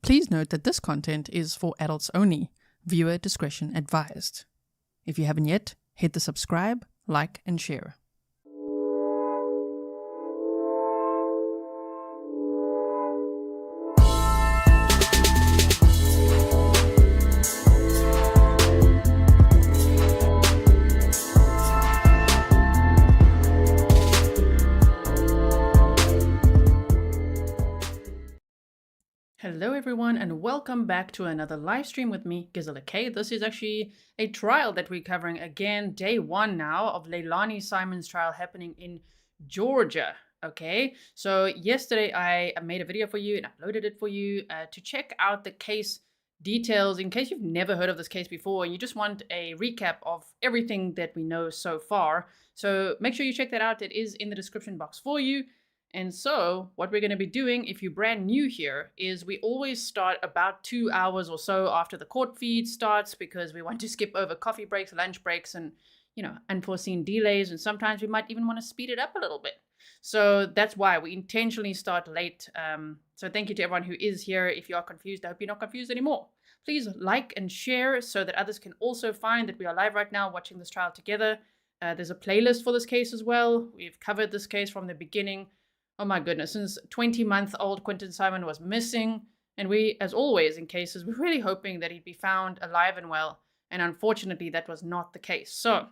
Please note that this content is for adults only. Viewer discretion advised. If you haven't yet, hit the subscribe, like, and share. Hello everyone and welcome back to another live stream with me, Grizzly. Okay, this is actually a trial that we're covering again, day one now of Leilani Simon's trial happening in Georgia. Okay, so yesterday I made a video for you and uploaded it for you to check out the case details in case you've never heard of this case before and you just want a recap of everything that we know so far. So make sure you check that out. It is in the description box for you. And so what we're going to be doing, if you're brand new here, is we always start about 2 hours or so after the court feed starts because we want to skip over coffee breaks, lunch breaks, and, unforeseen delays. And sometimes we might even want to speed it up a little bit. So that's why we intentionally start late. So thank you to everyone who is here. If you are confused, I hope you're not confused anymore. Please like and share so that others can also find that we are live right now watching this trial together. There's a playlist for this case as well. We've covered this case from the beginning. Oh my goodness, since 20-month-old Quinton Simon was missing, and we, as always in cases, we're really hoping that he'd be found alive and well, and unfortunately that was not the case. So,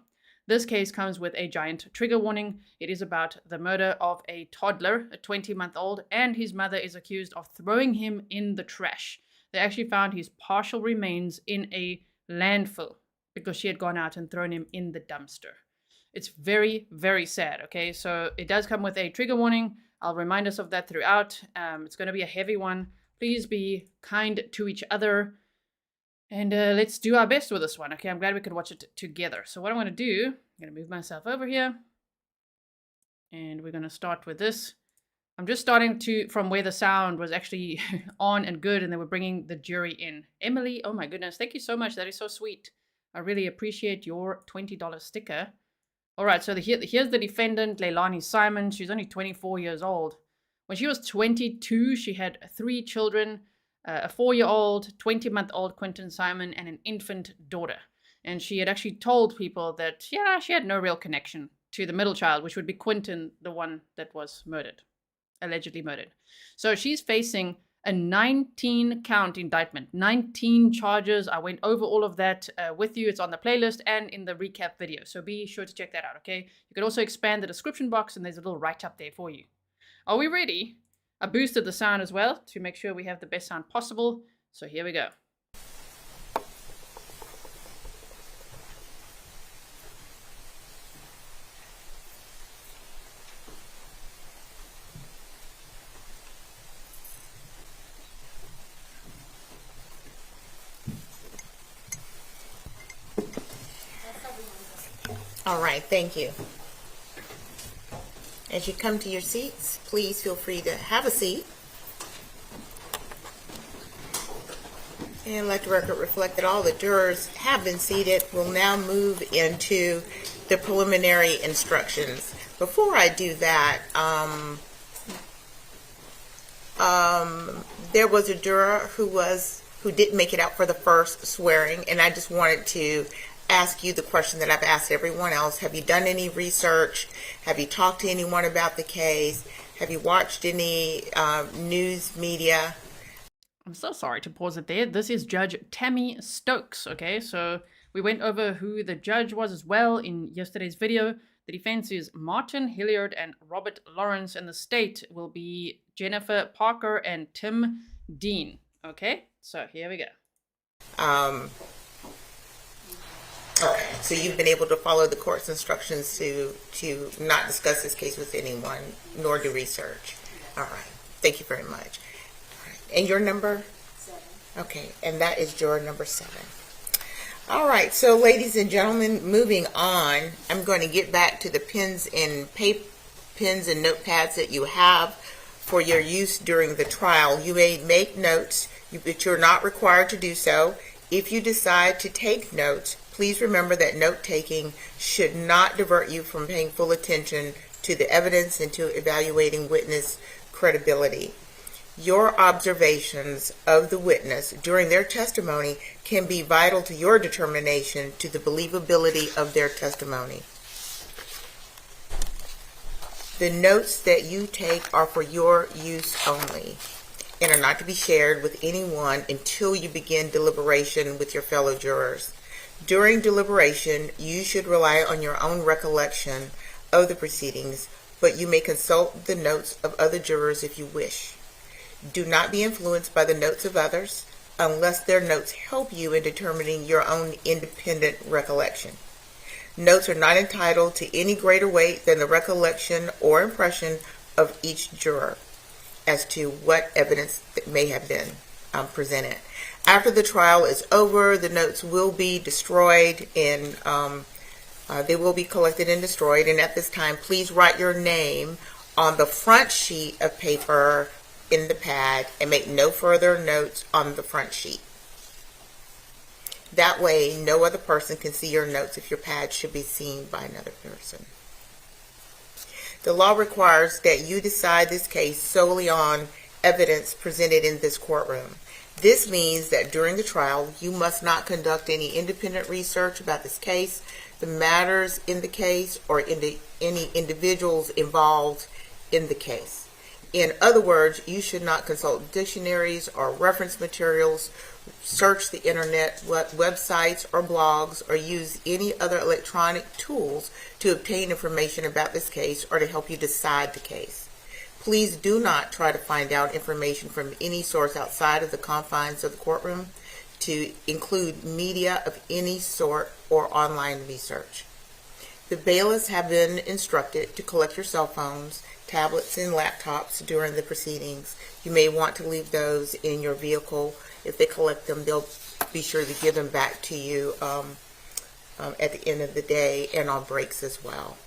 this case comes with a giant trigger warning. It is about the murder of a toddler, a 20-month-old, and his mother is accused of throwing him in the trash. They actually found his partial remains in a landfill because she had gone out and thrown him in the dumpster. It's very, very sad, okay? So, it does come with a trigger warning. I'll remind us of that throughout. It's going to be a heavy one. Please be kind to each other. And let's do our best with this one. Okay, I'm glad we could watch it together. So what I'm going to do, I'm going to move myself over here. And we're going to start with this. I'm just starting from where the sound was actually on and good. And then we're bringing the jury in. Emily, oh my goodness. Thank you so much. That is so sweet. I really appreciate your $20 sticker. All right, so here's the defendant, Leilani Simon. She's only 24 years old. When she was 22, she had 3 children, a 4-year-old, 20-month-old Quinton Simon, and an infant daughter. And she had actually told people that, yeah, she had no real connection to the middle child, which would be Quinton, the one that was murdered, allegedly murdered. So she's facing a 19-count indictment, 19 charges. I went over all of that with you. It's on the playlist and in the recap video. So be sure to check that out, okay? You can also expand the description box and there's a little write-up there for you. Are we ready? I boosted the sound as well to make sure we have the best sound possible. So here we go. All right, thank you. As you come to your seats, please feel free to have a seat. And let the record reflect that all the jurors have been seated. We'll now move into the preliminary instructions. Before I do that, there was a juror who didn't make it out for the first swearing, and I just wanted to ask you the question that I've asked everyone else. Have you done any research? Have you talked to anyone about the case? Have you watched any news media? I'm so sorry to pause it there. This is Judge Tammy Stokes, okay? So we went over who the judge was as well in yesterday's video. The defense is Martin Hilliard and Robert Lawrence, and the state will be Jennifer Parker and Tim Dean, okay? So here we go. Okay, so you've been able to follow the court's instructions to not discuss this case with anyone, nor do research. All right, thank you very much. All right. And your number? 7. Okay, and that is juror number 7. All right, so ladies and gentlemen, moving on, I'm going to get back to the pens and notepads that you have for your use during the trial. You may make notes, but you're not required to do so. If you decide to take notes, please remember that note-taking should not divert you from paying full attention to the evidence and to evaluating witness credibility. Your observations of the witness during their testimony can be vital to your determination to the believability of their testimony. The notes that you take are for your use only and are not to be shared with anyone until you begin deliberation with your fellow jurors. During deliberation, you should rely on your own recollection of the proceedings, but you may consult the notes of other jurors if you wish. Do not be influenced by the notes of others unless their notes help you in determining your own independent recollection. Notes are not entitled to any greater weight than the recollection or impression of each juror as to what evidence that may have been presented. After the trial is over, the notes will be destroyed and they will be collected and destroyed. And at this time, please write your name on the front sheet of paper in the pad and make no further notes on the front sheet. That way, no other person can see your notes if your pad should be seen by another person. The law requires that you decide this case solely on evidence presented in this courtroom. This means that during the trial, you must not conduct any independent research about this case, the matters in the case, or any individuals involved in the case. In other words, you should not consult dictionaries or reference materials, search the internet, websites or blogs, or use any other electronic tools to obtain information about this case or to help you decide the case. Please do not try to find out information from any source outside of the confines of the courtroom, to include media of any sort or online research. The bailiffs have been instructed to collect your cell phones, tablets, and laptops during the proceedings. You may want to leave those in your vehicle. If they collect them, they'll be sure to give them back to you at the end of the day and on breaks as well.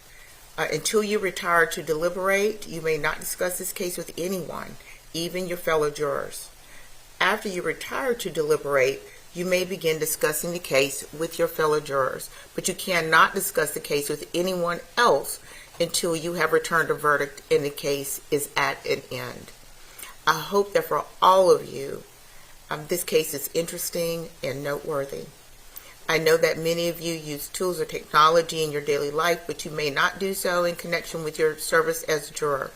Until you retire to deliberate, you may not discuss this case with anyone, even your fellow jurors. After you retire to deliberate, you may begin discussing the case with your fellow jurors, but you cannot discuss the case with anyone else until you have returned a verdict and the case is at an end. I hope that for all of you, this case is interesting and noteworthy. I know that many of you use tools or technology in your daily life, but you may not do so in connection with your service as a juror.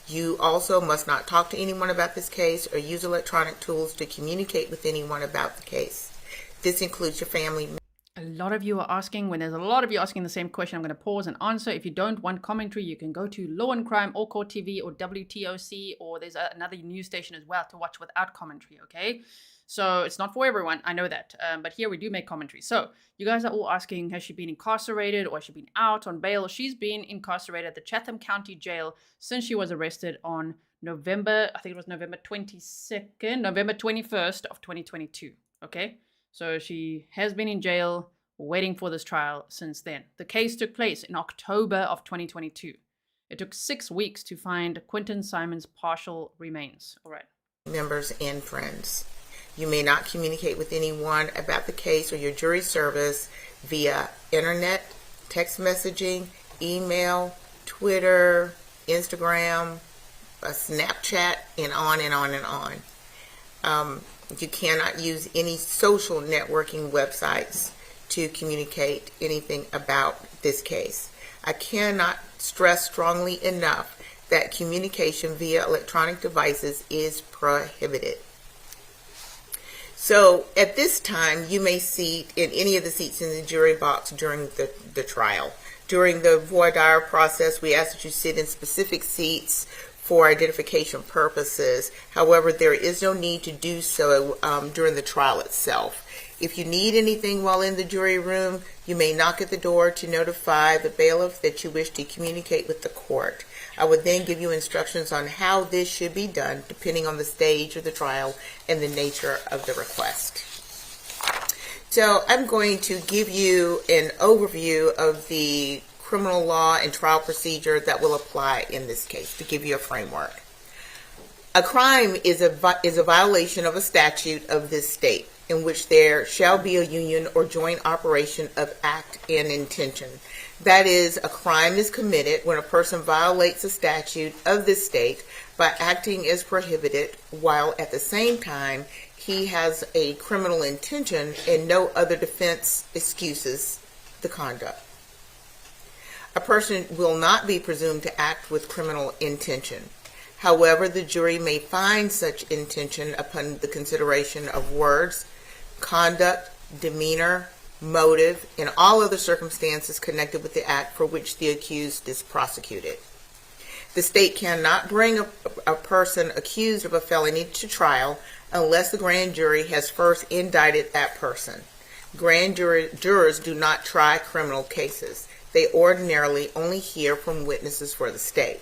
You also must not talk to anyone about this case or use electronic tools to communicate with anyone about the case. This includes your family. A lot of you are asking, when there's a lot of you asking the same question, I'm going to pause and answer. If you don't want commentary, you can go to Law and Crime or Court TV or WTOC, or there's another news station as well to watch without commentary, okay? So it's not for everyone, I know that, but here we do make commentary. So you guys are all asking, has she been incarcerated or has she been out on bail? She's been incarcerated at the Chatham County Jail since she was arrested on November 21st of 2022, okay? So she has been in jail waiting for this trial since then. The case took place in October of 2022. It took 6 weeks to find Quinton Simon's partial remains. All right. Members and friends. You may not communicate with anyone about the case or your jury service via internet, text messaging, email, Twitter, Instagram, Snapchat, and on and on and on. You cannot use any social networking websites to communicate anything about this case. I cannot stress strongly enough that communication via electronic devices is prohibited. So at this time, you may seat in any of the seats in the jury box during the trial. During the voir dire process, we ask that you sit in specific seats for identification purposes. However, there is no need to do so during the trial itself. If you need anything while in the jury room, you may knock at the door to notify the bailiff that you wish to communicate with the court. I would then give you instructions on how this should be done, depending on the stage of the trial and the nature of the request. So I'm going to give you an overview of the criminal law and trial procedure that will apply in this case to give you a framework. A crime is a violation of a statute of this state in which there shall be a union or joint operation of act and intention. That is, a crime is committed when a person violates a statute of this state by acting as prohibited while at the same time he has a criminal intention and no other defense excuses the conduct. A person will not be presumed to act with criminal intention. However, the jury may find such intention upon the consideration of words, conduct, demeanor, motive, and all other circumstances connected with the act for which the accused is prosecuted. The state cannot bring a person accused of a felony to trial unless the grand jury has first indicted that person. Grand jurors do not try criminal cases. They ordinarily only hear from witnesses for the state.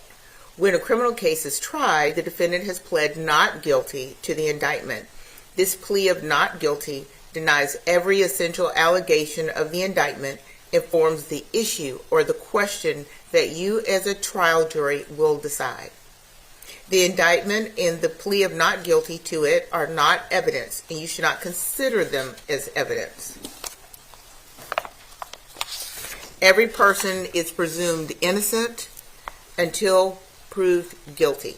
When a criminal case is tried, the defendant has pled not guilty to the indictment. This plea of not guilty denies every essential allegation of the indictment and forms the issue or the question that you as a trial jury will decide. The indictment and the plea of not guilty to it are not evidence, and you should not consider them as evidence. Every person is presumed innocent until proved guilty.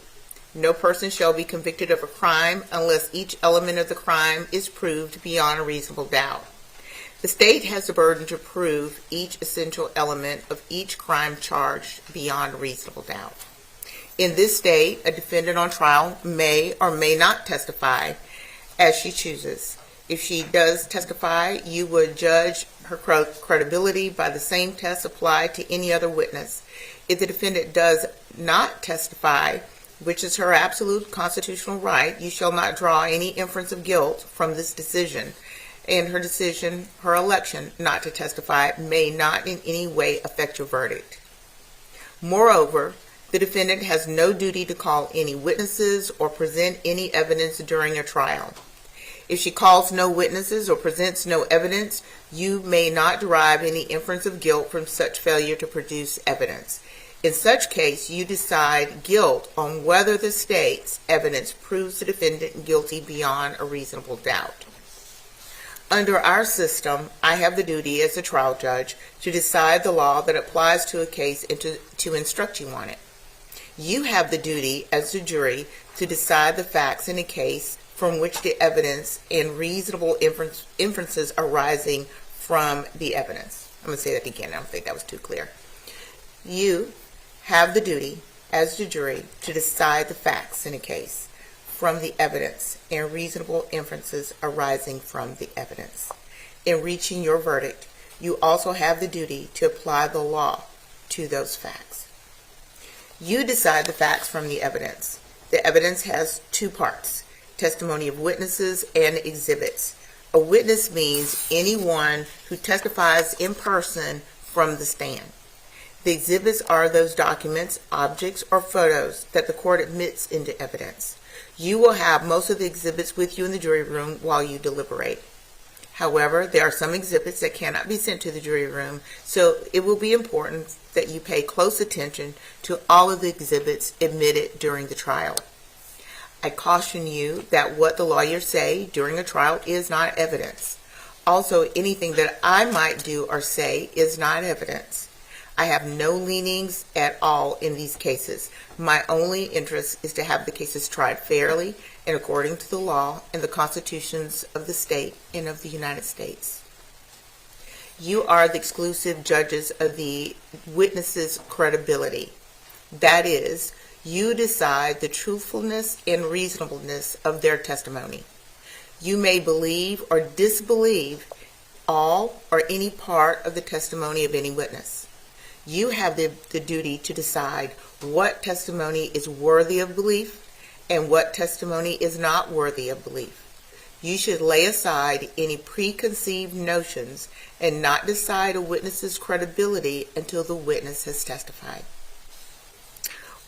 No person shall be convicted of a crime unless each element of the crime is proved beyond a reasonable doubt. The state has the burden to prove each essential element of each crime charged beyond a reasonable doubt. In this state, a defendant on trial may or may not testify as she chooses. If she does testify, you would judge her credibility by the same test applied to any other witness. If the defendant does not testify, which is her absolute constitutional right, you shall not draw any inference of guilt from this decision, and her decision, her election not to testify, may not in any way affect your verdict. Moreover, the defendant has no duty to call any witnesses or present any evidence during a trial. If she calls no witnesses or presents no evidence, you may not derive any inference of guilt from such failure to produce evidence. In such case, you decide guilt on whether the state's evidence proves the defendant guilty beyond a reasonable doubt. Under our system, I have the duty as a trial judge to decide the law that applies to a case and to instruct you on it. You have the duty as a jury to decide the facts in a case from which the evidence and reasonable inferences arising from the evidence. I'm going to say that again. I don't think that was too clear. You have the duty as the jury to decide the facts in a case from the evidence and reasonable inferences arising from the evidence. In reaching your verdict, you also have the duty to apply the law to those facts. You decide the facts from the evidence. The evidence has two parts: testimony of witnesses and exhibits. A witness means anyone who testifies in person from the stand. The exhibits are those documents, objects, or photos that the court admits into evidence. You will have most of the exhibits with you in the jury room while you deliberate. However, there are some exhibits that cannot be sent to the jury room, so it will be important that you pay close attention to all of the exhibits admitted during the trial. I caution you that what the lawyers say during a trial is not evidence. Also, anything that I might do or say is not evidence. I have no leanings at all in these cases. My only interest is to have the cases tried fairly and according to the law and the constitutions of the state and of the United States. You are the exclusive judges of the witnesses' credibility. That is, you decide the truthfulness and reasonableness of their testimony. You may believe or disbelieve all or any part of the testimony of any witness. You have the duty to decide what testimony is worthy of belief and what testimony is not worthy of belief. You should lay aside any preconceived notions and not decide a witness's credibility until the witness has testified.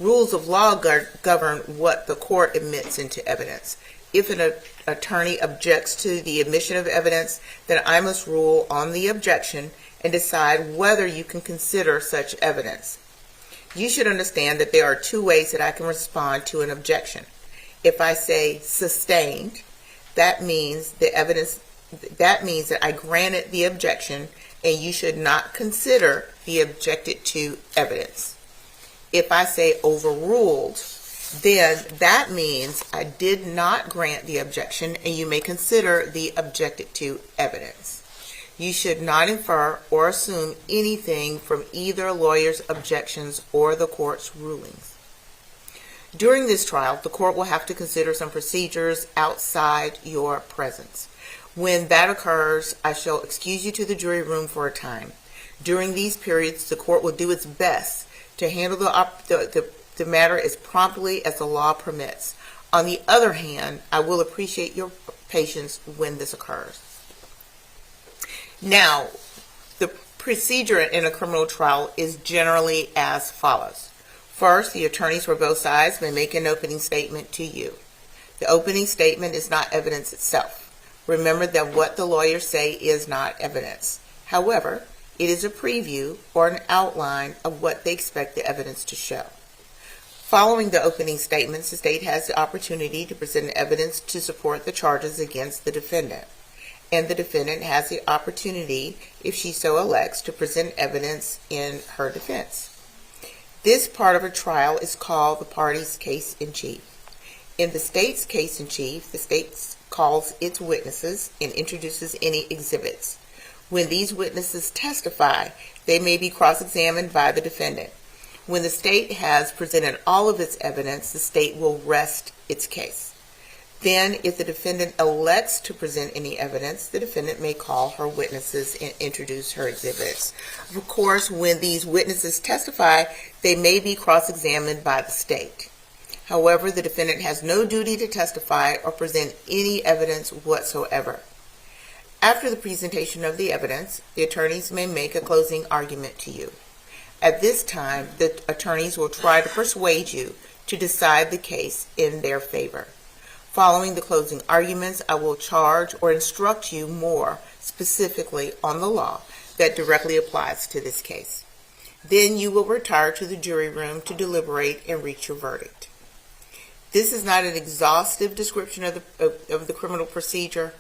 Rules of law govern what the court admits into evidence. If an attorney objects to the admission of evidence, then I must rule on the objection and decide whether you can consider such evidence. You should understand that there are two ways that I can respond to an objection. If I say sustained, that means that I granted the objection and you should not consider the objected to evidence. If I say overruled, then that means I did not grant the objection, and you may consider the objected to evidence. You should not infer or assume anything from either lawyer's objections or the court's rulings. During this trial, the court will have to consider some procedures outside your presence. When that occurs, I shall excuse you to the jury room for a time. During these periods, the court will do its best to handle the matter as promptly as the law permits. On the other hand, I will appreciate your patience when this occurs. Now, the procedure in a criminal trial is generally as follows. First, the attorneys for both sides may make an opening statement to you. The opening statement is not evidence itself. Remember that what the lawyers say is not evidence. However, it is a preview or an outline of what they expect the evidence to show. Following the opening statements, the state has the opportunity to present evidence to support the charges against the defendant. And the defendant has the opportunity, if she so elects, to present evidence in her defense. This part of a trial is called the party's case in chief. In the state's case in chief, the state calls its witnesses and introduces any exhibits. When these witnesses testify, they may be cross-examined by the defendant. When the state has presented all of its evidence, the state will rest its case. Then, if the defendant elects to present any evidence, the defendant may call her witnesses and introduce her exhibits. Of course, when these witnesses testify, they may be cross-examined by the state. However, the defendant has no duty to testify or present any evidence whatsoever. After the presentation of the evidence, the attorneys may make a closing argument to you. At this time, the attorneys will try to persuade you to decide the case in their favor. Following the closing arguments, I will charge or instruct you more specifically on the law that directly applies to this case. Then you will retire to the jury room to deliberate and reach your verdict. This is not an exhaustive description of the criminal procedure,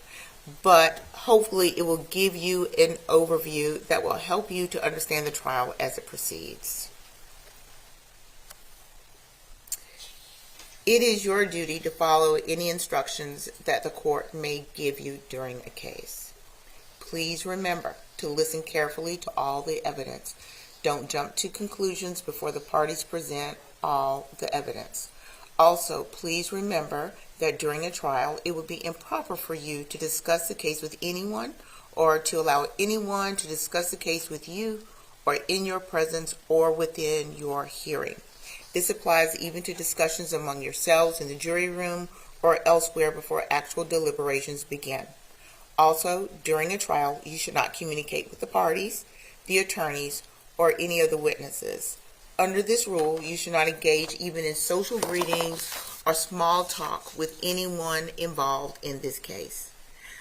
but hopefully it will give you an overview that will help you to understand the trial as it proceeds. It is your duty to follow any instructions that the court may give you during a case. Please remember to listen carefully to all the evidence. Don't jump to conclusions before the parties present all the evidence. Also, please remember that during a trial, it would be improper for you to discuss the case with anyone or to allow anyone to discuss the case with you or in your presence or within your hearing. This applies even to discussions among yourselves in the jury room or elsewhere before actual deliberations begin. Also, during a trial, you should not communicate with the parties, the attorneys, or any of the witnesses. Under this rule, you should not engage even in social greetings or small talk with anyone involved in this case.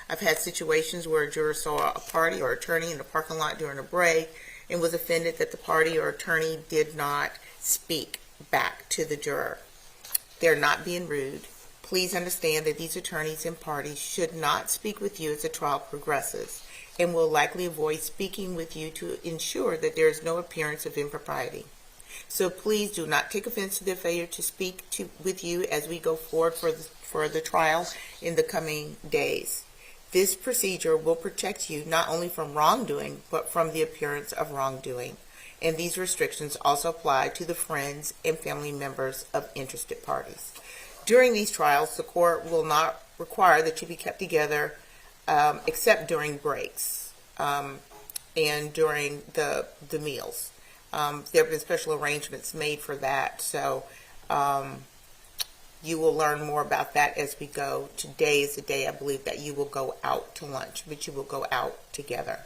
I've had situations where a juror saw a party or attorney in the parking lot during a break and was offended that the party or attorney did not speak back to the juror. They're not being rude. Please understand that these attorneys and parties should not speak with you as the trial progresses and will likely avoid speaking with you to ensure that there is no appearance of impropriety. So please do not take offense to their failure to speak with you as we go forward for the trial in the coming days. This procedure will protect you not only from wrongdoing, but from the appearance of wrongdoing. And these restrictions also apply to the friends and family members of interested parties. During these trials, the court will not require that you be kept together except during breaks and during the meals. There have been special arrangements made for that, so you will learn more about that as we go. Today is the day I believe that you will go out to lunch, but you will go out together.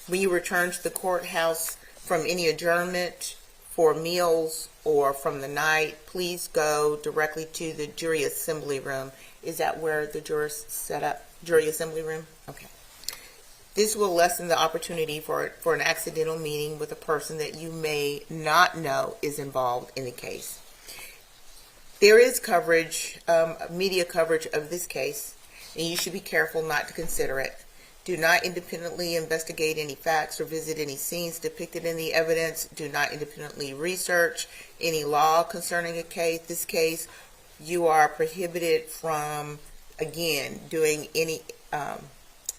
When you return to the courthouse from any adjournment for meals or from the night, please go directly to the jury assembly room. Is that where the jurors set up? Jury assembly room? Okay. This will lessen the opportunity for an accidental meeting with a person that you may not know is involved in the case. There is coverage, media coverage of this case, and you should be careful not to consider it. Do not independently investigate any facts or visit any scenes depicted in the evidence. Do not independently research any law concerning a case. This case, you are prohibited from, again, doing any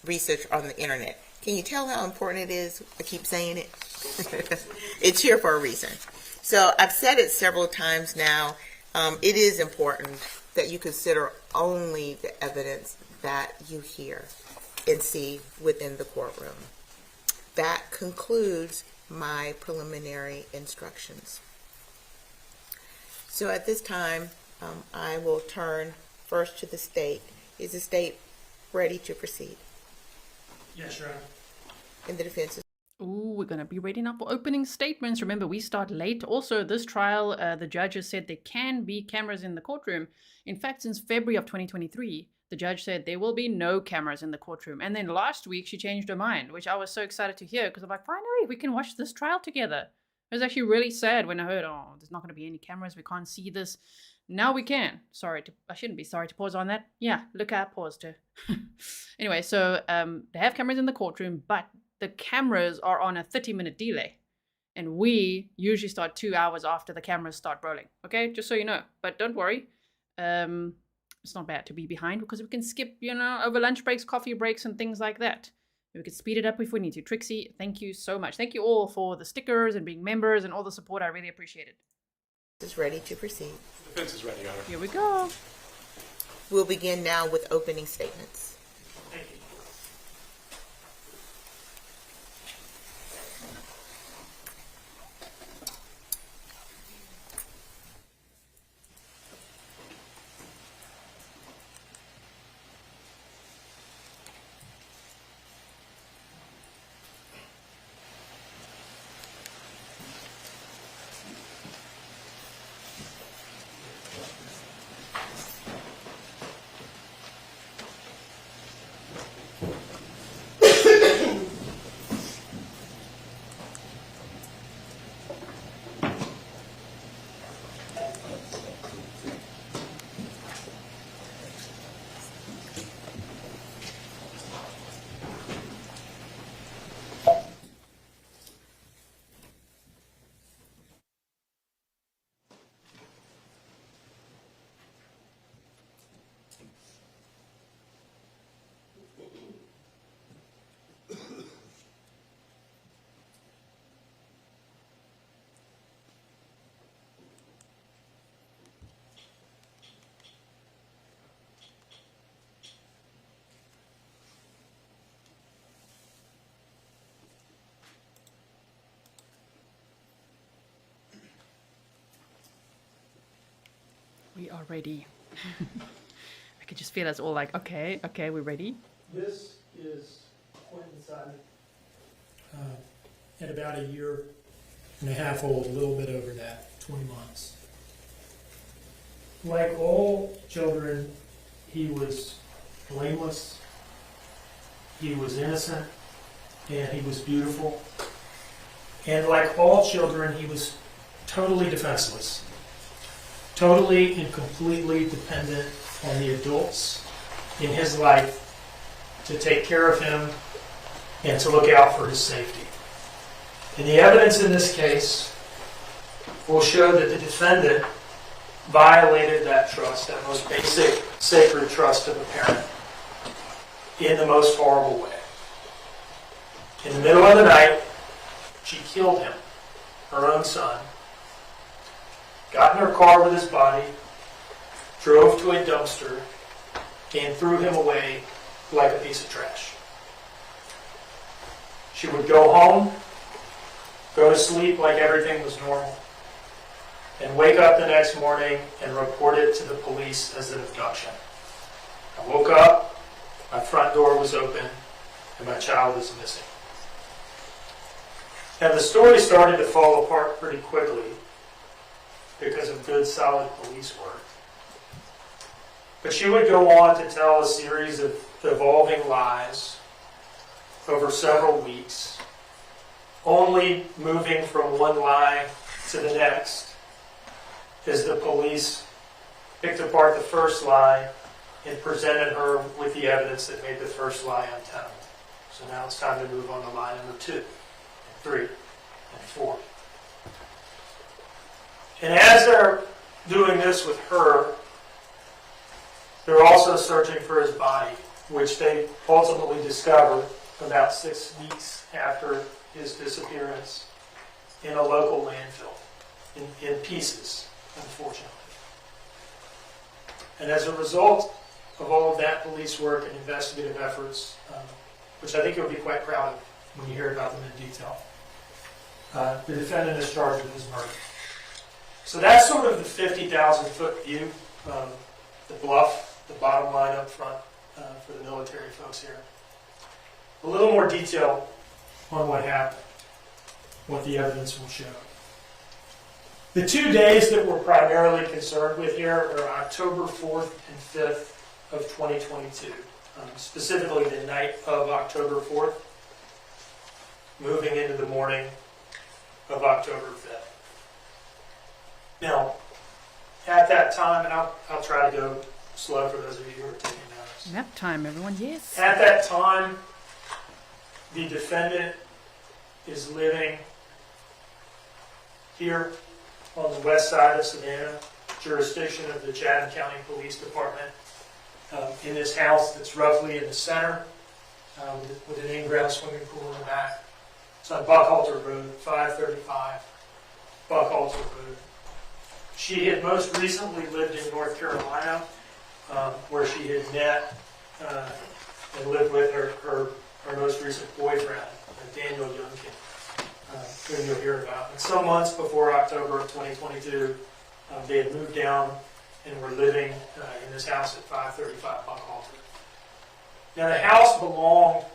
research on the internet. Can you tell how important it is? I keep saying it. It's here for a reason. So I've said it several times now. It is important that you consider only the evidence that you hear and see within the courtroom. That concludes my preliminary instructions. So at this time, I will turn first to the state. Is the state ready to proceed? Yes, Your Honor. And the defense is. Ooh, we're going to be ready now for opening statements. Remember, we start late. Also, this trial, the judge has said there can be cameras in the courtroom. In fact, since February of 2023, the judge said there will be no cameras in the courtroom. And then last week, she changed her mind, which I was so excited to hear because I'm like, finally, we can watch this trial together. It was actually really sad when I heard, oh, there's not going to be any cameras. We can't see this. Now we can. I shouldn't be sorry to pause on that. Yeah, look, I paused her. Anyway, so they have cameras in the courtroom, but the cameras are on a 30-minute delay. And we usually start 2 hours after the cameras start rolling. Okay, just so you know. But don't worry. It's not bad to be behind because we can skip, over lunch breaks, coffee breaks, and things like that. We can speed it up if we need to. Trixie, thank you so much. Thank you all for the stickers and being members and all the support. I really appreciate it. Is ready to proceed. The defense is ready, Your Honor. Here we go. We'll begin now with opening statements. Thank you. We are ready. I could just feel us all like, okay, we're ready. This is Quinton Simon. At about a year and a half old, a little bit over that, 20 months. Like all children, he was blameless, he was innocent, and he was beautiful. And like all children, he was totally defenseless. Totally and completely dependent on the adults in his life to take care of him and to look out for his safety. And the evidence in this case will show that the defendant violated that trust, that most basic, sacred trust of a parent, in the most horrible way. In the middle of the night, she killed him, her own son, got in her car with his body, drove to a dumpster, and threw him away like a piece of trash. She would go home, go to sleep like everything was normal, and wake up the next morning and report it to the police as an abduction. I woke up, my front door was open, and my child was missing. And the story started to fall apart pretty quickly because of good, solid police work. But she would go on to tell a series of evolving lies over several weeks, only moving from one lie to the next as the police picked apart the first lie and presented her with the evidence that made the first lie untenable. So now it's time to move on to line number 2, and 3, and 4. And as they're doing this with her, they're also searching for his body, which they ultimately discover about 6 weeks after his disappearance in a local landfill, in pieces, unfortunately. And as a result of all of that police work and investigative efforts, which I think you'll be quite proud of when you hear about them in detail, the defendant is charged with his murder. So that's sort of the 50,000-foot view, the bluff, the bottom line up front for the military folks here. A little more detail on what happened, what the evidence will show. The 2 days that we're primarily concerned with here are October 4th and 5th of 2022, specifically the night of October 4th, moving into the morning of October 5th. Now, at that time, and I'll try to go slow for those of you who are taking notes. Nap time, everyone, yes. At that time, the defendant is living here on the west side of Savannah, jurisdiction of the Chatham County Police Department, in this house that's roughly in the center, with an in-ground swimming pool in the back. It's on Buckhalter Road, 535 Buckhalter Road. She had most recently lived in North Carolina, where she had met and lived with her most recent boyfriend, Daniel Youngkin, who you'll hear about. And some months before October of 2022, they had moved down and were living in this house at 535 Buckhalter. Now, the house belonged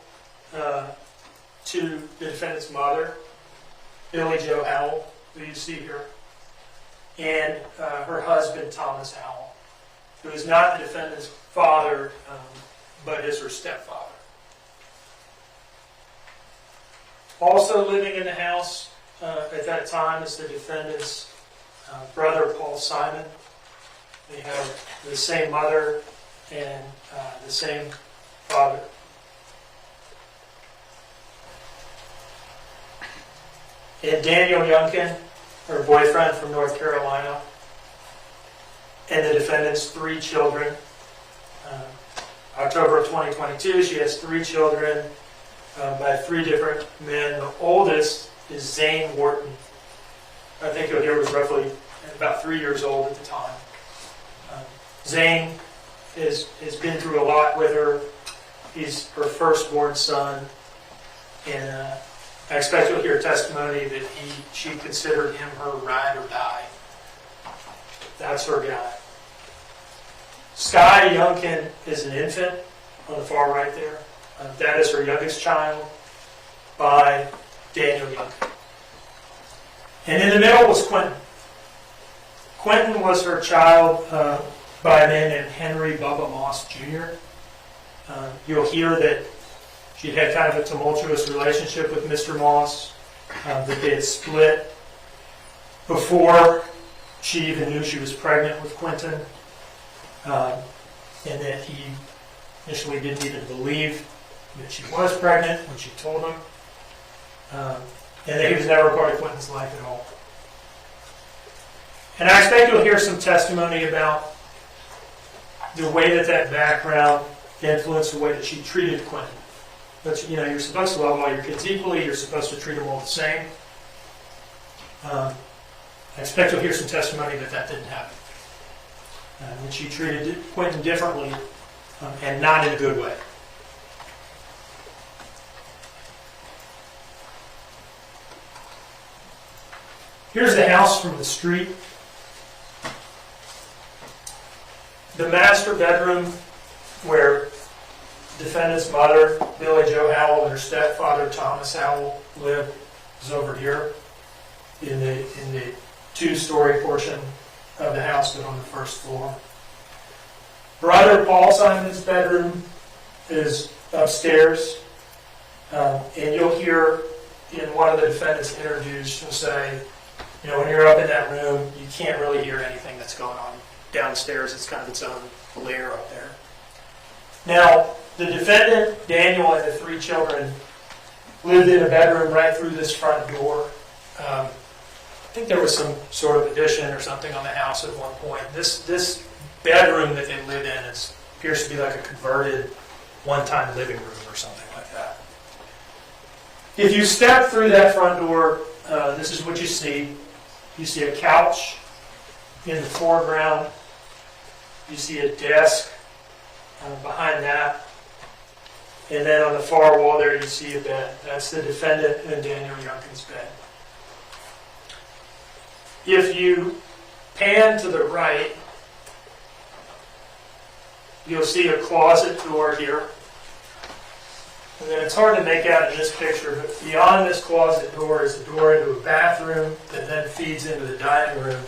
to the defendant's mother, Billy Joe Howell, who you see here, and her husband, Thomas Howell, who is not the defendant's father, but is her stepfather. Also living in the house at that time is the defendant's brother, Paul Simon. They have the same mother and the same father. And Daniel Youngkin, her boyfriend from North Carolina, and the defendant's 3 children. October of 2022, she has 3 children by 3 different men. The oldest is Zane Wharton. I think you'll hear was roughly about 3 years old at the time. Zane has been through a lot with her. He's her firstborn son, and I expect you'll hear testimony that she considered him her ride or die. That's her guy. Sky Youngkin is an infant on the far right there. That is her youngest child by Daniel Youngkin. And in the middle was Quinton. Quinton was her child by a man named Henry Bubba Moss Jr. You'll hear that she'd had kind of a tumultuous relationship with Mr. Moss, that they had split before she even knew she was pregnant with Quinton, and that he initially didn't even believe that she was pregnant when she told him, and that he was never part of Quinton's life at all. And I expect you'll hear some testimony about the way that background influenced the way that she treated Quinton. But you're supposed to love all your kids equally. You're supposed to treat them all the same. I expect you'll hear some testimony that didn't happen. That she treated Quinton differently, and not in a good way. Here's the house from the street. The master bedroom where defendant's mother, Billy Joe Howell, and her stepfather, Thomas Howell, lived is over here in the 2-story portion of the house, but on the first floor. Brother Paul Simon's bedroom is upstairs, and you'll hear in one of the defendant's interviews, she'll say, when you're up in that room, you can't really hear anything that's going on downstairs. It's kind of its own layer up there. Now, the defendant, Daniel, and the 3 children lived in a bedroom right through this front door. I think there was some sort of addition or something on the house at one point. This bedroom that they lived in appears to be like a converted one-time living room or something like that. If you step through that front door, this is what you see. You see a couch in the foreground. You see a desk behind that. And then on the far wall there you see a bed. That's the defendant and Daniel Youngkin's bed. If you pan to the right, you'll see a closet door here. And then it's hard to make out in this picture, but beyond this closet door is a door into a bathroom that then feeds into the dining room.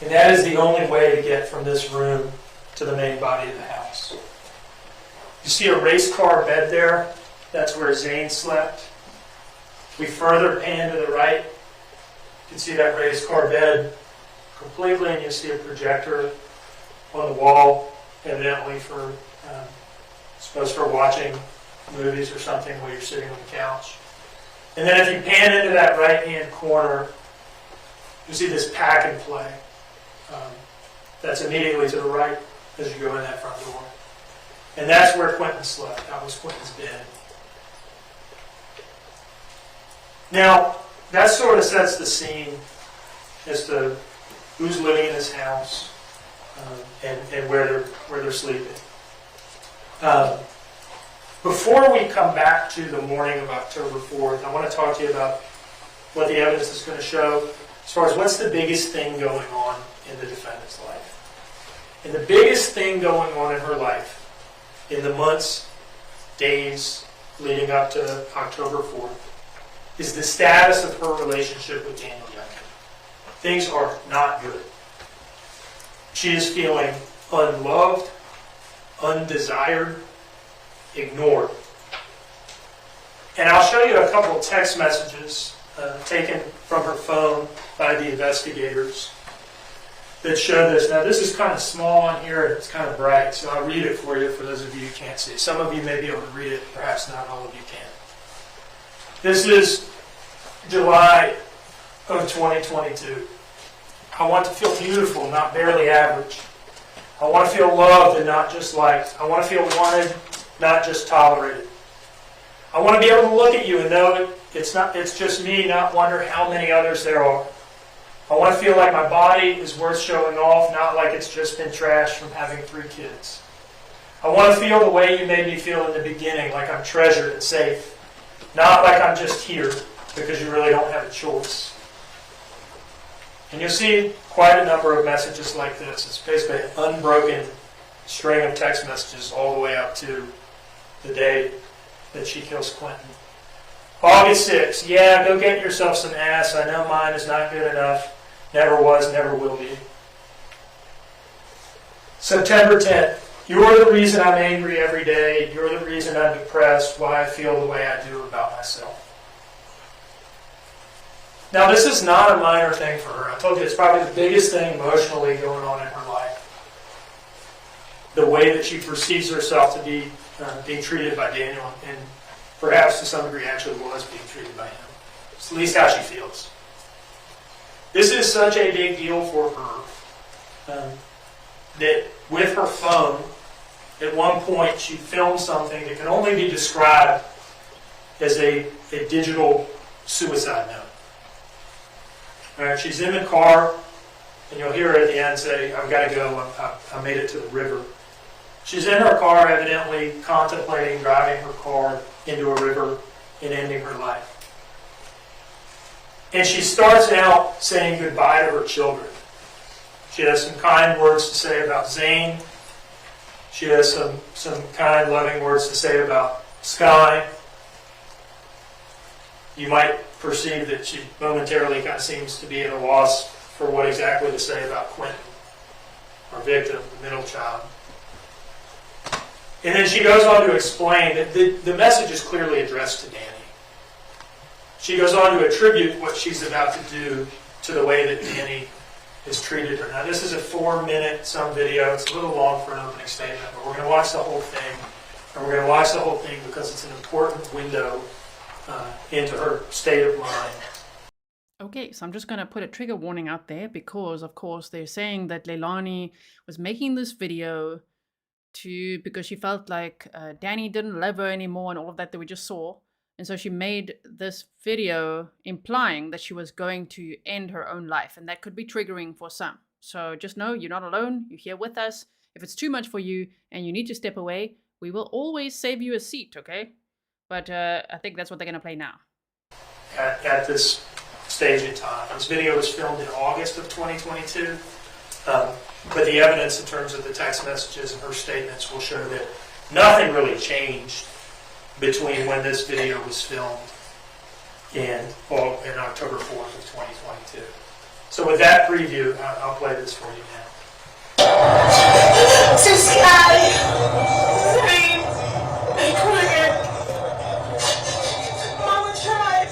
And that is the only way to get from this room to the main body of the house. You see a race car bed there. That's where Zane slept. We further pan to the right. You can see that race car bed completely, and you see a projector on the wall, evidently for, suppose for watching movies or something while you're sitting on the couch. And then if you pan into that right-hand corner, you see this pack and play. That's immediately to the right as you go in that front door. And that's where Quinton slept. That was Quinton's bed. Now, that sort of sets the scene as to who's living in this house and where they're sleeping. Before we come back to the morning of October 4th, I want to talk to you about what the evidence is going to show as far as what's the biggest thing going on in the defendant's life. And the biggest thing going on in her life in the months, days leading up to October 4th is the status of her relationship with Daniel Youngkin. Things are not good. She is feeling unloved, undesired, ignored. And I'll show you a couple of text messages taken from her phone by the investigators that show this. Now, this is kind of small on here, and it's kind of bright, so I'll read it for you for those of you who can't see. Some of you may be able to read it, perhaps not all of you can. This is July of 2022. I want to feel beautiful, not barely average. I want to feel loved and not just liked. I want to feel wanted, not just tolerated. I want to be able to look at you and know it's just me, not wonder how many others there are. I want to feel like my body is worth showing off, not like it's just been trashed from having 3 kids. I want to feel the way you made me feel in the beginning, like I'm treasured and safe, not like I'm just here because you really don't have a choice. And you'll see quite a number of messages like this. It's basically an unbroken string of text messages all the way up to the day that she kills Quinton. August 6th, yeah, go get yourself some ass. I know mine is not good enough. Never was, never will be. September 10th, you're the reason I'm angry every day. You're the reason I'm depressed, why I feel the way I do about myself. Now, this is not a minor thing for her. I told you it's probably the biggest thing emotionally going on in her life. The way that she perceives herself to be being treated by Daniel, and perhaps to some degree actually was being treated by him. It's at least how she feels. This is such a big deal for her that with her phone, at one point she filmed something that can only be described as a digital suicide note. All right, she's in the car, and you'll hear her at the end say, I've got to go, I made it to the river. She's in her car, evidently contemplating driving her car into a river and ending her life. And she starts out saying goodbye to her children. She has some kind words to say about Zane. She has some kind, loving words to say about Sky. You might perceive that she momentarily kind of seems to be at a loss for what exactly to say about Quinton, our victim, the middle child. And then she goes on to explain that the message is clearly addressed to Danny. She goes on to attribute what she's about to do to the way that Danny has treated her. Now, this is a 4-minute some video. It's a little long for an opening statement, but we're going to watch the whole thing. And we're going to watch the whole thing because it's an important window into her state of mind. Okay, so I'm just going to put a trigger warning out there because, of course, they're saying that Leilani was making this video because she felt like Danny didn't love her anymore and all of that we just saw. And so she made this video implying that she was going to end her own life. And that could be triggering for some. So just know you're not alone. You're here with us. If it's too much for you and you need to step away, we will always save you a seat, okay? But I think that's what they're going to play now. At this stage in time. This video was filmed in August of 2022. But the evidence in terms of the text messages and her statements will show that nothing really changed between when this video was filmed and October 4th of 2022. So with that preview, I'll play this for you now. To Sky, Rain, and Quinton. Mama tried.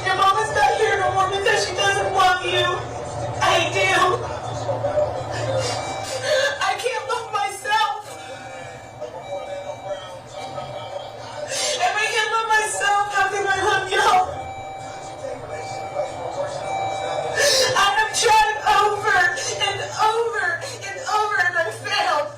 Your mama's not here no more because she doesn't love you. I do. I can't love myself. If I can't love myself, how can I love y'all? I have tried over and over and over and I failed.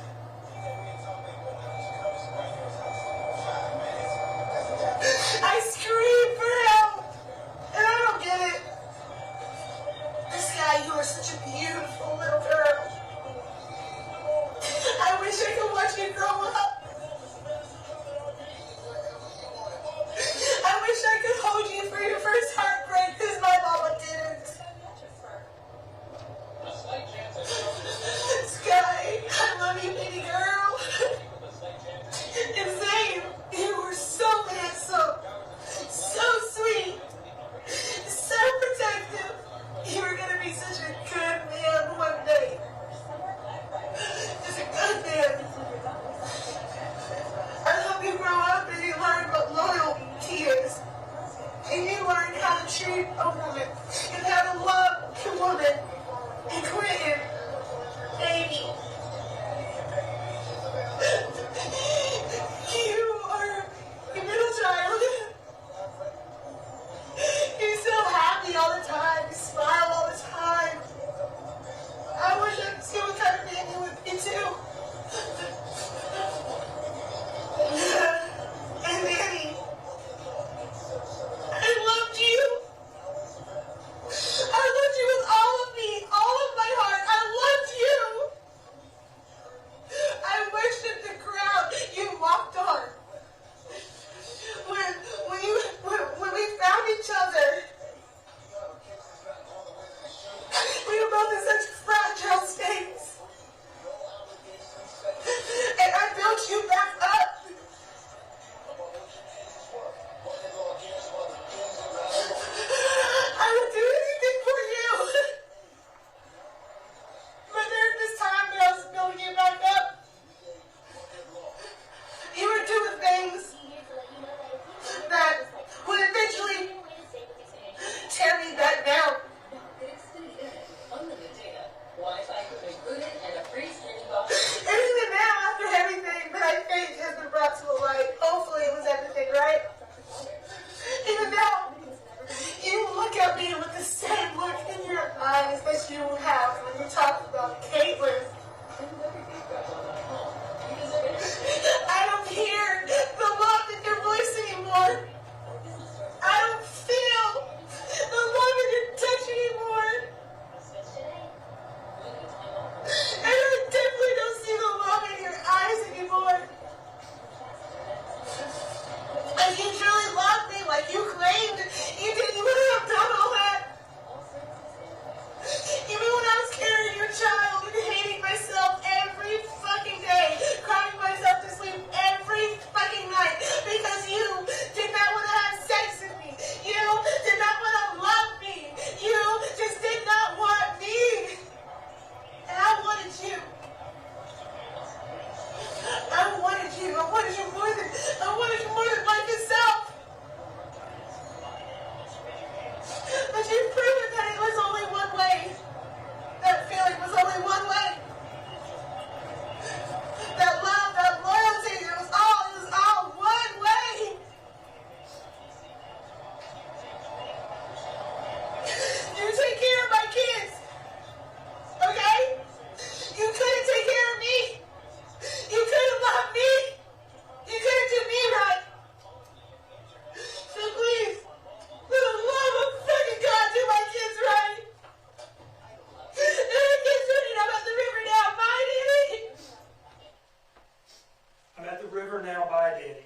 I'm at the river now by Danny.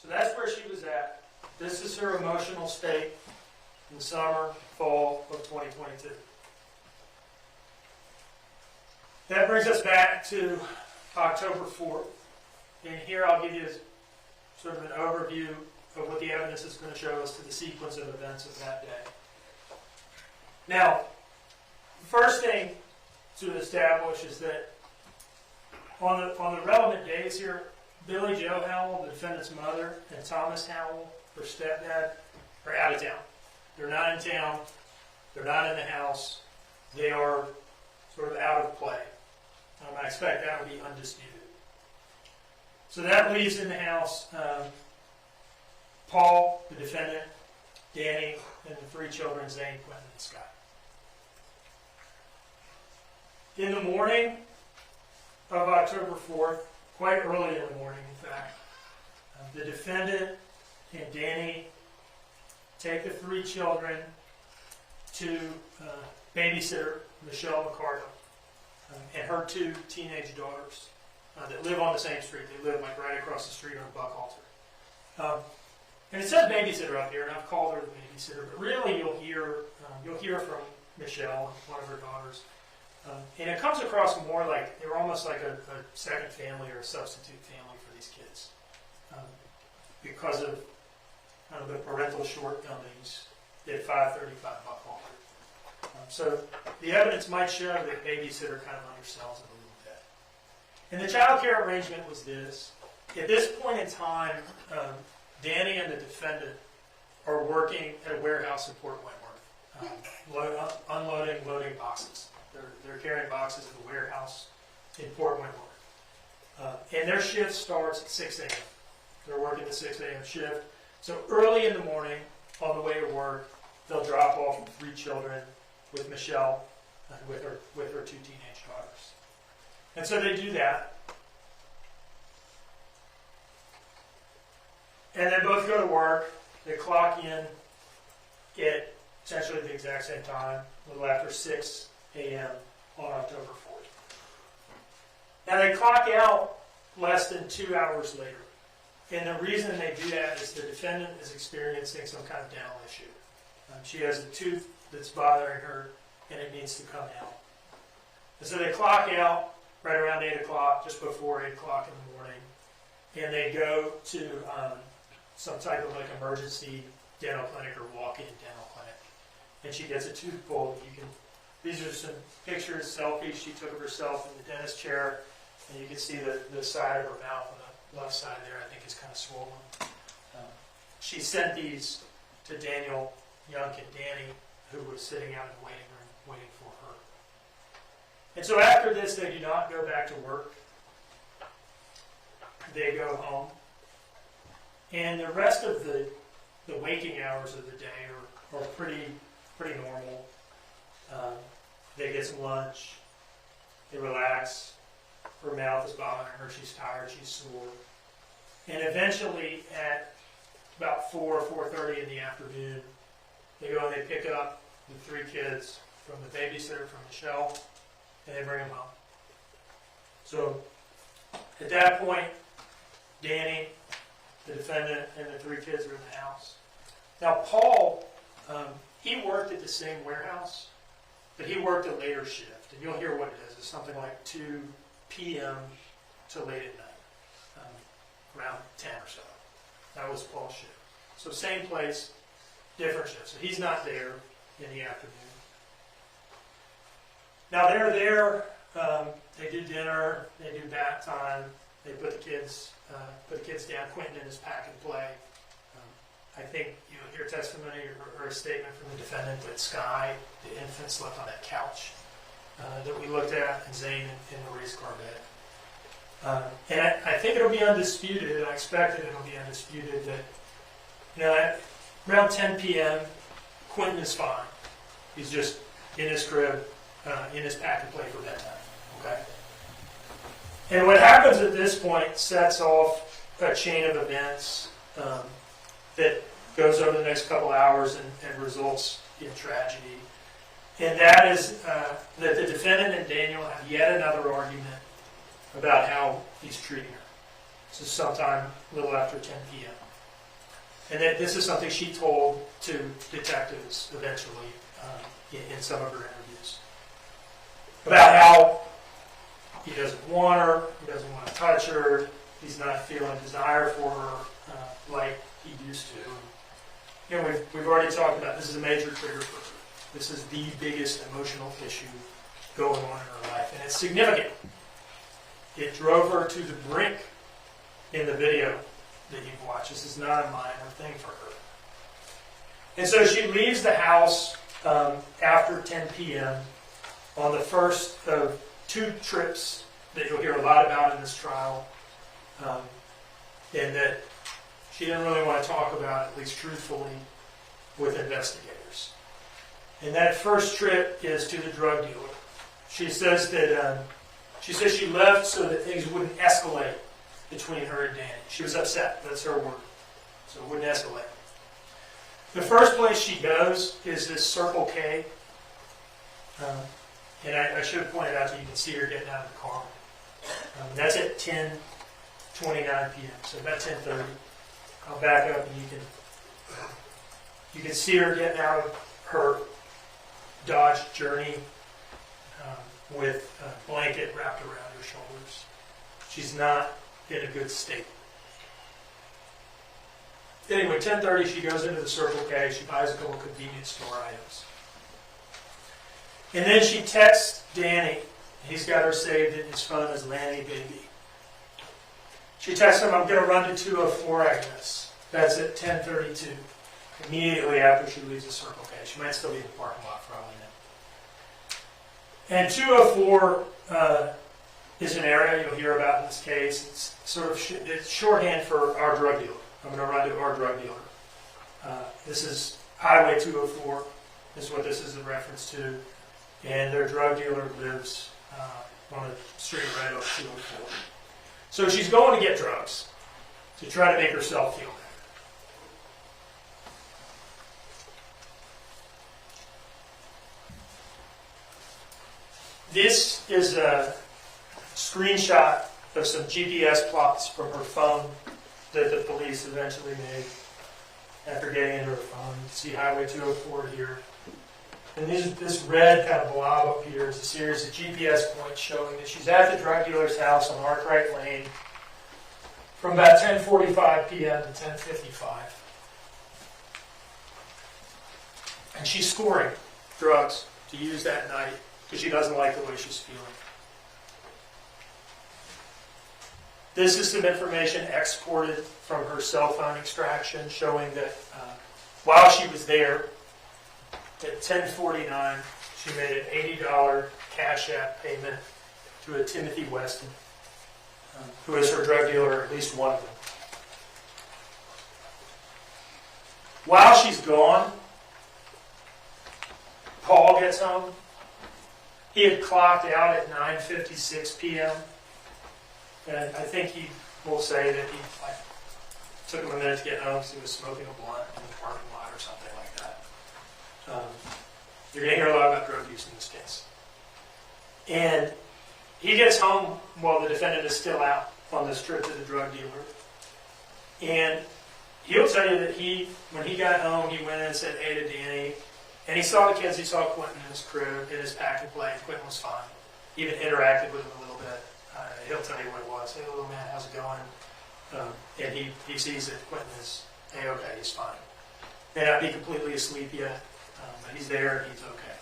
So that's where she was at. This is her emotional state in summer, fall of 2022. That brings us back to October 4th. And here I'll give you sort of an overview of what the evidence is going to show us to the sequence of events of that day. Now, the first thing to establish is that on the relevant days here, Billy Joe Howell, the defendant's mother, and Thomas Howell, her stepdad, are out of town. They're not in town. They're not in the house. They are sort of out of play. I expect that would be undisputed. So that leaves in the house Paul, the defendant, Danny, and the three children, Zane, Quinton, and Scott. In the morning of October 4th, quite early in the morning, in fact, the defendant and Danny take the three children to babysitter Michelle McCardle and her two teenage daughters that live on the same street. They live like right across the street on Buckhalter. And it says babysitter up here, and I've called her the babysitter, but really you'll hear from Michelle, one of her daughters. And it comes across more like they're almost like a second family or a substitute family for these kids because of the parental shortcomings at 535 Buckhalter. So the evidence might show that babysitter kind of undersells it a little bit. And the child care arrangement was this. At this point in time, Danny and the defendant are working at a warehouse in Port Wentworth, unloading, loading boxes. They're carrying boxes at the warehouse in Port Wentworth. And their shift starts at 6 a.m. They're working the 6 a.m. shift. So early in the morning, on the way to work, they'll drop off the three children with Michelle and with her two teenage daughters. And so they do that. And they both go to work. They clock in at essentially the exact same time, a little after 6 a.m. on October 4th. Now they clock out less than 2 hours later. And the reason they do that is the defendant is experiencing some kind of dental issue. She has a tooth that's bothering her and it needs to come out. And so they clock out right around 8 o'clock, just before 8 o'clock in the morning. And they go to some type of like emergency dental clinic or walk-in dental clinic. And she gets a tooth pulled. These are some pictures, selfies she took of herself in the dentist chair. And you can see the side of her mouth on the left side there, I think, is kind of swollen. She sent these to Daniel, Young, and Danny, who was sitting out in the waiting room waiting for her. And so after this, they do not go back to work. They go home. And the rest of the waking hours of the day are pretty normal. They get some lunch. They relax. Her mouth is bothering her. She's tired. She's sore. And eventually, at about 4:30 in the afternoon, they go and they pick up the three kids from the babysitter, from Michelle, and they bring them home. So at that point, Danny, the defendant, and the three kids are in the house. Now, Paul, he worked at the same warehouse, but he worked a later shift. And you'll hear what it is. It's something like 2 p.m. to late at night, around 10 or so. That was Paul's shift. So same place, different shift. So he's not there in the afternoon. Now they're there. They do dinner. They do bath time. They put the kids down. Quinton in his pack and play. I think you'll hear testimony or a statement from the defendant that Sky, the infant, slept on that couch that we looked at, and Zane in the race car bed. And I think it'll be undisputed, and I expect that it'll be undisputed, that at around 10 p.m., Quinton is fine. He's just in his crib, in his pack and play for bedtime. Okay? And what happens at this point sets off a chain of events that goes over the next couple hours and results in tragedy. And that is that the defendant and Daniel have yet another argument about how he's treating her. This is sometime a little after 10 p.m. And that this is something she told to detectives eventually in some of her interviews about how he doesn't want her, he doesn't want to touch her, he's not feeling desire for her like he used to. You know, we've already talked about this is a major trigger for her. This is the biggest emotional issue going on in her life, and it's significant. It drove her to the brink in the video that you've watched. This is not a minor thing for her. And so she leaves the house after 10 p.m. on the first of 2 trips that you'll hear a lot about in this trial, and that she didn't really want to talk about, at least truthfully, with investigators. And that first trip is to the drug dealer. She says that she left so that things wouldn't escalate between her and Danny. She was upset. That's her word. So it wouldn't escalate. The first place she goes is this Circle K. And I should have pointed out that you can see her getting out of the car. That's at 10:29 p.m. So about 10:30. I'll back up and you can see her getting out of her Dodge Journey with a blanket wrapped around her shoulders. She's not in a good state. Anyway, 10:30, she goes into the Circle K. She buys a couple convenience store items. And then she texts Danny. He's got her saved in his phone as Lanny Baby. She texts him, I'm going to run to 204 Agnes. That's at 10:32. Immediately after she leaves the Circle K. She might still be in the parking lot for all I know. And 204 is an area you'll hear about in this case. It's sort of it's shorthand for our drug dealer. I'm going to run to our drug dealer. This is Highway 204 is what this is a reference to. And their drug dealer lives on a street right off 204. So she's going to get drugs to try to make herself feel better. This is a screenshot of some GPS plots from her phone that the police eventually made after getting into her phone. You can see Highway 204 here. And this red kind of blob up here is a series of GPS points showing that she's at the drug dealer's house on Arkwright Lane from about 10:45 p.m. to 10:55. And she's scoring drugs to use that night because she doesn't like the way she's feeling. This is some information exported from her cell phone extraction showing that while she was there, at 10:49, she made an $80 Cash App payment to a Timothy Weston, who is her drug dealer, or at least one of them. While she's gone, Paul gets home. He had clocked out at 9:56 p.m. And I think he will say that he took him a minute to get home because he was smoking a blunt in the parking lot or something like that. You're going to hear a lot about drug use in this case. And he gets home while the defendant is still out on this trip to the drug dealer. And he'll tell you that when he got home, he went in and said, hey to Danny. And he saw the kids, he saw Quinton in his crib, in his pack and play, and Quinton was fine. Even interacted with him a little bit. He'll tell you what it was. Hey, little man, how's it going? And he sees that Quinton is, hey, okay, he's fine. May not be completely asleep yet, but he's there and he's okay.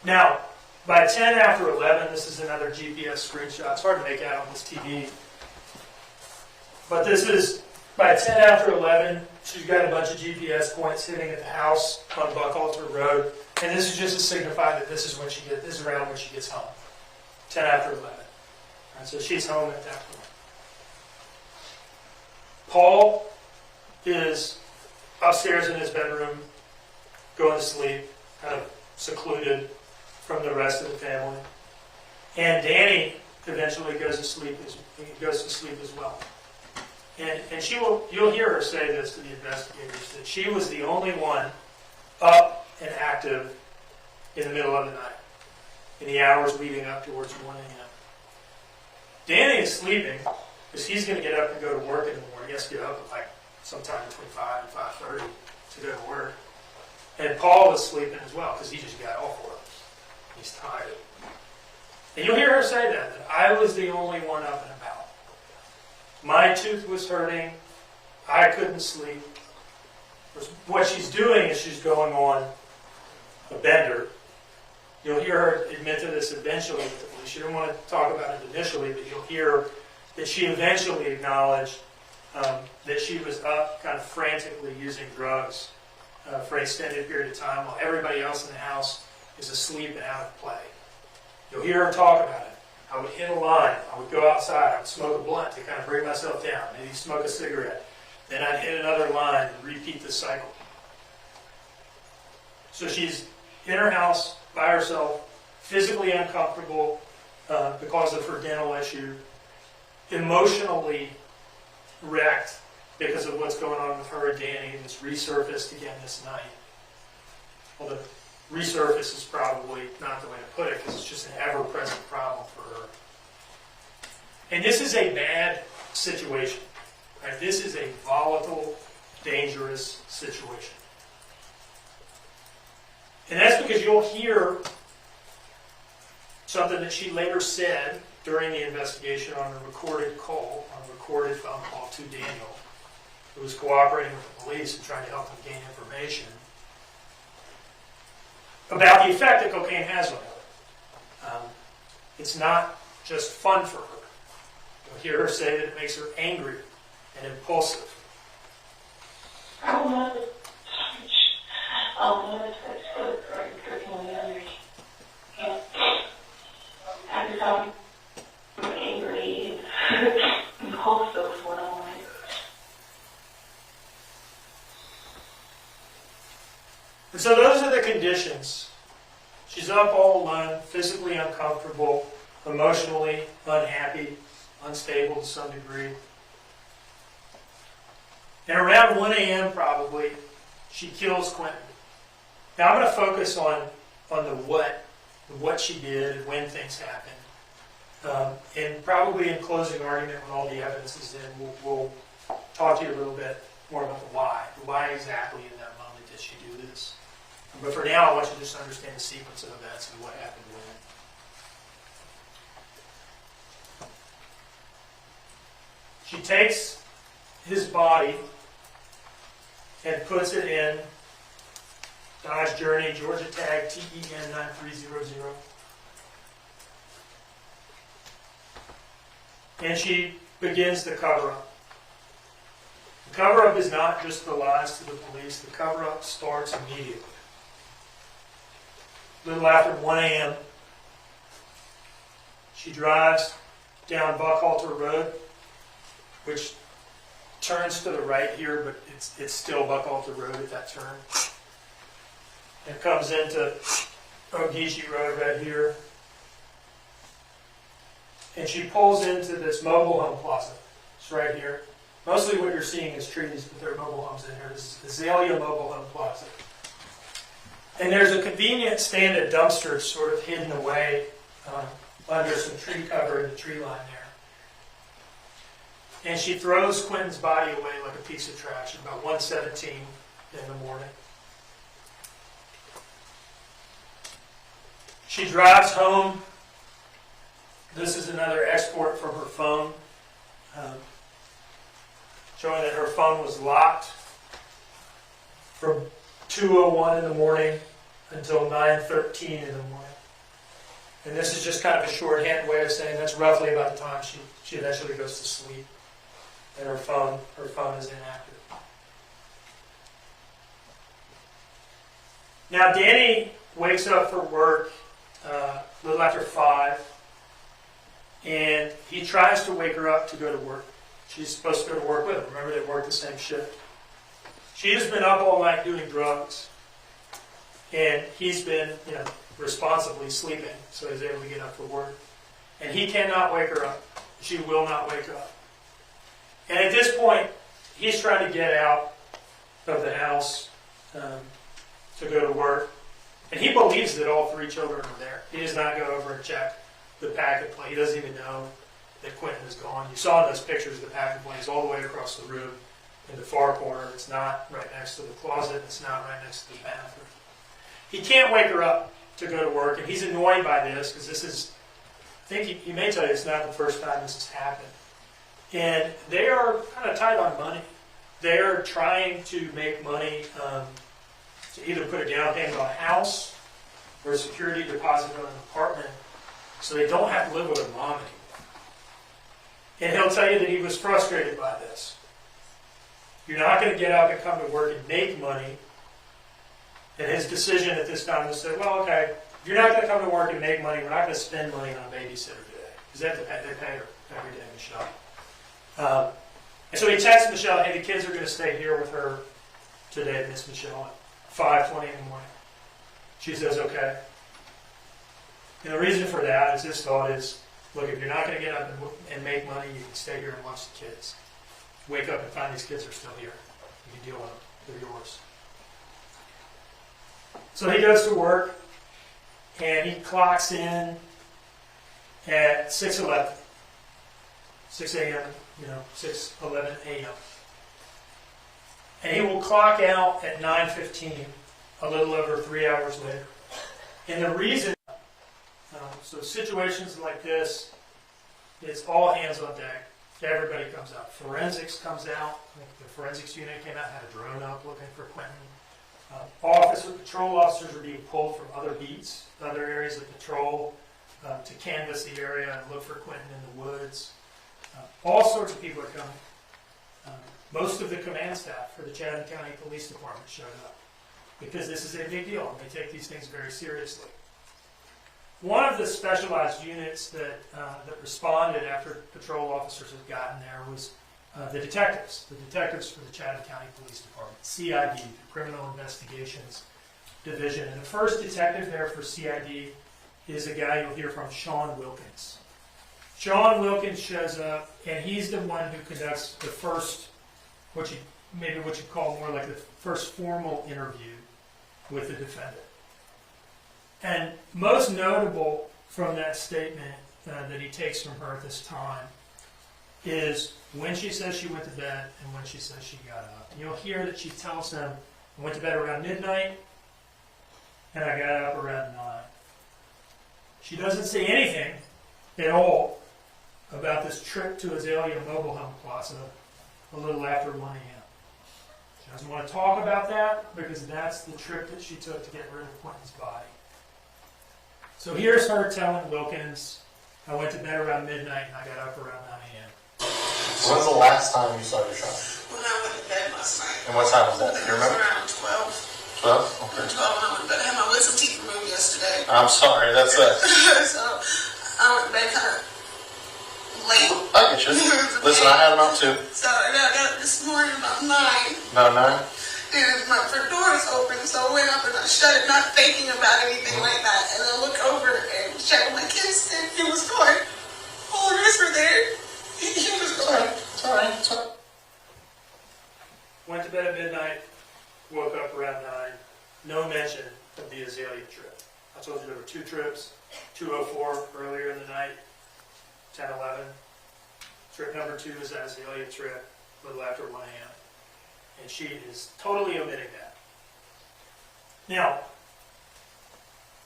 Now, by 10 after 11, this is another GPS screenshot. It's hard to make out on this TV. But this is, by 10 after 11, she's got a bunch of GPS points hitting at the house on Buckhalter Road. And this is just to signify that this is around when she gets home. 10 after 11. Right, so she's home at that point. Paul is upstairs in his bedroom, going to sleep, kind of secluded from the rest of the family. And Danny eventually goes to sleep as well. And you'll hear her say this to the investigators, that she was the only one up and active in the middle of the night, in the hours leading up towards 1 a.m. Danny is sleeping because he's going to get up and go to work in the morning. He has to get up at like sometime between 5 and 5:30 to go to work. And Paul is sleeping as well because he just got off work. He's tired. And you'll hear her say that I was the only one up and about. My tooth was hurting. I couldn't sleep. What she's doing is she's going on a bender. You'll hear her admit to this eventually. She didn't want to talk about it initially, but you'll hear that she eventually acknowledged that she was up kind of frantically using drugs for an extended period of time while everybody else in the house is asleep and out of play. You'll hear her talk about it. I would hit a line. I would go outside. I would smoke a blunt to kind of bring myself down. Maybe smoke a cigarette. Then I'd hit another line and repeat the cycle. So she's in her house by herself, physically uncomfortable because of her dental issue, emotionally wrecked because of what's going on with her and Danny, and it's resurfaced again this night. Well, the resurface is probably not the way to put it because it's just an ever-present problem for her. And this is a bad situation. Right? This is a volatile, dangerous situation. And that's because you'll hear something that she later said during the investigation on a recorded call, on a recorded phone call to Daniel, who was cooperating with the police and trying to help them gain information about the effect that cocaine has on her. It's not just fun for her. You'll hear her say that it makes her angry and impulsive. I want to touch. I want to touch foot or memory. And I just I'm angry and impulsive when I'm like. And so those are the conditions. She's up all alone, physically uncomfortable, emotionally unhappy, unstable to some degree. And around 1 a.m. probably, she kills Quinton. Now I'm going to focus on the what she did and when things happened. And probably in closing argument when all the evidence is in, we'll talk to you a little bit more about the why. The why exactly in that moment did she do this. But for now, I want you to just understand the sequence of events and what happened when. She takes his body and puts it in Dodge Journey, Georgia tag TEN 9300. And she begins the cover-up. The cover-up is not just the lies to the police. The cover-up starts immediately. A little after 1 a.m., she drives down Buckhalter Road, which turns to the right here, but it's still Buckhalter Road at that turn. And comes into Ogeechee Road right here. And she pulls into this mobile home plaza. It's right here. Mostly what you're seeing is trees, but there are mobile homes in here. This is Azalea Mobile Home Plaza. And there's a convenient stand of dumpsters sort of hidden away under some tree cover in the tree line there. And she throws Quinton's body away like a piece of trash at about 1:17 in the morning. She drives home. This is another export from her phone, showing that her phone was locked from 2:01 in the morning until 9:13 in the morning. And this is just kind of a shorthand way of saying that's roughly about the time she eventually goes to sleep. And her phone is inactive. Now Danny wakes up for work a little after 5, and he tries to wake her up to go to work. She's supposed to go to work with him. Remember, they work the same shift. She has been up all night doing drugs, and he's been, responsibly sleeping, so he's able to get up for work. And he cannot wake her up. She will not wake up. And at this point, he's trying to get out of the house to go to work. And he believes that all 3 children are there. He does not go over and check the packet plate. He doesn't even know that Quinton is gone. You saw in those pictures the packing plane is all the way across the room in the far corner. It's not right next to the closet. It's not right next to the bathroom. He can't wake her up to go to work, and he's annoyed by this because this is, I think he may tell you it's not the first time this has happened. And they are kind of tight on money. They're trying to make money to either put a down payment on a house or a security deposit on an apartment so they don't have to live with their mom anymore. And he'll tell you that he was frustrated by this. You're not going to get up and come to work and make money. And his decision at this time was to say, well, okay, if you're not going to come to work and make money, we're not going to spend money on a babysitter today. Because they pay her every day, Michelle. And so he texts Michelle, hey, the kids are going to stay here with her today, Miss Michelle, at 5:20 in the morning. She says, okay. And the reason for that is his thought is, look, if you're not going to get up and make money, you can stay here and watch the kids. Wake up and find these kids are still here. You can deal with them. They're yours. So he goes to work, and he clocks in at 6:11. 6 a.m., 6:11 a.m. And he will clock out at 9:15, a little over 3 hours later. And the reason, so situations like this, it's all hands on deck. Everybody comes out. Forensics comes out. The forensics unit came out, had a drone up looking for Quinton. Patrol officers are being pulled from other beats, other areas of patrol, to canvass the area and look for Quinton in the woods. All sorts of people are coming. Most of the command staff for the Chatham County Police Department showed up because this is a big deal and they take these things very seriously. One of the specialized units that responded after patrol officers had gotten there was the detectives for the Chatham County Police Department, CID, the Criminal Investigations Division. And the first detective there for CID is a guy you'll hear from, Shawn Wilkins. Shawn Wilkins shows up, and he's the one who conducts the first, what you call more like the first formal interview with the defendant. And most notable from that statement that he takes from her at this time is when she says she went to bed and when she says she got up. And you'll hear that she tells him, I went to bed around midnight and I got up around 9. She doesn't say anything at all about this trip to Azalea Mobile Home Plaza a little after 1 a.m. She doesn't want to talk about that because that's the trip that she took to get rid of Quinton's body. So here's her telling Wilkins, I went to bed around midnight and I got up around 9 a.m. When's the last time you saw your child? When I went to bed last night. And what time was that? Do you It was remember? around 12. 12? Okay. 12 when I went to bed. I had my wisdom teeth removed yesterday. I'm sorry, that's it. So I went to bed kind of late. I get you. Listen, I had them out too. So and then I got up this morning about 9. About 9? And my front door is open, so I went up and I shut it, not thinking about anything like that. And I look over and check my kids, and he was going, all of us were there. He was going. It's all right. It's all right. Went to bed at midnight, woke up around 9. No mention of the Azalea trip. I told you there were 2 trips, 2:04 earlier in the night, 10:11. Trip number 2 is that Azalea trip, a little after 1 a.m. And she is totally omitting that. Now,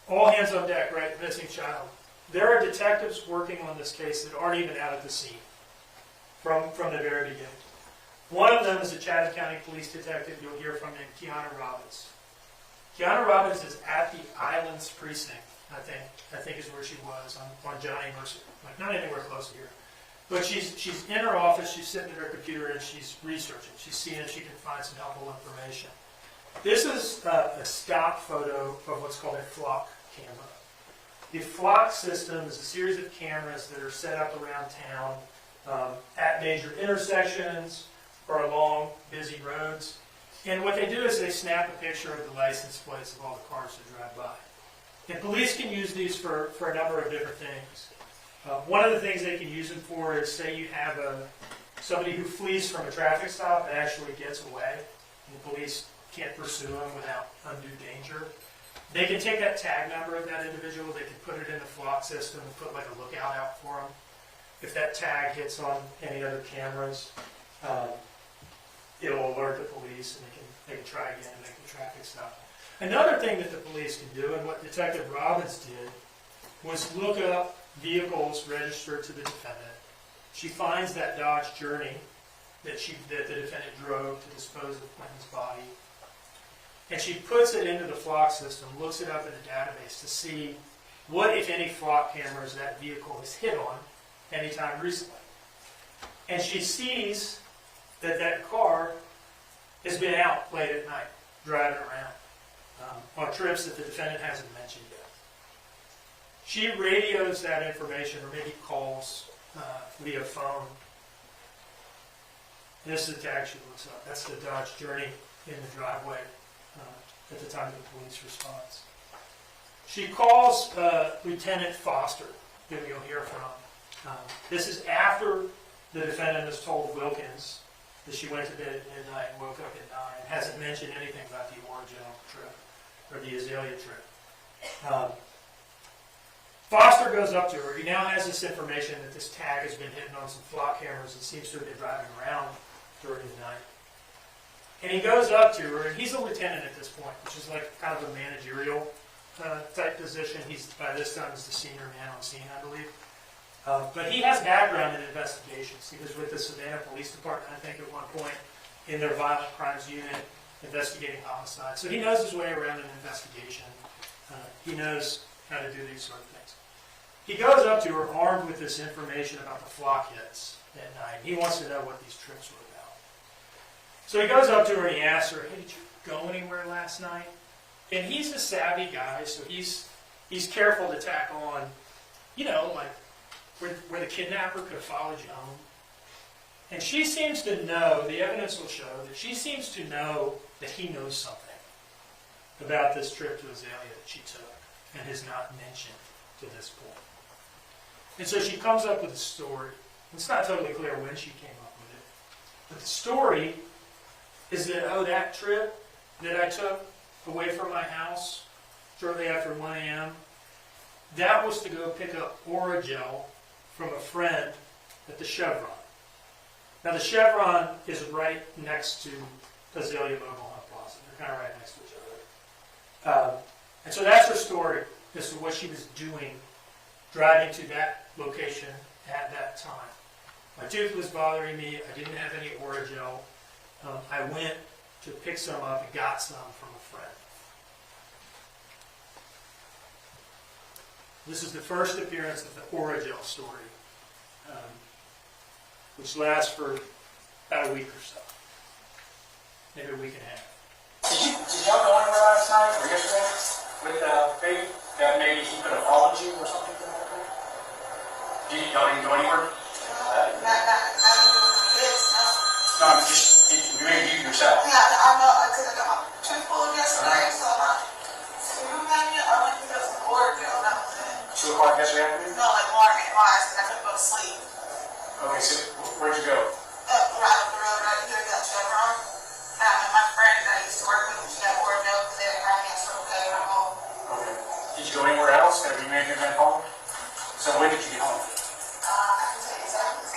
all hands on deck, right? Missing child. There are detectives working on this case that aren't even out at the scene from the very beginning. One of them is a Chatham County police detective you'll hear from named Keina Robbins. Keina Robbins is at the Islands precinct, I think is where she was, on Johnny Mercer. Like, not anywhere close here. But she's in her office, she's sitting at her computer, and she's researching. She's seeing if she can find some helpful information. This is a stock photo of what's called a flock camera. The flock system is a series of cameras that are set up around town at major intersections or along busy roads. And what they do is they snap a picture of the license plates of all the cars that drive by. And police can use these for a number of different things. One of the things they can use them for is, say you have somebody who flees from a traffic stop and actually gets away, and the police can't pursue them without undue danger. They can take that tag number of that individual, they can put it in the flock system and put like a lookout out for them. if that tag hits on any other cameras, it'll alert the police, and they can try again and make the traffic stop. Another thing that the police can do, and what Detective Robbins did, was look up vehicles registered to the defendant. She finds that Dodge Journey that the defendant drove to dispose of Quinton's body, and she puts it into the flock system, looks it up in the database to see what, if any, flock cameras that vehicle has hit on anytime recently. And she sees that that car has been out late at night, driving around on trips that the defendant hasn't mentioned yet. She radios that information, or maybe calls via phone. This is the tag she looks up. That's the Dodge Journey in the driveway at the time of the police response. She calls Lieutenant Foster, who you'll hear from. This is after the defendant has told Wilkins that she went to bed at midnight and woke up at 9 and hasn't mentioned anything about the Origin trip or the Azalea trip. Foster goes up to her. He now has this information that this tag has been hidden on some flock cameras and seems to have been driving around during the night. And he goes up to her, and he's a lieutenant at this point, which is like kind of a managerial type position. He's, by this time, is the senior man on scene, I believe. But he has background in investigations. He was with the Savannah Police Department, I think, at one point, in their violent crimes unit, investigating homicide. So he knows his way around an investigation. He knows how to do these sort of things. He goes up to her armed with this information about the flock hits at night. He wants to know what these trips were about. So he goes up to her and he asks her, "Hey, did you go anywhere last night?" And he's a savvy guy, so he's careful to tack on, you know, like where the kidnapper could have followed you home. And she seems to know, the evidence will show, that she seems to know that he knows something about this trip to Azalea that she took and has not mentioned to this point. And so she comes up with a story. It's not totally clear when she came up with it. But the story is that, oh, that trip that I took away from my house shortly after 1 a.m., that was to go pick up Oragel from a friend at the Chevron. Now, the Chevron is right next to Azalea Mobile Home Plaza. They're kind of right next to each other. And so that's her story as to what she was doing, driving to that location at that time. My tooth was bothering me. I didn't have any Oragel. I went to pick some up and got some from a friend. This is the first appearance of the Oragel story, which lasts for about a week or so. Maybe a week and a half. Did y'all go anywhere last night or yesterday with baby that maybe he could have followed you or something? Y'all didn't go anywhere? No, just maybe you yourself. Yeah, I know. I took a toothful yesterday, so maybe I went to get some Oreo. That was it. 2 o'clock yesterday afternoon? No, like morning at Mars, because I couldn't go to sleep. Okay, so where'd you go? Right up the road, right here at that Chevron. My friend that I used to work with, she had Oreo because they didn't have me, so okay, I'm home. Okay. Did you go anywhere else? Have you made your way home? So when did you get home? I can tell you exactly.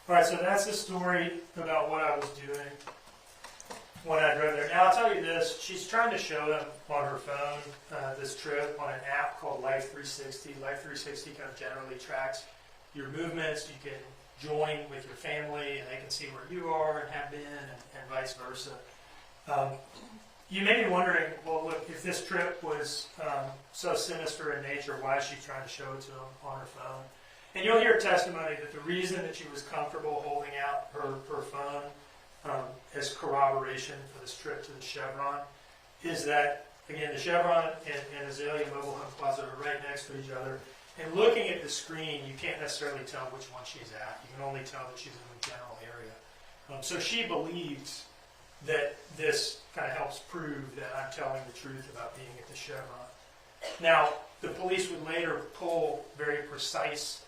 All right, so that's the story about what I was doing when I drove there. Now, I'll tell you this. She's trying to show them on her phone this trip on an app called Life 360. Life 360 kind of generally tracks your movements. You can join with your family, and they can see where you are and have been, and vice versa. You may be wondering, well, look, if this trip was so sinister in nature, why is she trying to show it to them on her phone? And you'll hear testimony that the reason that she was comfortable holding out her phone as corroboration for this trip to the Chevron is that, again, the Chevron and Azalea Mobile Home Plaza are right next to each other. And looking at the screen, you can't necessarily tell which one she's at. You can only tell that she's in the general area. So she believes that this kind of helps prove that I'm telling the truth about being at the Chevron. Now, the police would later pull very precise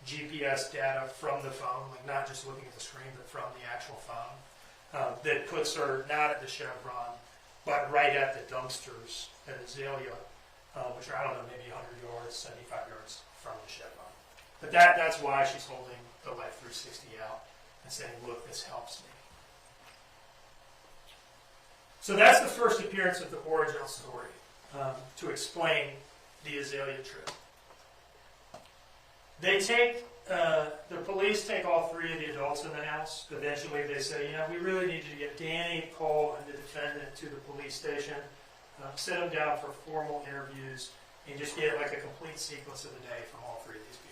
GPS data from the phone, like not just looking at the screen, but from the actual phone, that puts her not at the Chevron, but right at the dumpsters at Azalea, which are, I don't know, maybe 100 yards, 75 yards from the Chevron. But that's why she's holding the Life 360 out and saying, look, this helps me. So that's the first appearance of the origin story, to explain the Azalea trip. The police take all three of the adults in the house. Eventually they say, we really need to get Danny, Paul, and the defendant to the police station, sit them down for formal interviews, and just get like a complete sequence of the day from all three of these people.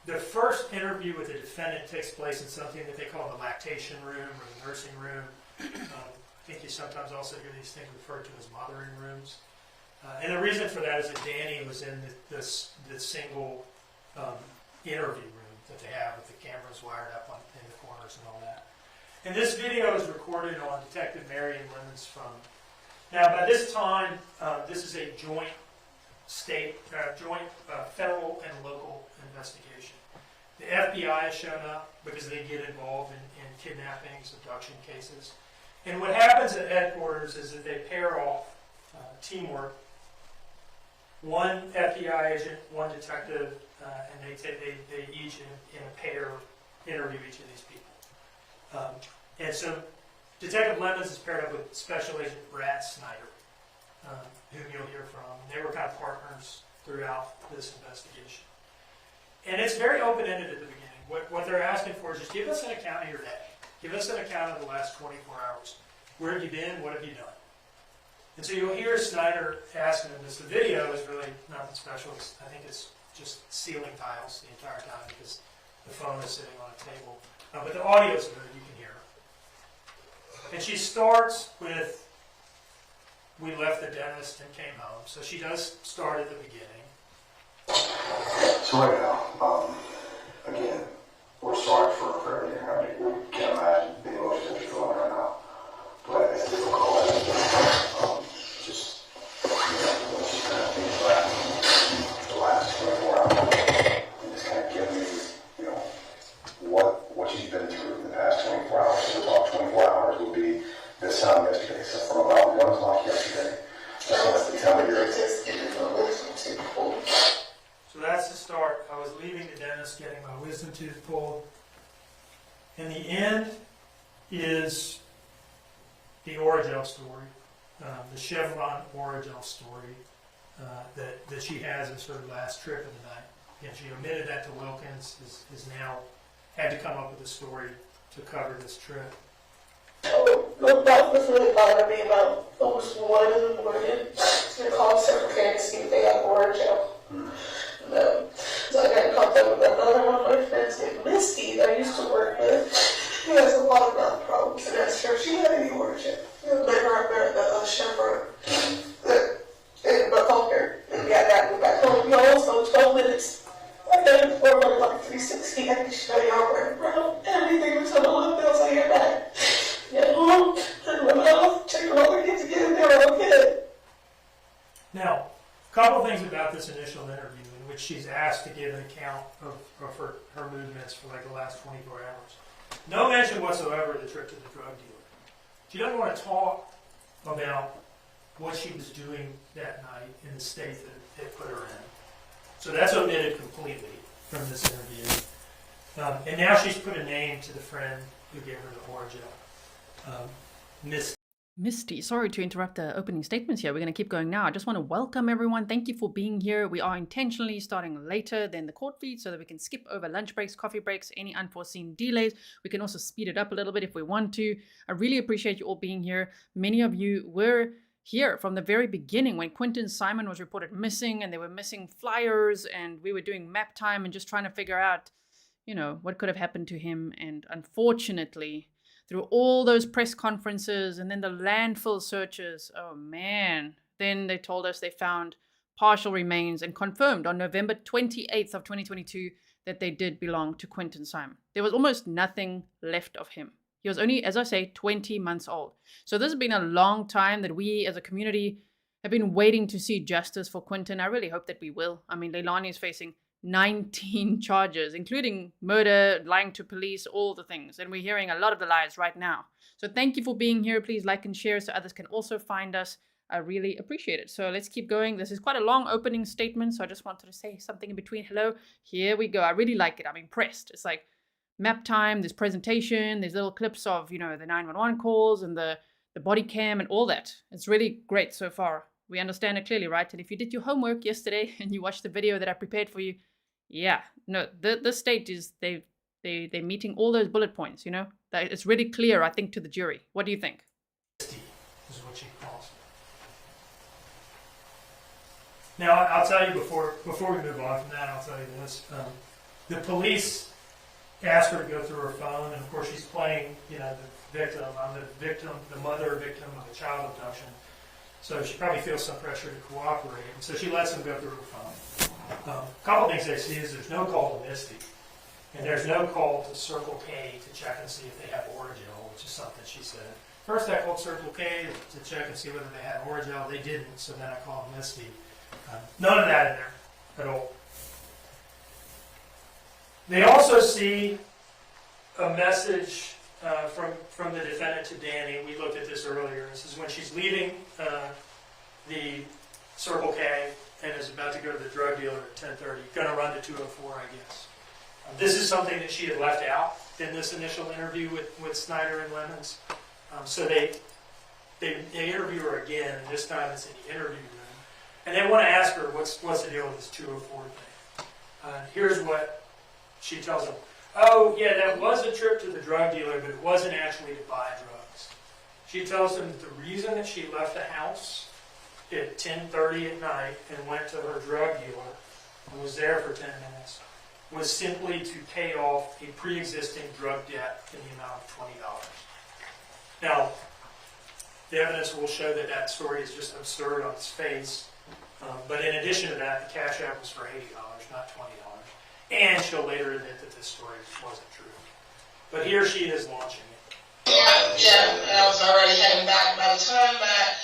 The first interview with the defendant takes place in something that they call the lactation room or the nursing room. I think you sometimes also hear these things referred to as mothering rooms. And the reason for that is that Danny was in this single interview room that they have with the cameras wired up in the corners and all that. And this video is recorded on Detective Marion Lemon's phone. Now, by this time, this is a joint federal and local investigation. The FBI has shown up because they get involved in kidnappings, abduction cases. And what happens at headquarters is that they pair off teamwork. One FBI agent, one detective, and they each in a pair interview each of these people. And so Detective Lemons is paired up with Special Agent Brad Snyder, whom you'll hear from. They were kind of partners throughout this investigation. And it's very open-ended at the beginning. What they're asking for is just give us an account of your day. Give us an account of the last 24 hours. Where have you been? What have you done? And so you'll hear Snyder asking them this. The video is really nothing special. I think it's just ceiling tiles the entire time because the phone is sitting on a table. But the audio is good. You can hear her. And she starts with, we left the dentist and came home. So she does start at the beginning. So right now, again, we're sorry for everything. I mean, we can't imagine the emotions that you're feeling right now. But it's difficult. Just, just kind of think back the last 24 hours and just kind of give me, what you've been through in the past 24 hours. So about 24 hours would be this time yesterday. So from about 1 o'clock yesterday, just to tell me your So that's the start. I was leaving the dentist, getting my wisdom tooth pulled. And the end is the Oragel story, the Chevron Oragel story that she has as her last trip of the night. And she omitted that to Wilkins, has now had to come up with a story to cover this trip. That was really bothering me about almost 1 in the morning. They called Central Care to see if they had Oragel. So I got in contact with another one of my friends named Missy that I used to work with. She has a lot of mouth problems, and asked her if she had any origin. Later I met a Chevron and I called her, and we got that, we back home. We also 12 minutes. I got in for like 360. I can show y'all where around everything was on the little bills I hear back. Get home, and went out, checked all the kids again, they were okay. Now, a couple things about this initial interview in which she's asked to give an account of her movements for like the last 24 hours. No mention whatsoever of the trip to the drug dealer. She doesn't want to talk about what she was doing that night in the state that it put her in. So that's omitted completely from this interview. And now she's put a name to the friend who gave her the origin. Misty, sorry to interrupt the opening statements here. We're going to keep going now. I just want to welcome everyone. Thank you for being here. We are intentionally starting later than the court feed so that we can skip over lunch breaks, coffee breaks, any unforeseen delays. We can also speed it up a little bit if we want to. I really appreciate you all being here. Many of you were here from the very beginning when Quinton Simon was reported missing and they were missing flyers and we were doing map time and just trying to figure out, what could have happened to him. And unfortunately, through all those press conferences and then the landfill searches, oh man, then they told us they found partial remains and confirmed on November 28th of 2022 that they did belong to Quinton Simon. There was almost nothing left of him. He was only, as I say, 20 months old. So this has been a long time that we as a community have been waiting to see justice for Quinton. I really hope that we will. I mean, Leilani is facing 19 charges, including murder, lying to police, all the things. And we're hearing a lot of the lies right now. So thank you for being here. Please like and share so others can also find us. I really appreciate it. So let's keep going. This is quite a long opening statement, so I just wanted to say something in between. Hello, here we go. I really like it. I'm impressed. It's like map time, there's presentation, there's little clips of, the 911 calls and the body cam and all that. It's really great so far. We understand it clearly, right? And if you did your homework yesterday and you watched the video that I prepared for you, yeah, no, the state is, they're meeting all those bullet points, That it's really clear, I think, to the jury. What do you think? Is what she calls it. Now, I'll tell you before we move on from that, I'll tell you this. The police asked her to go through her phone, and of course she's playing, the victim. I'm the victim, the mother victim of a child abduction. So she probably feels some pressure to cooperate. And so she lets them go through her phone. A couple things they see is there's no call to Misty. And there's no call to Circle K to check and see if they have Orajel, which is something she said. First I called Circle K to check and see whether they had Orajel. They didn't, so then I called Misty. None of that in there at all. They also see a message from the defendant to Danny. We looked at this earlier. This is when she's leaving the Circle K and is about to go to the drug dealer at 10:30. Going to run to 204, I guess. This is something that she had left out in this initial interview with Snyder and Lemons. So they interview her again, and this time it's in the interview room. And they want to ask her, what's the deal with this 204 thing? Here's what she tells them. Oh, yeah, that was a trip to the drug dealer, but it wasn't actually to buy drugs. She tells them that the reason that she left the house at 10:30 at night and went to her drug dealer and was there for 10 minutes was simply to pay off a pre-existing drug debt in the amount of $20. Now, the evidence will show that that story is just absurd on its face. But in addition to that, the cash app was for $80, not $20. And she'll later admit that this story wasn't true. But here she is launching it. Yeah, and I was already heading back by the time that.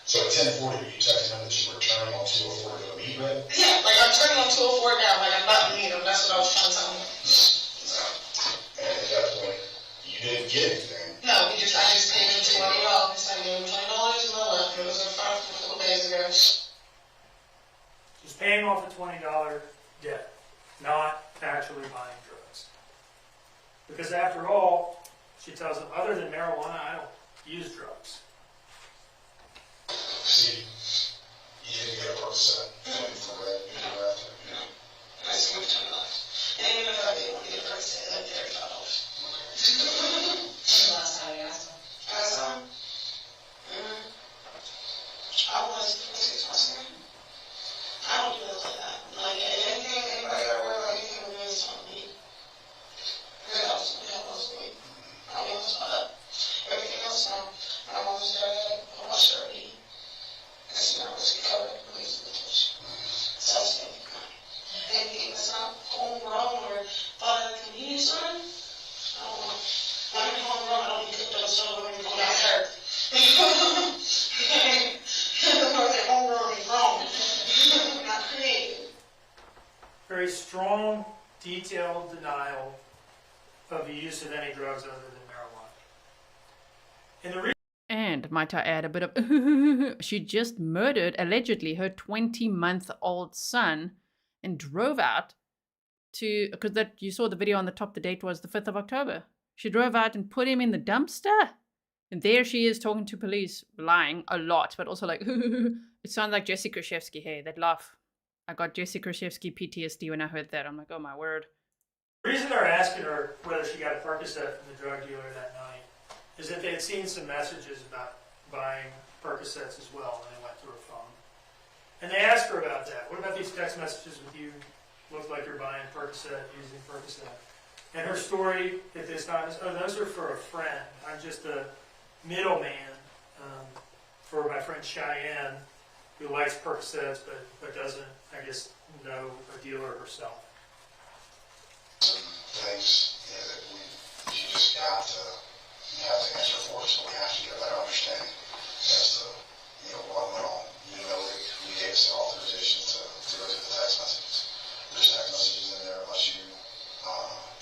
So at 10:40, you texted him that you were turning on 204 to go meet with? Yeah, like I'm turning on 204 now, like I'm about to meet him. That's what I was trying to tell him. So. And at that point, you didn't get anything. No, I just paid him $20. I gave him $20 and I left. It was a couple of days ago. She's paying off a $20 debt, not actually buying drugs. Because after all, she tells them, other than marijuana, I don't use drugs. See, you didn't get a Percocet before that, you did after. I just went to $10. And even if I did want to get a Percocet, I'd pay $5. That's the last time I asked him. Asked him? I was $26. I don't do it like that. Like, if anything, anybody got to worry about anything with me, it's on me. Because that was me. I was everything else now. I was there, I was sure he. That's not what's covered. Please, so I was thinking, anything that's not homegrown or thought of the community, son, I don't know. When I'm homegrown, I don't need to cook those stuff when I'm not hurt. Homegrown is wrong. Not creative. Very strong, detailed denial of the use of any drugs other than marijuana. And the And might I add a bit of she just murdered, allegedly, her 20-month-old son and drove out to, because that you saw the video on the top, the date was the 5th of October. She drove out and put him in the dumpster. And there she is talking to police, lying a lot, but also like, it sounds like Jesse Krzyzewski. Hey, that laugh. I got Jesse Krzyzewski PTSD when I heard that. I'm like, oh my word. The reason they're asking her whether she got a Percocet from the drug dealer that night is that they had seen some messages about buying Percocets as well when they went through her phone. And they asked her about that. What about these text messages with you? Look like you're buying Percocet, using Percocet. And her story at this time is, oh, those are for a friend. I'm just a middleman for my friend Cheyenne, who likes Percocets but doesn't, I guess, know a dealer herself. Some things that she just got you have to answer for it, so we have to get a better understanding as to, what went on. You know that we gave us the authorization to look at the text messages. There's text messages in there unless you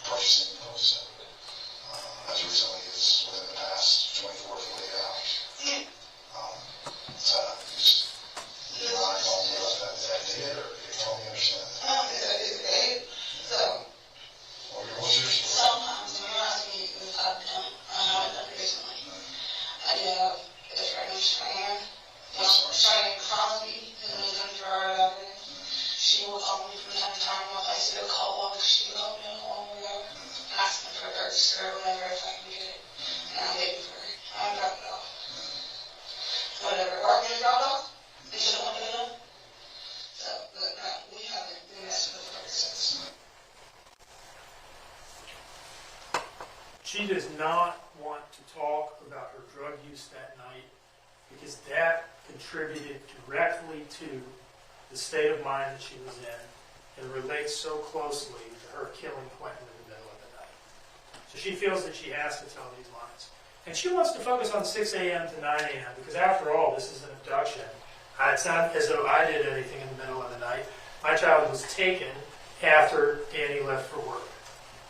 purchase and post it. As recently as within the past 24 to 48 hours. So just, you mind talking about that data, or you help me understand that? That is great. So, What's yours? sometimes when you're asking me if I've done, I haven't done it recently. I do have a friend named Shawn. Shawn Crosby, who lives in Florida. She will call me from time to time. If I see a call, she will call me a long way ago, asking for a register or whatever if I can get it. And I'm waiting for her. I haven't dropped it off. Whatever. Or I'm going to drop it off. And she don't want to do it. So, but no, we haven't been messing with her since. She does not want to talk about her drug use that night because that contributed directly to the state of mind that she was in and relates so closely to her killing Quinton in the middle of the night. So she feels that she has to tell these lines. And she wants to focus on 6 a.m. to 9 a.m. because after all, this is an abduction. It's not as though I did anything in the middle of the night. My child was taken after Danny left for work.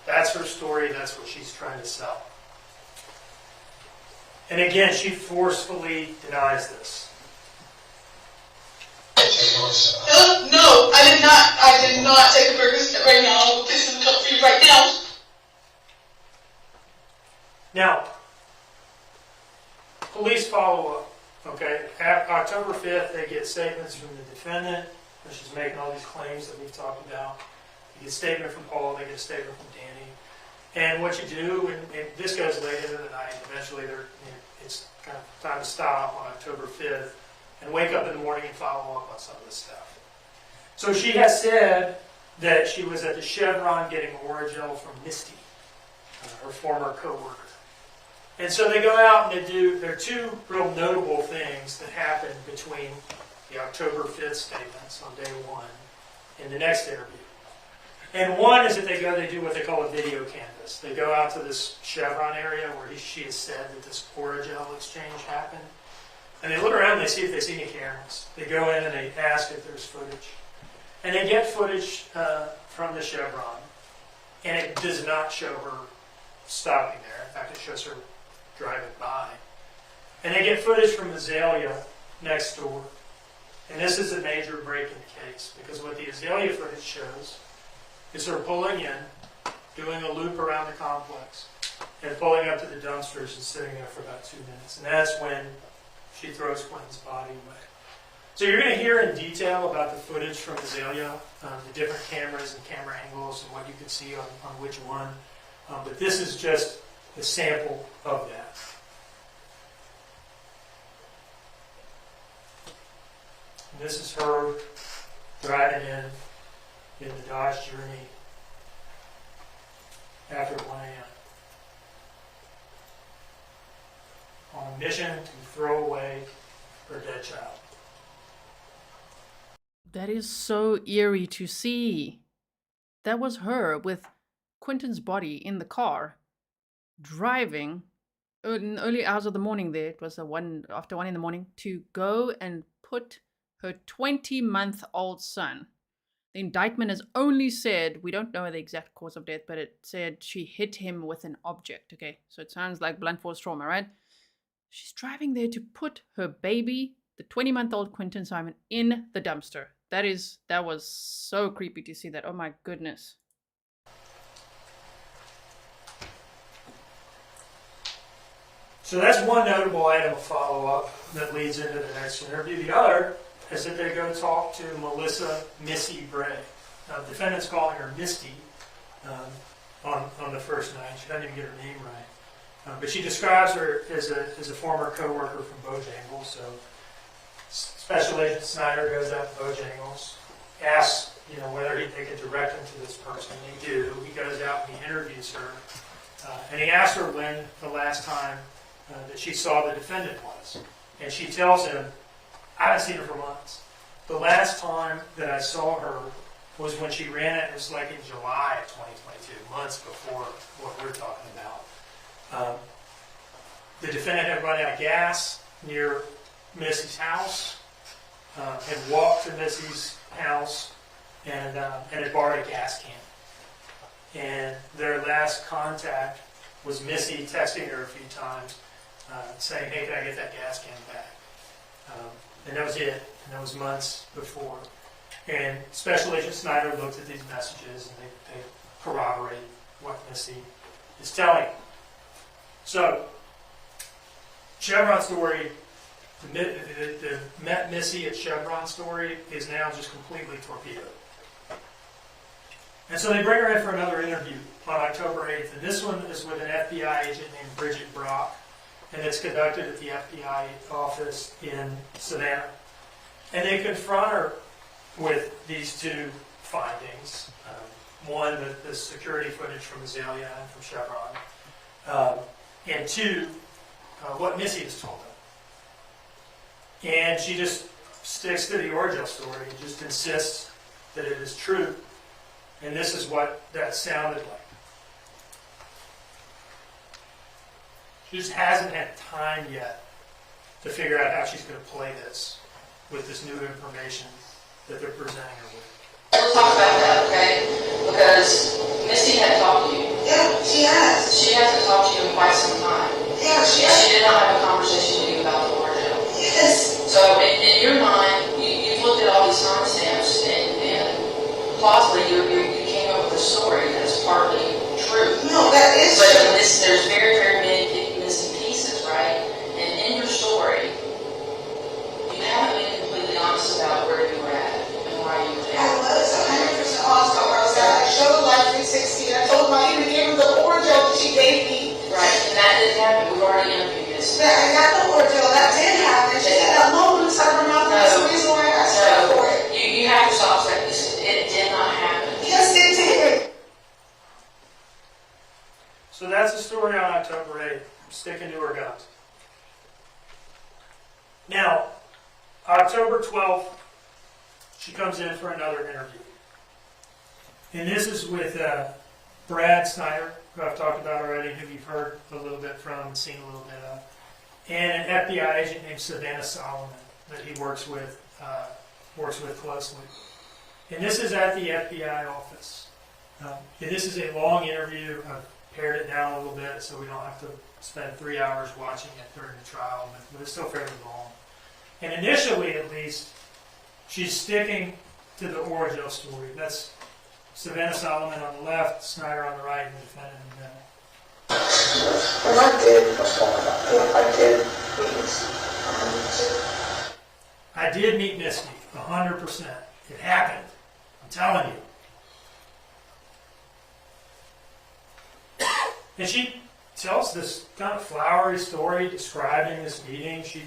That's her story. That's what she's trying to sell. And again, she forcefully denies this. No, I did not. I did not take a burger step right now. This is a cup for you right now. Now, police follow up. Okay, October 5th, they get statements from the defendant, and she's making all these claims that we've talked about. They get a statement from Paul, they get a statement from Danny. And what you do, and this goes late into the night, eventually it's kind of time to stop on October 5th and wake up in the morning and follow up on some of this stuff. So she has said that she was at the Chevron getting Oragel from Missy, her former co-worker. And so they go out and there are two real notable things that happen between the October 5th statements on day one and the next interview. And one is that they do what they call a video canvas. They go out to this Chevron area where she has said that this Oragel exchange happened. And they look around and they see if they see any cameras. They go in and they ask if there's footage. And they get footage from the Chevron. And it does not show her stopping there. In fact, it shows her driving by. And they get footage from Azalea next door. And this is a major break in the case, because what the Azalea footage shows is her pulling in, doing a loop around the complex, and pulling up to the dumpsters and sitting there for about 2 minutes. And that's when she throws Quinton's body away. So you're going to hear in detail about the footage from Azalea, the different cameras and camera angles and what you can see on which one. But this is just a sample of that. And this is her driving in the Dodge Journey after 1 a.m. on a mission to throw away her dead child. That is so eerie to see. That was her with Quinton's body in the car, driving in early hours of the morning there. It was after 1 in the morning to go and put her 20-month-old son. The indictment has only said, we don't know the exact cause of death, but it said she hit him with an object. Okay, so it sounds like blunt force trauma, right? She's driving there to put her baby, the 20-month-old Quinton Simon, in the dumpster. That was so creepy to see that. Oh my goodness. So that's one notable item of follow-up that leads into the next interview. The other is that they go talk to Missy Bray. Now, the defendant's calling her Misty on the first night. She doesn't even get her name right. But she describes her as a former co-worker from Bojangles. So Special Agent Snyder goes out to Bojangles, asks whether they could direct him to this person. They do. He goes out and he interviews her. And he asks her when the last time that she saw the defendant was. And she tells him, I haven't seen her for months. The last time that I saw her was when she ran it. It was like in July of 2022, months before what we're talking about. The defendant had run out of gas near Missy's house, had walked to Missy's house, and had borrowed a gas can. And their last contact was Missy texting her a few times, saying, "Hey, can I get that gas can back?" And that was it. And that was months before. And Special Agent Snyder looked at these messages, and they corroborate what Missy is telling. So, Chevron story, the met Missy at Chevron story is now just completely torpedoed. And so they bring her in for another interview on October 8th, and this one is with an FBI agent named Bridget Brock, and it's conducted at the FBI office in Savannah. And they confront her with these two findings. One, the security footage from Azalea and from Chevron, and two, what Missy has told them. And she just sticks to the Orgel story and just insists that it is true. And this is what that sounded like. She just hasn't had time yet to figure out how she's going to play this with this new information that they're presenting her with. We'll talk about that, okay? Because Missy had talked to you. Yeah, she has. She hasn't talked to you in quite some time. Yeah, she And has. she did not have a conversation with you about the Orgel. Yes. So in your mind, you've looked at all these timestamps, and plausibly you came up with a story that's partly true. No, that is But true. there's very, very many missing pieces, right? And in your story, you haven't been completely honest about where you were at and why you were I there. was 100% honest on where I was at. I showed the Life 360. I told them I even gave them the Orgel that she gave me. Right, and that didn't happen. We've already interviewed this. That I got the Orgel. That did happen. She said that moment inside her mouth. That's the reason why I got stuck for it. You have to stop saying this. It did not happen. Yes, it did. So that's the story on October 8th, sticking to her guns. Now, October 12th, she comes in for another interview. And this is with Brad Snyder, who I've talked about already, who you've heard a little bit from and seen a little bit of, and an FBI agent named Savannah Solomon that he works with closely. And this is at the FBI office. And this is a long interview. I've pared it down a little bit so we don't have to spend 3 hours watching it during the trial, but it's still fairly long. And initially, at least, she's sticking to the Orgel story. That's Savannah Solomon on the left, Snyder on the right, and the defendant in the middle. And I did. Yeah, I did. I did meet Missy, 100%. It happened. I'm telling you. And she tells this kind of flowery story describing this meeting. She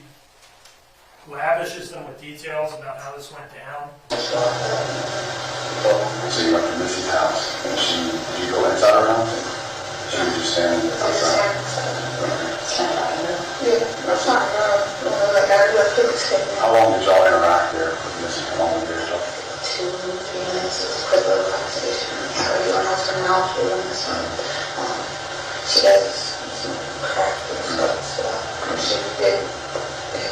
lavishes them with details about how this went down. So you went to Missy's house, and did you go inside her house? She was just standing outside. Yeah, that's not like I do a quick statement. How long did y'all interact there with Missy? How long did y'all? 2, 3 minutes. It was a quick little conversation. So you went off her mouth and she does some crack and stuff. And she did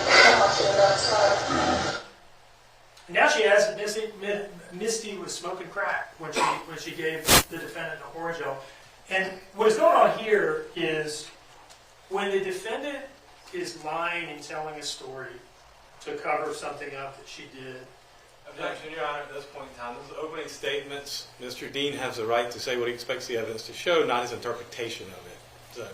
how much it was outside. Now she adds that Misty was smoking crack when she gave the defendant a Orgel. And what is going on here is when the defendant is lying and telling a story to cover something up that she did. Objection, Your Honor, at this point in time. This is opening statements. Mr. Dean has the right to say what he expects the evidence to show, not his interpretation of it. So,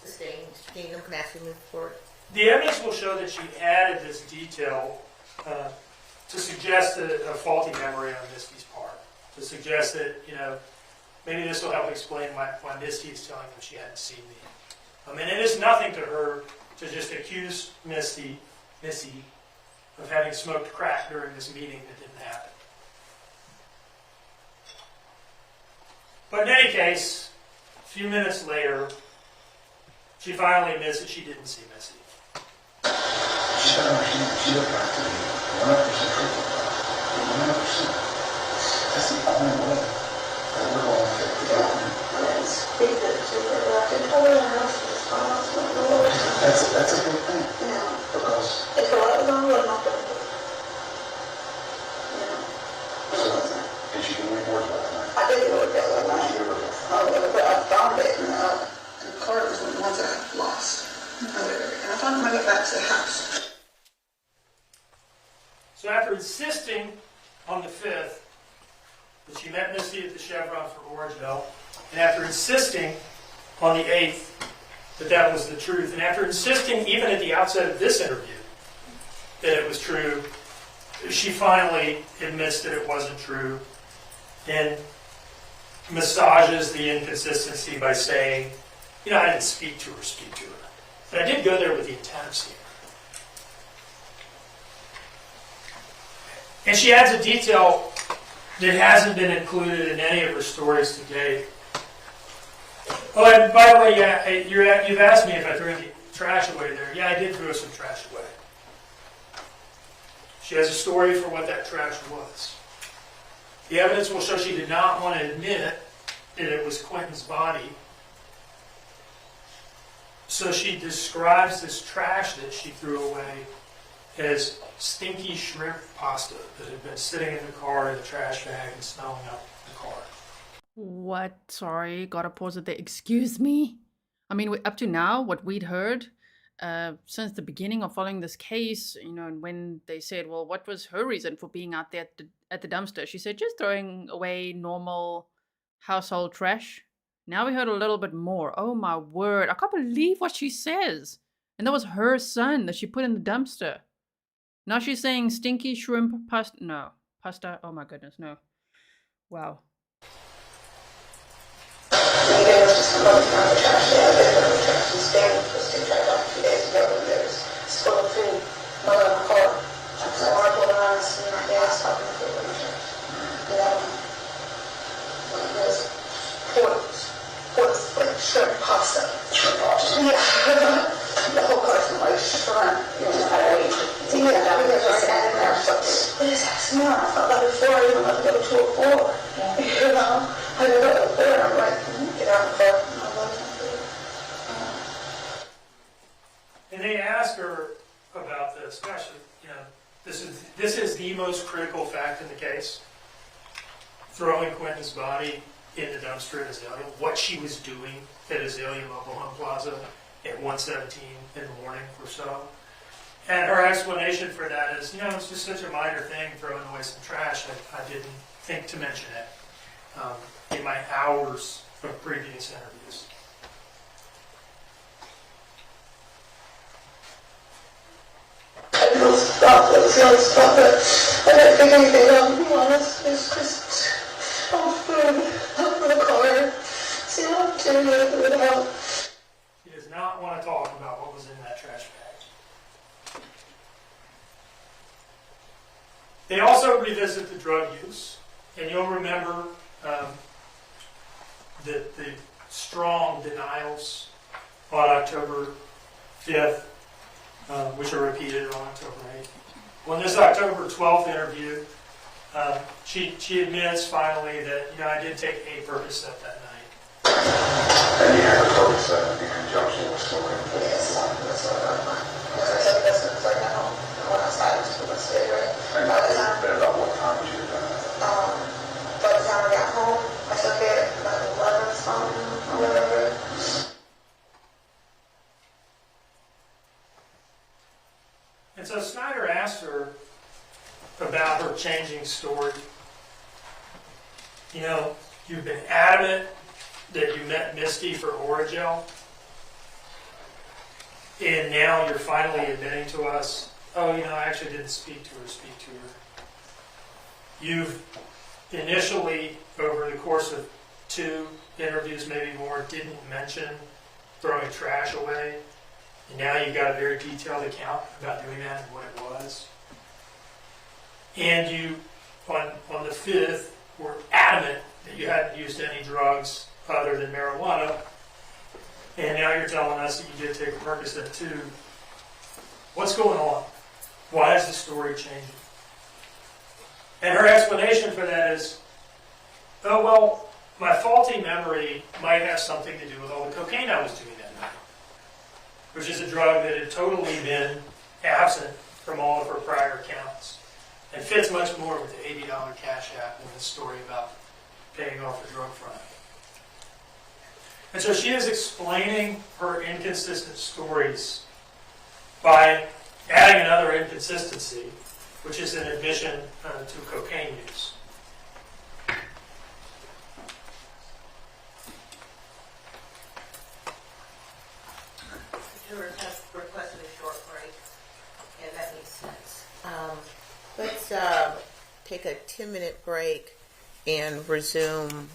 Sustained. Dean, I'm going to ask you to move forward. The evidence will show that she added this detail to suggest a faulty memory on Misty's part. To suggest that, maybe this will help explain why Misty is telling them she hadn't seen me. And it is nothing to her to just accuse Missy of having smoked crack during this meeting that didn't happen. But in any case, a few minutes later, she finally admits that she didn't see Missy. She looked back to me. 100% truthful. 100%. That's the only way that we're going to get the document. I didn't speak to the super. I didn't tell her else. to the house. So after insisting on the 5th that she met Missy at the Chevron for Orangeville, and after insisting on the 8th that that was the truth, and after insisting even at the outset of this interview that it was true, she finally admits that it wasn't true and massages the inconsistency by saying, you know, I didn't speak to her. But I did go there with the intent of seeing her. And she adds a detail that hasn't been included in any of her stories to date. Oh, and by the way, yeah, you've asked me if I threw any trash away there. Yeah, I did throw some trash away. She has a story for what that trash was. The evidence will show she did not want to admit that it was Quinton's body. So she describes this trash that she threw away as stinky shrimp pasta that had been sitting in the car in the trash bag and smelling up the car. What? Sorry, gotta pause it there. Excuse me? I mean, up to now, what we'd heard since the beginning of following this case, you know, and when they said, well, what was her reason for being out there at the dumpster? She said, just throwing away normal household trash. Now we heard a little bit more. Oh my word. I can't believe what she says. And that was her son that she put in the dumpster. Now she's saying stinky shrimp pasta. No. Pasta. Oh my goodness. No. Wow. There was just a bunch of the trash there. The trash was standing for stick trash off 2 days ago. And there was full of food all in the car. So I pulled around and seen my dad stopping the food in the trash. There's like shrimp pasta. Yeah. The whole car's like shrimp. Yeah, because I sat in there. So, what is that smell? I felt like before I even let go to a floor. You know? I go to the floor and I'm like, get out of the car. And they ask her about this. Gosh, you know, this is the most critical fact in the case. Throwing Quinton's body in the dumpster at Azalea, what she was doing at Azalea Mobile Home Plaza at 1:17 in the morning or so. And her explanation for that is, you know, it's just such a minor thing, throwing away some trash. I didn't think to mention it in my hours of previous interviews. I feel stuck. I feel stuck. I didn't think anything of it, to be honest. It's just, food. The car. See what I'm doing with help. She does not want to talk about what was in that trash bag. They also revisit the drug use, and you'll remember the strong denials on October 5th, which are repeated on October 8th. Well, in this October 12th interview, she admits finally that, you know, I did take a Percocet that night. And you had a Percocet in conjunction with smoking? Yes, that's what I got. I took this as I got home. When I started to put my cigarette. And about what time did you do that? By the time I got home, I took it like 11 something or whatever. And so Snyder asked her about her changing story. You know, you've been adamant that you met Misty for Oragel, and now you're finally admitting to us, oh, you know, I actually didn't speak to her. You've initially, over the course of 2 interviews, maybe more, didn't mention throwing trash away, and now you got a very detailed account about doing that and what it was. And you, on the 5th, were adamant that you hadn't used any drugs other than marijuana, and now you're telling us that you did take a Percocet too. What's going on? Why is the story changing? And her explanation for that is, oh, well, my faulty memory might have something to do with all the cocaine I was doing that night, which is a drug that had totally been absent from all of her prior accounts and fits much more with the $80 Cash App than the story about paying off the drug front. And so she is explaining her inconsistent stories by adding another inconsistency, which is an admission to cocaine use. The jurors have requested a short break, and that makes sense. Let's take a 10-minute break and resume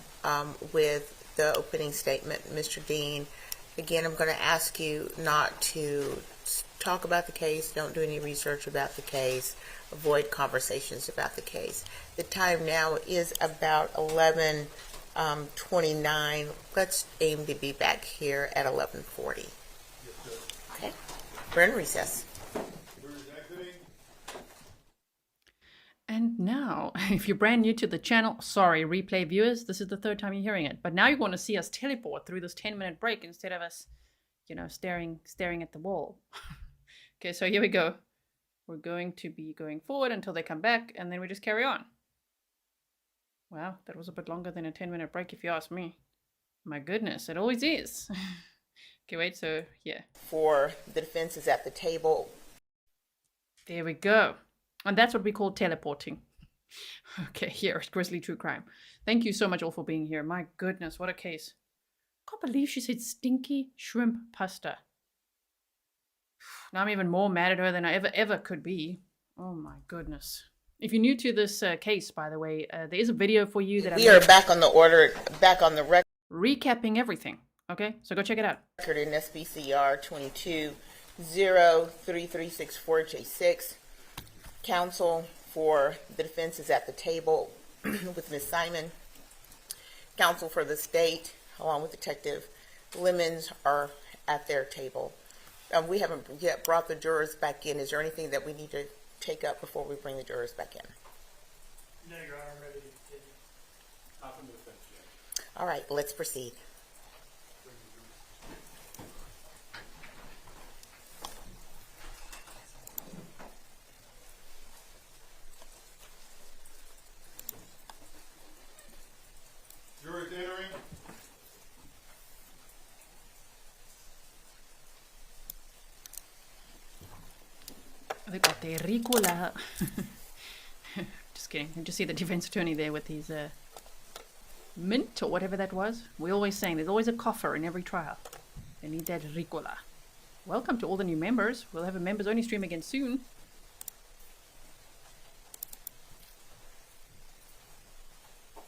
with the opening statement. Mr. Dean, again, I'm going to ask you not to talk about the case, don't do any research about the case, avoid conversations about the case. The time now is about 11:29. Let's aim to be back here at 11:40. Okay, we're in recess. And now, if you're brand new to the channel, sorry, replay viewers, this is the third time you're hearing it. But now you're going to see us teleport through this 10-minute break instead of us, you know, staring at the wall. Okay, so here we go. We're going to be going forward until they come back, and then we just carry on. Wow, that was a bit longer than a 10-minute break if you ask me. My goodness, it always is. Okay, wait, so yeah. For the defense is at the table. There we go. And that's what we call teleporting. Okay, here at Grizzly True Crime. Thank you so much all for being here. My goodness, what a case. Can't believe she said stinky shrimp pasta. Now I'm even more mad at her than I ever could be. Oh my goodness. If you're new to this case, by the way, there is a video for you that we are back on the order, back on the record. Recapping everything. Okay, so go check it out. Record in SBCR 22-03364J6. Counsel for the defense is at the table with Ms. Simon. Counsel for the state, along with Detective Lemons, are at their table. We haven't yet brought the jurors back in. Is there anything that we need to take up before we bring the jurors back in? No, Your Honor, I'm ready to continue. Not from the defense yet. All right, let's proceed. Jurors entering. They got their Ricola. Just kidding. You just see the defense attorney there with his mint or whatever that was. We're always saying there's always a coffer in every trial. They need that Ricola. Welcome to all the new members. We'll have a members only stream again soon.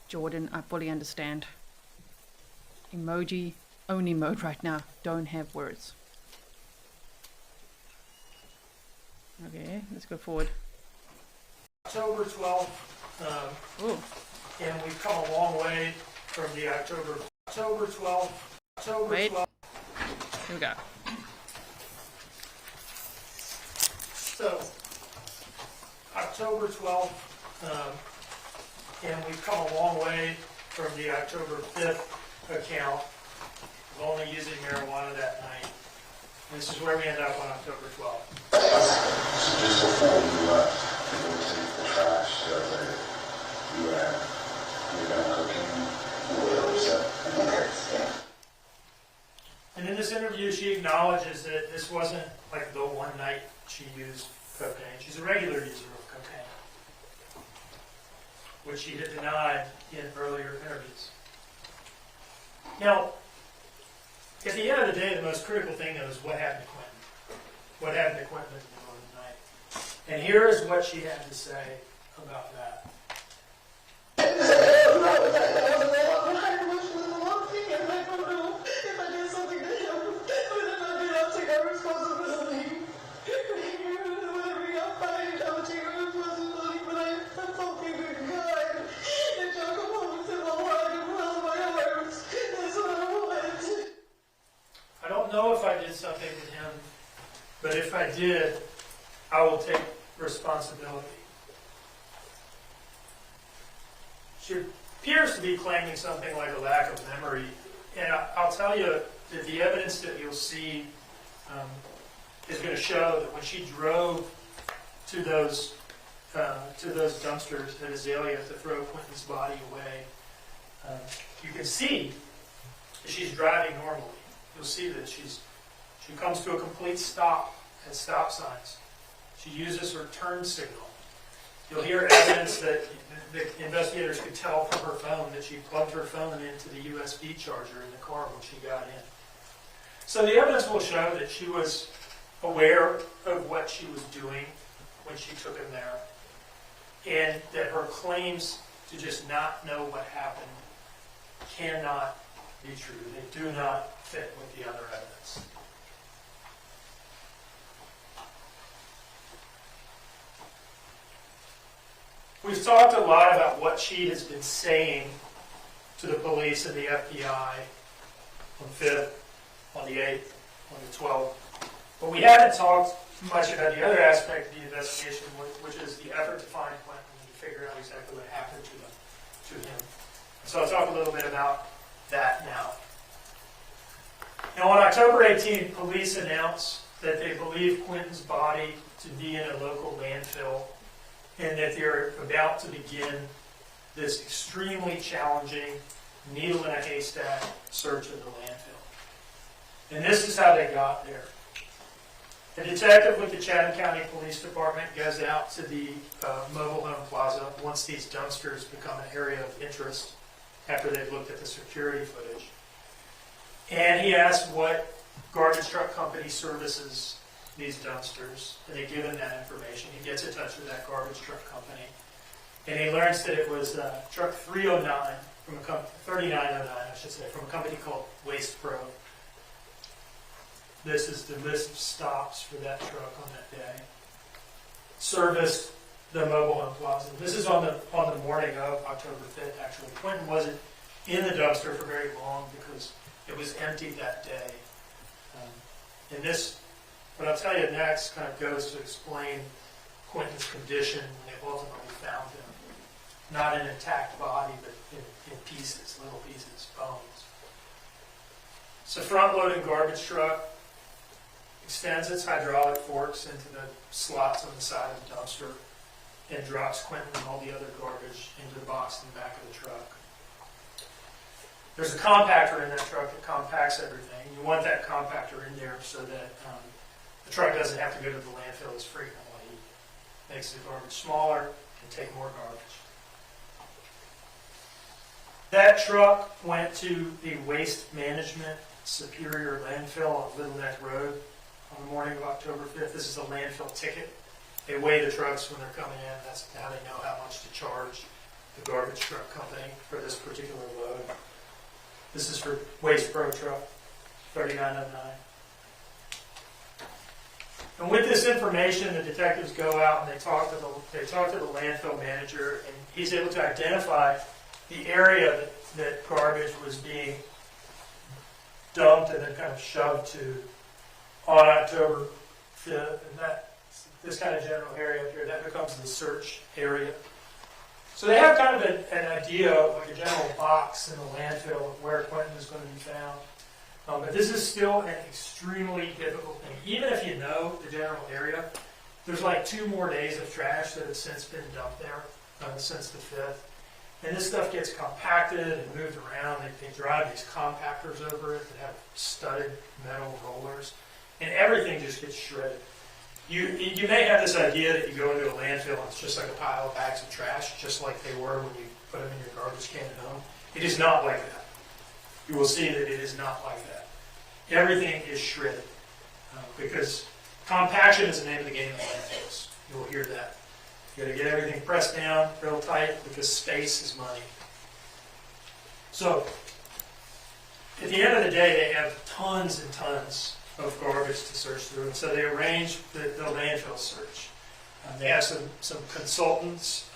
Jordan, I fully understand. Emoji only mode right now. Don't have words. Okay, let's go forward. October 12th, and we've come a long way from the October 12th. Wait. Here we go. So, October 12th, and we've come a long way from the October 5th account of only using marijuana that night. And this is where we end up on October 12th. So just before you left, you were taking the trash the other day. You had cocaine, you were upset. And in this interview, she acknowledges that this wasn't like the one night she used cocaine. She's a regular user of cocaine, which she had denied in earlier interviews. Now, at the end of the day, the most critical thing is what happened to Quinton. What happened to Quinton in the middle of the night. And here is what she had to say about that. I don't know if I did something to him, but if I did, I will take responsibility. She appears to be claiming something like a lack of memory, and I'll tell you that the evidence that you'll see is going to show that when she drove to those dumpsters at Azalea to throw Quinton's body away, you can see that she's driving normally. You'll see that she comes to a complete stop at stop signs. She uses her turn signal. You'll hear evidence that the investigators could tell from her phone that she plugged her phone into the USB charger in the car when she got in. So the evidence will show that she was aware of what she was doing when she took him there, and that her claims to just not know what happened cannot be true. They do not fit with the other evidence. We've talked a lot about what she has been saying to the police and the FBI on the 5th, on the 8th, on the 12th. But we haven't talked much about the other aspect of the investigation, which is the effort to find Quinton and to figure out exactly what happened to him. So I'll talk a little bit about that now. Now, on October 18th, police announced that they believe Quinton's body to be in a local landfill, and that they're about to begin this extremely challenging needle in a haystack search of the landfill. And this is how they got there. A detective with the Chatham County Police Department goes out to the mobile home plaza once these dumpsters become an area of interest after they've looked at the security footage. And he asks what garbage truck company services these dumpsters, and they give him that information. He gets in touch with that garbage truck company, and he learns that it was truck 309 from a 3909, I should say, from a company called Waste Pro. This is the list of stops for that truck on that day. Serviced the mobile home plaza. This is on the morning of October 5th. Actually, Quinton wasn't in the dumpster for very long because it was empty that day. And this. What I'll tell you next kind of goes to explain Quinton's condition when they ultimately found him. Not an intact body, but in pieces, little pieces, bones. So front-loading garbage truck extends its hydraulic forks into the slots on the side of the dumpster and drops Quinton and all the other garbage into the box in the back of the truck. There's a compactor in that truck that compacts everything. You want that compactor in there so that the truck doesn't have to go to the landfill as frequently. It makes the garbage smaller and take more garbage. That truck went to the Waste Management Superior Landfill on Little Neck Road on the morning of October 5th. This is a landfill ticket. They weigh the trucks when they're coming in. That's how they know how much to charge the garbage truck company for this particular load. This is for Waste Pro truck 3909. And with this information, the detectives go out and they talk to the landfill manager, and he's able to identify the area that garbage was being dumped and then kind of shoved to on October 5th. And this kind of general area up here, that becomes the search area. So they have kind of an idea, like a general box in the landfill of where Quinton is going to be found. But this is still an extremely difficult thing. Even if you know the general area, there's like 2 more days of trash that have since been dumped there since the 5th. And this stuff gets compacted and moved around. They drive these compactors over it that have studded metal rollers. And everything just gets shredded. You may have this idea that you go into a landfill and it's just like a pile of bags of trash, just like they were when you put them in your garbage can at home. It is not like that. You will see that it is not like that. Everything is shredded because compaction is the name of the game in landfills. You will hear that. You got to get everything pressed down real tight because space is money. So, at the end of the day, they have tons and tons of garbage to search through, and so they arrange the landfill search. They have some consultants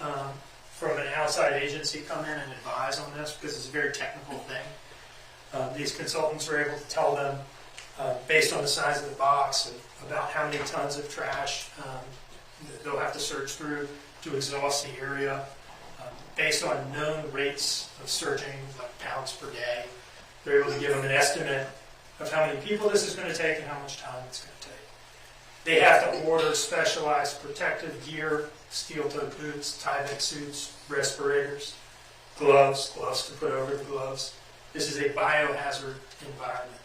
from an outside agency come in and advise on this because it's a very technical thing. These consultants are able to tell them, based on the size of the box, about how many tons of trash they'll have to search through to exhaust the area, based on known rates of searching, like pounds per day. They're able to give them an estimate of how many people this is going to take and how much time it's going to take. They have to order specialized protective gear, steel-toed boots, Tyvek suits, respirators, gloves to put over the gloves. This is a biohazard environment.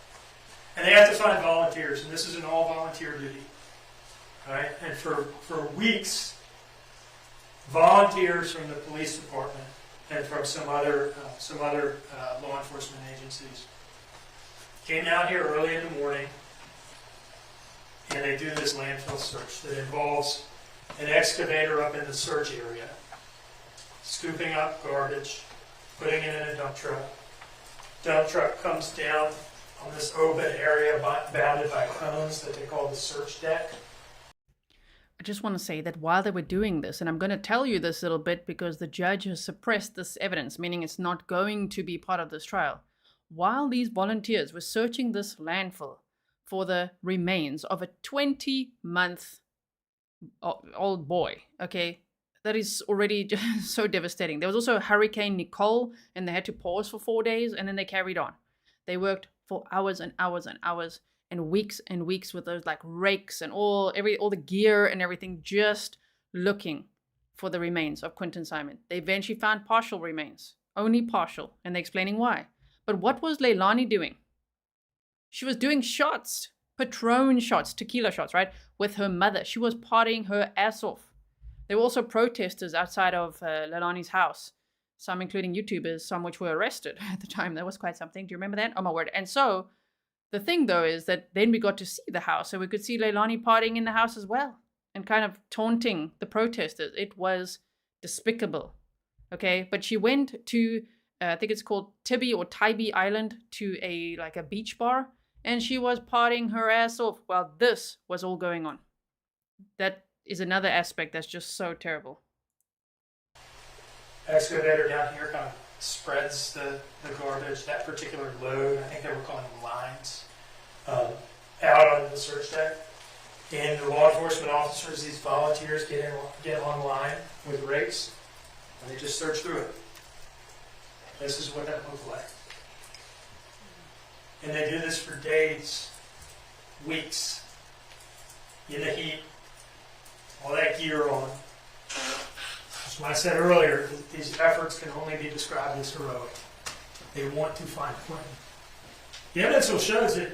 And they have to find volunteers, and this is an all-volunteer duty. right? And for weeks, volunteers from the police department and from some other law enforcement agencies came out here early in the morning, and they do this landfill search that involves an excavator up in the search area, scooping up garbage, putting it in a dump truck. Dump truck comes down on this open area bounded by cones that they call the search deck. I just want to say that while they were doing this, and I'm going to tell you this little bit because the judge has suppressed this evidence, meaning it's not going to be part of this trial. While these volunteers were searching this landfill for the remains of a 20-month-old boy, okay, that is already just so devastating. There was also Hurricane Nicole, and they had to pause for 4 days, and then they carried on. They worked for hours and hours and hours and weeks with those like rakes and all the gear and everything, just looking for the remains of Quinton Simon. They eventually found partial remains, only partial, and they're explaining why. But what was Leilani doing? She was doing shots, Patron shots, tequila shots, right, with her mother. She was partying her ass off. There were also protesters outside of Leilani's house, some including YouTubers, some which were arrested at the time. That was quite something. Do you remember that? Oh my word. And so the thing though is that then we got to see the house, so we could see Leilani partying in the house as well and kind of taunting the protesters. It was despicable. Okay, but she went to I think it's called Tybee Island, to a beach bar, and she was partying her ass off while this was all going on. That is another aspect that's just so terrible. Excavator down here kind of spreads the garbage, that particular load, I think they were calling them lines, out on the search deck. And the law enforcement officers, these volunteers, get online with rakes, and they just search through it. This is what that looked like. And they do this for days, weeks, in the heat, all that gear on. That's why I said earlier, these efforts can only be described as heroic. They want to find Quinton. The evidence will show that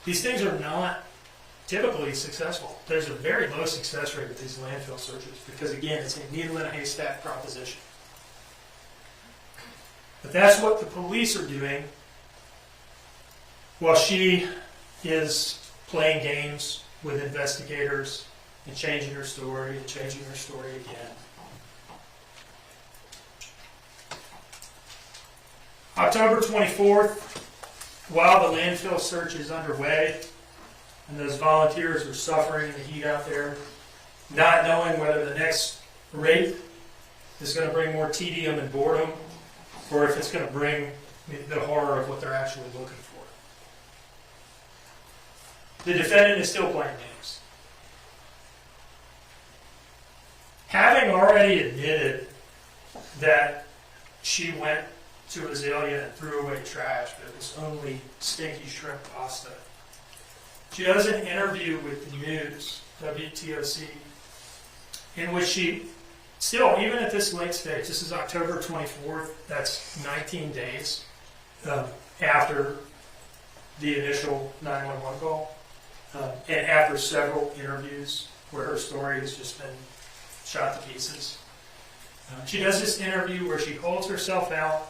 these things are not typically successful. There's a very low success rate with these landfill searches because, again, it's a needle in a haystack proposition. But that's what the police are doing while she is playing games with investigators and changing her story again. October 24th, while the landfill search is underway, and those volunteers are suffering in the heat out there, not knowing whether the next rape is going to bring more tedium and boredom, or if it's going to bring the horror of what they're actually looking for. The defendant is still playing games. Having already admitted that she went to Azalea and threw away trash, but it was only stinky shrimp pasta, she does an interview with the news, WTOC, in which she still, even at this late stage, this is October 24th, that's 19 days after the initial 911 call, and after several interviews where her story has just been shot to pieces. She does this interview where she holds herself out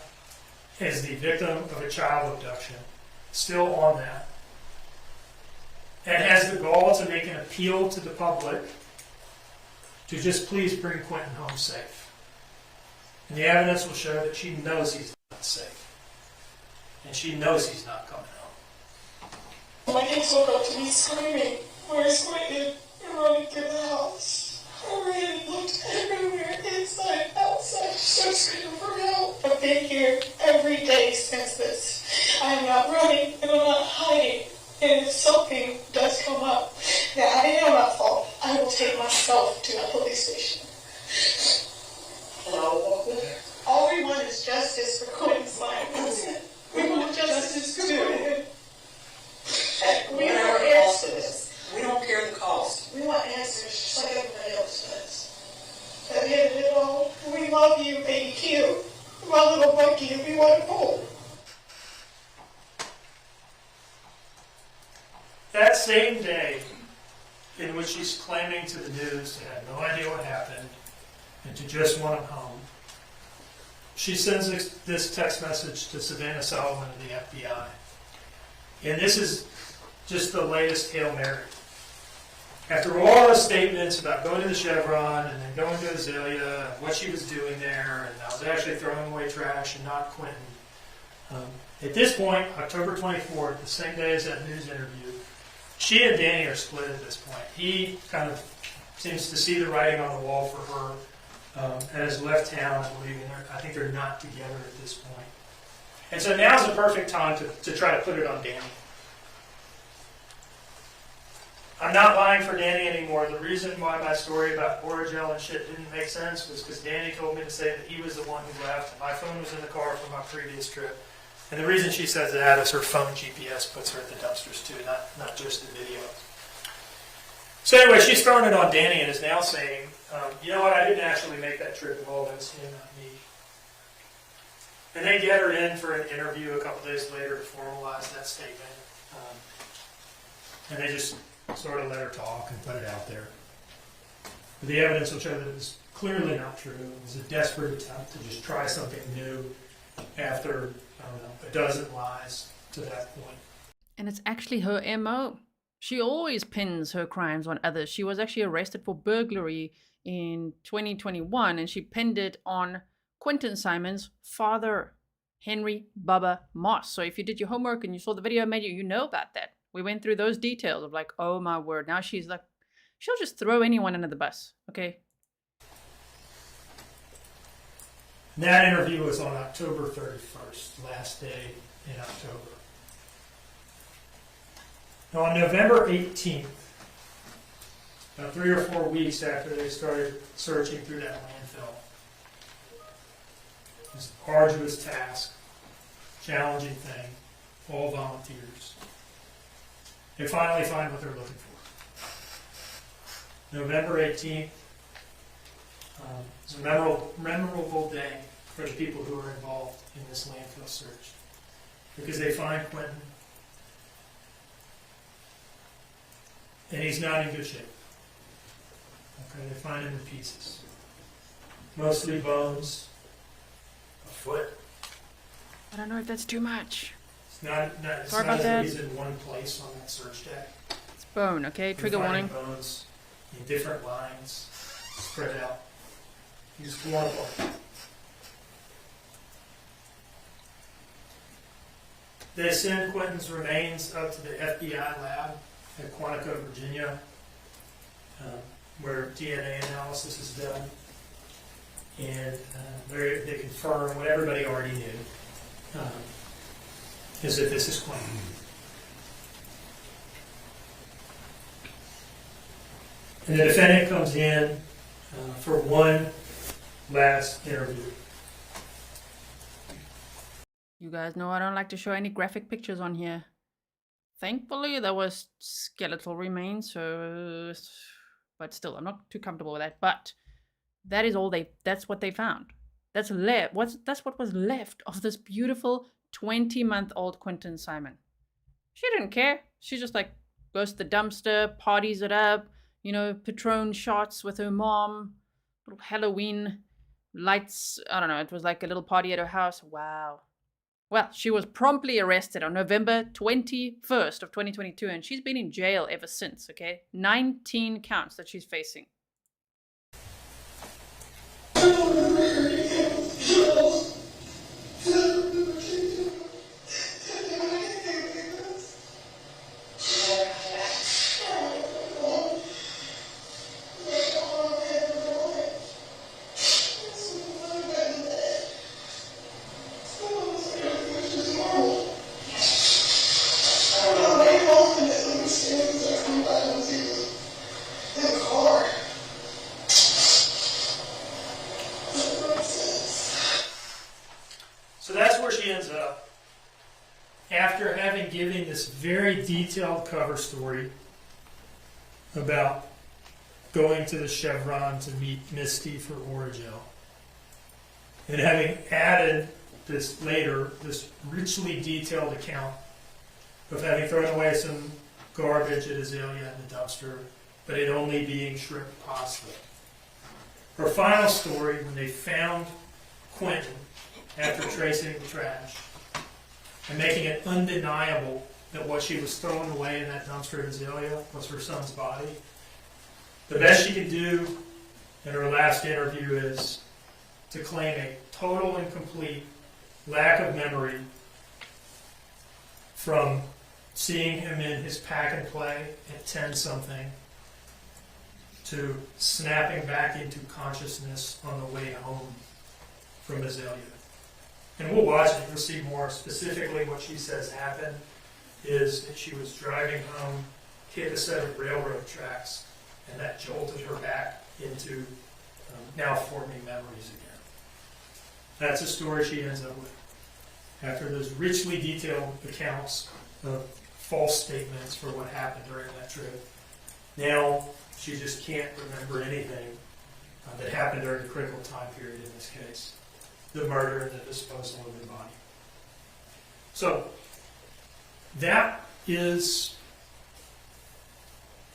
as the victim of a child abduction, still on that, and has the gall to make an appeal to the public to just please bring Quinton home safe. And the evidence will show that she knows he's not safe. And she knows he's not coming home. My kids woke up to me screaming, "Where's Quinton?" and running through the house. I ran and looked everywhere, inside, outside, just screaming for help. I've been here every day since this. I am not running and I'm not hiding. And if something does come up that I am at fault, I will take myself to the police station. And I'll walk with her. All we want is justice for Quinton Simon. We want justice to him. We want answers. We don't care the cost. We want answers just like everybody else does. At the end of it all, we love you, baby Q. My little monkey, and we want him home. That same day, in which she's claiming to the news to have no idea what happened and to just want him home. She sends this text message to Savannah Sullivan of the FBI. And this is just the latest Hail Mary. After all the statements about going to the Chevron and then going to Azalea and what she was doing there, and I was actually throwing away trash and not Quinton. At this point, October 24th, the same day as that news interview, she and Danny are split at this point. He kind of seems to see the writing on the wall for her and has left town, I believe. I think they're not together at this point. And so now's the perfect time to try to put it on Danny. I'm not lying for Danny anymore. The reason why my story about Oragel and shit didn't make sense was because Danny told me to say that he was the one who left, and my phone was in the car from my previous trip. And the reason she says that is her phone GPS puts her at the dumpsters too, not just the video. So anyway, she's throwing it on Danny and is now saying, you know what, I didn't actually make that trip at all. That was him, not me. And they get her in for an interview a couple days later to formalize that statement. And they just sort of let her talk and put it out there. But the evidence will show that it was clearly not true. It was a desperate attempt to just try something new after, I don't know, a dozen lies to that point. And it's actually her MO. She always pins her crimes on others. She was actually arrested for burglary in 2021, and she pinned it on Quinton Simon's father, Henry Bubba Moss. So if you did your homework and you saw the video I made you know about that. We went through those details of like, oh my word. Now she's like, she'll just throw anyone under the bus, okay? That interview was on October 31st, last day in October. Now on November 18th, about 3 or 4 weeks after they started searching through that landfill, this arduous task, challenging thing, all volunteers. They finally find what they're looking for. November 18th is a memorable day for the people who are involved in this landfill search because they find Quinton and he's not in good shape. Okay, they find him in pieces. Mostly bones, a foot. I don't know if that's too much. It's not Sorry about as that. if he's in one place on that search deck. It's bone, okay? Trigger We're warning. finding bones in different lines, spread out. He's horrible. They send Quinton's remains up to the FBI lab at Quantico, Virginia, where DNA analysis is done. And they confirm what everybody already knew, is that this is Quinton. And the defendant comes in for one last interview. You guys know I don't like to show any graphic pictures on here. Thankfully, there was skeletal remains, so... But still, I'm not too comfortable with that. But that is all that's what they found. That's what was left of this beautiful 20-month-old Quinton Simon. She didn't care. She just like goes to the dumpster, parties it up, you know, Patron shots with her mom, little Halloween lights. I don't know. It was like a little party at her house. Wow. Well, she was promptly arrested on November 21st of 2022, and she's been in jail ever since, okay? 19 counts that she's facing. So that's where she ends up. After having given this very detailed cover story about going to the Chevron to meet Misty for Oragel, and having added this richly detailed account of having thrown away some garbage at Azalea in the dumpster, but it only being shrimp pasta. Her final story, when they found Quinton after tracing the trash and making it undeniable that what she was throwing away in that dumpster in Azalea was her son's body, the best she could do in her last interview is to claim a total and complete lack of memory from seeing him in his pack and play at 10-something to snapping back into consciousness on the way home from Azalea. And we'll watch it, you'll see more specifically what she says happened is that she was driving home, hit a set of railroad tracks, and that jolted her back into now forming memories again. That's a story she ends up with. After those richly detailed accounts of false statements for what happened during that trip, now she just can't remember anything that happened during the critical time period in this case, the murder and the disposal of the body. So that is,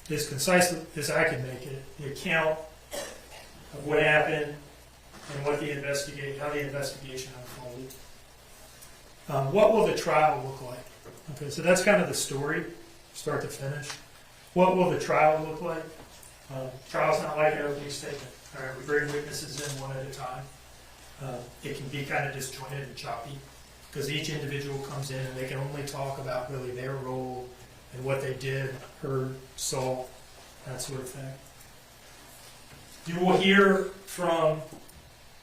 as concise as I can make it, the account of what happened and what the how the investigation unfolded. What will the trial look like? Okay, so that's kind of the story, start to finish. What will the trial look like? Trial's not like an opening statement. All right, we bring witnesses in one at a time. It can be kind of disjointed and choppy because each individual comes in and they can only talk about really their role and what they did, heard, saw, that sort of thing. You will hear from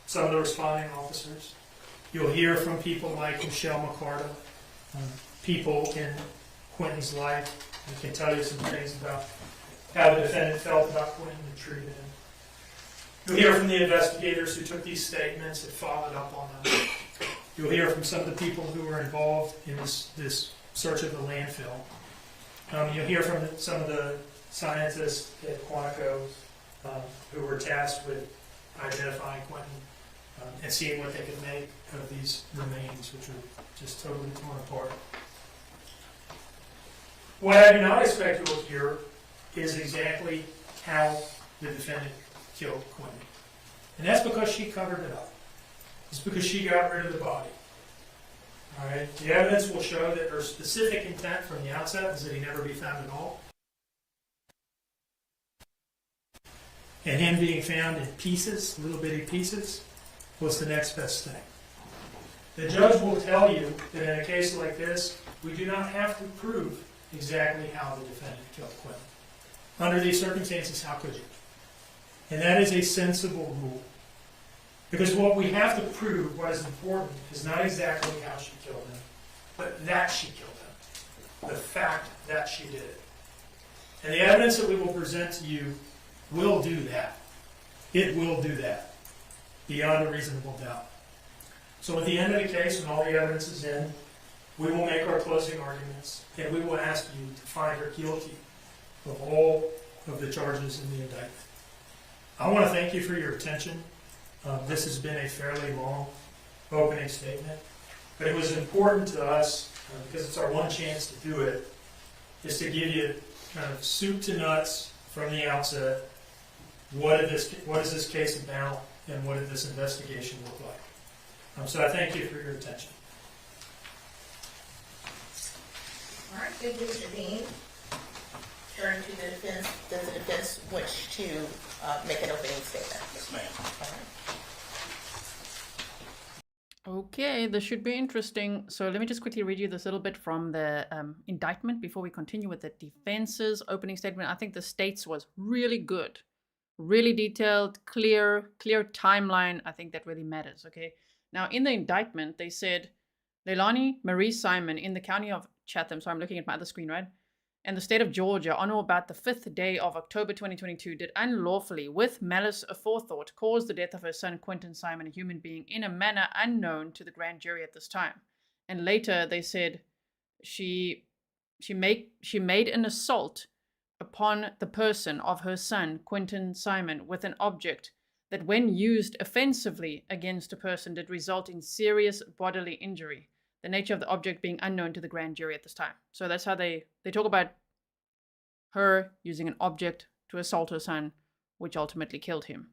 some of the responding officers. You'll hear from people like Michelle McCarta, people in Quinton's life who can tell you some things about how the defendant felt about Quinton and treated him. You'll hear from the investigators who took these statements and followed up on them. You'll hear from some of the people who were involved in this search of the landfill. You'll hear from some of the scientists at Quantico who were tasked with identifying Quinton and seeing what they could make of these remains, which are just totally torn apart. What I do not expect you'll hear is exactly how the defendant killed Quinton. And that's because she covered it up. It's because she got rid of the body. All right? The evidence will show that her specific intent from the outset was that he never be found at all. And him being found in pieces, little bitty pieces, was the next best thing. The judge will tell you that in a case like this, we do not have to prove exactly how the defendant killed Quinton. Under these circumstances, how could you? And that is a sensible rule. Because what we have to prove, what is important, is not exactly how she killed him, but that she killed him. The fact that she did it. And the evidence that we will present to you will do that. It will do that, beyond a reasonable doubt. So at the end of the case, when all the evidence is in, we will make our closing arguments, and we will ask you to find her guilty of all of the charges in the indictment. I want to thank you for your attention. This has been a fairly long opening statement, but it was important to us, because it's our one chance to do it, is to give you kind of soup to nuts from the outset. What is this case about, and what did this investigation look like? So I thank you for your attention. All right, good, Mr. Dean. Turn to the defense. Does the defense wish to make an opening statement? Yes, ma'am. All right. Okay, this should be interesting. So let me just quickly read you this little bit from the indictment before we continue with the defense's opening statement. I think the state's was really good, really detailed, clear timeline. I think that really matters, okay? Now, in the indictment, they said, Leilani Marie Simon in the county of Chatham, so I'm looking at my other screen, right? And the state of Georgia, on or about the 5th day of October 2022, did unlawfully, with malice aforethought, cause the death of her son, Quinton Simon, a human being, in a manner unknown to the grand jury at this time. And later they said she made an assault upon the person of her son, Quinton Simon, with an object that when used offensively against a person did result in serious bodily injury. The nature of the object being unknown to the grand jury at this time. So that's how they talk about her using an object to assault her son, which ultimately killed him.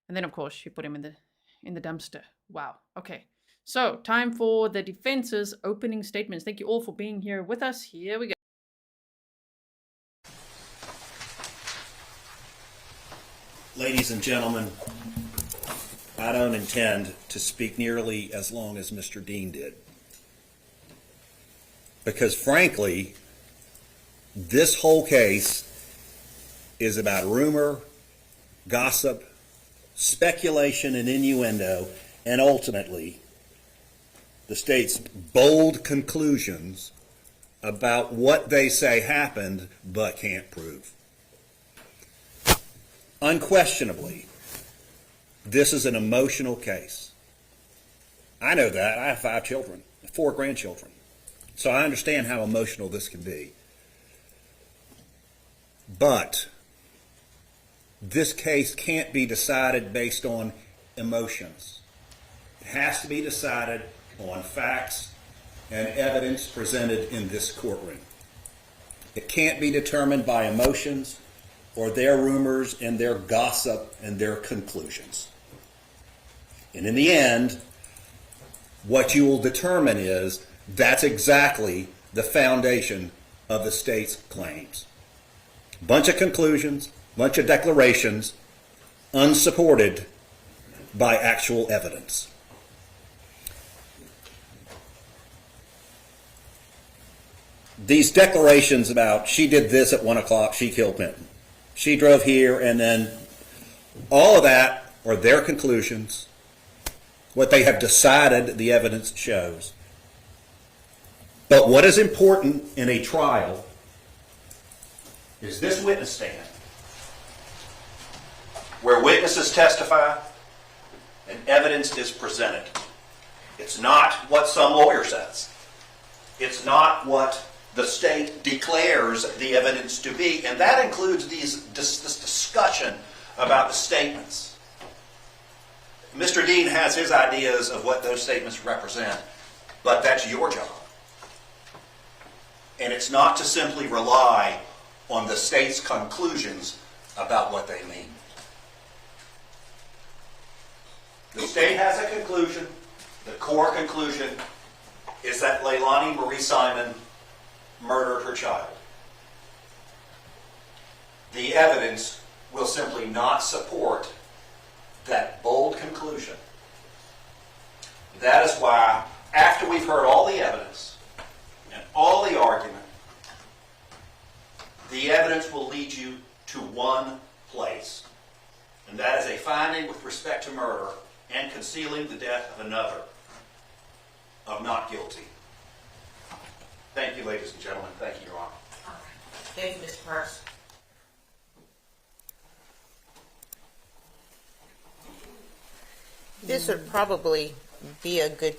And then, of course, she put him in the dumpster. Wow. Okay. So, time for the defense's opening statements. Thank you all for being here with us. Here we go. Ladies and gentlemen, I don't intend to speak nearly as long as Mr. Dean did. Because frankly, this whole case is about rumor, gossip, speculation, and innuendo, and ultimately, the state's bold conclusions about what they say happened but can't prove. Unquestionably, this is an emotional case. I know that. I have 5 children, 4 grandchildren. So I understand how emotional this can be. But this case can't be decided based on emotions. It has to be decided on facts and evidence presented in this courtroom. It can't be determined by emotions or their rumors and their gossip and their conclusions. And in the end, what you will determine is that's exactly the foundation of the state's claims. Bunch of conclusions, bunch of declarations, unsupported by actual evidence. These declarations about she did this at 1 o'clock, she killed Quinton. She drove here, and then all of that are their conclusions, what they have decided the evidence shows. But what is important in a trial is this witness stand, where witnesses testify and evidence is presented. It's not what some lawyer says. It's not what the state declares the evidence to be, and that includes this discussion about the statements. Mr. Dean has his ideas of what those statements represent, but that's your job. And it's not to simply rely on the state's conclusions about what they mean. The state has a conclusion. The core conclusion is that Leilani Marie Simon murdered her child. The evidence will simply not support that bold conclusion. That is why, after we've heard all the evidence and all the argument, the evidence will lead you to one place, and that is a finding with respect to murder and concealing the death of another of not guilty. Thank you, ladies and gentlemen. Thank you, Your Honor. Thank you, Mr. Purse. This would probably be a good.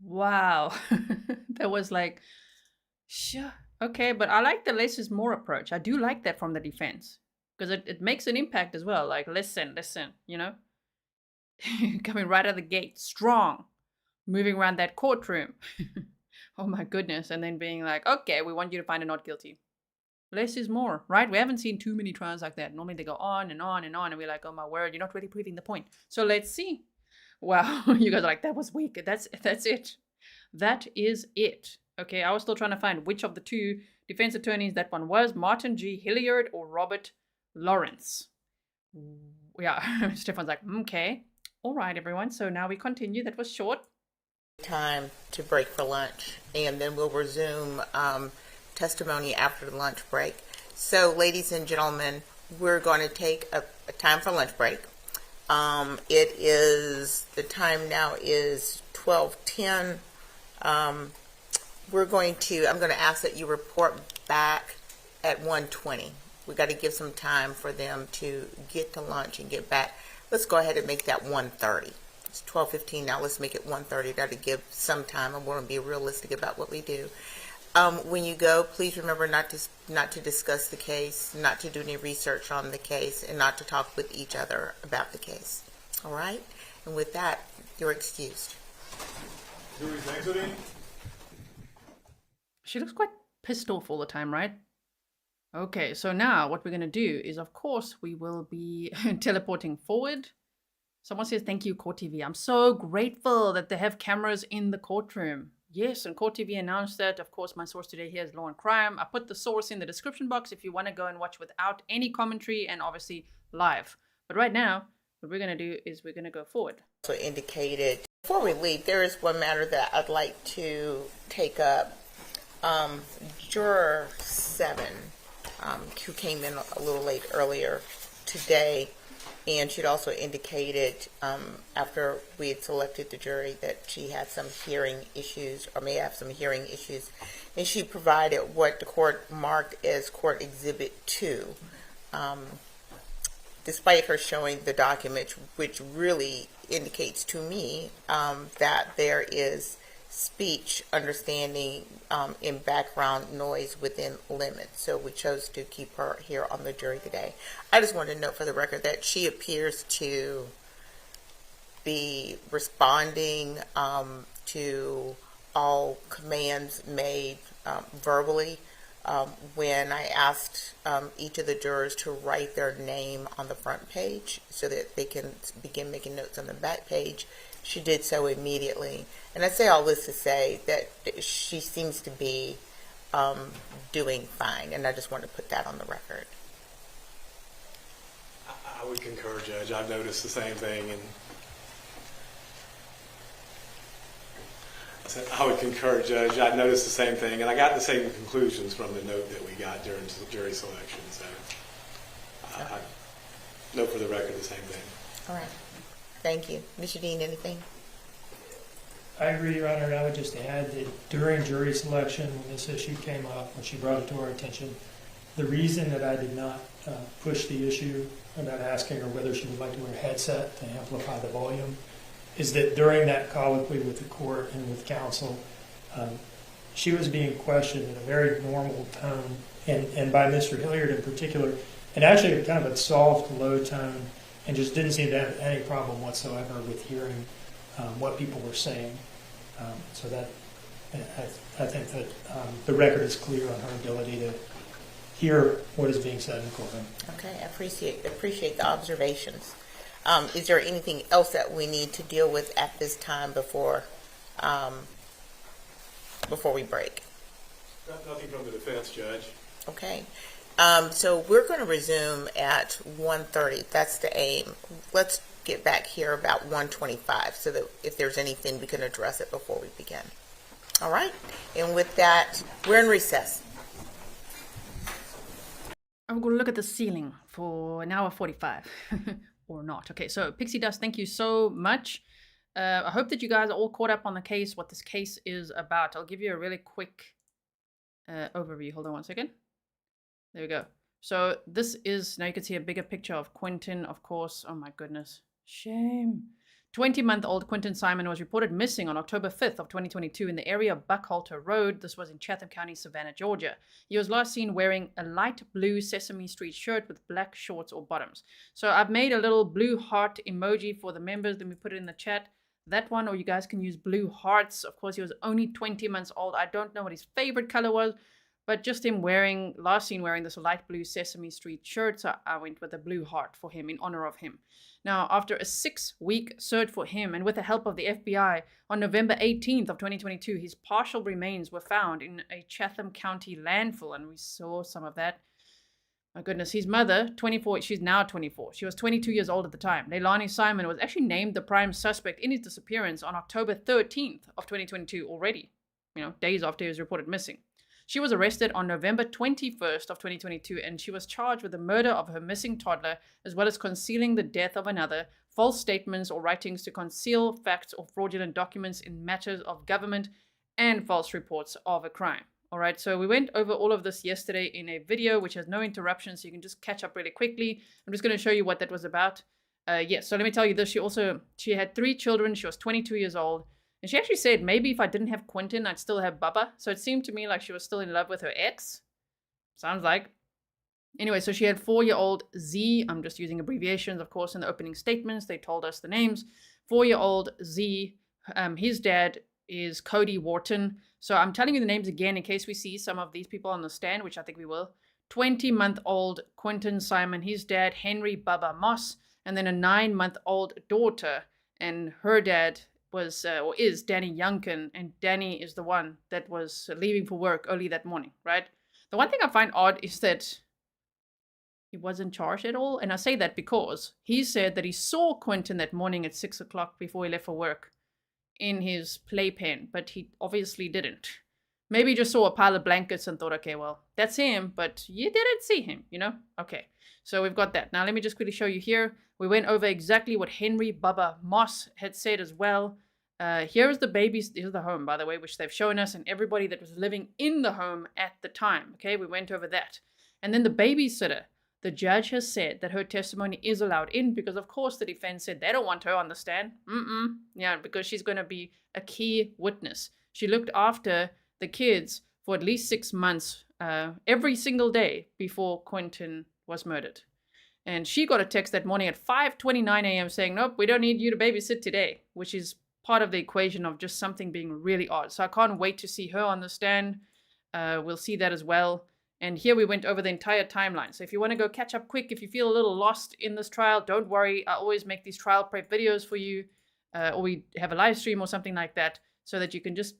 Wow. That was like, sure. Okay, but I like the less is more approach. I do like that from the defense. Because it makes an impact as well. Like, listen, you know? Coming right out of the gate, strong. Moving around that courtroom. Oh my goodness. And then being like, okay, we want you to find a not guilty. Less is more, right? We haven't seen too many trials like that. Normally they go on and on and on. And we're like, oh my word, you're not really proving the point. So let's see. Wow. You guys are like, that was weak. That's it. That is it. Okay, I was still trying to find which of the 2 defense attorneys that one was. Martin G. Hilliard or Robert Lawrence. Yeah, Stefan's like, okay. All right, everyone. So now we continue. That was short. Time to break for lunch, and then we'll resume testimony after the lunch break. So, ladies and gentlemen, we're going to take a time for lunch break. It is, the time now is 12:10. I'm going to ask that you report back at 1:20. We got to give some time for them to get to lunch and get back. Let's go ahead and make that 1:30. It's 12:15 now. Let's make it 1:30. Got to give some time, and we're going to be realistic about what we do. When you go, please remember not to discuss the case, not to do any research on the case, and not to talk with each other about the case. All right? And with that, you're excused. Jury's exiting. She looks quite pissed off all the time, right? Okay, so now what we're going to do is, of course, we will be teleporting forward. Someone says, thank you, Court TV. I'm so grateful that they have cameras in the courtroom. Yes, and Court TV announced that. Of course, my source today here is Law and Crime. I put the source in the description box if you want to go and watch without any commentary and obviously live. But right now, what we're going to do is we're going to go forward. So indicated, before we leave, there is one matter that I'd like to take up. Juror 7, who came in a little late earlier today, and she'd also indicated after we had selected the jury that she had some hearing issues or may have some hearing issues, and she provided what the court marked as Court Exhibit 2. Despite her showing the document, which really indicates to me that there is speech understanding in background noise within limits. So we chose to keep her here on the jury today. I just want to note for the record that she appears to be responding to all commands made verbally. When I asked each of the jurors to write their name on the front page so that they can begin making notes on the back page, she did so immediately. And I say all this to say that she seems to be doing fine, and I just want to put that on the record. I would concur, Judge. I've noticed the same thing, and I would concur, Judge. I noticed the same thing, and I got the same conclusions from the note that we got during jury selection. So, I note for the record the same thing. All right. Thank you. Mr. Dean, anything? I agree, Your Honor, and I would just add that during jury selection, when this issue came up, when she brought it to our attention, the reason that I did not push the issue about asking her whether she would like to wear a headset to amplify the volume is that during that colloquy with the court and with counsel, she was being questioned in a very normal tone, and by Mr. Hilliard in particular, and actually kind of a soft, low tone, and just didn't seem to have any problem whatsoever with hearing what people were saying. So that I think that the record is clear on her ability to hear what is being said in the courtroom. Okay, I appreciate the observations. Is there anything else that we need to deal with at this time before we break? Nothing from the defense, Judge. Okay. So we're going to resume at 1:30. That's the aim. Let's get back here about 1:25 so that if there's anything, we can address it before we begin. All right. And with that, we're in recess. I'm going to look at the ceiling for an hour 45 or not. Okay, so Pixie Dust, thank you so much. I hope that you guys are all caught up on the case, what this case is about. I'll give you a really quick overview. Hold on one second. There we go. So this is, now you can see a bigger picture of Quinton, of course. Oh my goodness. Shame. 20-month-old Quinton Simon was reported missing on October 5th of 2022 in the area of Buckhalter Road. This was in Chatham County, Savannah, Georgia. He was last seen wearing a light blue Sesame Street shirt with black shorts or bottoms. So I've made a little blue heart emoji for the members. Let me put it in the chat. That one, or you guys can use blue hearts. Of course, he was only 20 months old. I don't know what his favorite color was, but just him last seen wearing this light blue Sesame Street shirt, so I went with a blue heart for him in honor of him. Now, after a 6-week search for him and with the help of the FBI, on November 18th of 2022, his partial remains were found in a Chatham County landfill, and we saw some of that. My goodness, his mother, 24, she's now 24. She was 22 years old at the time. Leilani Simon was actually named the prime suspect in his disappearance on October 13th of 2022 already, days after he was reported missing. She was arrested on November 21st of 2022, and she was charged with the murder of her missing toddler, as well as concealing the death of another, false statements or writings to conceal facts or fraudulent documents in matters of government, and false reports of a crime. All right, so we went over all of this yesterday in a video, which has no interruptions, so you can just catch up really quickly. I'm just going to show you what that was about. So let me tell you this. She had 3 children. She was 22 years old. And she actually said, maybe if I didn't have Quinton, I'd still have Bubba. So it seemed to me like she was still in love with her ex. Sounds like. Anyway, so she had 4-year-old Z. I'm just using abbreviations, of course, in the opening statements. They told us the names. 4-year-old Z. His dad is Cody Wharton. So I'm telling you the names again in case we see some of these people on the stand, which I think we will. 20-month-old Quinton Simon, his dad, Henry Bubba Moss, and then a 9-month-old daughter, and her dad was or is Danny Youngkin, and Danny is the one that was leaving for work early that morning, right? The one thing I find odd is that he wasn't charged at all, and I say that because he said that he saw Quinton that morning at 6 o'clock before he left for work in his playpen, but he obviously didn't. Maybe he just saw a pile of blankets and thought, okay, well, that's him, but you didn't see him, you know? Okay, so we've got that. Now let me just quickly show you here. We went over exactly what Henry Bubba Moss had said as well. Here's the babies, here's the home, by the way, which they've shown us, and everybody that was living in the home at the time. Okay, we went over that. And then the babysitter, the judge has said that her testimony is allowed in because, of course, the defense said they don't want her on the stand. Yeah, because she's going to be a key witness. She looked after the kids for at least 6 months, every single day before Quinton was murdered. And she got a text that morning at 5:29 a.m. saying, nope, we don't need you to babysit today, which is part of the equation of just something being really odd. So I can't wait to see her on the stand. We'll see that as well. And here we went over the entire timeline. So if you want to go catch up quick, if you feel a little lost in this trial, don't worry. I always make these trial prep videos for you, or we have a live stream or something like that, so that you can just,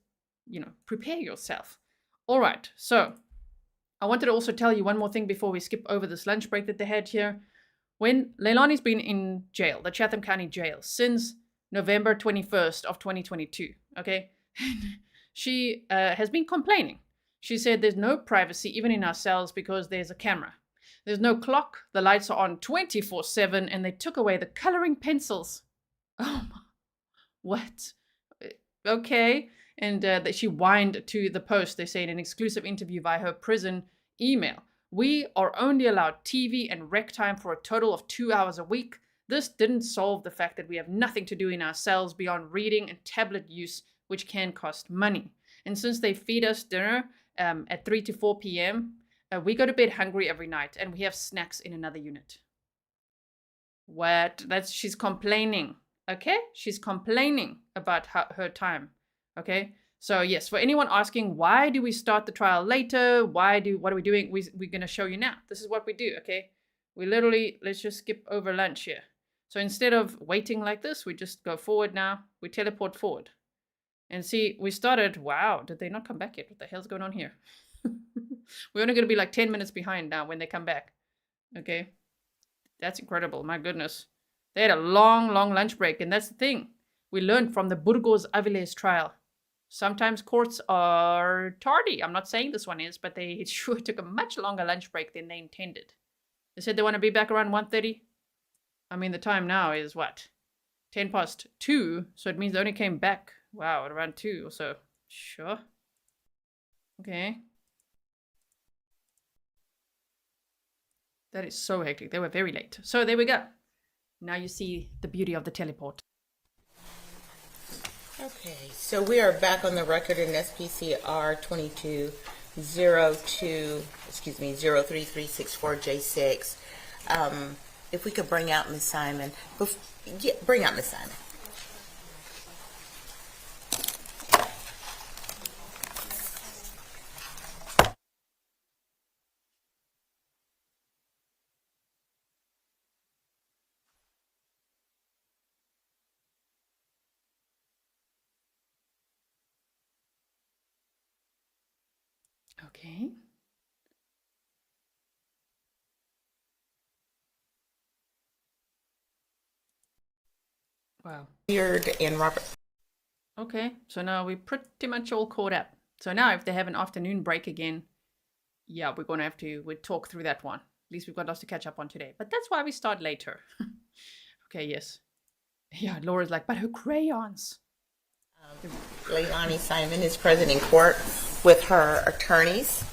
prepare yourself. All right. So I wanted to also tell you one more thing before we skip over this lunch break that they had here. When Leilani's been in jail, the Chatham County jail, since November 21st of 2022, okay? She has been complaining. She said there's no privacy even in our cells because there's a camera. There's no clock. The lights are on 24/7, and they took away the coloring pencils. Oh, what? Okay. And that she whined to the Post, they say in an exclusive interview via her prison email. We are only allowed TV and rec time for a total of 2 hours a week. This didn't solve the fact that we have nothing to do in our cells beyond reading and tablet use, which can cost money. And since they feed us dinner at 3 to 4 p.m., we go to bed hungry every night, and we have snacks in another unit. What? She's complaining, okay? She's complaining about her time, okay? So yes, for anyone asking, why do we start the trial later? What are we doing? We're going to show you now. This is what we do, okay? We literally, let's just skip over lunch here. So instead of waiting like this, we just go forward now. We teleport forward. And see, we started, wow, did they not come back yet? What the hell's going on here? We're only going to be like 10 minutes behind now when they come back. Okay? That's incredible, my goodness. They had a long, long lunch break, and that's the thing. We learned from the Burgos Aviles trial. Sometimes courts are tardy. I'm not saying this one is, but it sure took a much longer lunch break than they intended. They said they want to be back around 1:30. I mean, the time now is what? 2:10, so it means they only came back, wow, at around 2 or so. Sure. Okay. That is so hectic. They were very late. So there we go. Now you see the beauty of the teleport. Okay, so we are back on the record in SPCR 03364J6. If we could bring out Miss Simon. Bring out Miss Simon. Okay. Wow. Beard and Robert. Okay, so now we're pretty much all caught up. So now if they have an afternoon break again, yeah, we're going to have to talk through that one. At least we've got lots to catch up on today. But that's why we start later. Okay, yes. Yeah, Laura's like, but her crayons. Leilani Simon is present in court with her attorneys,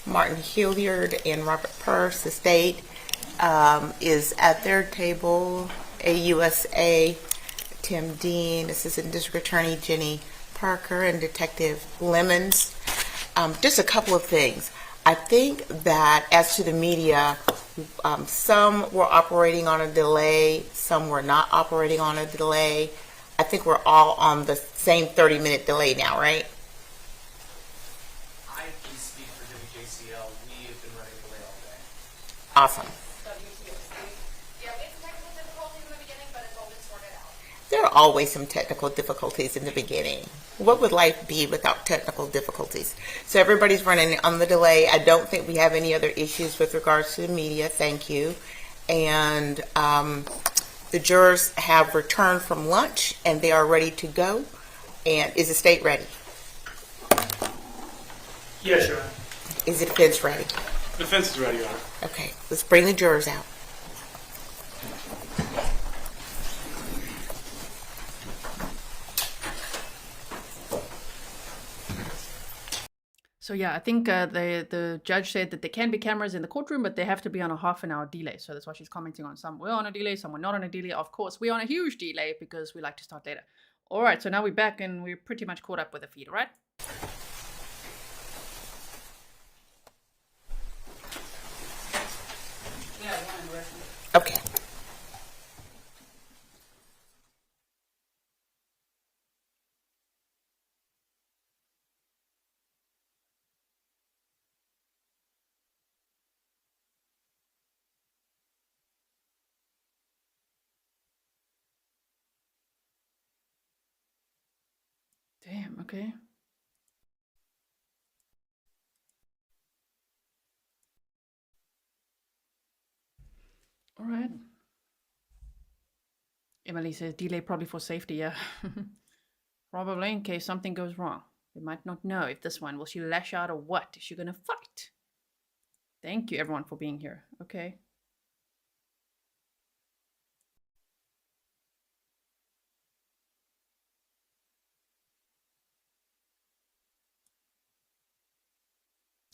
Martin Hilliard and Robert Purse. The state is at their table. AUSA, Tim Dean, Assistant District Attorney Jenny Parker, and Detective Lemons. Just a couple of things. I think that as to the media, some were operating on a delay, some were not operating on a delay. I think we're all on the same 30-minute delay now, right? I can speak for WJC. Awesome. There are always some technical difficulties in the beginning. What would life be without technical difficulties? So everybody's running on the delay. I don't think we have any other issues with regards to the media. Thank you. And the jurors have returned from lunch and they are ready to go. And is the state ready? Yes, Your Honor. Is the defense ready? The defense is ready, Your Honor. Okay, let's bring the jurors out. So yeah, I think the judge said that there can be cameras in the courtroom, but they have to be on a half-an-hour delay. So that's why she's commenting on some we're on a delay, some we're not on a delay. Of course, we're on a huge delay because we like to start later. All right, so now we're back and we're pretty much caught up with the feed, all right? Okay. Damn, okay. All right. Emily says delay probably for safety, yeah. Probably in case something goes wrong. We might not know if this one, will she lash out or what? Is she gonna fight? Thank you everyone for being here. Okay.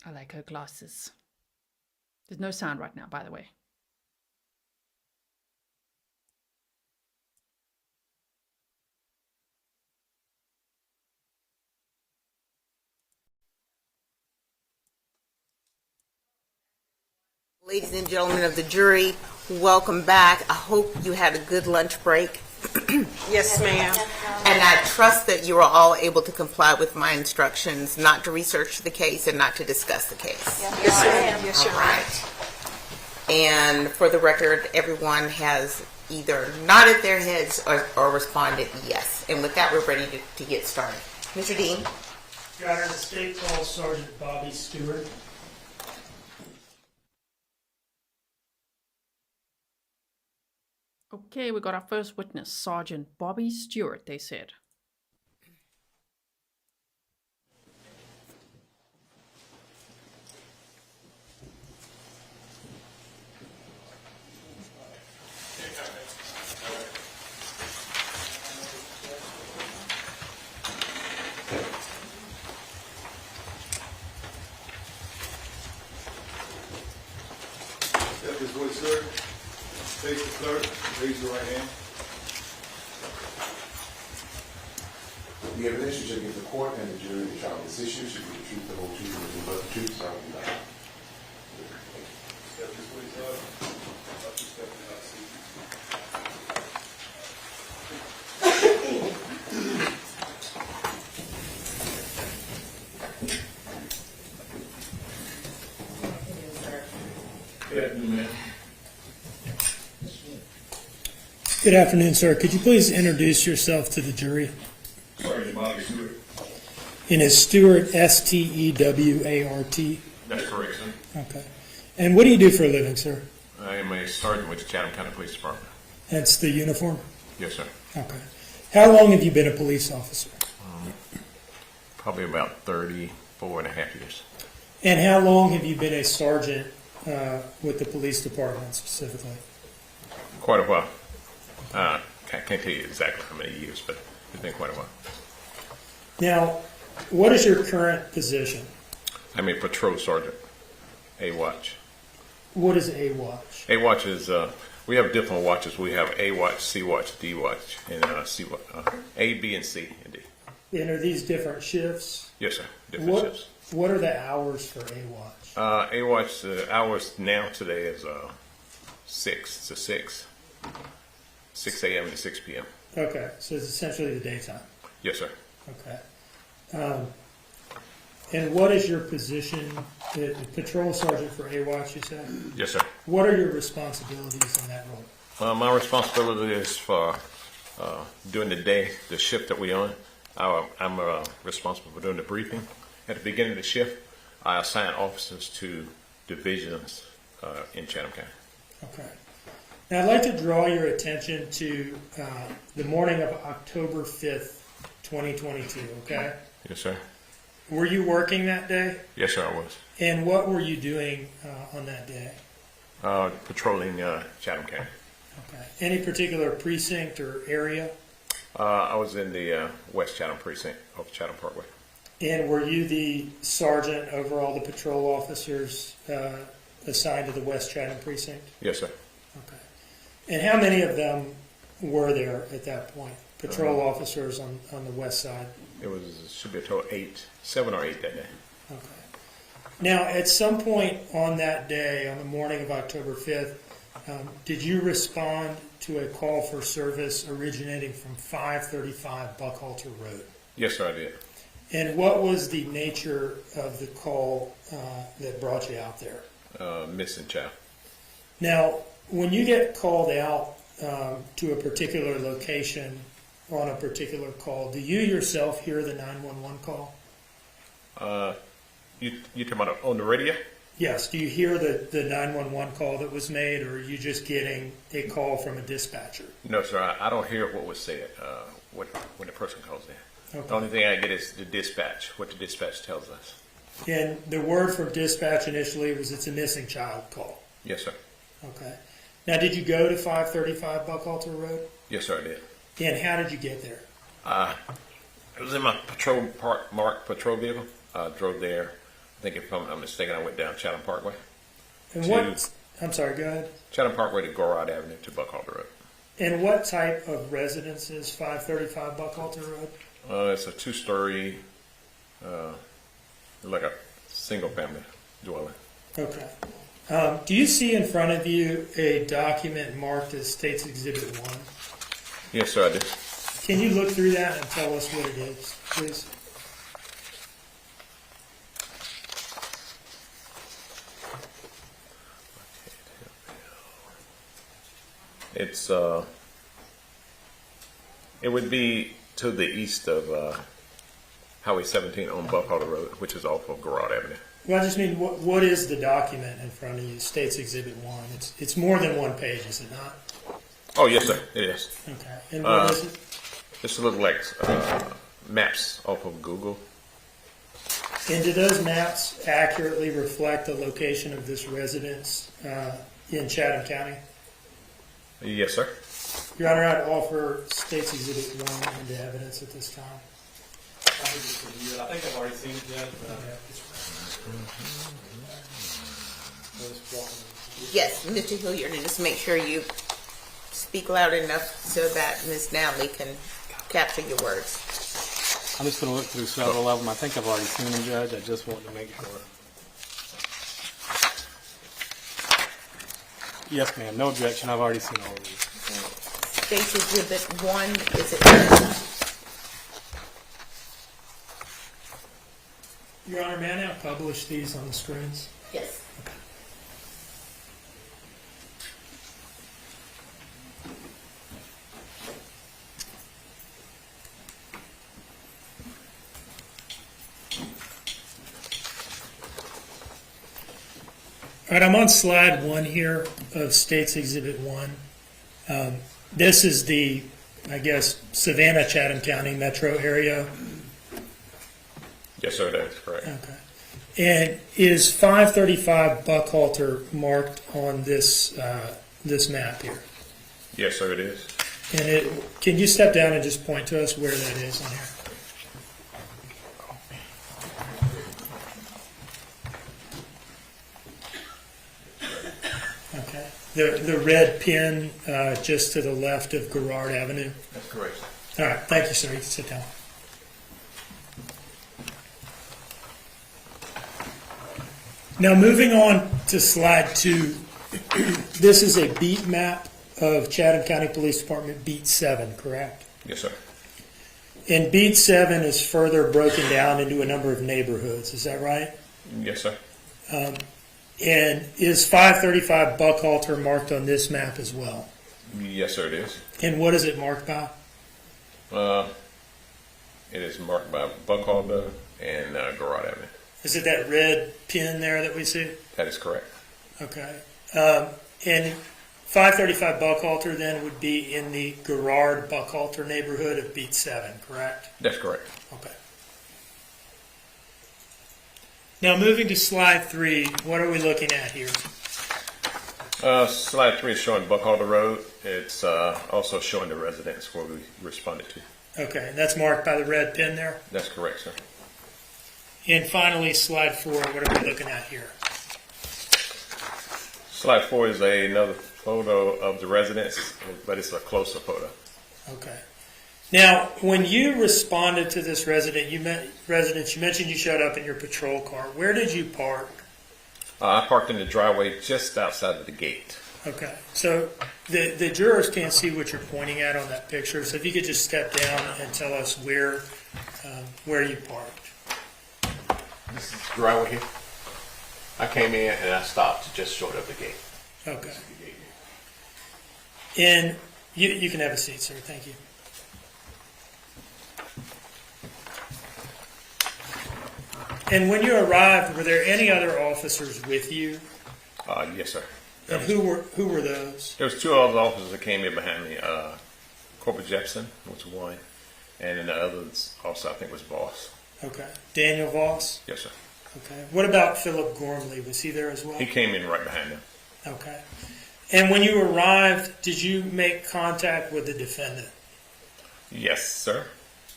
I like her glasses. There's no sound right now, by the way. Ladies and gentlemen of the jury, welcome back. I hope you had a good lunch break. Yes, ma'am. And I trust that you are all able to comply with my instructions not to research the case and not to discuss the case. Yes, ma'am. Yes, All right. And for the record, everyone has either nodded their heads or responded yes. And with that, we're ready to get started. Mr. Dean. Your Honor, the state calls Sergeant Bobby Stewart. Okay, we got our first witness, Sergeant Bobby Stewart, they said. Step this way, sir. Face the clerk. Raise your right hand. The evidence you shall give the court and the jury the trial of this issue should be the truth, the whole truth, and nothing but the truth, so help you God. Step this way, sir. Up to step in that seat. Good afternoon, ma'am. Good afternoon, sir. Could you please introduce yourself to the jury? Sergeant Bobby Stewart. And is Stewart S-T-E-W-A-R-T? That's correct, sir. Okay. And what do you do for a living, sir? I am a sergeant with the Chatham County Police Department. That's the uniform? Yes, sir. Okay. How long have you been a police officer? Probably about 34 and a half years. And how long have you been a sergeant with the police department specifically? Quite a while. Can't tell you exactly how many years, but it's been quite a while. Now, what is your current position? I'm a patrol sergeant, A watch. What is a watch? A watch is, we have different watches. We have A watch, C watch, D watch, and C watch, A, B, and C, and D. And are these different shifts? Yes, sir. Different shifts. What are the hours for a watch? A watch hours now today is 6 to 6. 6 a.m. to 6 p.m. Okay, so it's essentially the daytime. Yes, sir. Okay. And what is your position? The patrol sergeant for A watch, you said? Yes, sir. What are your responsibilities in that role? My responsibility is for during the day, the shift that we're on. I'm responsible for doing the briefing. At the beginning of the shift, I assign officers to divisions in Chatham County. Okay. Now, I'd like to draw your attention to the morning of October 5th, 2022, okay? Yes, sir. Were you working that day? Yes, sir, I was. And what were you doing on that day? Patrolling Chatham County. Okay. Any particular precinct or area? I was in the West Chatham precinct of Chatham Parkway. And were you the sergeant over all the patrol officers assigned to the West Chatham precinct? Yes, sir. Okay. And how many of them were there at that point? Patrol officers on the west side? It should be a total 7 or 8 that day. Okay. Now, at some point on that day, on the morning of October 5th, did you respond to a call for service originating from 535 Buckhalter Road? Yes, sir, I did. And what was the nature of the call that brought you out there? Missing child. Now, when you get called out to a particular location on a particular call, do you yourself hear the 911 call? You talking about on the radio? Yes. Do you hear the 911 call that was made, or are you just getting a call from a dispatcher? No, sir. I don't hear what was said when the person calls in. Okay. The only thing I get is the dispatch, what the dispatch tells us. And the word from dispatch initially was it's a missing child call. Yes, sir. Okay. Now, did you go to 535 Buckhalter Road? Yes, sir, I did. And how did you get there? It was in my marked patrol vehicle. I drove there. I think if I'm not mistaken, I went down Chatham Parkway. And what? I'm sorry, go ahead. Chatham Parkway to Gorod Avenue to Buckhalter Road. And what type of residence is 535 Buckhalter Road? It's a 2-story, like a single-family dwelling. Okay. Do you see in front of you a document marked as State's Exhibit 1? Yes, sir, I do. Can you look through that and tell us what it is, please? It would be to the east of Highway 17 on Buckhalter Road, which is off of Gorod Avenue. Well, I just mean, what is the document in front of you, State's Exhibit 1? It's more than one page, is it not? Oh, yes, sir, it is. Okay. And what is it? It's a little like maps off of Google. And do those maps accurately reflect the location of this residence in Chatham County? Yes, sir. Your Honor, I'd offer State's Exhibit 1 into evidence at this time. I think I've already seen it, Judge. Yes, Mr. Hilliard, and just make sure you speak loud enough so that Ms. Natalie can capture your words. I'm just going to look through several of them. I think I've already seen them, Judge. I just want to make sure. Yes, ma'am. No objection. I've already seen all of these. State's Exhibit 1, is it? Your Honor, may I now publish these on the screens? Yes. Okay. All right, I'm on slide 1 here of State's Exhibit 1. This is the, I guess, Savannah, Chatham County metro area. Yes, sir, that is correct. Okay. And is 535 Buckhalter marked on this this map here? Yes, sir, it is. And can you step down and just point to us where that is on here? Okay. The red pin just to the left of Garrard Avenue? That's correct. All right. Thank you, sir. You can sit down. Now, moving on to slide 2, this is a beat map of Chatham County Police Department, beat 7, correct? Yes, sir. And beat 7 is further broken down into a number of neighborhoods, is that right? Yes, sir. And is 535 Buckhalter marked on this map as well? Yes, sir, it is. And what is it marked by? It is marked by Buckhalter and Garrod Avenue. Is it that red pin there that we see? That is correct. Okay. And 535 Buckhalter then would be in the Garrard Buckhalter neighborhood of Beat 7, correct? That's correct. Okay. Now moving to slide 3, what are we looking at here? Slide 3 is showing Buckhalter Road. It's also showing the residence where we responded to. Okay, that's marked by the red pin there. That's correct, sir. And finally, slide 4, what are we looking at here? Slide 4 is another photo of the residence, but it's a closer photo. Okay. Now, when you responded to this resident, you mentioned you showed up in your patrol car. Where did you park? I parked in the driveway just outside of the gate. Okay. So the jurors can't see what you're pointing at on that picture. So if you could just step down and tell us where you parked. This is the driveway here. I came in and I stopped just short of the gate. Okay. And you can have a seat, sir. Thank you. And when you arrived, were there any other officers with you? Yes, sir. And who were those? There was two other officers that came in behind me. Corporal Jepsen was one, and then the other also I think was Voss. Okay. Daniel Voss? Yes, sir. Okay. What about Philip Gormley? Was he there as well? He came in right behind them. Okay. And when you arrived, did you make contact with the defendant? Yes, sir.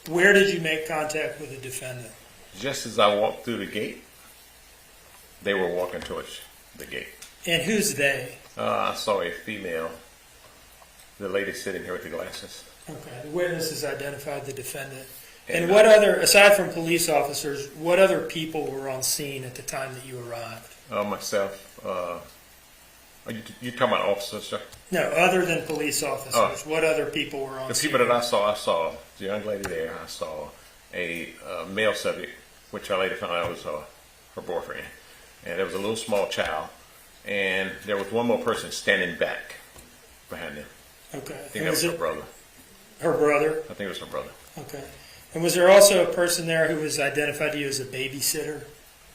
Where did you make contact with the defendant? Just as I walked through the gate, they were walking towards the gate. And who's they? I saw a female, the lady sitting here with the glasses. Okay. The witnesses identified the defendant. And what other, aside from police officers, what other people were on scene at the time that you arrived? Myself. Are you talking about officers, sir? No, other than police officers. What other people were on scene? The people that I saw the young lady there. I saw a male subject, which I later found out was her boyfriend. And there was a little small child. And there was one more person standing back behind them. Okay. I think that was her brother. Her brother? I think it was her brother. Okay. And was there also a person there who was identified to you as a babysitter?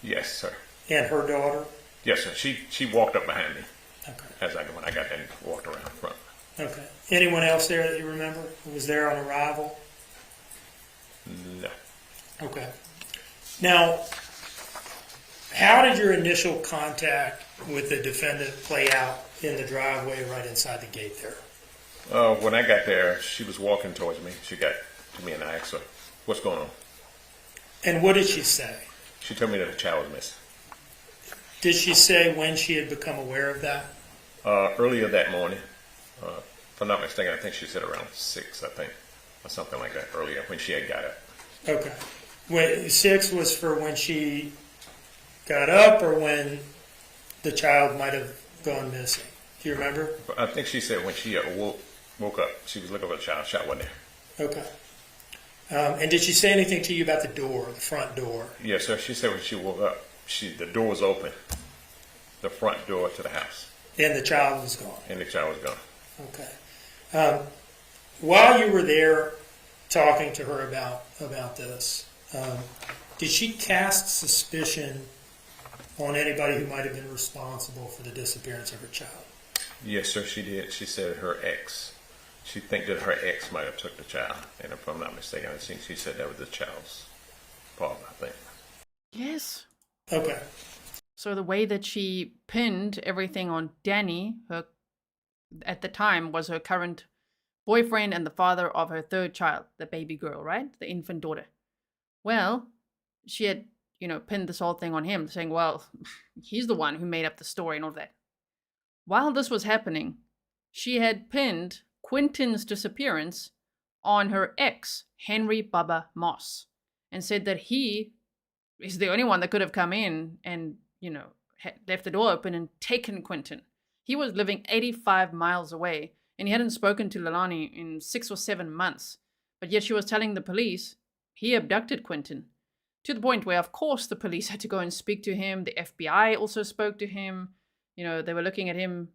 Yes, sir. And her daughter? Yes, sir. She walked up behind me. Okay. When I got there and walked around in front. Okay. Anyone else there that you remember who was there on arrival? No. Okay. Now, how did your initial contact with the defendant play out in the driveway right inside the gate there? When I got there, she was walking towards me. She got to me and I asked her, "What's going on?" And what did she say? She told me that the child was missing. Did she say when she had become aware of that? Earlier that morning. If I'm not mistaken, I think she said around 6, I think, or something like that earlier when she had got up. Okay. Wait, 6 was for when she got up or when the child might have gone missing? Do you remember? I think she said when she woke up, she was looking for the child. Child wasn't there. Okay. And did she say anything to you about the door, the front door? Yes, sir. She said when she woke up, the door was open, the front door to the house. And the child was gone? And the child was gone. Okay. While you were there talking to her about this, did she cast suspicion on anybody who might have been responsible for the disappearance of her child? Yes, sir, she did. She said her ex. She think that her ex might have took the child. And if I'm not mistaken, I think she said that was the child's father, I think. Yes. Okay. So the way that she pinned everything on Danny, her at the time was her current boyfriend and the father of her third child, the baby girl, right? The infant daughter. Well, she had, pinned this whole thing on him, saying, well, he's the one who made up the story and all that. While this was happening, she had pinned Quinton's disappearance on her ex, Henry Bubba Moss, and said that he is the only one that could have come in and, left the door open and taken Quinton. He was living 85 miles away, and he hadn't spoken to Leilani in 6 or 7 months. But yet she was telling the police he abducted Quinton. to the point where, of course, the police had to go and speak to him. The FBI also spoke to him. You know, they were looking at him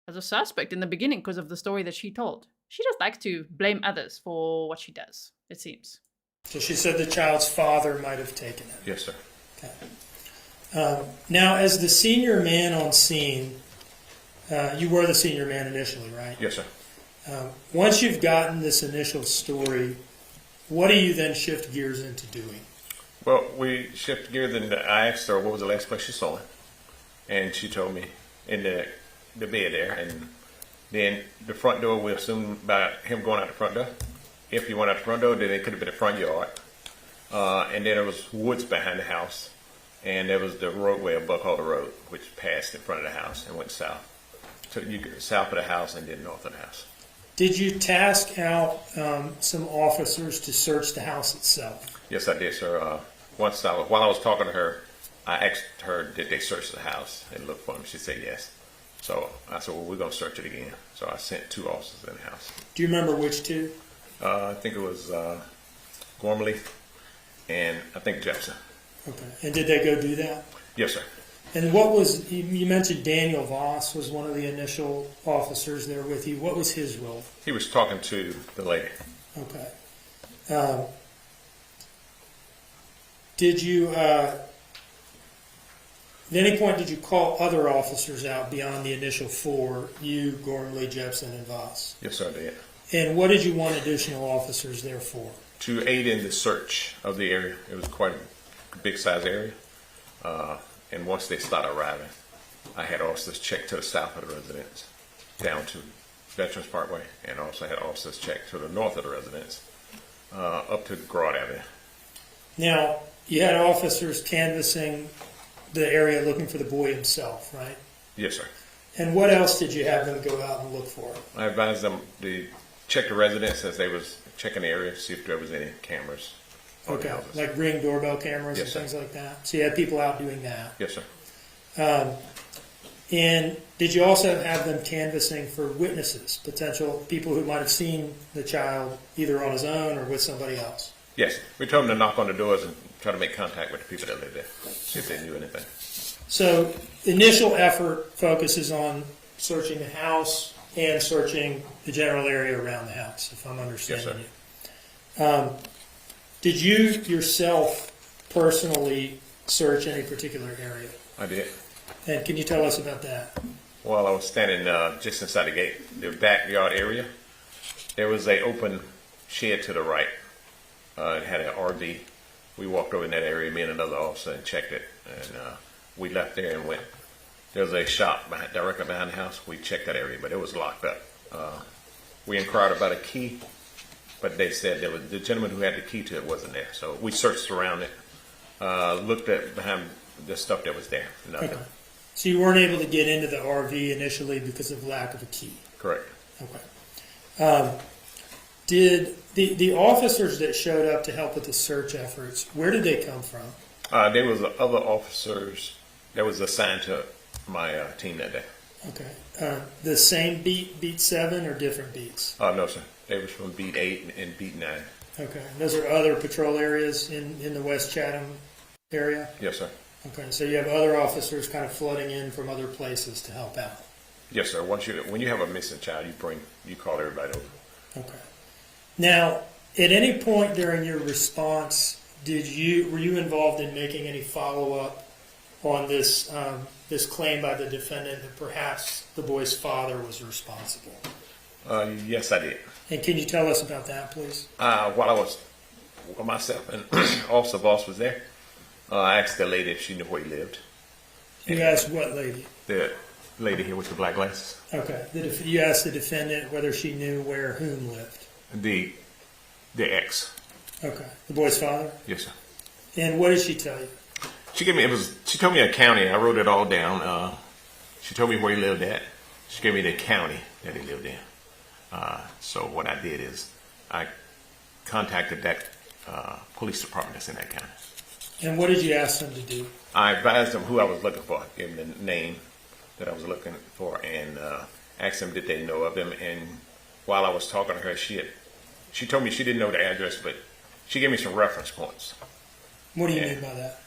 as a suspect in the beginning because of the story that she told. She just likes to blame others for what she does, it seems. So she said the child's father might have taken it. Yes, sir. Okay. Now, as the senior man on scene, you were the senior man initially, right? Yes, sir. Once you've gotten this initial story, what do you then shift gears into doing? Well, we shifted gears and I asked her what was the last place she saw him. And she told me in the bed there. And then the front door, we assumed by him going out the front door. If he went out the front door, then it could have been the front yard. And then there was woods behind the house. And there was the roadway of Buckholder Road, which passed in front of the house and went south. So you go south of the house and then north of the house. Did you task out some officers to search the house itself? Yes, I did, sir. While I was talking to her, I asked her, did they search the house and look for him? She said yes. So I said, well, we're going to search it again. So I sent 2 officers in the house. Do you remember which 2? I think it was Gormley and I think Jepsen. Okay. And did they go do that? Yes, sir. And what was, you mentioned Daniel Voss was one of the initial officers there with you. What was his role? He was talking to the lady. Okay. Did you, at any point, did you call other officers out beyond the initial 4, you, Gormley, Jepsen, and Voss? Yes, sir, I did. And what did you want additional officers there for? To aid in the search of the area. It was quite a big size area. And once they started arriving, I had officers check to the south of the residence, down to Veterans Parkway, and also had officers check to the north of the residence, up to Broad Avenue. Now, you had officers canvassing the area looking for the boy himself, right? Yes, sir. And what else did you have them go out and look for? I advised them to check the residence as they was checking the area, see if there was any cameras. Okay, like Ring doorbell cameras yes, and things sir. like that. So you had people out doing that. Yes, sir. And did you also have them canvassing for witnesses, potential people who might have seen the child either on his own or with somebody else? Yes, we told them to knock on the doors and try to make contact with the people that live there, see if they knew anything. So initial effort focuses on searching the house and searching the general area around the house, if I'm understanding you. Did you yourself personally search any particular area? I did. And can you tell us about that? While I was standing just inside the gate, the backyard area, there was an open shed to the right. It had an RV. We walked over in that area, me and another officer, and checked it. And we left there and went. There was a shop directly behind the house. We checked that area, but it was locked up. We inquired about a key, but they said the gentleman who had the key to it wasn't there. So we searched around it, looked at behind the stuff that was there. Nothing. Okay. So you weren't able to get into the RV initially because of lack of a key? Correct. Okay. Did the officers that showed up to help with the search efforts, where did they come from? There was other officers that was assigned to my team that day. Okay. The same beat 7 or different beats? No, sir. They was from beat 8 and beat 9. Okay. Those are other patrol areas in the West Chatham area? Yes, sir. Okay. So you have other officers kind of flooding in from other places to help out? Yes, sir. When you have a missing child, you call everybody over. Okay. Now, at any point during your response, were you involved in making any follow-up on this claim by the defendant that perhaps the boy's father was responsible? Yes, I did. And can you tell us about that, please? While I was myself and Officer Voss was there, I asked the lady if she knew where he lived. You asked what lady? The lady here with the black glasses. Okay. You asked the defendant whether she knew where whom lived? The ex. Okay. The boy's father? Yes, sir. And what did she tell you? She told me a county. I wrote it all down. She told me where he lived at. She gave me the county that he lived in. So what I did is I contacted that police department that's in that county. And what did you ask them to do? I advised them who I was looking for, gave them the name that I was looking for, and asked them did they know of them. And while I was talking to her, she told me she didn't know the address, but she gave me some reference points. What do you mean by that?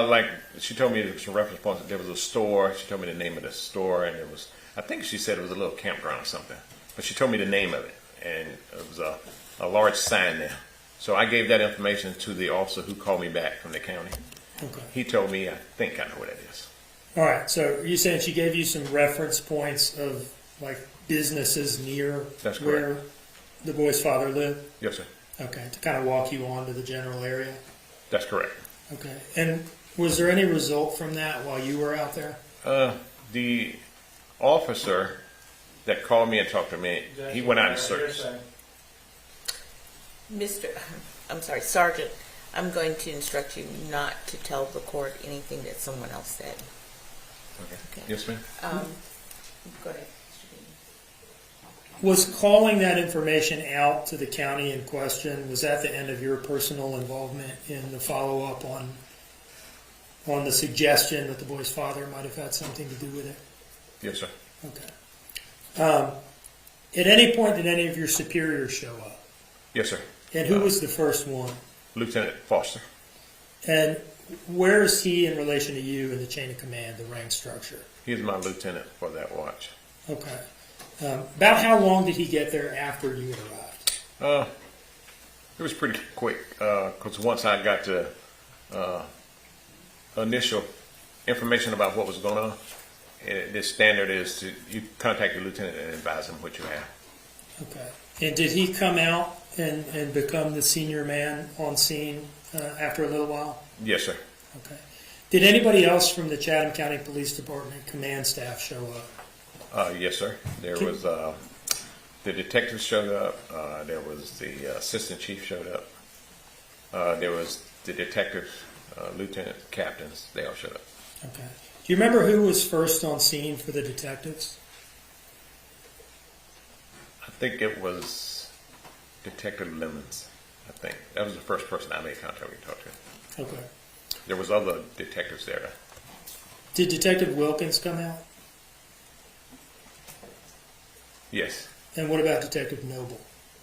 Like she told me there was some reference points. There was a store. She told me the name of the store, and it was. I think she said it was a little campground or something. But she told me the name of it, and it was a large sign there. So I gave that information to the officer who called me back from the county. Okay. He told me, I think I know what that is. All right. So you saying she gave you some reference points of like businesses near That's where correct. the boy's father lived? Yes, sir. Okay. To kind of walk you on to the general area? That's correct. Okay. And was there any result from that while you were out there? The officer that called me and talked to me, he went out and searched. Sergeant, I'm going to instruct you not to tell the court anything that someone else said. Okay. Yes, ma'am. Go ahead. Was calling that information out to the county in question, was that the end of your personal involvement in the follow-up on the suggestion that the boy's father might have had something to do with it? Yes, sir. Okay. At any point, did any of your superiors show up? Yes, sir. And who was the first one? Lieutenant Foster. And where is he in relation to you in the chain of command, the rank structure? He's my lieutenant for that watch. Okay. About how long did he get there after you arrived? It was pretty quick because once I got the initial information about what was going on, the standard is to you contact the lieutenant and advise him what you have. Okay. And did he come out and become the senior man on scene after a little while? Yes, sir. Okay. Did anybody else from the Chatham County Police Department command staff show up? Yes, sir. There was the detective showed up. There was the assistant chief showed up. There was the detective, lieutenant, captains. They all showed up. Okay. Do you remember who was first on scene for the detectives? I think it was Detective Lemons. I think that was the first person I made contact with and talked to. Okay. There was other detectives there. Did Detective Wilkins come out? Yes. And what about Detective Noble?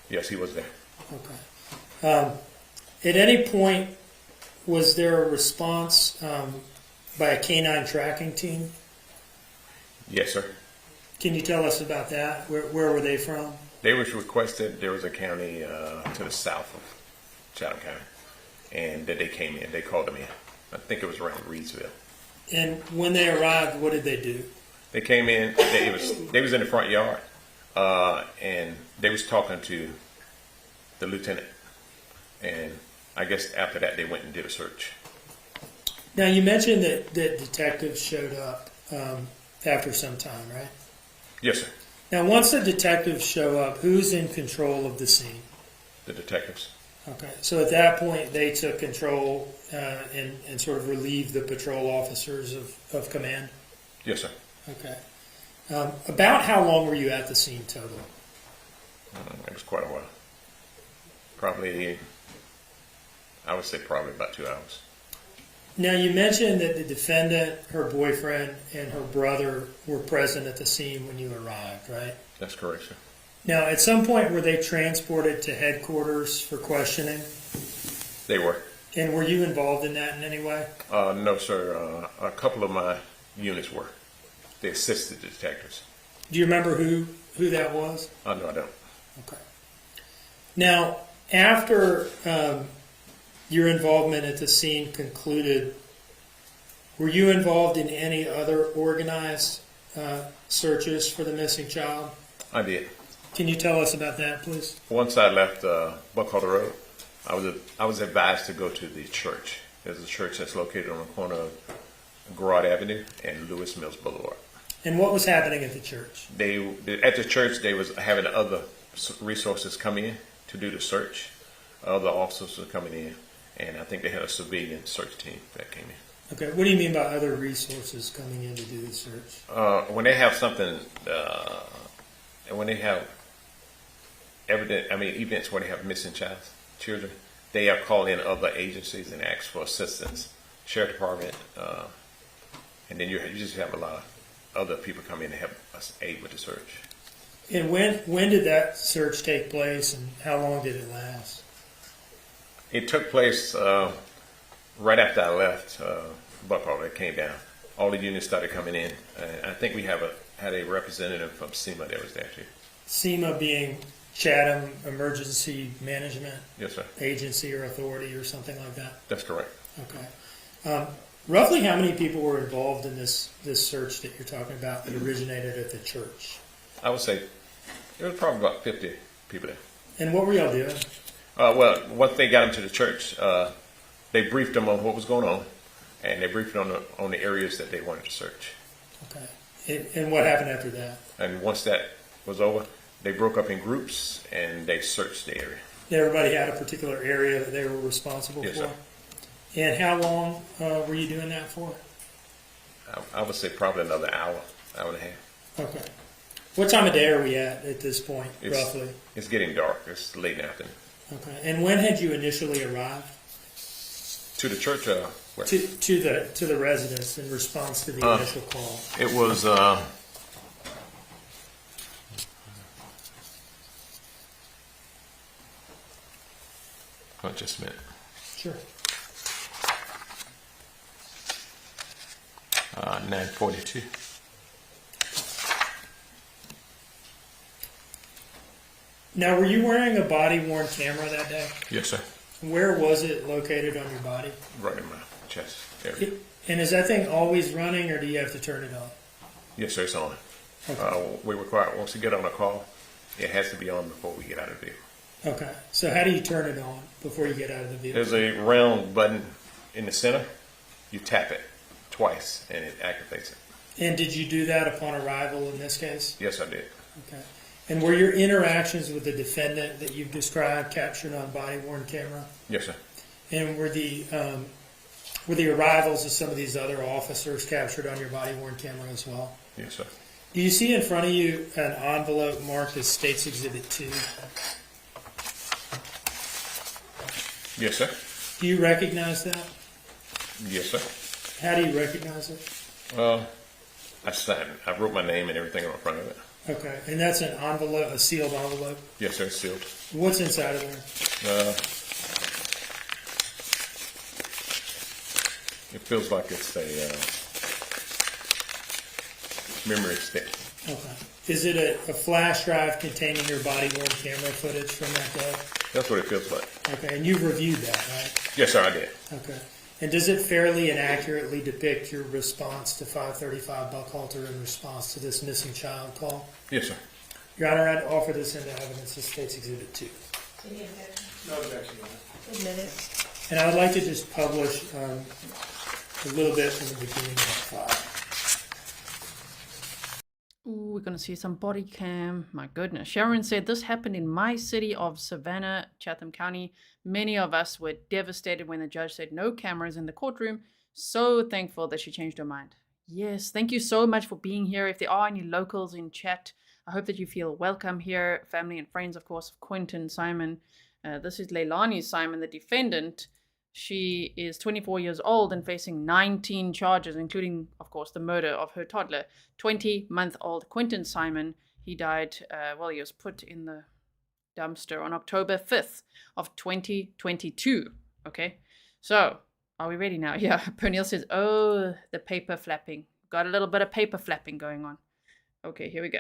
Yes, he was there. Okay. At any point, was there a response by a canine tracking team? Yes, sir. Can you tell us about that? Where were they from? They was requested. There was a county to the south of Chatham County, and that they came in. They called them in. I think it was around Reedsville. And when they arrived, what did they do? They came in. They was in the front yard, and they was talking to the lieutenant. And I guess after that, they went and did a search. Now, you mentioned that detectives showed up after some time, right? Yes, sir. Now, once the detectives show up, who's in control of the scene? The detectives. Okay, so at that point, they took control and sort of relieved the patrol officers of command? Yes, sir. Okay. About how long were you at the scene total? It was quite a while. Probably, I would say probably about 2 hours. Now, you mentioned that the defendant, her boyfriend, and her brother were present at the scene when you arrived, right? That's correct, sir. Now, at some point, were they transported to headquarters for questioning? They were. And were you involved in that in any way? No, sir. A couple of my units were. They assisted the detectives. Do you remember who that was? No, I don't. Okay. Now, after your involvement at the scene concluded, were you involved in any other organized searches for the missing child? I did. Can you tell us about that, please? Once I left Buckholder Road, I was advised to go to the church. There's a church that's located on the corner of Garrard Avenue and Lewis Mills Boulevard. And what was happening at the church? At the church, they was having other resources come in to do the search. Other officers were coming in, and I think they had a civilian search team that came in. Okay, what do you mean by other resources coming in to do the search? When they have something, when they have events where they have missing children, they are calling in other agencies and ask for assistance. Sheriff Department, and then you just have a lot of other people come in and help us aid with the search. And when did that search take place, and how long did it last? It took place right after I left, Buckle that came down. All the units started coming in. I think we had a representative from SEMA that was there too. SEMA being Chatham Emergency Management Yes, sir. Agency or Authority or something like that? That's correct. Okay. Roughly how many people were involved in this search that you're talking about that originated at the church? I would say it was probably about 50 people there. And what were y'all doing? Well, once they got into the church, they briefed them on what was going on, and they briefed on the areas that they wanted to search. Okay. And what happened after that? And once that was over, they broke up in groups and they searched the area. Everybody had a particular area that they were responsible Yes, for? sir. And how long were you doing that for? I would say probably another hour and a half. Okay. What time of day are we at this point, roughly? It's getting dark. It's late in the afternoon. Okay. And when had you initially arrived? To the church, where? To the residence in response to the initial call. It was just a minute. Sure. 9:42. Now, were you wearing a body-worn camera that day? Yes, sir. Where was it located on your body? Right in my chest area. And is that thing always running, or do you have to turn it on? Yes, sir. It's on. Okay. We require once we get on a call, it has to be on before we get out of the vehicle. Okay. So how do you turn it on before you get out of the vehicle? There's a round button in the center. You tap it twice, and it activates it. And did you do that upon arrival in this case? Yes, I did. Okay. And were your interactions with the defendant that you've described captured on body-worn camera? Yes, sir. And were the arrivals of some of these other officers captured on your body-worn camera as well? Yes, sir. Do you see in front of you an envelope marked as State's Exhibit 2? Yes, sir. Do you recognize that? Yes, sir. How do you recognize it? I signed it. I wrote my name and everything on the front of it. Okay, and that's an envelope, a sealed envelope? Yes, sir. It's sealed. What's inside of there? It feels like it's a memory stick. Okay. Is it a flash drive containing your body-worn camera footage from that day? That's what it feels like. Okay, and you've reviewed that, right? Yes, sir. I did. Okay. And does it fairly and accurately depict your response to 535 Buckhalter in response to this missing child call? Yes, sir. Your Honor, I'd offer this into evidence as State's Exhibit 2. No objection. Admitted. And I would like to just publish a little bit from the beginning of the file. Ooh, we're going to see some body cam. My goodness. Sharon said, this happened in my city of Savannah, Chatham County. Many of us were devastated when the judge said no cameras in the courtroom. So thankful that she changed her mind. Yes, thank you so much for being here. If there are any locals in chat, I hope that you feel welcome here. Family and friends, of course, of Quinton Simon. This is Leilani Simon, the defendant. She is 24 years old and facing 19 charges, including, of course, the murder of her toddler. 20-month-old Quinton Simon, he died, he was put in the dumpster on October 5th of 2022. Okay, so are we ready now? Yeah, Pernille says, oh, the paper flapping. Got a little bit of paper flapping going on. Okay, here we go.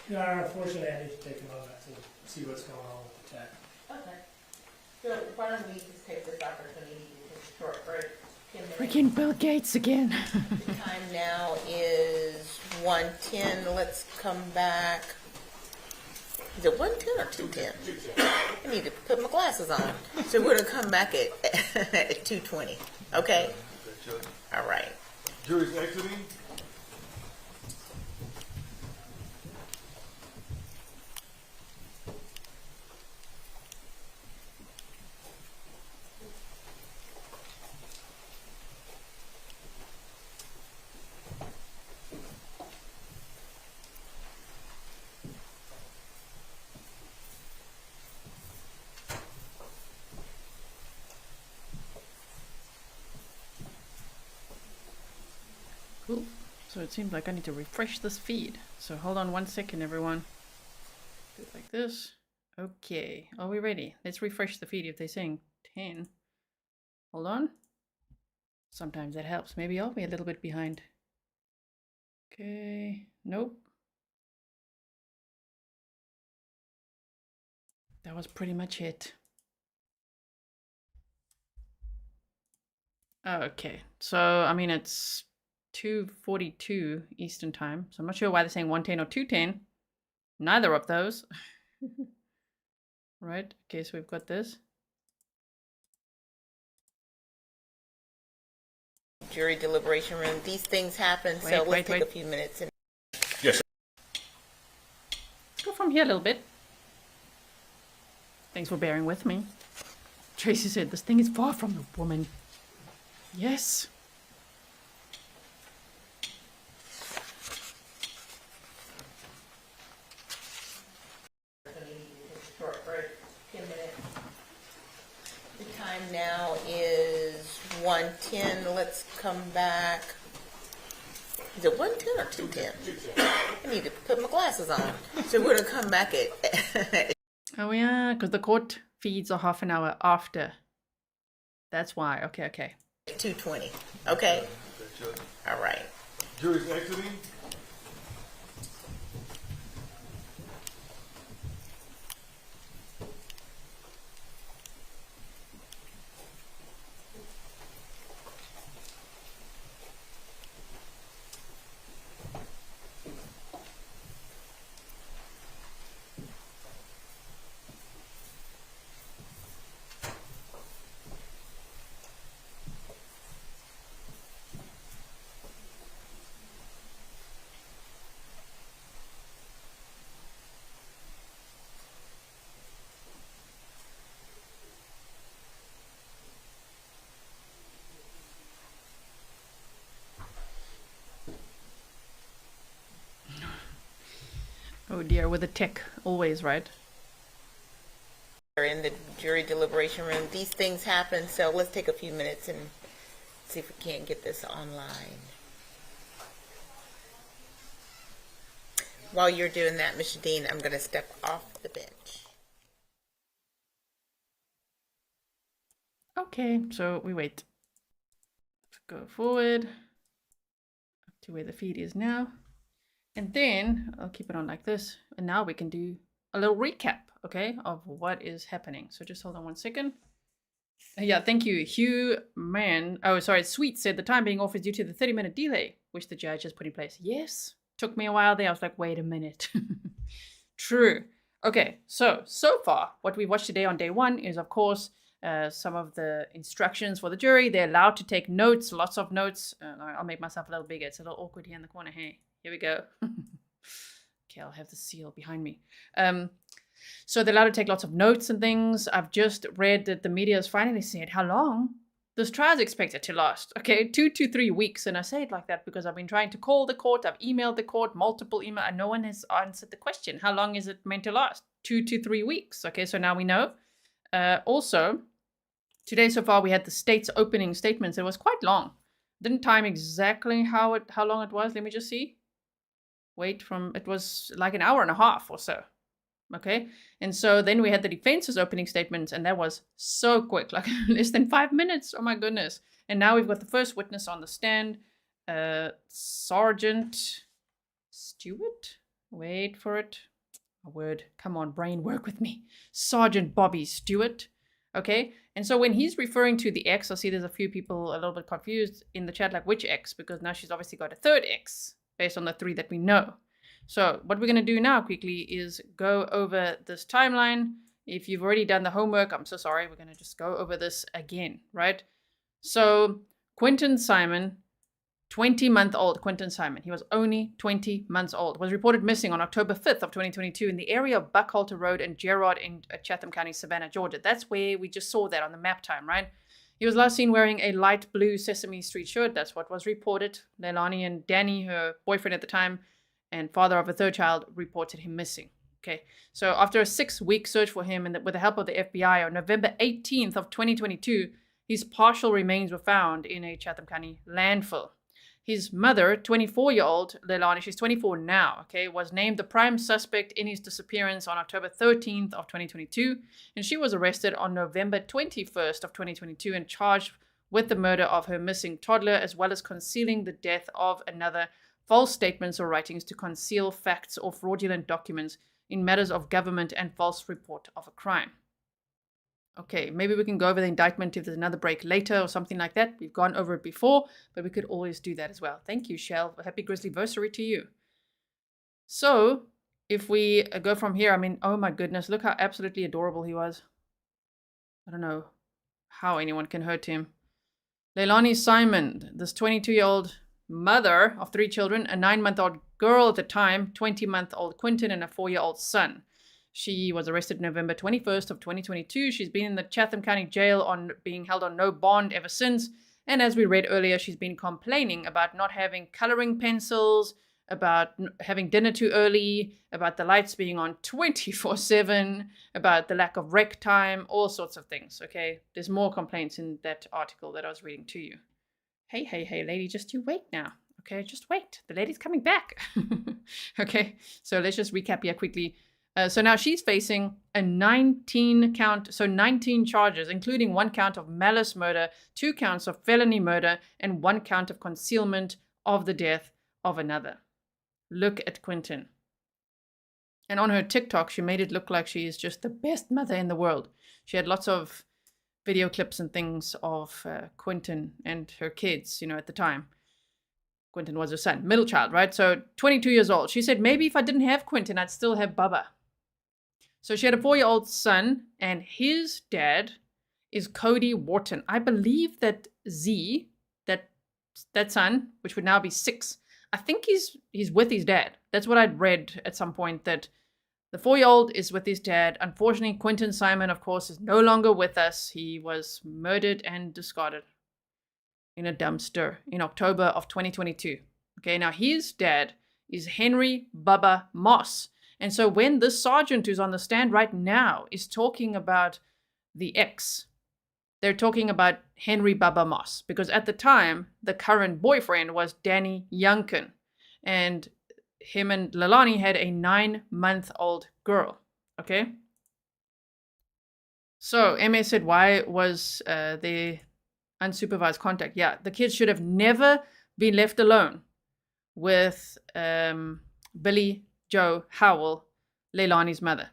No, unfortunately, I need to take a moment to see what's going on with the tech. Okay. So why don't we just take this opportunity to take a short break? 10 minutes. Freaking Bill Gates again. The time now is 1:10. Let's come back. Is it 1:10 or 2:10? I need to put my glasses on. So we're going to come back at 2:20. Okay? All right. Jury's exiting. Cool. So it seems like I need to refresh this feed. So hold on 1 second, everyone. Do it like this. Okay. Are we ready? Let's refresh the feed if they're saying 10. Hold on. Sometimes that helps. Maybe I'll be a little bit behind. Okay. Nope. That was pretty much it. Okay. So, I mean, it's 2:42 Eastern time. So I'm not sure why they're saying 1:10 or 2:10. Neither of those. Right. Okay, so we've got this. Jury deliberation room. These things happen, so let's take a few minutes. And Yes, sir. Let's go from here a little bit. Thanks for bearing with me. Tracy said this thing is far from the woman. Yes. short break, 10 minutes. The time now is 1:10. Let's come back. Is it 1:10 or 2:10? I need to put my glasses on. So we're going to come back at... Oh yeah, because the court feeds are half an hour after. That's why. Okay, okay. 2:20. Okay? All right. Jury's exiting. Oh dear, with a tick, always, right? We're in the jury deliberation room. These things happen, so let's take a few minutes and see if we can't get this online. While you're doing that, Mr. Dean, I'm going to step off the bench. Okay, so we wait. Let's go forward up to where the feed is now. And then I'll keep it on like this. And now we can do a little recap, okay, of what is happening. So just hold on 1 second. Yeah, thank you. Hugh Man. Oh, sorry. Sweet said the time being off is due to the 30-minute delay, which the judge has put in place. Yes. Took me a while there. I was like, wait a minute. True. Okay, so far, what we watched today on day one is, of course, some of the instructions for the jury. They're allowed to take notes, lots of notes. I'll make myself a little bigger. It's a little awkward here in the corner. Hey, here we go. Okay, I'll have the seal behind me. So they're allowed to take lots of notes and things. I've just read that the media has finally said how long this trial is expected to last. Okay, 2 to 3 weeks. And I say it like that because I've been trying to call the court. I've emailed the court, multiple emails, and no one has answered the question. How long is it meant to last? 2 to 3 weeks. Okay, so now we know. Also, today so far we had the state's opening statements. It was quite long. Didn't time exactly how long it was. Let me just see. It was like an hour and a half or so. Okay, and so then we had the defense's opening statements, and that was so quick, like less than 5 minutes. Oh my goodness. And now we've got the first witness on the stand, Sergeant Stewart. Wait for it. A word. Come on, brain, work with me. Sergeant Bobby Stewart. Okay, and so when he's referring to the ex, I see there's a few people a little bit confused in the chat, like which ex, because now she's obviously got a third ex based on the 3 that we know. So what we're going to do now quickly is go over this timeline. If you've already done the homework, I'm so sorry. We're going to just go over this again, right? So Quinton Simon, 20-month-old Quinton Simon. He was only 20 months old. Was reported missing on October 5th of 2022 in the area of Buckhalter Road and Gerard in Chatham County, Savannah, Georgia. That's where we just saw that on the map time, right? He was last seen wearing a light blue Sesame Street shirt. That's what was reported. Leilani and Danny, her boyfriend at the time, and father of a third child, reported him missing. Okay, so after a 6-week search for him and with the help of the FBI on November 18th of 2022, his partial remains were found in a Chatham County landfill. His mother, 24-year-old Leilani, she's 24 now, okay, was named the prime suspect in his disappearance on October 13th of 2022, and she was arrested on November 21st of 2022 and charged with the murder of her missing toddler, as well as concealing the death of another, false statements or writings to conceal facts or fraudulent documents in matters of government, and false report of a crime. Okay, maybe we can go over the indictment if there's another break later or something like that. We've gone over it before, but we could always do that as well. Thank you, Shell. Happy Grizzly anniversary to you. So, if we go from here, I mean, oh my goodness, look how absolutely adorable he was. I don't know how anyone can hurt him. Leilani Simon, this 22-year-old mother of 3 children, a 9-month-old girl at the time, 20-month-old Quinton, and a 4-year-old son. She was arrested November 21st of 2022. She's been in the Chatham County jail on being held on no bond ever since. And as we read earlier, she's been complaining about not having coloring pencils, about having dinner too early, about the lights being on 24/7, about the lack of rec time, all sorts of things, okay? There's more complaints in that article that I was reading to you. Hey, lady, just you wait now, okay? Just wait. The lady's coming back. Okay, so let's just recap here quickly. So now she's facing a 19 charges, including 1 count of malice murder, 2 counts of felony murder, and 1 count of concealment of the death of another. Look at Quinton. And on her TikTok, she made it look like she is just the best mother in the world. She had lots of video clips and things of Quinton and her kids, you know, at the time. Quinton was her son, middle child, right? So 22 years old. She said, maybe if I didn't have Quinton, I'd still have Bubba. So she had a 4-year-old son, and his dad is Cody Wharton. I believe that Z, that son, which would now be 6, I think he's with his dad. That's what I'd read at some point, that the 4-year-old is with his dad. Unfortunately, Quinton Simon, of course, is no longer with us. He was murdered and discarded in a dumpster in October of 2022. Okay, now his dad is Henry Bubba Moss. And so when this sergeant who's on the stand right now is talking about the ex, they're talking about Henry Bubba Moss, because at the time, the current boyfriend was Danny Youngkin, and him and Leilani had a 9-month-old girl, okay? So MS said, why was the unsupervised contact? Yeah, the kids should have never been left alone with Billy Joe Howell, Leilani's mother,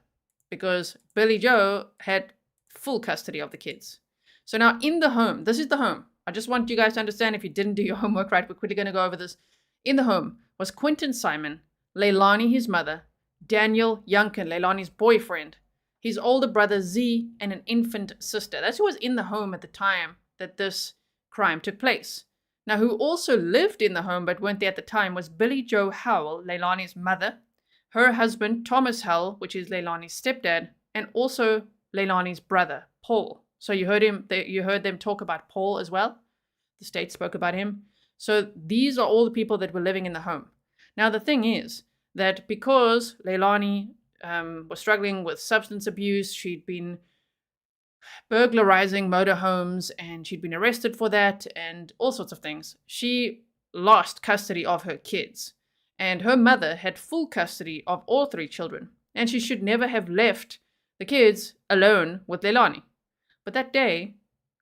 because Billy Joe had full custody of the kids. So now in the home, this is the home. I just want you guys to understand, if you didn't do your homework right, we're quickly going to go over this. In the home was Quinton Simon, Leilani, his mother, Daniel Youngkin, Leilani's boyfriend, his older brother Z, and an infant sister. That's who was in the home at the time that this crime took place. Now, who also lived in the home but weren't there at the time was Billy Joe Howell, Leilani's mother, her husband, Thomas Howell, which is Leilani's stepdad, and also Leilani's brother, Paul. So you heard them talk about Paul as well. The state spoke about him. So these are all the people that were living in the home. Now, the thing is that because Leilani was struggling with substance abuse, she'd been burglarizing motorhomes, and she'd been arrested for that and all sorts of things. She lost custody of her kids. And her mother had full custody of all 3 children. And she should never have left the kids alone with Leilani. But that day,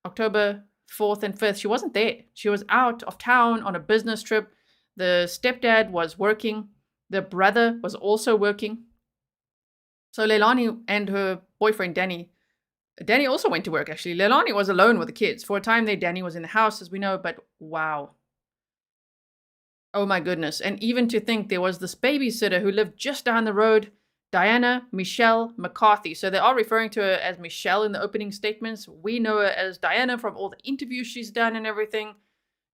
October 4th and 5th, she wasn't there. She was out of town on a business trip. The stepdad was working. The brother was also working. So Leilani and her boyfriend, Danny also went to work, actually. Leilani was alone with the kids. For a time there, Danny was in the house, as we know, but wow. Oh my goodness. And even to think there was this babysitter who lived just down the road, Diana Michelle McCarthy. So they are referring to her as Michelle in the opening statements. We know her as Diana from all the interviews she's done and everything.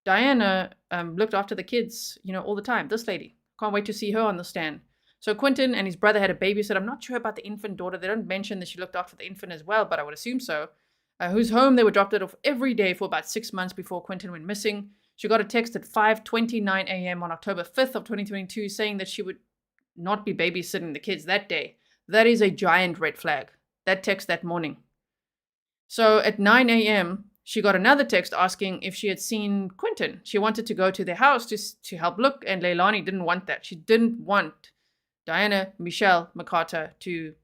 Diana looked after the kids, all the time. This lady. Can't wait to see her on the stand. So Quinton and his brother had a babysitter. I'm not sure about the infant daughter. They don't mention that she looked after the infant as well, but I would assume so. Whose home they were dropped off every day for about 6 months before Quinton went missing. She got a text at 5:29 a.m. on October 5th of 2022 saying that she would not be babysitting the kids that day. That is a giant red flag. That text that morning. So at 9 a.m., she got another text asking if she had seen Quinton. She wanted to go to their house to help look, and Leilani didn't want that. She didn't want Diana Michelle McCarter to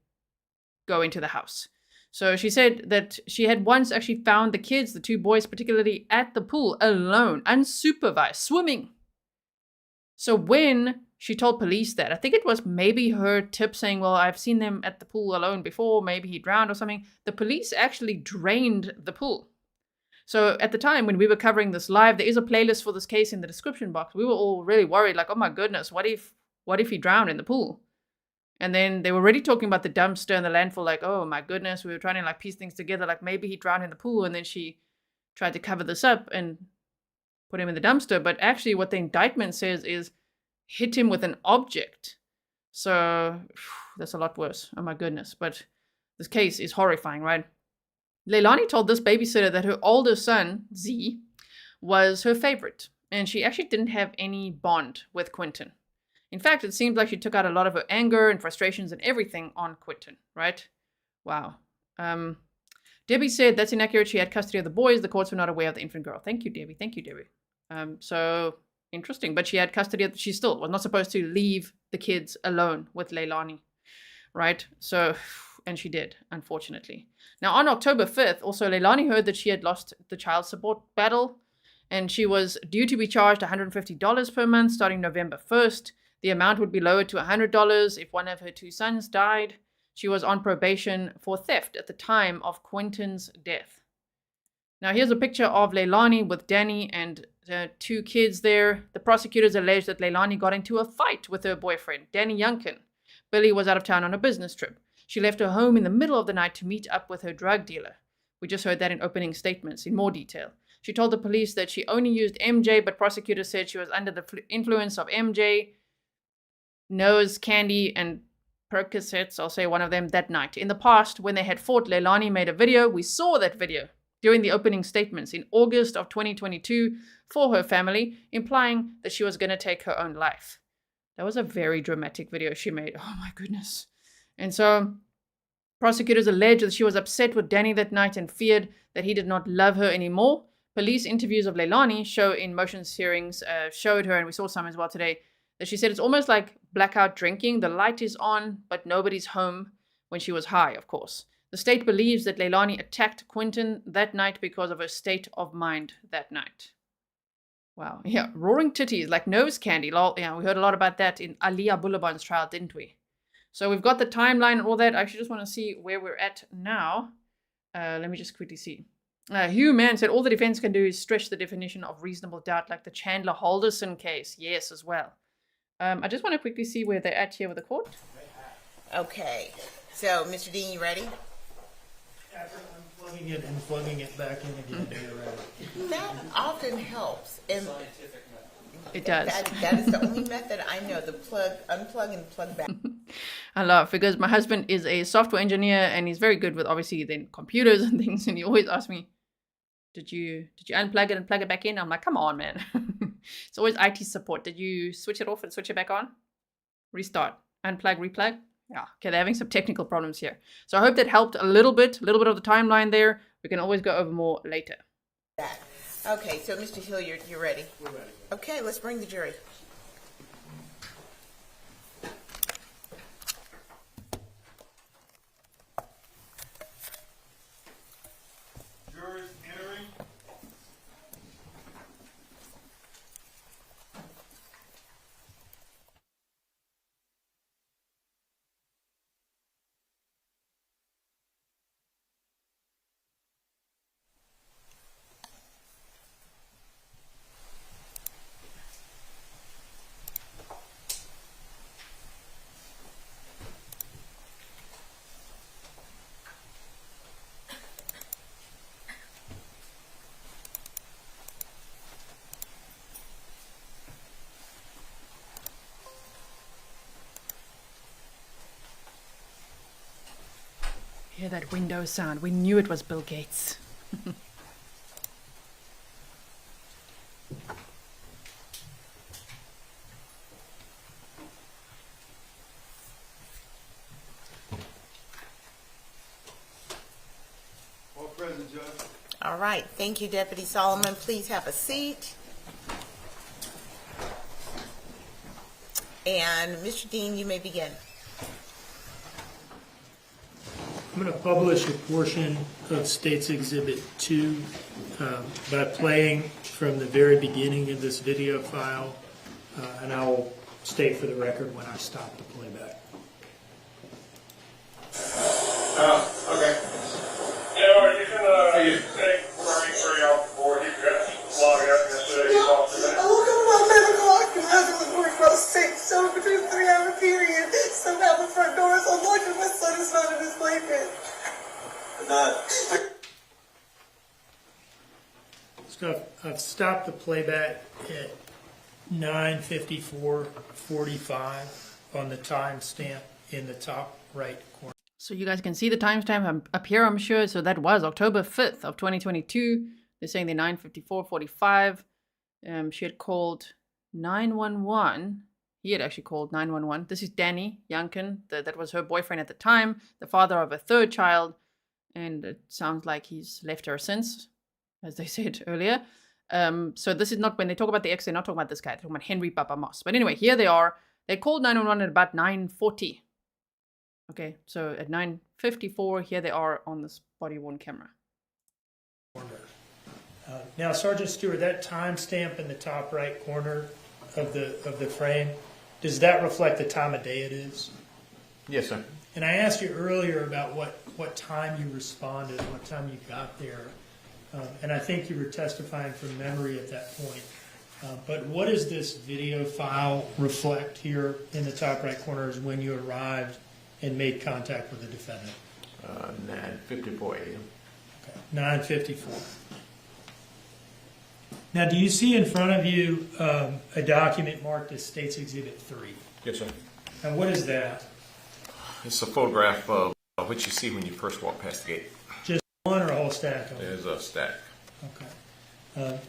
go into the house. So she said that she had once actually found the kids, the two boys particularly, at the pool alone, unsupervised, swimming. So when she told police that, I think it was maybe her tip saying, well, I've seen them at the pool alone before, maybe he drowned or something. The police actually drained the pool. So at the time when we were covering this live, there is a playlist for this case in the description box. We were all really worried, like, oh my goodness, what if he drowned in the pool? And then they were already talking about the dumpster and the landfill, like, oh my goodness, we were trying to piece things together, like maybe he drowned in the pool, and then she tried to cover this up and put him in the dumpster. But actually what the indictment says is hit him with an object. So that's a lot worse. Oh my goodness. But this case is horrifying, right? Leilani told this babysitter that her older son, Z, was her favorite, and she actually didn't have any bond with Quinton. In fact, it seems like she took out a lot of her anger and frustrations and everything on Quinton, right? Wow. Debbie said that's inaccurate. She had custody of the boys. The courts were not aware of the infant girl. Thank you, Debbie. Thank you, Debbie. So interesting. But she had custody of, she still was not supposed to leave the kids alone with Leilani, right? So, and she did, unfortunately. Now, on October 5th, also Leilani heard that she had lost the child support battle, and she was due to be charged $150 per month starting November 1st. The amount would be lowered to $100 if one of her two sons died. She was on probation for theft at the time of Quinton's death. Now, here's a picture of Leilani with Danny and the two kids there. The prosecutors alleged that Leilani got into a fight with her boyfriend, Danny Youngkin. Billy was out of town on a business trip. She left her home in the middle of the night to meet up with her drug dealer. We just heard that in opening statements in more detail. She told the police that she only used MJ, but prosecutors said she was under the influence of MJ, nose, candy, and Percocets, I'll say one of them, that night. In the past, when they had fought, Leilani made a video. We saw that video during the opening statements in August of 2022 for her family, implying that she was going to take her own life. That was a very dramatic video she made. Oh my goodness. And so prosecutors alleged that she was upset with Danny that night and feared that he did not love her anymore. Police interviews of Leilani show in motions hearings showed her, and we saw some as well today, that she said it's almost like blackout drinking. The light is on, but nobody's home, when she was high, of course. The state believes that Leilani attacked Quinton that night because of her state of mind that night. Wow. Yeah, roaring titties, like nose candy. Lol. Yeah, we heard a lot about that in Aliyah Boulevard's trial, didn't we? So we've got the timeline and all that. I actually just want to see where we're at now. Let me just quickly see. Hugh Mann said all the defense can do is stretch the definition of reasonable doubt, like the Chandler Halderson case. Yes, as well. I just want to quickly see where they're at here with the court. Okay. So, Mr. Dean, you ready? After unplugging it and plugging it back in again, you're ready. That often helps. And it does. That is the only method I know, the unplug and plug back. I laugh because my husband is a software engineer and he's very good with obviously then computers and things, and he always asks me, did you unplug it and plug it back in? I'm like, come on, man. It's always IT support. Did you switch it off and switch it back on? Restart. Unplug, replug? Yeah. Okay, they're having some technical problems here. So I hope that helped a little bit of the timeline there. We can always go over more later. Okay, so Mr. Hill, you're ready? We're ready. Okay, let's bring the jury. Jurors entering. Hear that window sound? We knew it was Bill Gates. All present, Judge. All right, thank you, Deputy Solomon. Please have a seat. And Mr. Dean, you may begin. I'm going to publish a portion of State's Exhibit 2 by playing from the very beginning of this video file, and I will state for the record when I stop the playback. Okay. Yeah, are you gonna take Marine off the board? You got log out yesterday. You talked to that. I woke up about 11 o'clock and I was working about 6, so between 3-hour period, somehow the front door is unlocked and my son is not in his playpen. So I've stopped the playback at 9:54:45 on the timestamp in the top right corner. So you guys can see the timestamp up here, I'm sure. So that was October 5th of 2022. They're saying they're 9:54:45. She had called 911. He had actually called 911. This is Danny Youngkin. That was her boyfriend at the time, the father of a third child. And it sounds like he's left her since, as they said earlier. So this is not, when they talk about the ex, they're not talking about this guy. They're talking about Henry Papa Moss. But anyway, here they are. They called 911 at about 9:40. Okay, so at 9:54, here they are on this body-worn camera. Now, Sergeant Stewart, that timestamp in the top right corner of the frame, does that reflect the time of day it is? Yes, sir. And I asked you earlier about what time you responded, what time you got there, and I think you were testifying from memory at that point. But what does this video file reflect here in the top right corner is when you arrived and made contact with the defendant? 9:54 a.m. Okay, 9:54. Now, do you see in front of you a document marked as State's Exhibit 3? Yes, sir. And what is that? It's a photograph of what you see when you first walk past the gate. Just one or a whole stack of them? There's a stack. Okay.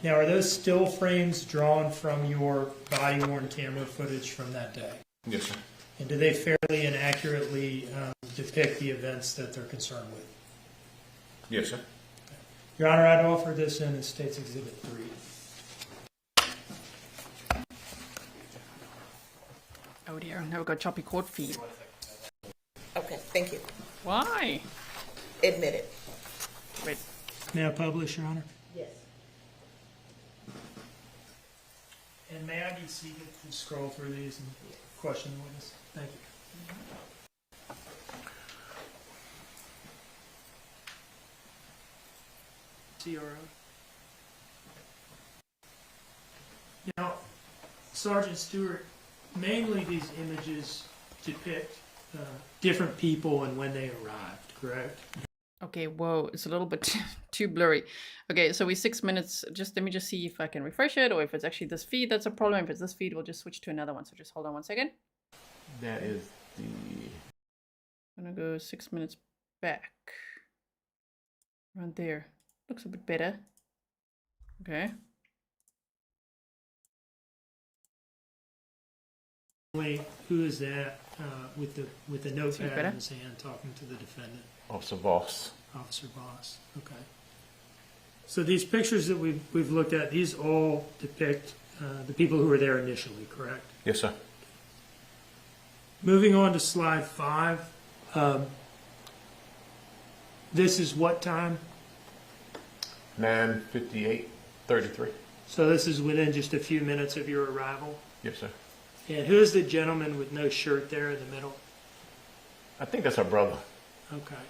Now, are those still frames drawn from your body-worn camera footage from that day? Yes, sir. And do they fairly and accurately depict the events that they're concerned with? Yes, sir. Your Honor, I'd offer this in as State's Exhibit 3. Oh dear, now we've got choppy court feed. Okay, thank you. Why? Admit it. Wait. May I publish, Your Honor? Yes. And may I be seated to scroll through these and question the witness? Thank you. CRO. Now, Sergeant Stewart, mainly these images depict different people and when they arrived, correct? Okay, whoa, it's a little bit too blurry. Okay, so we're 6 minutes. Just let me just see if I can refresh it, or if it's actually this feed that's a problem. If it's this feed, we'll just switch to another one. So just hold on 1 second. That is the... I'm gonna go 6 minutes back. Right there. Looks a bit better. Okay. Wait, who is that with the notepad better? in his hand talking to the defendant? Officer Voss. Officer Voss. Okay. So these pictures that we've looked at, these all depict the people who were there initially, correct? Yes, sir. Moving on to slide 5. This is what time? 9:58:33. So this is within just a few minutes of your arrival? Yes, sir. And who is the gentleman with no shirt there in the middle? I think that's our brother. Okay.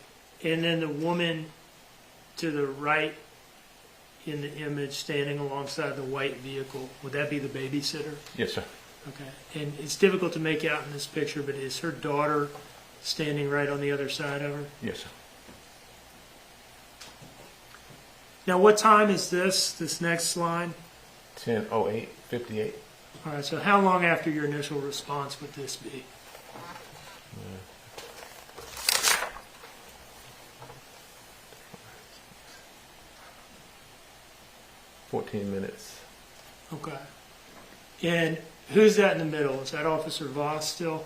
And then the woman to the right in the image standing alongside the white vehicle, would that be the babysitter? Yes, sir. Okay. And it's difficult to make out in this picture, but is her daughter standing right on the other side of her? Yes, sir. Now, what time is this next slide? 10:08:58. All right, so how long after your initial response would this be? 14 minutes. Okay. And who's that in the middle? Is that Officer Voss still?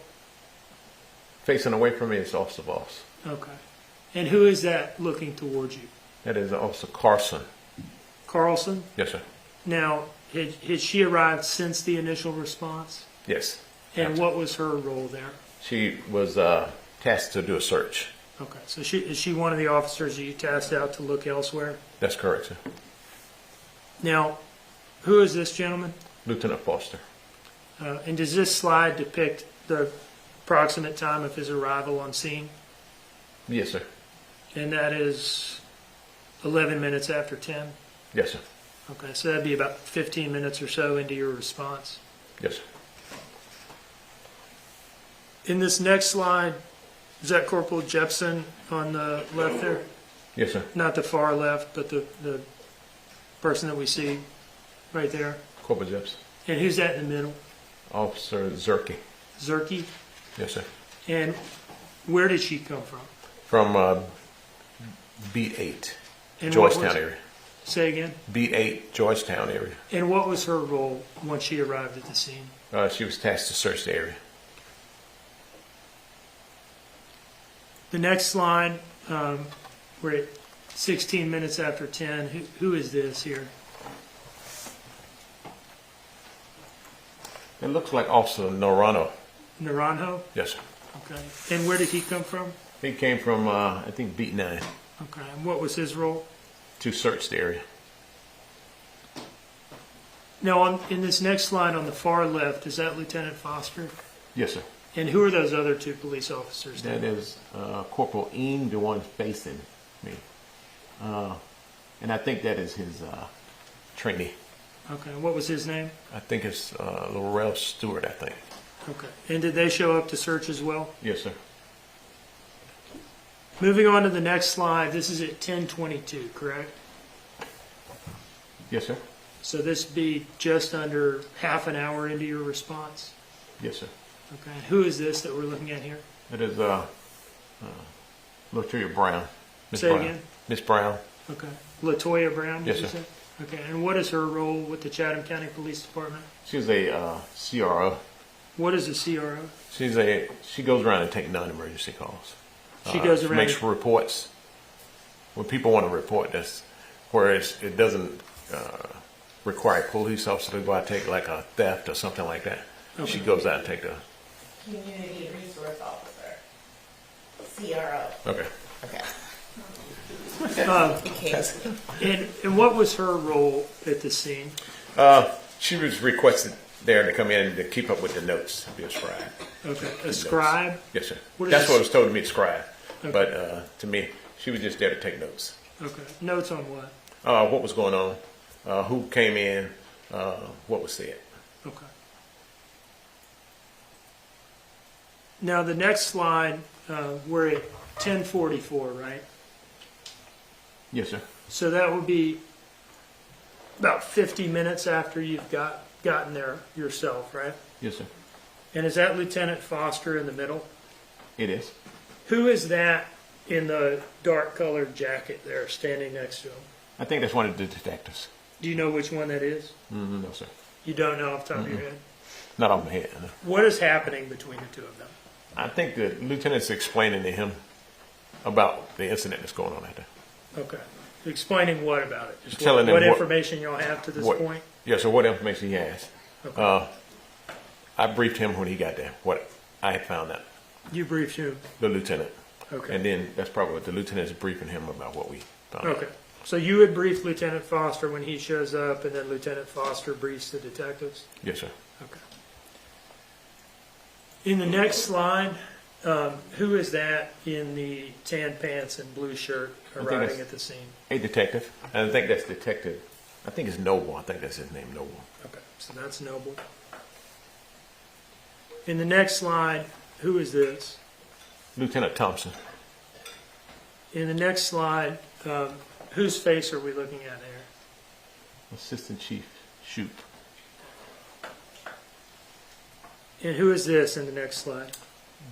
Facing away from me is Officer Voss. Okay. And who is that looking towards you? That is Officer Carson. Carlson? Yes, sir. Now, had she arrived since the initial response? Yes. And what was her role there? She was tasked to do a search. Okay. So is she one of the officers that you tasked out to look elsewhere? That's correct, sir. Now, who is this gentleman? Lieutenant Foster. And does this slide depict the approximate time of his arrival on scene? Yes, sir. And that is 11 minutes after 10? Yes, sir. Okay, so that'd be about 15 minutes or so into your response. Yes, sir. In this next slide, is that Corporal Jepsen on the left there? Yes, sir. Not the far left, but the person that we see right there. Corporal Jepsen. And who's that in the middle? Officer Zerke. Zerke? Yes, sir. And where did she come from? From B8, And Georgetown area. Say again? B8, Georgetown area. And what was her role once she arrived at the scene? She was tasked to search the area. The next slide, we're at 16 minutes after 10. Who is this here? It looks like Officer Naranjo. Naranjo? Yes, sir. Okay. And where did he come from? He came from, I think, Beat 9 Okay. And what was his role? to search the area. Now, in this next slide on the far left, is that Lieutenant Foster? Yes, sir. And who are those other two police officers? That is Corporal Eam, the one facing me. And I think that is his trainee. Okay. And what was his name? I think it's Laurel Stewart, I think. Okay. And did they show up to search as well? Yes, sir. Moving on to the next slide, this is at 10:22, correct? Yes, sir. So this be just under half an hour into your response? Yes, sir. Okay. And who is this that we're looking at here? It is Latoya Brown. Miss Say Brown. again? Miss Brown. Okay. Latoya Brown, did Yes, you sir. say? Okay. And what is her role with the Chatham County Police Department? She's a CRO. What is a CRO? She goes around and takes non-emergency calls. She goes around makes reports. When people want to report this, whereas it doesn't require a police officer to go out and take like a theft or something like that. Okay. She goes out and take the. Community Resource Officer, CRO. Okay. Okay. And what was her role at the scene? She was requested there to come in to keep up with the notes, to be a scribe. Okay. A scribe? Yes, sir. What is That's this? what was told to me, scribe. Okay. But to me, she was just there to take notes. Okay. Notes on what? What was going on, who came in, what was said. Okay. Now the next slide, we're at 10:44, right? Yes, sir. So that would be about 50 minutes after you've gotten there yourself, right? Yes, sir. And is that Lieutenant Foster in the middle? It is. Who is that in the dark colored jacket there standing next to him? I think that's one of the detectives. Do you know which one that is? No, sir. You don't know off the top of your head? Not off my head. No. What is happening between the two of them? I think the lieutenant's explaining to him about the incident that's going on out there. Okay. Explaining what about it? Just Telling what them information y'all have to this point? Yeah, so what information he has. Okay. I briefed him when he got there, what I had found out. You briefed who? The lieutenant. Okay. And then that's probably what the lieutenant's briefing him about what we found out. Okay. So you would brief Lieutenant Foster when he shows up, and then Lieutenant Foster briefs the detectives? Yes, sir. Okay. In the next slide, who is that in the tan pants and blue shirt arriving at the scene? A detective. And I think that's detective. I think it's Noble. I think that's his name, Noble. Okay, so that's Noble. In the next slide, who is this? Lieutenant Thompson. In the next slide, whose face are we looking at there? Assistant Chief Shoop. And who is this in the next slide?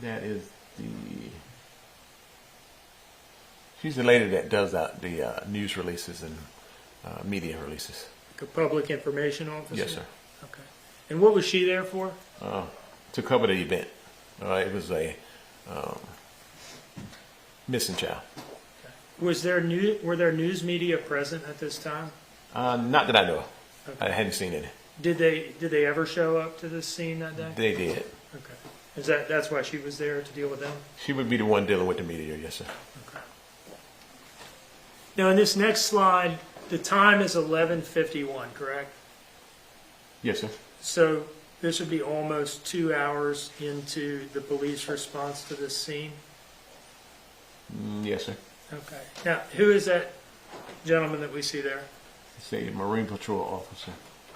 That is she's the lady that does the news releases and media releases. Like a public information officer? Yes, sir. Okay. And what was she there for? To cover the event. It was a missing child. Were there news media present at this time? Not that I know of. Okay. I hadn't seen any. Did they ever show up to this scene that day? They did. Okay. That's why she was there to deal with them? She would be the one dealing with the media, yes, sir. Okay. Now in this next slide, the time is 11:51, correct? Yes, sir. So this would be almost 2 hours into the police response to this scene? Yes, sir. Okay. Now, who is that gentleman that we see there? It's a Marine Patrol officer.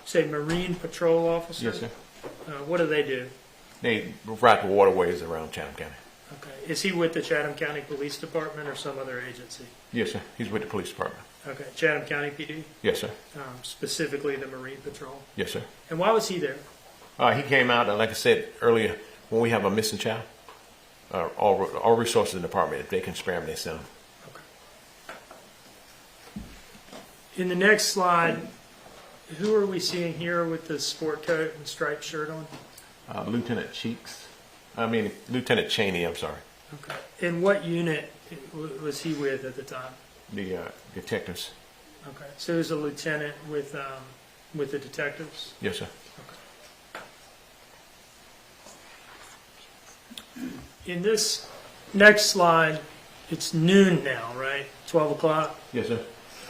Say Marine Patrol officer? Yes, sir. What do they do? They route the waterways around Chatham County. Okay. Is he with the Chatham County Police Department or some other agency? Yes, sir. He's with the police department. Okay. Chatham County PD? Yes, sir. Specifically the Marine Patrol? Yes, sir. And why was he there? He came out, like I said earlier, when we have a missing child, all resources in the department, if they can spare them, they send them. In the next slide, who are we seeing here with the sport coat and striped shirt on? Lieutenant Cheney, I'm sorry. Okay. And what unit was he with at the time? The detectives. Okay. So he was a lieutenant with the detectives? Yes, sir. In this next slide, it's noon now, right? 12 o'clock? Yes, sir.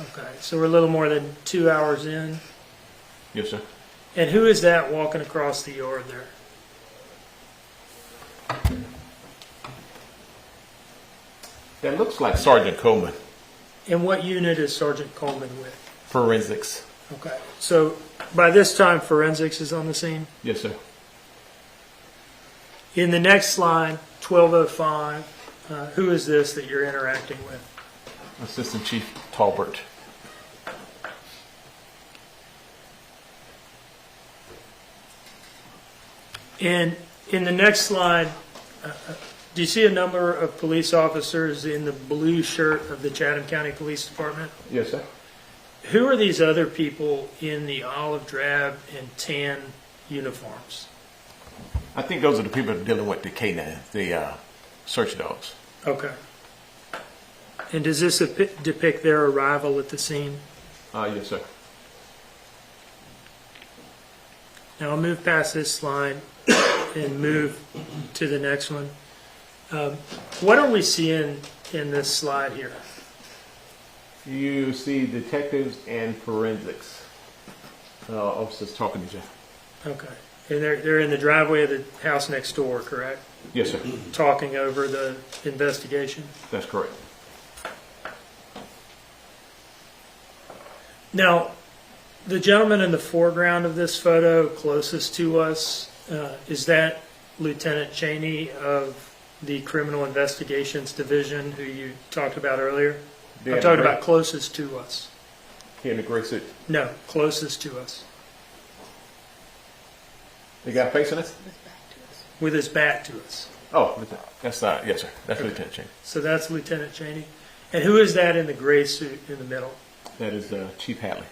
Okay. So we're a little more than 2 hours in. Yes, sir. And who is that walking across the yard there? That looks like Sergeant Coleman. And what unit is Sergeant Coleman with? Forensics. Okay. So by this time, forensics is on the scene? Yes, sir. In the next slide, 12:05, who is this that you're interacting with? Assistant Chief Talbert. And in the next slide, do you see a number of police officers in the blue shirt of the Chatham County Police Department? Yes, sir. Who are these other people in the olive drab and tan uniforms? I think those are the people dealing with the Keina, the search dogs. Okay. And does this depict their arrival at the scene? Yes, sir. Now I'll move past this slide and move to the next one. What are we seeing in this slide here? You see detectives and forensics officers talking to each other. Okay. And they're in the driveway of the house next door, correct? Yes, sir. Talking over the investigation? That's correct. Now, the gentleman in the foreground of this photo closest to us, is that Lieutenant Cheney of the Criminal Investigations Division who you talked about earlier? I'm talking about closest to us. He in the gray suit. No, closest to us. The guy facing us? With his back to us. Oh, that's not. Yes, sir. That's okay. Lieutenant Cheney. So that's Lieutenant Cheney. And who is that in the gray suit in the middle? That is Chief Hadley.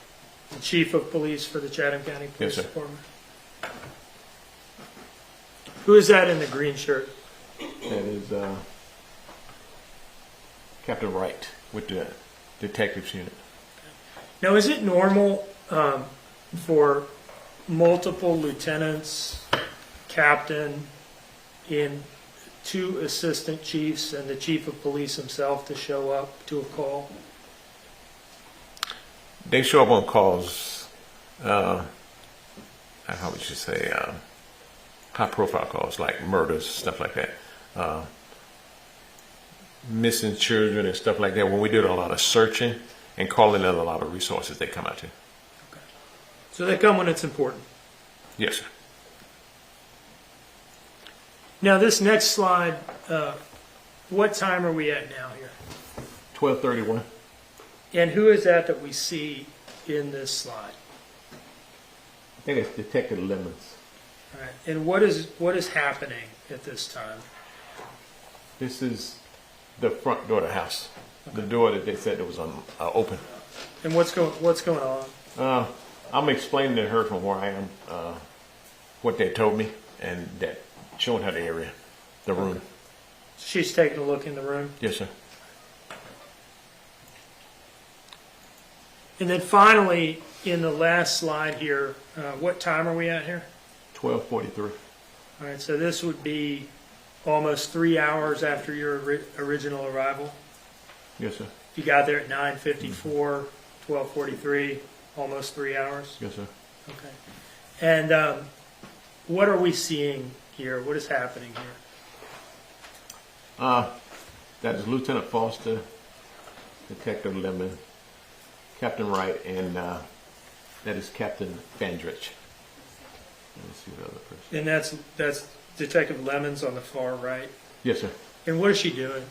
The Chief of Police for the Chatham County Police Yes, sir. Department. Who is that in the green shirt? That is Captain Wright with the detectives unit. Now, is it normal for multiple lieutenants, captain, and two assistant chiefs, and the chief of police himself to show up to a call? They show up on calls, how would you say, high-profile calls like murders, stuff like that. Missing children and stuff like that. When we did a lot of searching and calling in a lot of resources, they come out to. Okay. So they come when it's important. Yes, sir. Now, this next slide, what time are we at now here? 12:31. And who is that we see in this slide? I think it's Detective Lemons. All right. And what is happening at this time? This is the front door of the house. Okay. The door that they said that was open. And what's going on? I'm explaining to her from where I am what they told me and that showing her the area, the room. She's taking a look in the room. Yes, sir. And then finally, in the last slide here, what time are we at here? 12:43. All right, so this would be almost 3 hours after your original arrival. Yes, sir. You got there at 9:54, 12:43, almost 3 hours. Yes, sir. Okay. And what are we seeing here? What is happening here? That is Lieutenant Foster, Detective Lemon, Captain Wright, and that is Captain Fandrich. Let me see the other person. And that's Detective Lemons on the far right. Yes, sir. And what is she doing?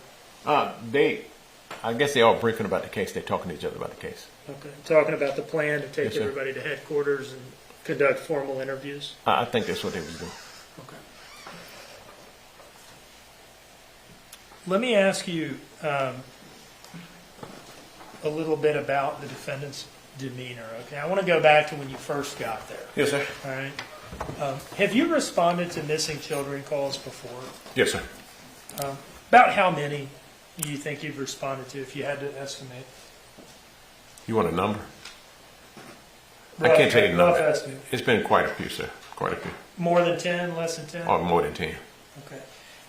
I guess they all briefing about the case. They're talking to each other about the case. Okay. Talking about the plan to take Yes, sir. everybody to headquarters and conduct formal interviews. I think that's what they was doing. Okay. Let me ask you a little bit about the defendant's demeanor. Okay, I want to go back to when you first got there. Yes, sir. All right. Have you responded to missing children calls before? Yes, sir. About how many do you think you've responded to, if you had to estimate? You want a number? I can't tell you the Rough number. estimate. It's been quite a few, sir. Quite a few. More than 10, less than 10? Or more than 10. Okay.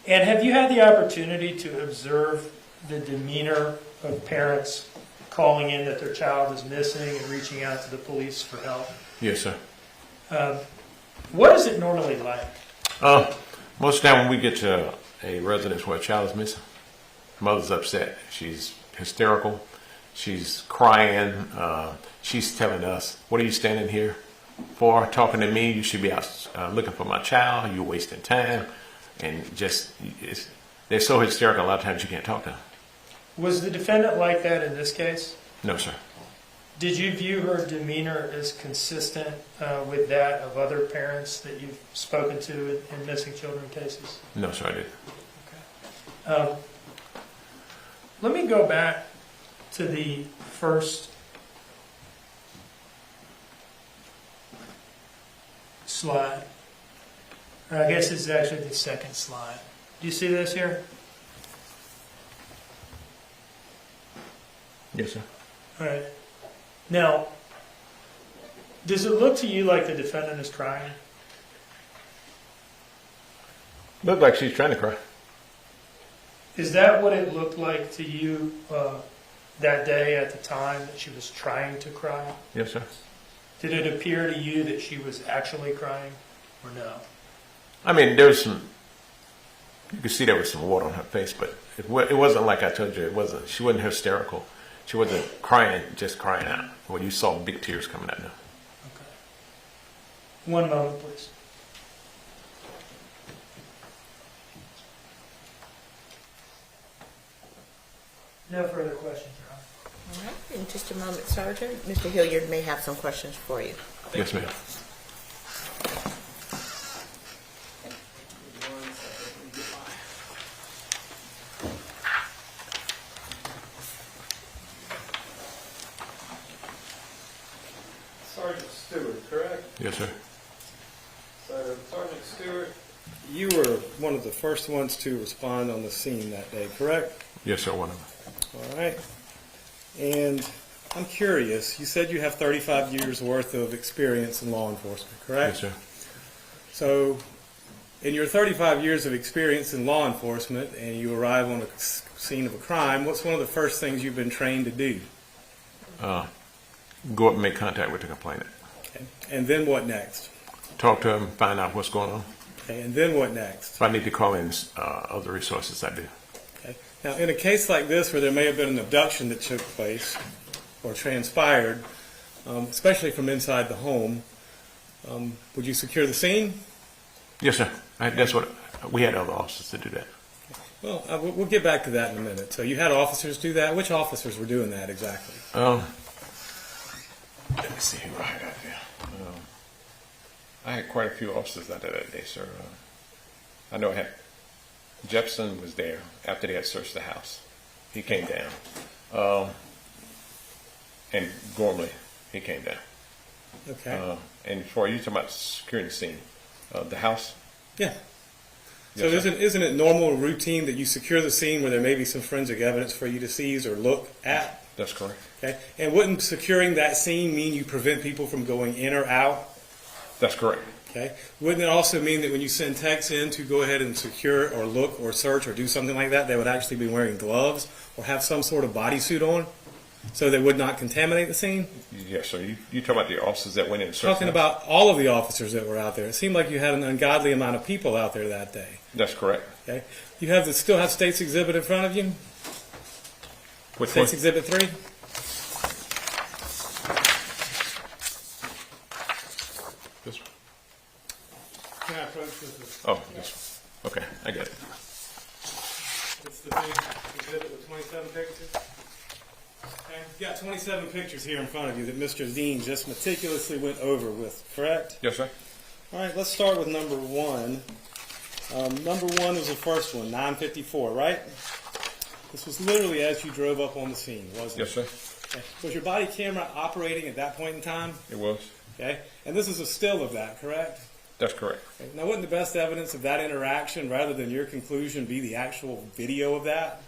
And have you had the opportunity to observe the demeanor of parents calling in that their child is missing and reaching out to the police for help? Yes, sir. What is it normally like? Most of the time when we get to a residence where a child is missing, mother's upset. She's hysterical. She's crying. She's telling us, "What are you standing here for? Talking to me? You should be out looking for my child. You're wasting time." And just, they're so hysterical, a lot of times you can't talk to them. Was the defendant like that in this case? No, sir. Did you view her demeanor as consistent with that of other parents that you've spoken to in missing children cases? No, sir, I didn't. Okay. Let me go back to the first slide. I guess it's actually the second slide. Do you see this here? Yes, sir. All right. Now, does it look to you like the defendant is crying? Looked like she's trying to cry. Is that what it looked like to you that day at the time that she was trying to cry? Yes, sir. Did it appear to you that she was actually crying or no? I mean, there was some, you could see there was some water on her face, but it wasn't like I told you. It wasn't. She wasn't hysterical. She wasn't crying, just crying out. When you saw big tears coming out of her. Okay. One moment, please. No further questions, Your Honor. All right. In just a moment, Sergeant. Mr. Hilliard may have some questions for you. Yes, ma'am. Sergeant Stewart, correct? Yes, sir. So, Sergeant Stewart, You were one of the first ones to respond on the scene that day, correct? Yes, sir, one of them. All right. And I'm curious, you said you have 35 years worth of experience in law enforcement, correct? Yes, sir. So, in your 35 years of experience in law enforcement and you arrive on a scene of a crime, what's one of the first things you've been trained to do? Go up and make contact with the complainant. Okay. And then what next? Talk to him, find out what's going on. Okay. And then what next? If I need to call in other resources, I do. Okay. Now, in a case like this where there may have been an abduction that took place or transpired, especially from inside the home, would you secure the scene? Yes, sir. That's what we had other officers to do that. Well, we'll get back to that in a minute. So you had officers do that. Which officers were doing that exactly? Let me see who I had out there. I had quite a few officers out there that day, sir. I know I had Jepsen was there after they had searched the house. He came down. And Gormley, he came down. Okay. And for you talking about securing the scene, the house? Yeah. Yes, So sir. isn't it normal routine that you secure the scene where there may be some forensic evidence for you to seize or look at? That's correct. Okay. And wouldn't securing that scene mean you prevent people from going in or out? That's correct. Okay. Wouldn't it also mean that when you send techs in to go ahead and secure or look or search or do something like that, they would actually be wearing gloves or have some sort of bodysuit on so they would not contaminate the scene? Yes, sir. You talking about the officers that went in and searched? Talking about all of the officers that were out there. It seemed like you had an ungodly amount of people out there that day. That's correct. Okay. You have still have State's Exhibit in front of you? Which one? State's Exhibit 3? This one. Can I approach this? Oh, this one. Okay, I got it. It's the big exhibit with 27 pictures. Okay. You've got 27 pictures here in front of you that Mr. Dean just meticulously went over with, correct? Yes, sir. All right, let's start with number 1. Number 1 was the first one, 954, right? This was literally as you drove up on the scene, wasn't it? Yes, sir. Okay. Was your body camera operating at that point in time? It was. Okay. And this is a still of that, correct? That's correct. Okay. Now, wouldn't the best evidence of that interaction, rather than your conclusion, be the actual video of that?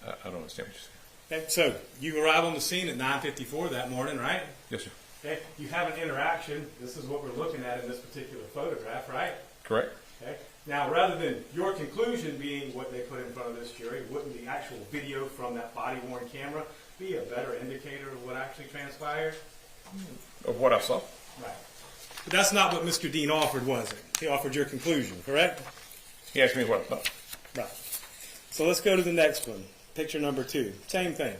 I don't understand what you're saying. Okay. So you arrive on the scene at 9:54 that morning, right? Yes, sir. Okay. You have an interaction. This is what we're looking at in this particular photograph, right? Correct. Okay. Now, rather than your conclusion being what they put in front of this jury, wouldn't the actual video from that body-worn camera be a better indicator of what actually transpired? Of what I saw? Right. But that's not what Mr. Dean offered, was it? He offered your conclusion, correct? He asked me what I thought. Right. So let's go to the next one. Picture number 2. Same thing.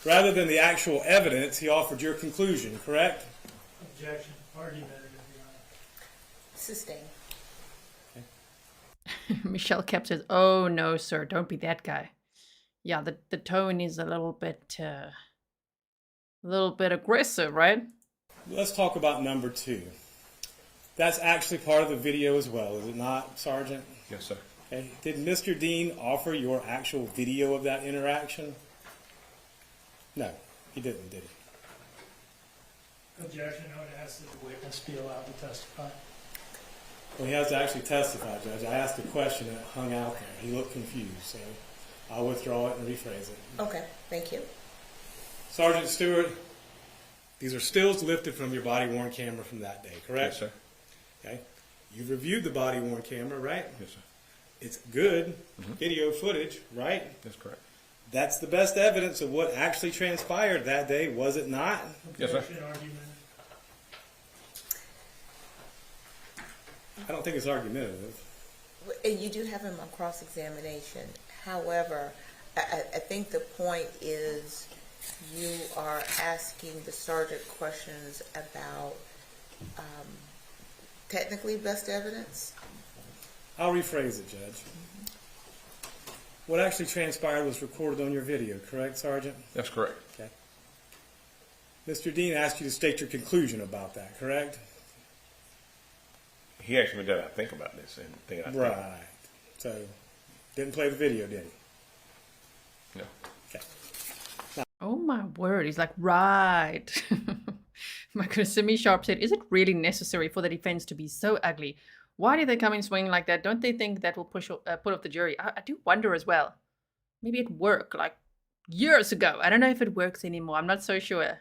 Rather than the actual evidence, he offered your conclusion, correct? Objection. Argument, Your Honor. Sustained. Michelle Cap says, "Oh no, sir, don't be that guy." Yeah, the tone is a little bit aggressive, right? Let's talk about number 2. That's actually part of the video as well, is it not, Sergeant? Yes, sir. Okay. Did Mr. Dean offer your actual video of that interaction? No, he didn't, did he? Objection. I would ask that the witness be allowed to testify. Well, he has to actually testify, Judge. I asked a question and it hung out there. He looked confused, so I'll withdraw it and rephrase it. Okay, thank you. Sergeant Stewart, these are stills lifted from your body-worn camera from that day, correct? Yes, sir. Okay. You've reviewed the body-worn camera, right? Yes, sir. It's good video footage, right? That's correct. That's the best evidence of what actually transpired that day, was it not? Yes, sir. Objection. Argument. I don't think it's argumentative. And you do have him on cross-examination. However, I think the point is you are asking the sergeant questions about technically best evidence. I'll rephrase it, Judge. What actually transpired was recorded on your video, correct, Sergeant? That's correct. Okay. Mr. Dean asked you to state your conclusion about that, correct? He asked me that I think about this and think I think. Right. So, didn't play the video, did he? No. Okay. Oh my word, he's like, right. My goodness, Simi Sharp said, "Is it really necessary for the defense to be so ugly? Why do they come in swinging like that? Don't they think that will put off the jury?" I do wonder as well. Maybe it worked like years ago. I don't know if it works anymore. I'm not so sure.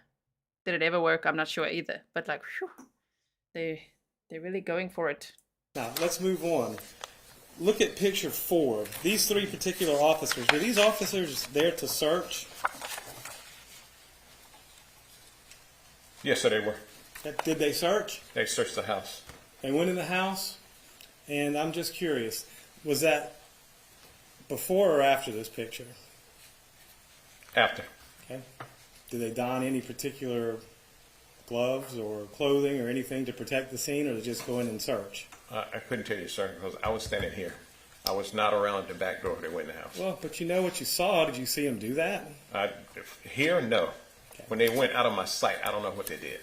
Did it ever work? I'm not sure either. But like, whew, they're really going for it. Now, let's move on. Look at picture 4. These 3 particular officers, were these officers there to search? Yes, sir, they were. Did they search? They searched the house. They went in the house, and I'm just curious, was that before or after this picture? After. Okay. Did they don any particular gloves or clothing or anything to protect the scene, or did they just go in and search? I couldn't tell you, sir, because I was standing here. I was not around at the back door when they went in the house. Well, but you know what you saw. Did you see them do that? Here, no. Okay. When they went out of my sight, I don't know what they did.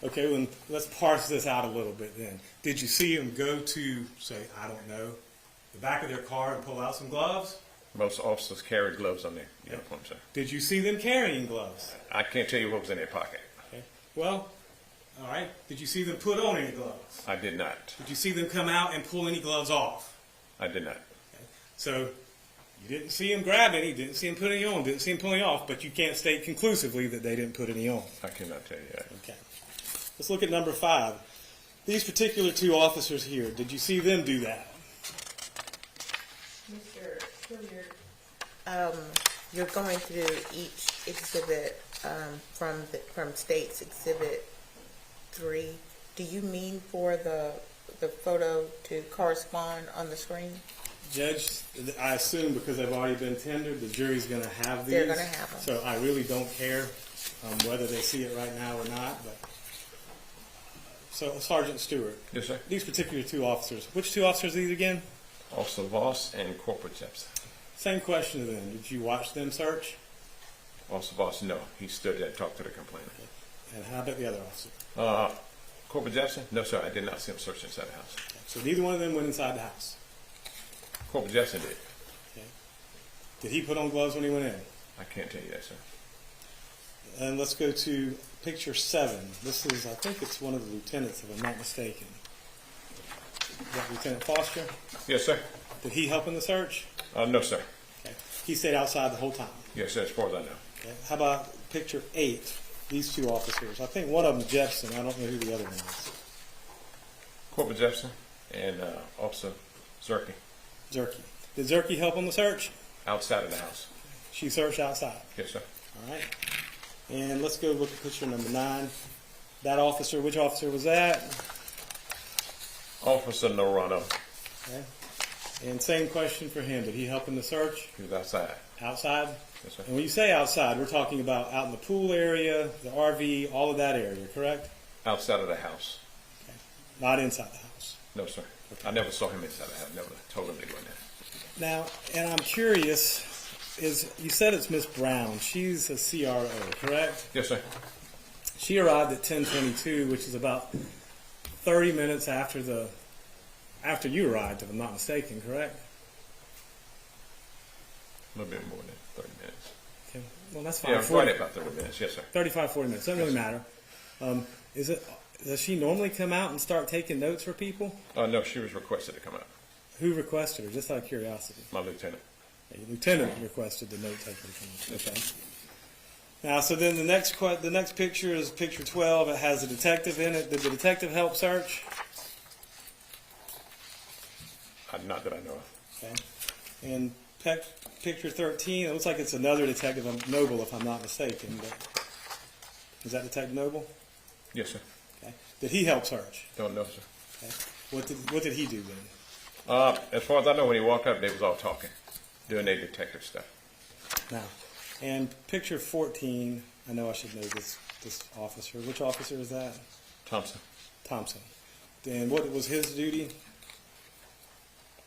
Okay, well, let's parse this out a little bit then. Did you see them go to, say, I don't know, the back of their car and pull out some gloves? Most officers carry gloves on their uniform, sir. Did you see them carrying gloves? I can't tell you what was in their pocket. Okay. Well, all right. Did you see them put on any gloves? I did not. Did you see them come out and pull any gloves off? I did not. Okay. So you didn't see them grab any, didn't see them put any on, didn't see them pulling off, but you can't state conclusively that they didn't put any on. I cannot tell you that. Okay. Let's look at number 5. These particular 2 officers here, did you see them do that? Mr. Hilliard, you're going through each exhibit from State's Exhibit 3. Do you mean for the photo to correspond on the screen? Judge, I assume because they've already been tendered, the jury's going to have these. They're going to have them. So I really don't care whether they see it right now or not. But so, Sergeant Stewart. Yes, sir. These particular 2 officers. Which 2 officers are these again? Officer Voss and Corporal Jepsen. Same question to them. Did you watch them search? Officer Voss, no. He stood there and talked to the complainant. And how about the other officer? Corporal Jepsen? No, sir. I did not see him search inside the house. Okay. So neither one of them went inside the house. Corporal Jepsen did. Okay. Did he put on gloves when he went in? I can't tell you that, sir. And let's go to picture 7. This is, I think it's one of the lieutenants, if I'm not mistaken. Is that Lieutenant Foster? Yes, sir. Did he help in the search? No, sir. Okay. He stayed outside the whole time. Yes, sir, as far as I know. Okay. How about picture 8? These 2 officers. I think one of them Jepsen. I don't know who the other one is. Corporal Jepsen and Officer Zerke. Zerke. Did Zerke help on the search? Outside of the house. She searched outside. Yes, sir. All right. And let's go look at picture number 9. That officer, which officer was that? Officer Norano. Okay. And same question for him. Did he help in the search? He was outside. Outside? Yes, sir. And when you say outside, we're talking about out in the pool area, the RV, all of that area, correct? Outside of the house. Okay. Not inside the house. No, sir. Okay. I never saw him inside the house. Never told him to go in there. Now, and I'm curious, you said it's Miss Brown. She's a CRO, correct? Yes, sir. She arrived at 10:22, which is about 30 minutes after you arrived, if I'm not mistaken, correct? A little bit more than 30 minutes. Okay. Well, that's fine. Yeah, right about 30 minutes. Yes, sir. 35, 40 minutes. Doesn't really matter. Does she normally come out and start taking notes for people? No, she was requested to come out. Who requested her? Just out of curiosity. My lieutenant. A lieutenant requested the note taker to come out. Okay. Now, so then the next picture is picture 12. It has a detective in it. Did the detective help search? Not that I know of. Okay. And picture 13, it looks like it's another Detective Noble, if I'm not mistaken. But is that Detective Noble? Yes, sir. Okay. Did he help search? Don't know, sir. Okay. What did he do then? As far as I know, when he walked up, they was all talking, doing their detective stuff. Now, and picture 14, I know I should know this officer. Which officer is that? Thompson. Thompson. And what was his duty?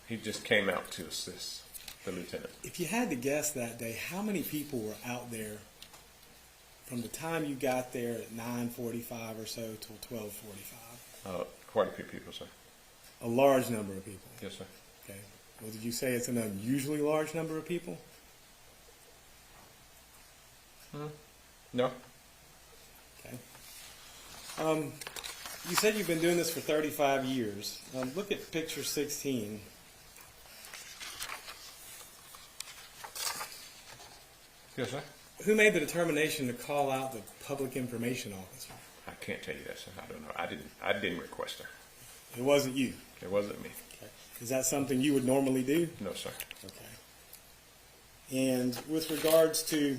He just came out to assist the lieutenant. If you had to guess that day, how many people were out there from the time you got there at 9:45 or so till 12:45? Quite a few people, sir. A large number of people. Yes, sir. Okay. Well, did you say it's an unusually large number of people? No. Okay. You said you've been doing this for 35 years. Look at picture 16. Yes, sir. Who made the determination to call out the public information officer? I can't tell you that, sir. I don't know. I didn't request her. It wasn't you. It wasn't me. Okay. Is that something you would normally do? No, sir. Okay. And with regards to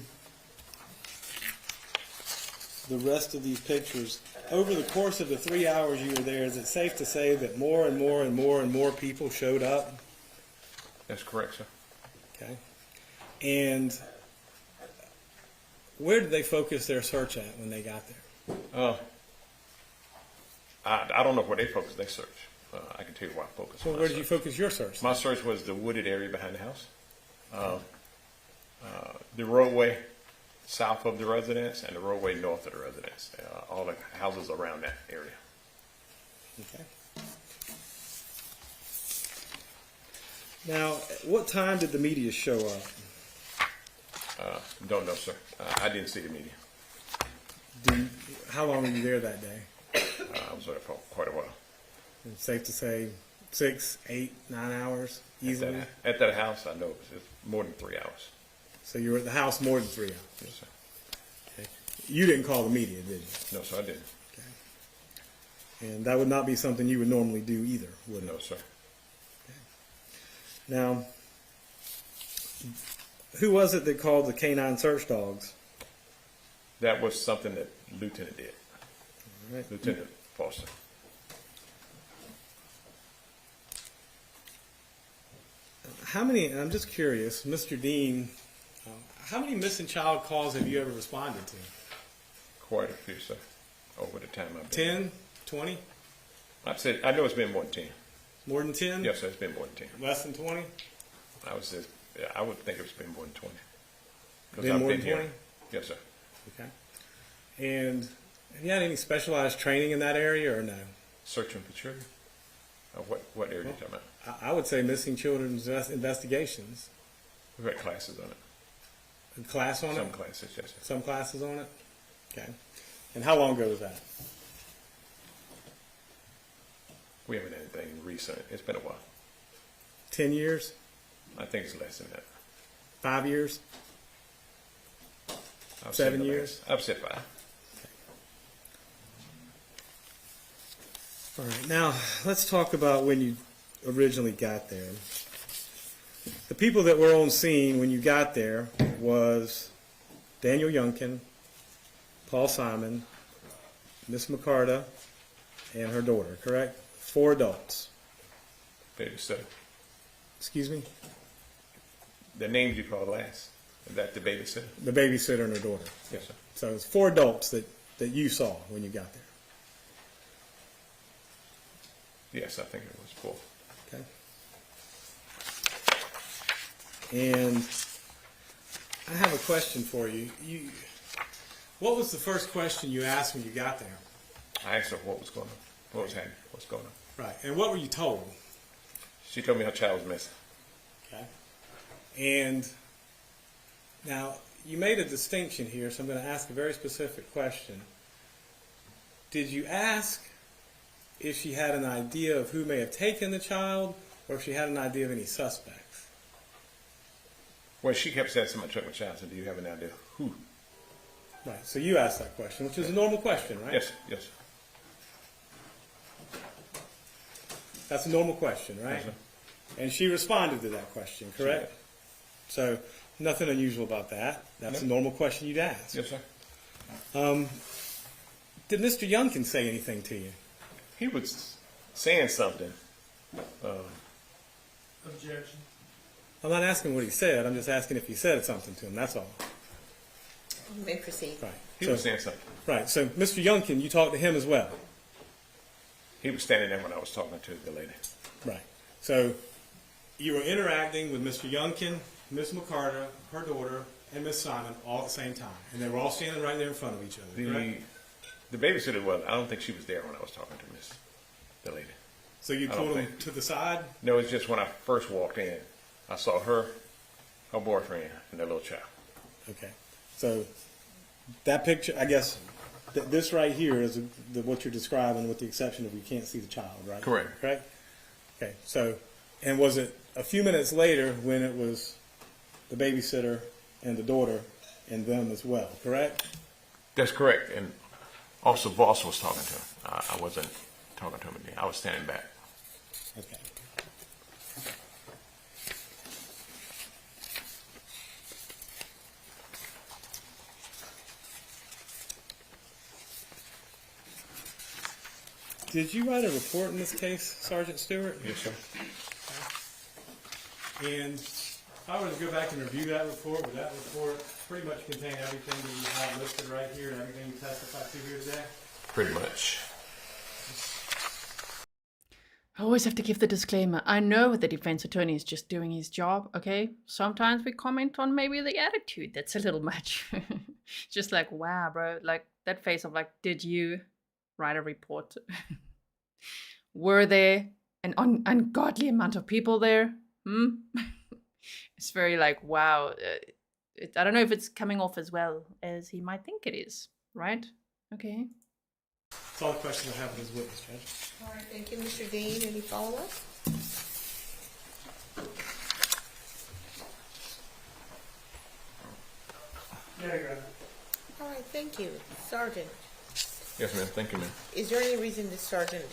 the rest of these pictures, over the course of the 3 hours you were there, is it safe to say that more and more and more and more people showed up? That's correct, sir. Okay. And where did they focus their search at when they got there? I don't know where they focused their search. I can tell you where I focused. So where did you focus your search? My search was the wooded area behind the house, the roadway south of the residence, and the roadway north of the residence. All the houses around that area. Okay. Now, what time did the media show up? Don't know, sir. I didn't see the media. How long were you there that day? I was there for quite a while. It's safe to say 6, 8, 9 hours easily? At that house, I know it's more than 3 hours. So you were at the house more than 3 hours? Yes, sir. Okay. You didn't call the media, did you? No, sir, I didn't. Okay. And that would not be something you would normally do either, would it? No, sir. Okay. Now, who was it that called the canine search dogs? That was something that Lieutenant did. All right. Lieutenant Foster. How many, I'm just curious, Mr. Dean, how many missing child calls have you ever responded to? Quite a few, sir, over the time I've been. 10, 20? I know it's been more than 10. More than 10? Yes, sir, it's been more than 10. Less than 20? I would think it's been more than 20. Been more than 20? Yes, sir. Okay. And have you had any specialized training in that area or no? Searching for children? What area are you talking about? I would say missing children's investigations. We've got classes on it. A class on it? Some classes, yes, sir. Some classes on it? Okay. And how long ago was that? We haven't had anything recent. It's been a while. 10 years? I think it's less than that. 5 years? I've 7 years? I've said 5. All right, now let's talk about when you originally got there. The people that were on scene when you got there was Daniel Youngkin, Paul Simon, Miss McCarta, and her daughter, correct? 4 adults. Babysitter. Excuse me? The names you called last. Is that the babysitter? The babysitter and her daughter. Yes, sir. So it's 4 adults that you saw when you got there. Yes, I think it was 4. Okay. And I have a question for you. What was the first question you asked when you got there? I asked her what was going on. What was happening? What's going on? Right. And what were you told? She told me her child was missing. Okay. And now you made a distinction here, so I'm going to ask a very specific question. Did you ask if she had an idea of who may have taken the child, or if she had an idea of any suspects? Well, she kept saying somebody took my child, so do you have an idea who? Right, so you asked that question, which is a normal question, right? Yes, yes. That's a normal question, right? Yes, sir. And she responded to that question, correct? So nothing unusual about that. That's a normal question you'd ask. Yes, sir. Did Mr. Youngkin say anything to you? He was saying something. Objection. I'm not asking what he said. I'm just asking if he said something to him. That's all. You may proceed. Right. He was saying something. Right. So, Mr. Youngkin, you talked to him as well. He was standing there when I was talking to the lady. Right. So, you were interacting with Mr. Youngkin, Miss McCarta, her daughter, and Miss Simon all at the same time, and they were all standing right there in front of each other. Correct? The babysitter was. I don't think she was there when I was talking to the lady. So you pulled them to the side? No, it's just when I first walked in, I saw her boyfriend, and their little child. Okay. So that picture, I guess, this right here is what you're describing, with the exception of you can't see the child, right? Correct. Correct? Okay. So, and was it a few minutes later when it was the babysitter and the daughter and them as well, correct? That's correct. And Officer Voss was talking to him. I wasn't talking to him again. I was standing back. Okay. Did you write a report in this case, Sergeant Stewart? Yes, sir. And if I were to go back and review that report, would that report pretty much contain everything that you have listed right here and everything you testified to here today? Pretty much. I always have to give the disclaimer. I know the defense attorney is just doing his job, okay? Sometimes we comment on maybe the attitude. That's a little much. Just like, wow, bro. Like, that face of like, did you write a report? Were there an ungodly amount of people there? It's very like, wow. I don't know if it's coming off as well as he might think it is, right? Okay. That's all the questions I have with this witness, Judge. All right, thank you, Mr. Dean. Any follow-up? There you go. All right, thank you. Sergeant, Yes, ma'am. Thank you, ma'am. is there any reason the sergeant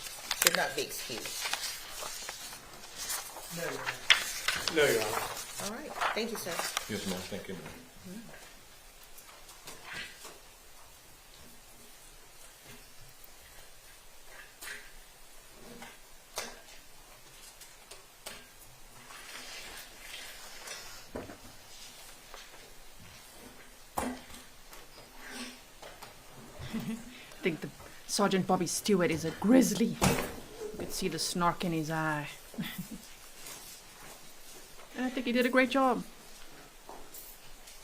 should not be excused? No, Your Honor. All right, thank you, sir. Yes, ma'am. Thank you, ma'am. I think the Sergeant Bobby Stewart is a grizzly. You could see the snark in his eye. And I think he did a great job.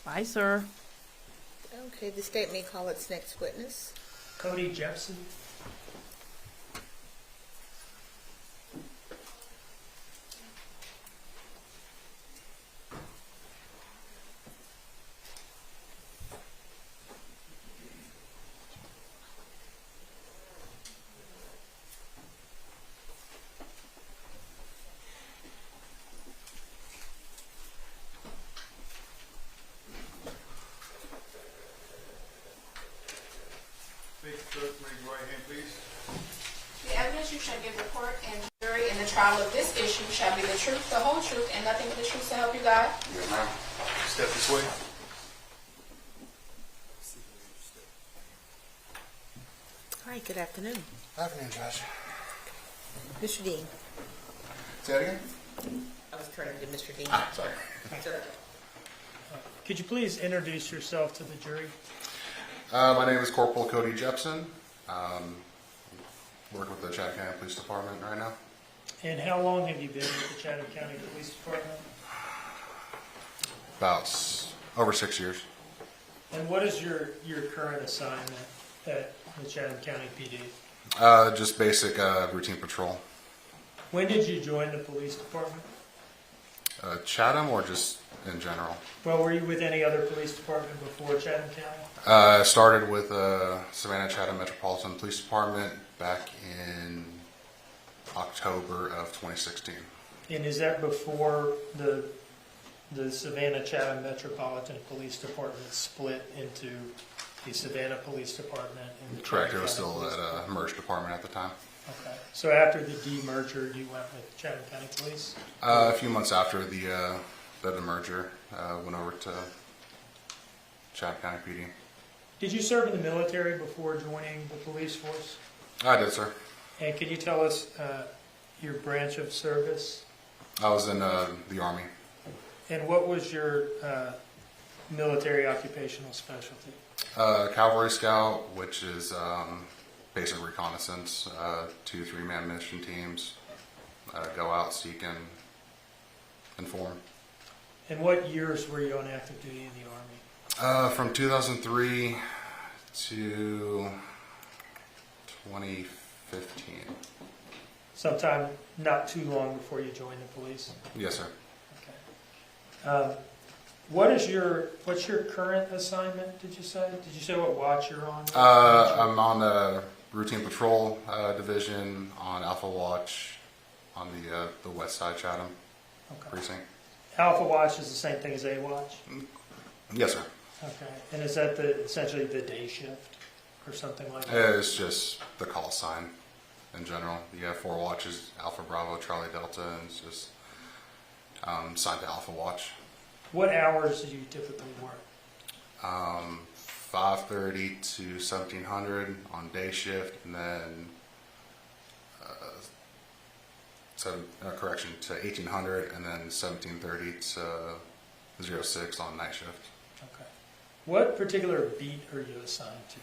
Bye, sir. Okay, the state may call its next witness. Cody Jepsen. The evidence you shall give the court and jury in the trial of this issue shall be the truth, the whole truth, and nothing but the truth to help you God. Yes, ma'am. Step this way. All right, good afternoon. Afternoon, Judge. Mr. Dean. Say that again? I was turning to Mr. Dean. Sorry. Sir. Could you please introduce yourself to the jury? My name is Corporal Cody Jepsen. Work with the Chatham County Police Department right now. And how long have you been with the Chatham County Police Department? About over 6 years. And what is your current assignment at the Chatham County PD? Just basic routine patrol. When did you join the police department? Chatham or just in general? Well, were you with any other police department before Chatham County? I started with Savannah Chatham Metropolitan Police Department back in October of 2016. And is that before the Savannah Chatham Metropolitan Police Department split into the Savannah Police Department? And the Correct. Chatham It was County still Police at a merged department at the time. Okay. So after the demerger, you went with Chatham County Police? A few months after the demerger, went over to Chatham County PD. Did you serve in the military before joining the police force? I did, sir. And can you tell us your branch of service? I was in the Army. And what was your military occupational specialty? Cavalry Scout, which is basic reconnaissance, 2 3-man mission teams, go out, seek, and inform. And what years were you on active duty in the Army? From 2003 to 2015. Sometime not too long before you joined the police? Yes, sir. Okay. What's your current assignment, did you say? Did you say what watch you're on? I'm on the routine patrol division on Alpha Watch on the west side Chatham precinct. Alpha Watch is the same thing as A Watch? Yes, sir. Okay. And is that essentially the day shift or something like that? It's just the call sign in general. You have 4 watches, Alpha Bravo, Charlie Delta, and it's just signed to Alpha Watch. What hours do you typically work? 5:30 to 1700 on day shift, and then to 1800, and then 1730 to 06 on night shift. Okay. What particular beat are you assigned to?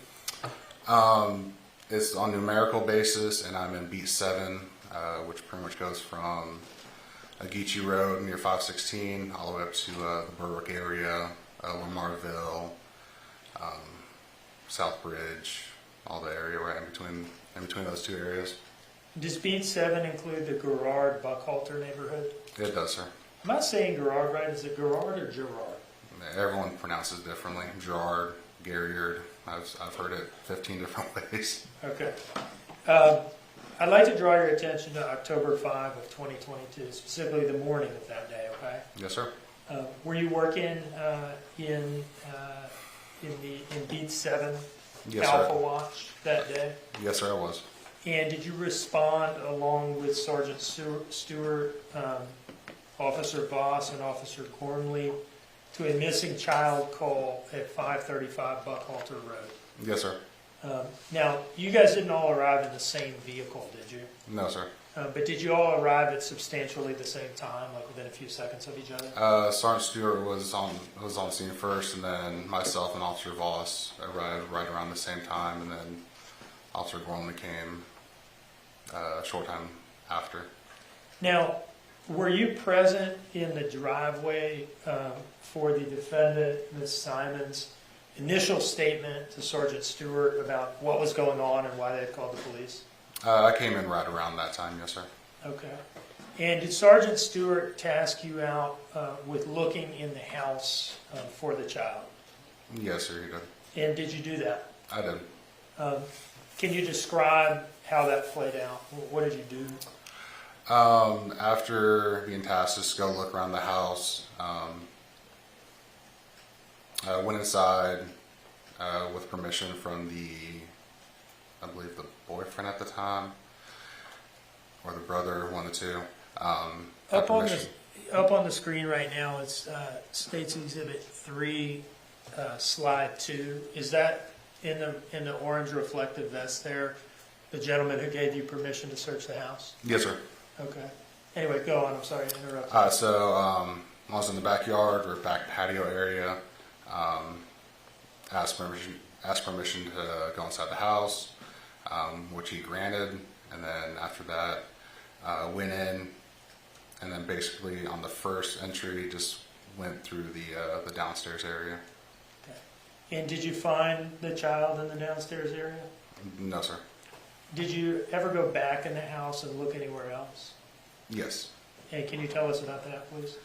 It's on numerical basis, and I'm in beat 7, which pretty much goes from Ageechee Road near 516 all the way up to the Berwick area, Lamarville, Southbridge, all the area right in between those 2 areas. Does beat 7 include the Garrard Buckhalter neighborhood? It does, sir. Am I saying Gerard right? Is it Gerard or Gerard? Everyone pronounces differently. Gerard, Garriard. I've heard it 15 different ways. Okay. I'd like to draw your attention to October 5 of 2022, specifically the morning of that day, okay? Yes, sir. Were you working in Beat 7 Yes, Alpha sir. Watch that day? Yes, sir, I was. And did you respond along with Sergeant Stewart, Officer Voss, and Officer Gormley to a missing child call at 535 Buckhalter Road? Yes, sir. Now, you guys didn't all arrive in the same vehicle, did you? No, sir. But did you all arrive at substantially the same time, like within a few seconds of each other? Sergeant Stewart was on scene first, and then myself and Officer Voss arrived right around the same time, and then Officer Gormley came a short time after. Now, were you present in the driveway for the defendant, Ms. Simon's initial statement to Sergeant Stewart about what was going on and why they had called the police? I came in right around that time, yes, sir. Okay. And did Sergeant Stewart task you out with looking in the house for the child? Yes, sir, he did. And did you do that? I did. Can you describe how that played out? What did you do? After being tasked to just go look around the house, I went inside with permission from I believe the boyfriend at the time, or the brother, one of the two. Up on the screen right now, it's States Exhibit 3, Slide 2. Is that in the orange reflective vest there, the gentleman who gave you permission to search the house? Yes, sir. Okay. Anyway, go on. I'm sorry to interrupt. I was in the backyard or back patio area. Asked permission to go inside the house, which he granted, and then after that, went in, and then basically on the first entry, just went through the downstairs area. Okay. And did you find the child in the downstairs area? No, sir. Did you ever go back in the house and look anywhere else? Yes. And can you tell us about that, please?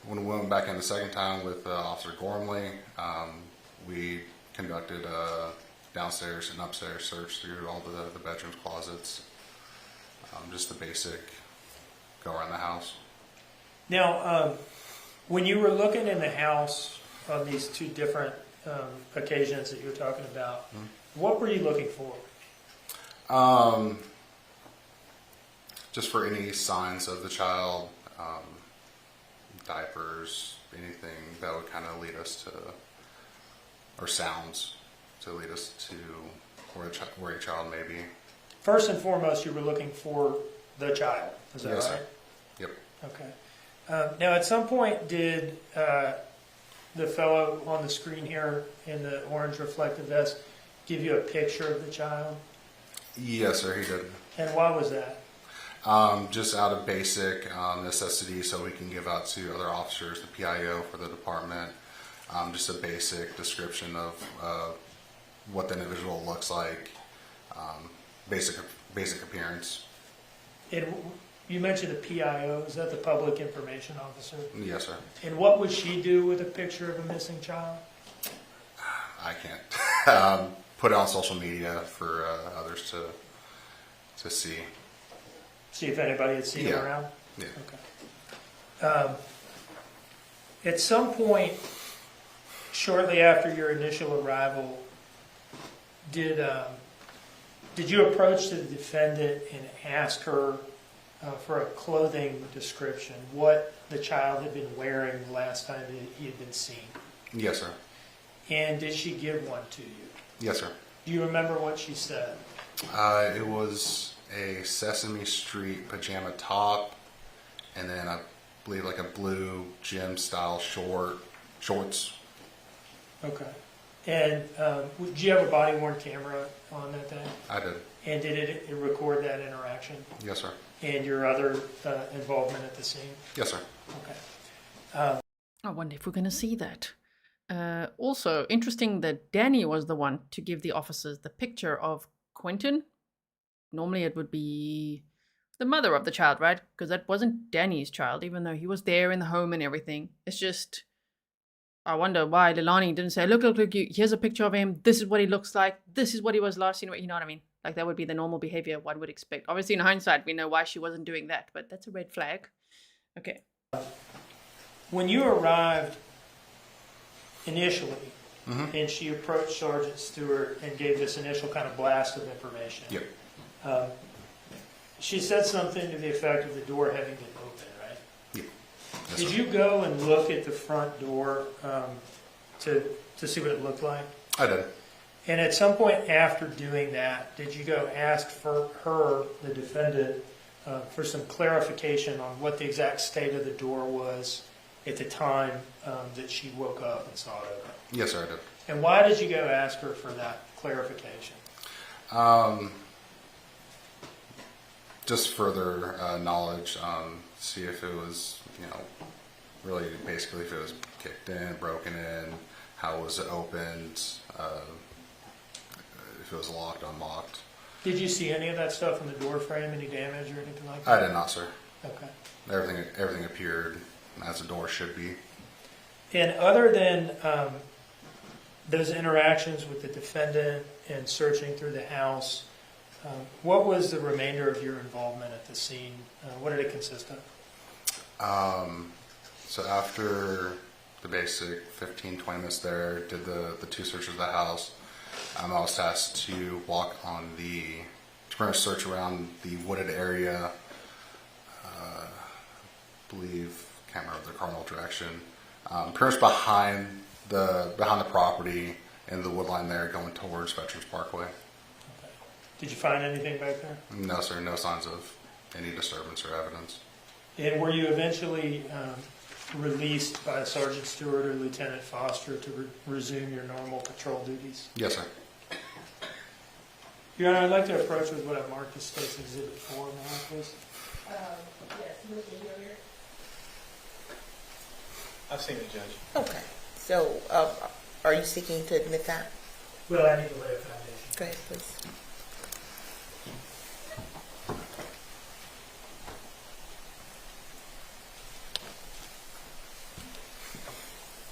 When we went back in the second time with Officer Gormley, we conducted a downstairs and upstairs search through all the bedrooms, closets, just the basic go around the house. Now, when you were looking in the house on these two different occasions that you were talking about, what were you looking for? Just for any signs of the child, diapers, anything that would kind of lead us to, or sounds to lead us to where a child may be. First and foremost, you were looking for the child. Is that Yes, right? sir. Yep. Okay. Now, at some point, did the fellow on the screen here in the orange reflective vest give you a picture of the child? Yes, sir, he did. And why was that? Just out of basic necessity, so we can give out to other officers, the PIO for the department, just a basic description of what the individual looks like, basic appearance. And you mentioned the PIO. Is that the Public Information Officer? Yes, sir. And what would she do with a picture of a missing child? I can't. Put it on social media for others to see. See if anybody had seen him around? Yeah. Okay. At some point, shortly after your initial arrival, did you approach the defendant and ask her for a clothing description, what the child had been wearing the last time he had been seen? Yes, sir. And did she give one to you? Yes, sir. Do you remember what she said? It was a Sesame Street pajama top, and then I believe like a blue gym style shorts. Okay. And did you have a body worn camera on that day? I did. And did it record that interaction? Yes, sir. And your other involvement at the scene? Yes, sir. Okay. I wonder if we're going to see that. Also, interesting that Danny was the one to give the officers the picture of Quinton. Normally it would be the mother of the child, right? Because that wasn't Danny's child, even though he was there in the home and everything. It's just, I wonder why Leilani didn't say, look, here's a picture of him. This is what he looks like. This is what he was last seen. You know what I mean? Like, that would be the normal behavior one would expect. Obviously, in hindsight, we know why she wasn't doing that, but that's a red flag. Okay. When you arrived initially, and she approached Sergeant Stewart and gave this initial kind of blast of information, Yep. She said something to the effect of the door having been open, right? Yeah. Did you go and look at the front door to see what it looked like? I did. And at some point after doing that, did you go ask for her, the defendant, for some clarification on what the exact state of the door was at the time that she woke up and saw it open? Yes, sir, I did. And why did you go ask her for that clarification? Just further knowledge, see if it was, really basically if it was kicked in, broken in, how was it opened, if it was locked, unlocked. Did you see any of that stuff in the door frame, any damage or anything like that? I did not, sir. Okay. Everything appeared as a door should be. And other than those interactions with the defendant and searching through the house, what was the remainder of your involvement at the scene? What did it consist of? So after the basic 15, 20 minutes there, did the two searches of the house, I was tasked to walk on to pretty much search around the wooded area, can't remember the cardinal direction, pretty much behind the property and the wood line there going towards Veterans Parkway. Okay. Did you find anything back there? No, sir. No signs of any disturbance or evidence. And were you eventually released by Sergeant Stewart or Lieutenant Foster to resume your normal patrol duties? Yes, sir. Your Honor, I'd like to approach with what I've marked as State's Exhibit 4 now, please. Yes, Missy, you're here. I've seen it, Judge. Okay. So, are you seeking to admit that? Well, I need to lay a foundation. Go ahead, please.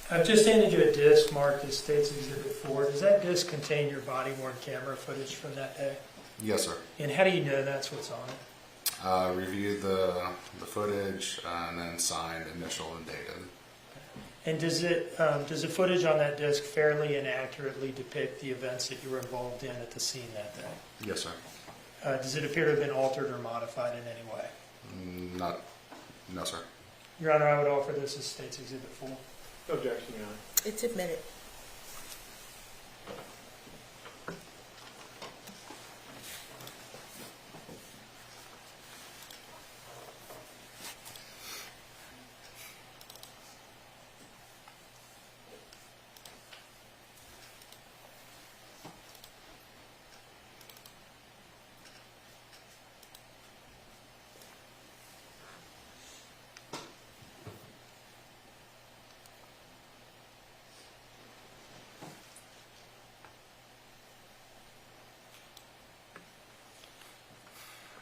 I've just handed you a disc marked as State's Exhibit 4. Does that disc contain your body-worn camera footage from that day? Yes, sir. And how do you know that's what's on it? Reviewed the footage and then signed, initial, and dated. And does the footage on that disc fairly and accurately depict the events that you were involved in at the scene that day? Yes, sir. Does it appear to have been altered or modified in any way? No, sir. Your Honor, I would offer this as State's Exhibit 4. Objection, Your Honor. It's admitted.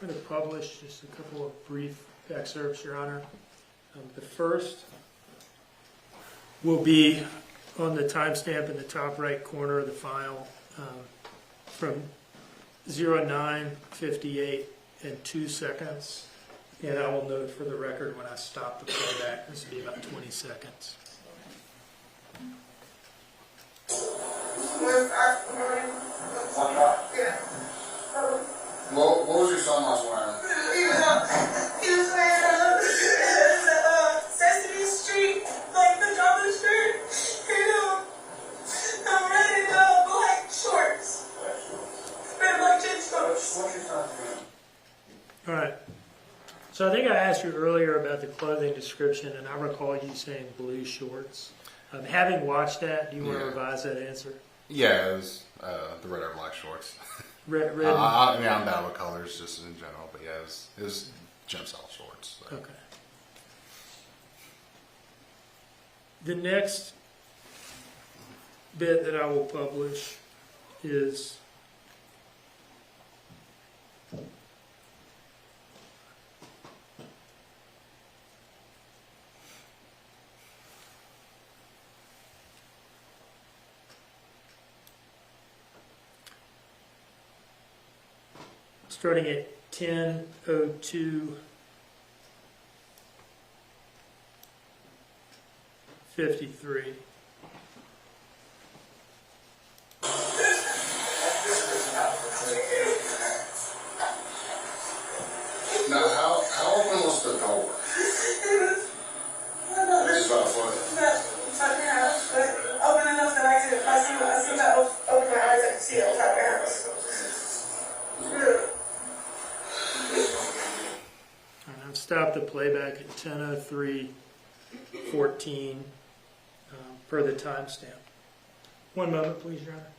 I'm going to publish just a couple of brief excerpts, Your Honor. The first will be on the timestamp in the top right corner of the file from 09:58 and 2 seconds. And I will note for the record when I stop the playback, this will be about 20 seconds. What was your son last wearing? He was wearing Sesame Street, like the Toddler shirt, and I'm wearing black shorts, red black jeans shorts. All right. So I think I asked you earlier about the clothing description, and I recall you saying blue shorts. Having watched that, do you want to revise that answer? Yeah, it was the red or black shorts. Red. I mean, I'm bad with colors just in general, but yeah, it was gym style shorts. So. Okay. The next bit that I will publish is starting at 10:02:53. Now, how open was the door? It's about a foot. Open enough that I see that open my eyes, I can see outside the house. And I've stopped the playback at 10:03:14 per the timestamp. One moment, please, Your Honor.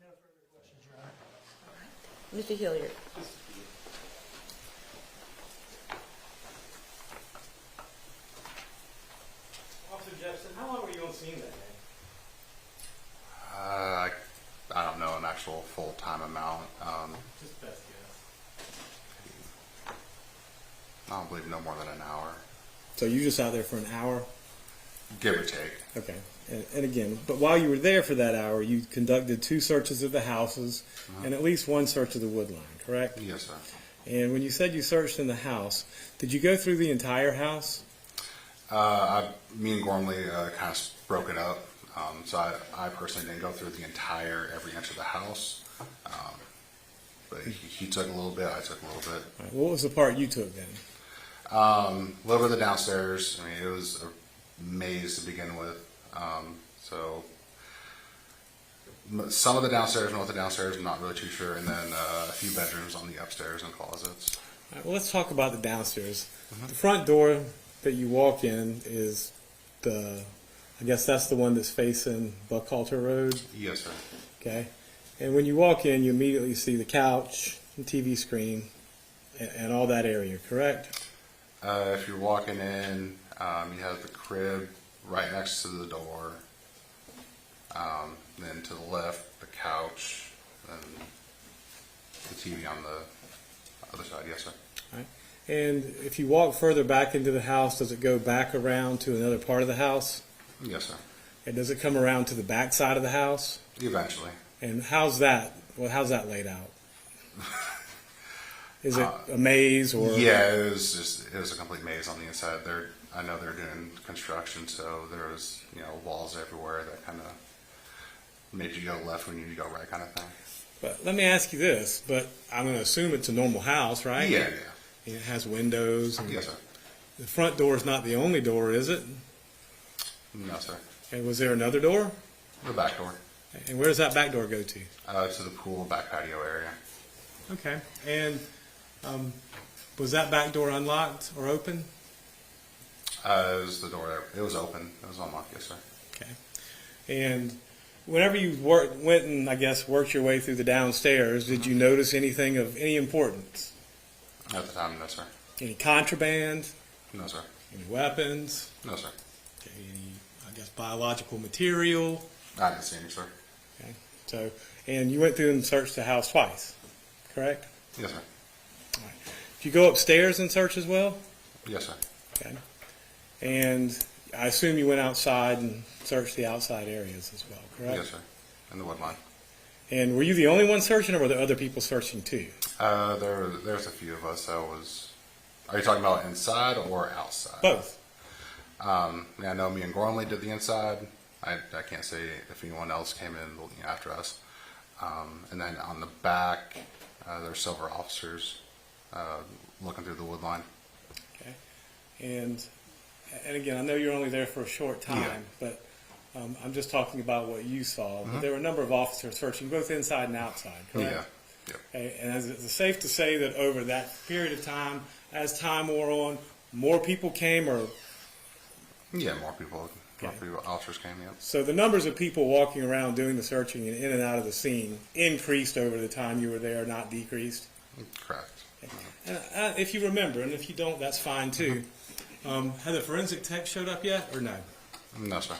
No further questions, Your Honor. Mr. Hilliard. Officer Jepsen, how long were you on scene that day? I don't know an actual full-time amount. Just best guess. I don't believe no more than an hour, So you just out there for an hour? give or take. Okay. And again, but while you were there for that hour, you conducted 2 searches of the houses and at least 1 search of the wood line, correct? Yes, sir. And when you said you searched in the house, did you go through the entire house? Me and Gormley kind of broke it up. So I personally didn't go through the entire every inch of the house. But he took a little bit, I took a little bit. All right, what was the part you took then? A little bit of the downstairs. I mean, it was a maze to begin with. So some of the downstairs, most of the downstairs, I'm not really too sure. And then a few bedrooms on the upstairs and closets. All right, well, let's talk about the downstairs. The front door that you walk in is I guess that's the one that's facing Buckhalter Road? Yes, sir. Okay. And when you walk in, you immediately see the couch, the TV screen, and all that area, correct? If you're walking in, you have the crib right next to the door. Then to the left, the couch, and the TV on the other side. Yes, sir. All right. And if you walk further back into the house, does it go back around to another part of the house? Yes, sir. And does it come around to the back side of the house? Eventually. And how's that? Well, how's that laid out? Is it a maze or? Yeah, it was a complete maze on the inside. I know they're doing construction, so there was walls everywhere that kind of made you go left when you need to go right, kind of thing. But let me ask you this. But I'm going to assume it's a normal house, right? Yeah. It has windows. And Yes, sir. The front door is not the only door, is it? No, sir. And was there another door? The back door. And where does that back door go to? To the pool back patio area. Okay. And was that back door unlocked or open? It was the door. It was open. It was unlocked. Yes, sir. Okay. And whenever you went and I guess worked your way through the downstairs, did you notice anything of any importance? At the time, no, sir. Any contraband? No, sir. Any weapons? No, sir. Okay. Any, I guess, biological material? I didn't see any, sir. Okay. So, and you went through and searched the house twice, correct? Yes, sir. All right. Did you go upstairs and search as well? Yes, sir. Okay. And I assume you went outside and searched the outside areas as well, correct? Yes, sir. In the wood line. And were you the only one searching, or were there other people searching too? There's a few of us. Are you talking about inside or outside? Both. I know me and Gormley did the inside. I can't say if anyone else came in after us. And then on the back, there's several officers looking through the wood line. Okay. And again, I know you're only there for a short time, but I'm just talking about what you saw. But there were a number of officers searching both inside and outside, correct? Yeah. Yep. Okay. And is it safe to say that over that period of time, as time wore on, more people came, or? Yeah, more people. More people, officers came in. So the numbers of people walking around doing the searching and in and out of the scene increased over the time you were there, not decreased? Correct. Okay. And if you remember, and if you don't, that's fine too. Have the forensic tech showed up yet, or no? No, sir.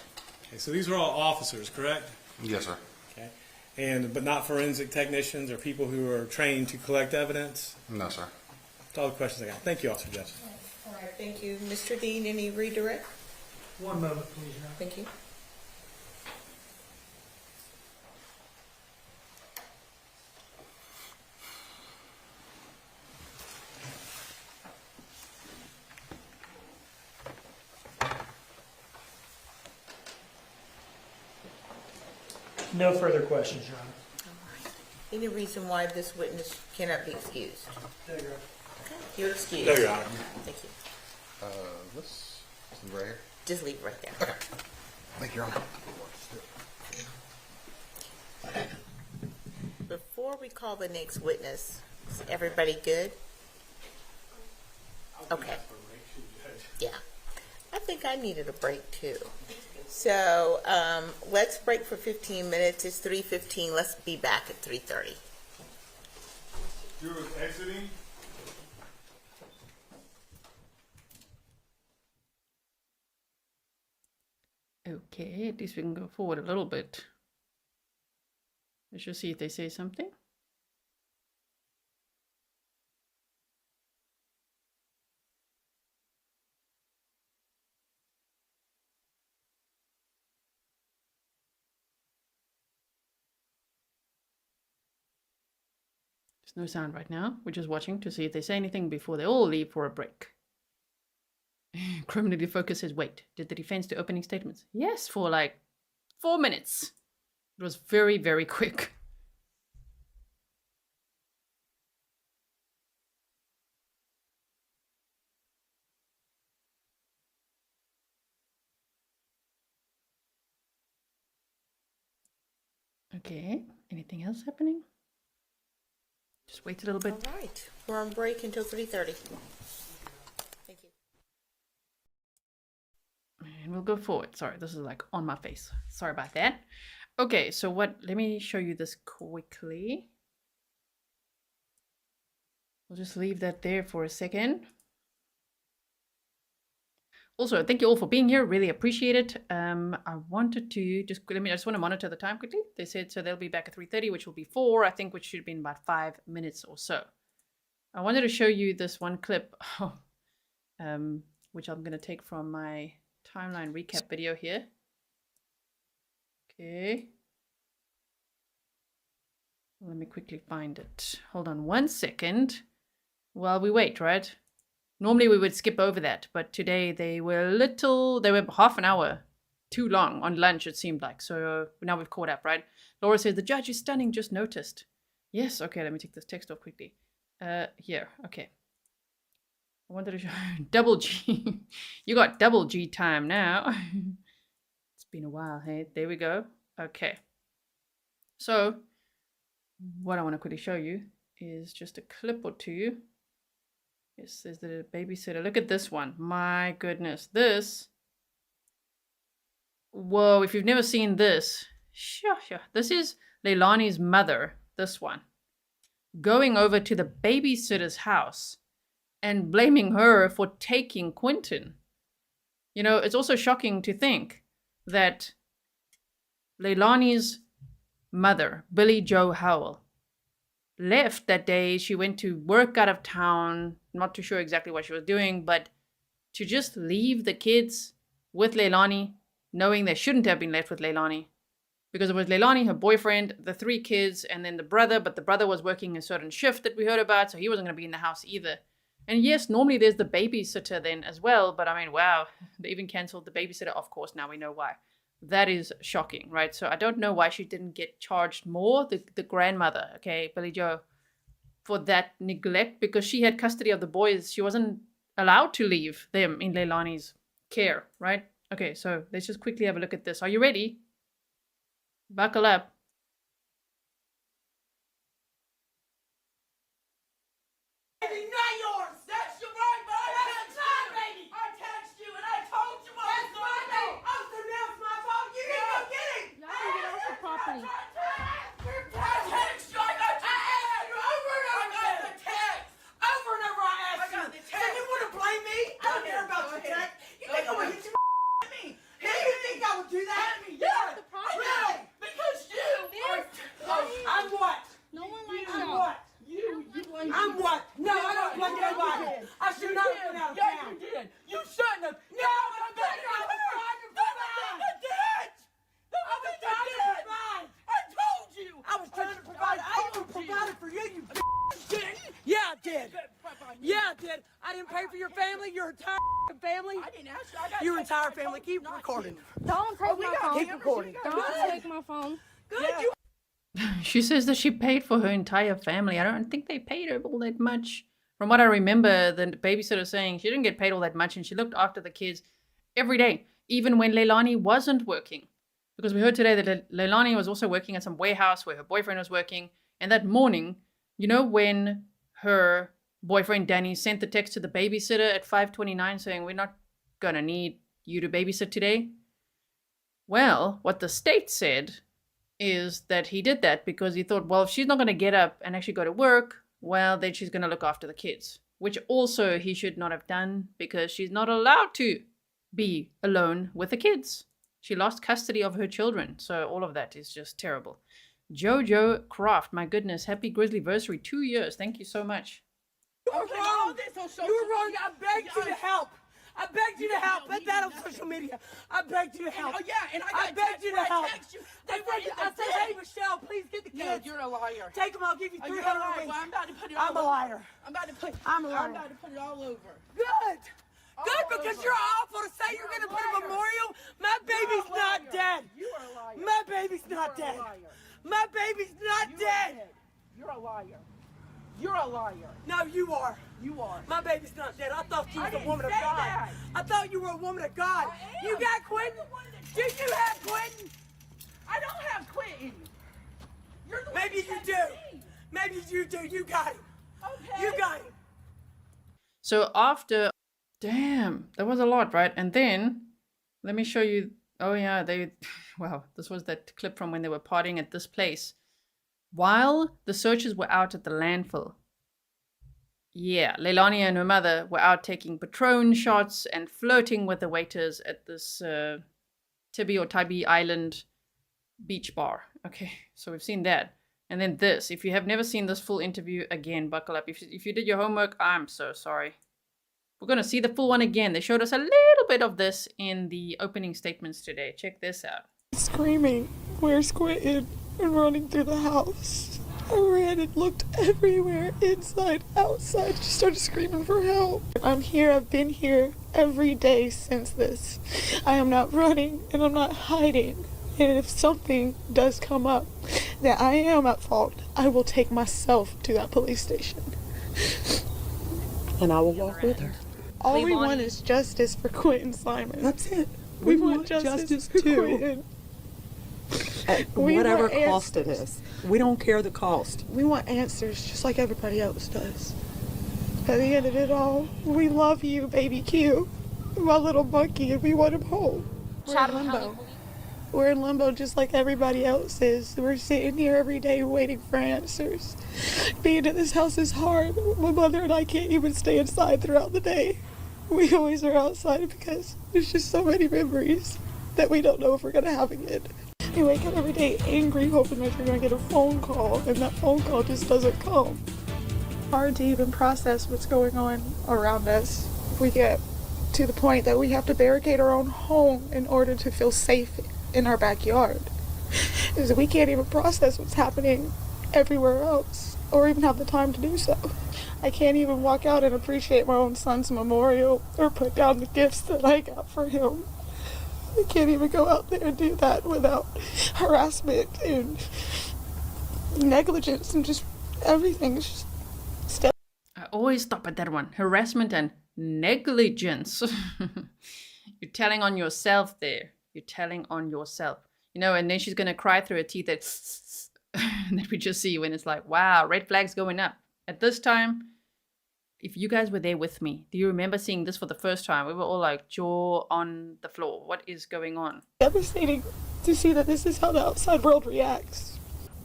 Okay, so these are all officers, correct? Yes, sir. Okay, but not forensic technicians or people who are trained to collect evidence? No, sir. That's all the questions I got. Thank you, Officer Jepsen. All right, thank you. Mr. Dean, any redirect? One moment, please, Your Honor. Thank you. No further questions, Your Honor. Any reason why this witness cannot be excused? No, Your Honor. Okay, you're excused. No, Your Honor. Thank you. This is right here. Just leave it right there. Okay. Thank you, Your Honor. Before we call the next witness, is everybody good? Okay. Yeah. I think I needed a break too. So let's break for 15 minutes. It's 3:15. Let's be back at 3:30. Stewart exiting. Okay, at least we can go forward a little bit. Let's just see if they say something. There's no sound right now. We're just watching to see if they say anything before they all leave for a break. Criminally focused says, wait, did the defense do opening statements? Yes, for like 4 minutes. It was very, very quick. Okay, anything else happening? Just wait a little bit. All right, we're on break until 3:30. Thank you. And we'll go forward. Sorry, this is like on my face. Sorry about that. Okay, so let me show you this quickly. We'll just leave that there for a second. Also, thank you all for being here. Really appreciate it. I wanted to I just want to monitor the time quickly. They said so they'll be back at 3:30, which will be 4, I think, which should have been about 5 minutes or so. I wanted to show you this one clip, which I'm going to take from my timeline recap video here. Okay. Let me quickly find it. Hold on 1 second while we wait, right? Normally we would skip over that, but today they were half an hour too long on lunch, it seemed like. So now we've caught up, right? Laura says, the judge is stunning, just noticed. Yes, okay, let me take this text off quickly. Here, okay. I wanted to show double G. You got double G time now. It's been a while, hey? There we go. Okay. So, what I want to quickly show you is just a clip or two. Yes, there's the babysitter. Look at this one. My goodness. This. Whoa, if you've never seen this. Sure. This is Leilani's mother. This one. Going over to the babysitter's house and blaming her for taking Quinton. You know, it's also shocking to think that Leilani's mother, Billy Jo Howell, left that day. She went to work out of town. Not too sure exactly what she was doing, but to just leave the kids with Leilani, knowing they shouldn't have been left with Leilani, because it was Leilani, her boyfriend, the 3 kids, and then the brother, but the brother was working a certain shift that we heard about, so he wasn't going to be in the house either. And yes, normally there's the babysitter then as well, but I mean, wow, they even cancelled the babysitter. Of course, now we know why. That is shocking, right? So I don't know why she didn't get charged more, the grandmother, okay, Billy Jo, for that neglect, because she had custody of the boys. She wasn't allowed to leave them in Leilani's care, right? Okay, so let's just quickly have a look at this. Are you ready? Buckle up. Not yours. That's your right, but I had time, baby. I texted you and I told you what was going on. Oh, so now it's my fault. You didn't go get it. Y'all can get off the property. I text you. I got you over and over. I got the text. Over and over I asked you. So you want to blame me? I don't care about your text. You think I'm going to hit you at me? Hey, you think I would do that? Yeah. Really? Because you. I'm what? No one likes I'm y'all. what? I'm what? No, I don't blame nobody. I should not have been out of town. Yeah, you did. You shouldn't have. No, I'm better. I was trying to provide. The ditch. I was trying to provide. I told you. I was trying to provide. I even provided for you, you didn't. Yeah, I did. Yeah, I did. I didn't pay for your family, your entire family. I didn't ask you. Your entire family. Keep recording. Don't take my phone. Keep recording. Don't take my phone. Good, you She says that she paid for her entire family. I don't think they paid her all that much. From what I remember, the babysitter saying she didn't get paid all that much and she looked after the kids every day, even when Leilani wasn't working. Because we heard today that Leilani was also working at some warehouse where her boyfriend was working. And that morning, you know, when her boyfriend Danny sent the text to the babysitter at 5:29 saying, we're not going to need you to babysit today. Well, what the state said is that he did that because he thought, well, if she's not going to get up and actually go to work, well, then she's going to look after the kids, which also he should not have done because she's not allowed to be alone with the kids. She lost custody of her children. So all of that is just terrible. Jojo Craft, my goodness, happy Grizzly anniversary, 2 years. Thank you so much. You were wrong. You were wrong. I begged you to help. I begged you to help. Put that on social media. I begged you to help. Oh, yeah, and I begged you to help. I said, hey, Michelle, please get the kids. No, you're a liar. Take them. I'll give you $300 a week. Well, I'm about to put it I'm a liar. I'm about to put I'm a liar. I'm about to put it all over. Good. Good, because you're awful to say you're going to put a memorial. My baby's not dead. You are a liar. My baby's not dead. My baby's not dead. You're a liar. You're a liar. No, you are. You are. My baby's not dead. I thought you was a didn't woman of say God. that. I thought you were a woman of God. You got Quinton? Do you have Quinton? I don't have Quinton. You're the one Maybe that you said do. me. Maybe you do. You got him. Okay. You got him. So after, damn, that was a lot, right? And then, let me show you, oh yeah, wow, this was that clip from when they were partying at this place. While the searchers were out at the landfill, yeah, Leilani and her mother were out taking Patron shots and flirting with the waiters at this Tybee Island beach bar. Okay, so we've seen that. And then this, if you have never seen this full interview, again, buckle up. If you did your homework, I'm so sorry. We're going to see the full one again. They showed us a little bit of this in the opening statements today. Check this out. Screaming, where's Quinton? And running through the house. I ran and looked everywhere, inside, outside, just started screaming for help. I'm here, I've been here every day since this. I am not running and I'm not hiding. And if something does come up that I am at fault, I will take myself to that police station. And I will walk with her. All we want is justice for Quinton Simon. That's it. We want justice for too. Quinton. At We whatever want cost it is. We don't care the cost. We want answers just like everybody else does. At the end of it all, we love you, baby Q. My little monkey, and we want him home. We're in limbo. We're in limbo just like everybody else is. We're sitting here every day waiting for answers. Being in this house is hard. My mother and I can't even stay inside throughout the day. We always are outside because there's just so many memories that we don't know if we're going to have again. You wake up every day angry, hoping that you're going to get a phone call, and that phone call just doesn't come. Hard to even process what's going on around us. We get to the point that we have to barricade our own home in order to feel safe in our backyard. Because we can't even process what's happening everywhere else, or even have the time to do so. I can't even walk out and appreciate my own son's memorial, or put down the gifts that I got for him. I can't even go out there and do that without harassment and negligence and just everything. It's just I always stop at that one. Harassment and negligence. You're telling on yourself there. You're telling on yourself. You know, and then she's going to cry through her teeth that we just see when it's like, wow, red flags going up. At this time, if you guys were there with me, do you remember seeing this for the first time? We were all like jaw on the floor. What is going on? devastating to see that this is how the outside world reacts.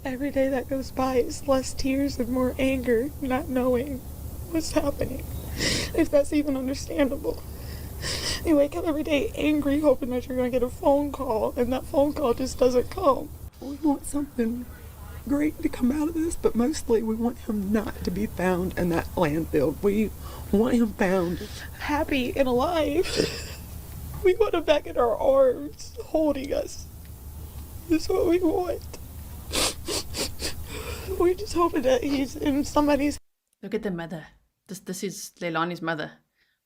Every day that goes by is less tears and more anger, not knowing what's happening, if that's even understandable. You wake up every day angry, hoping that you're going to get a phone call, and that phone call just doesn't come. We want something great to come out of this, but mostly we want him not to be found in that landfill. We want him found happy and alive. We want him back in our arms, holding us. That's what we want. We're just hoping that he's in somebody's... Look at the mother. This is Leilani's mother.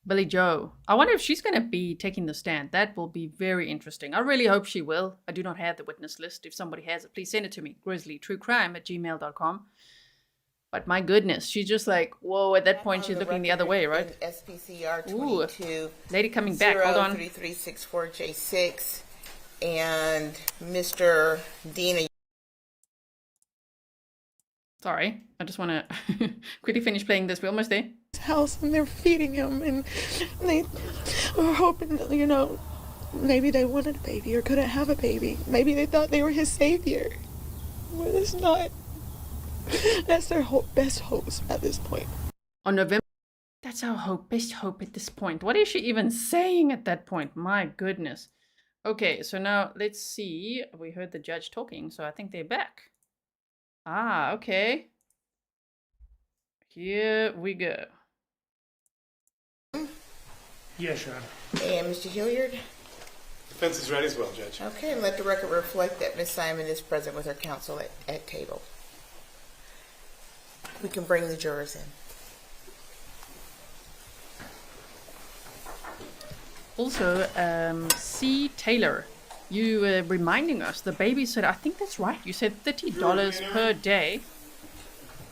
Billy Joe. I wonder if she's going to be taking the stand. That will be very interesting. I really hope she will. I do not have the witness list. If somebody has it, please send it to me. grizzlytruecrime@gmail.com. But my goodness, she's just like, whoa, at that point she's looking the other way, right? SPCR Ooh, 22. lady coming back. Hold on. 03364J6 and Mr. Dina. Sorry, I just want to quickly finish playing this. We're almost there. House, and they're feeding him, and they were hoping that, you know, maybe they wanted a baby or couldn't have a baby. Maybe they thought they were his savior. But it's not. That's their best hopes at this point. On November, that's our hope, best hope at this point. What is she even saying at that point? My goodness. Okay, so now let's see. We heard the judge talking, so I think they're back. Ah, okay. Here we go. Yes, Your Honor. And Mr. Hilliard? Defense is ready as well, Judge. Okay, and let the record reflect that Ms. Simon is present with her counsel at table. We can bring the jurors in. Also, C. Taylor, you were reminding us, the babysitter, I think that's right. You said $30 per day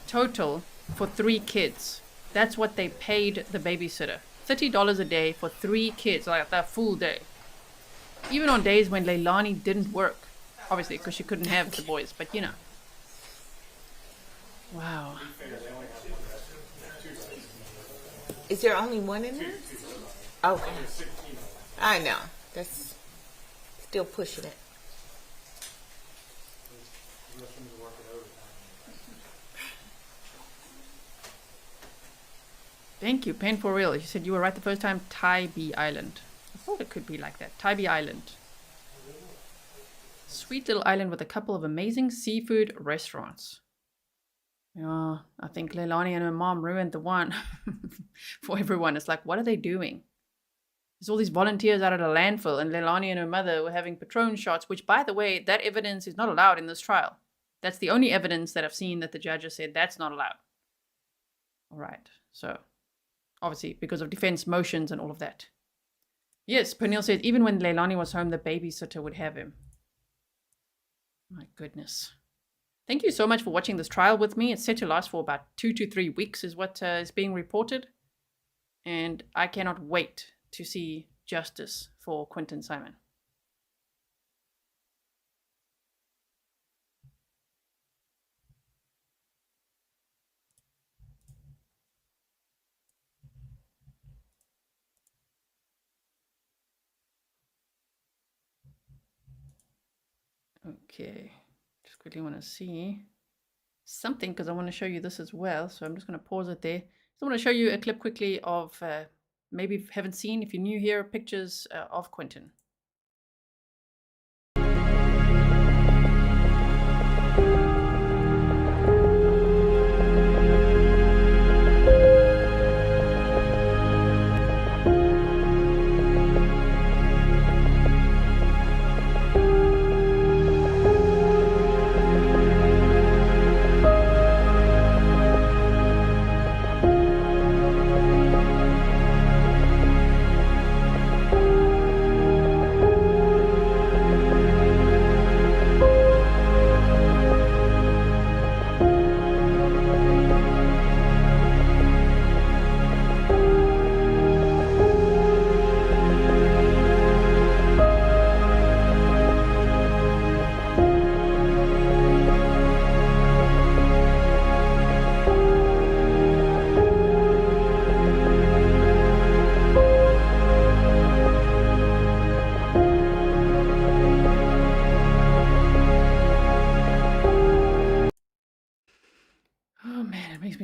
total for 3 kids. That's what they paid the babysitter. $30 a day for 3 kids, like that full day. Even on days when Leilani didn't work. Obviously, because she couldn't have the boys, but you know. Wow. Is there only one in there? Okay. I know. That's still pushing it. Thank you, Pen for Real. You said you were right the first time. Tybee Island. I thought it could be like that. Tybee Island. Sweet little island with a couple of amazing seafood restaurants. Yeah, I think Leilani and her mom ruined the one for everyone. It's like, what are they doing? There's all these volunteers out at a landfill, and Leilani and her mother were having Patron shots, which, by the way, that evidence is not allowed in this trial. That's the only evidence that I've seen that the judge has said that's not allowed. All right, so obviously because of defense motions and all of that. Yes, Pernille says even when Leilani was home, the babysitter would have him. My goodness. Thank you so much for watching this trial with me. It's set to last for about 2 to 3 weeks is what is being reported. And I cannot wait to see justice for Quinton Simon. Okay, just quickly want to see something because I want to show you this as well. So I'm just going to pause it there. So I want to show you a clip quickly of maybe if you haven't seen, if you're new here, pictures of Quinton.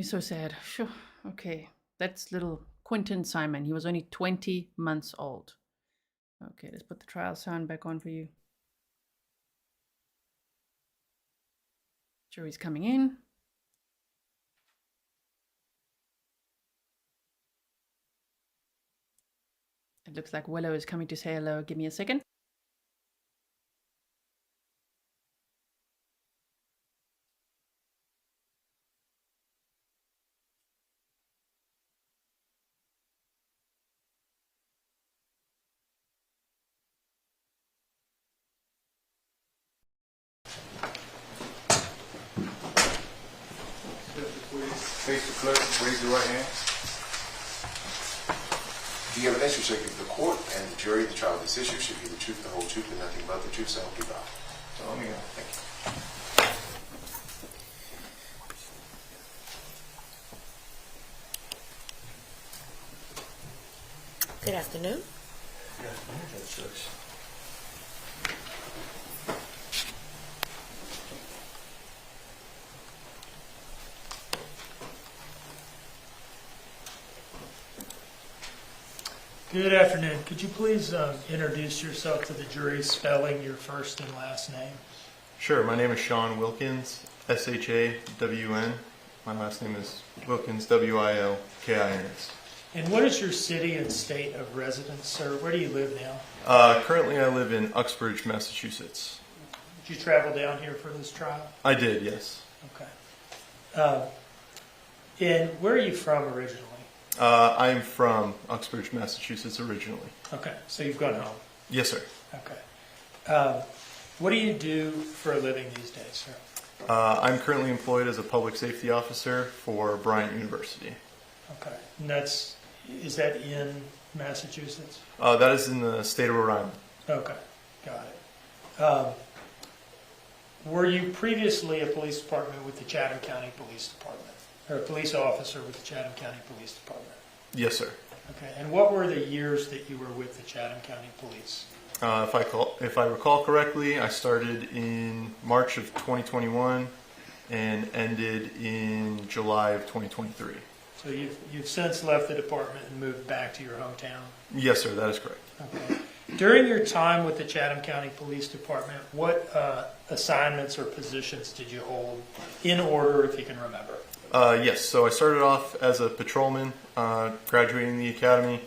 So sad. Sure. Okay, that's little Quinton Simon. He was only 20 months old. Okay, let's put the trial sound back on for you. Jury's coming in. It looks like Willow is coming to say hello. Give me a second. Face the clerk, raise your right hand. The evidence you shall give the court and the jury the trial of this issue should be the truth, the whole truth, and nothing but the truth, so help you God. So let me go. Thank you. Good afternoon. Good afternoon, Judge Brooks. Good afternoon. Could you please introduce yourself to the jury, spelling your first and last name? Sure. My name is Shawn Wilkins, S-H-A-W-N. My last name is Wilkins, W-I-L-K-I-N-S. And what is your city and state of residence, sir? Where do you live now? Currently, I live in Uxbridge, Massachusetts. Did you travel down here for this trial? I did, yes. Okay. And where are you from originally? I'm from Uxbridge, Massachusetts originally. Okay, so you've gone home. Yes, sir. Okay. What do you do for a living these days, sir? I'm currently employed as a public safety officer for Bryant University. Okay. And is that in Massachusetts? That is in the state of Rhode Island. Okay, got it. Were you previously a police department with the Chatham County Police Department? Or a police officer with the Chatham County Police Department? Yes, sir. Okay, and what were the years that you were with the Chatham County Police? If I recall correctly, I started in March of 2021 and ended in July of 2023. So you've since left the department and moved back to your hometown? Yes, sir, that is correct. Okay. During your time with the Chatham County Police Department, what assignments or positions did you hold, in order if you can remember? Yes, so I started off as a patrolman, graduating the academy.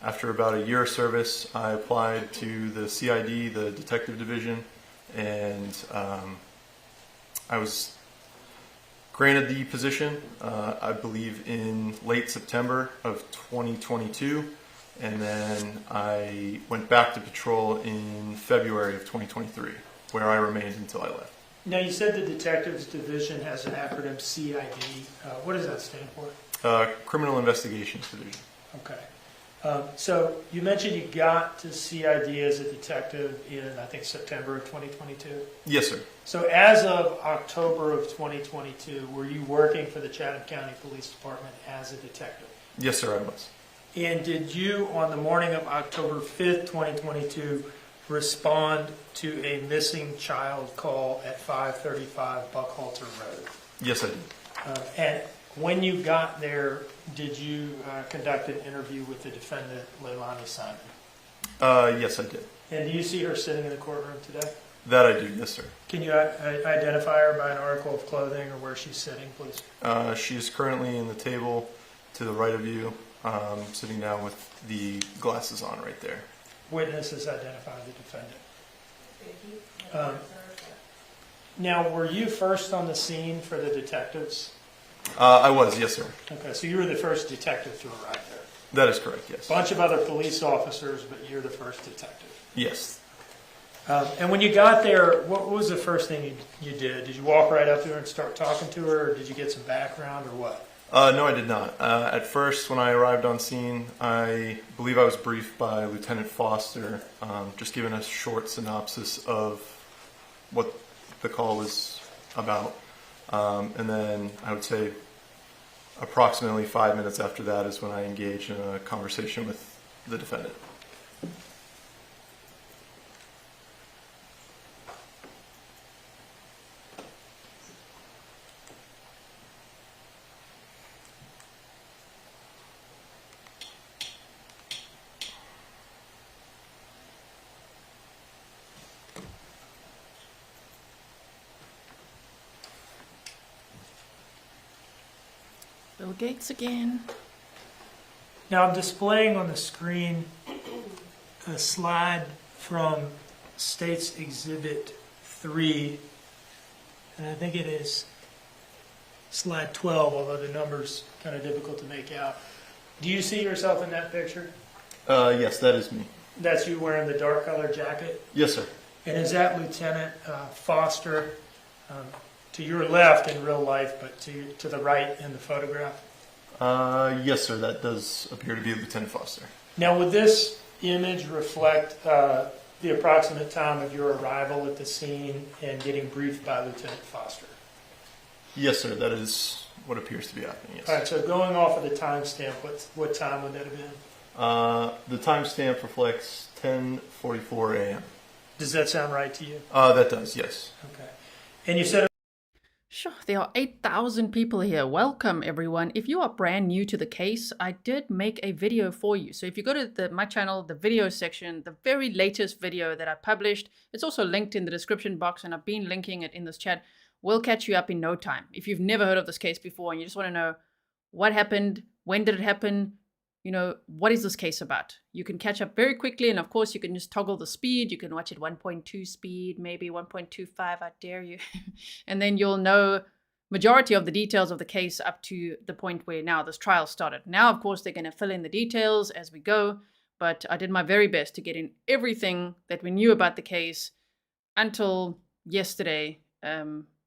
After about a year of service, I applied to the CID, the Detective Division, and I was granted the position, I believe, in late September of 2022, and then I went back to patrol in February of 2023, where I remained until I left. Now, you said the Detectives Division has an acronym CID. What does that stand for? Criminal Investigations Division. Okay. So you mentioned you got to CID as a detective in, I think, September of 2022? Yes, sir. So as of October of 2022, were you working for the Chatham County Police Department as a detective? Yes, sir, I was. And did you, on the morning of October 5th, 2022, respond to a missing child call at 535 Buckhalter Road? Yes, I did. And when you got there, did you conduct an interview with the defendant, Leilani Simon? Yes, I did. And do you see her sitting in the courtroom today? That I do, yes, sir. Can you identify her by an article of clothing or where she's sitting, please? She is currently in the table to the right of you, sitting down with the glasses on right there. Witnesses identify the defendant. Now, were you first on the scene for the detectives? I was, yes, sir. Okay, so you were the first detective to arrive there. That is correct, yes. Bunch of other police officers, but you're the first detective. Yes. And when you got there, what was the first thing you did? Did you walk right up to her and start talking to her, or did you get some background, or what? No, I did not. At first, when I arrived on scene, I believe I was briefed by Lieutenant Foster, just giving a short synopsis of what the call was about. And then I would say approximately 5 minutes after that is when I engaged in a conversation with the defendant. Bill Gates again. Now I'm displaying on the screen a slide from State's Exhibit 3, and I think it is slide 12, although the number's kind of difficult to make out. Do you see yourself in that picture? Yes, that is me. That's you wearing the dark colored jacket? Yes, sir. And is that Lieutenant Foster? to your left in real life, but to the right in the photograph? Yes, sir. That does appear to be Lieutenant Foster. Now, would this image reflect the approximate time of your arrival at the scene and getting briefed by Lieutenant Foster? Yes, sir. That is what appears to be happening. Yes. All right. So going off of the timestamp, what time would that have been? The timestamp reflects 10:44 a.m. Does that sound right to you? That does. Yes. Okay. And you said. Sure, there are 8,000 people here. Welcome, everyone. If you are brand new to the case, I did make a video for you. So if you go to my channel, the video section, the very latest video that I published, it's also linked in the description box, and I've been linking it in this chat, will catch you up in no time. If you've never heard of this case before and you just want to know what happened, when did it happen, you know, what is this case about? You can catch up very quickly, and of course you can just toggle the speed. You can watch it 1.2 speed, maybe 1.25, I dare you. And then you'll know majority of the details of the case up to the point where now this trial started. Now, of course, they're going to fill in the details as we go, but I did my very best to get in everything that we knew about the case until yesterday,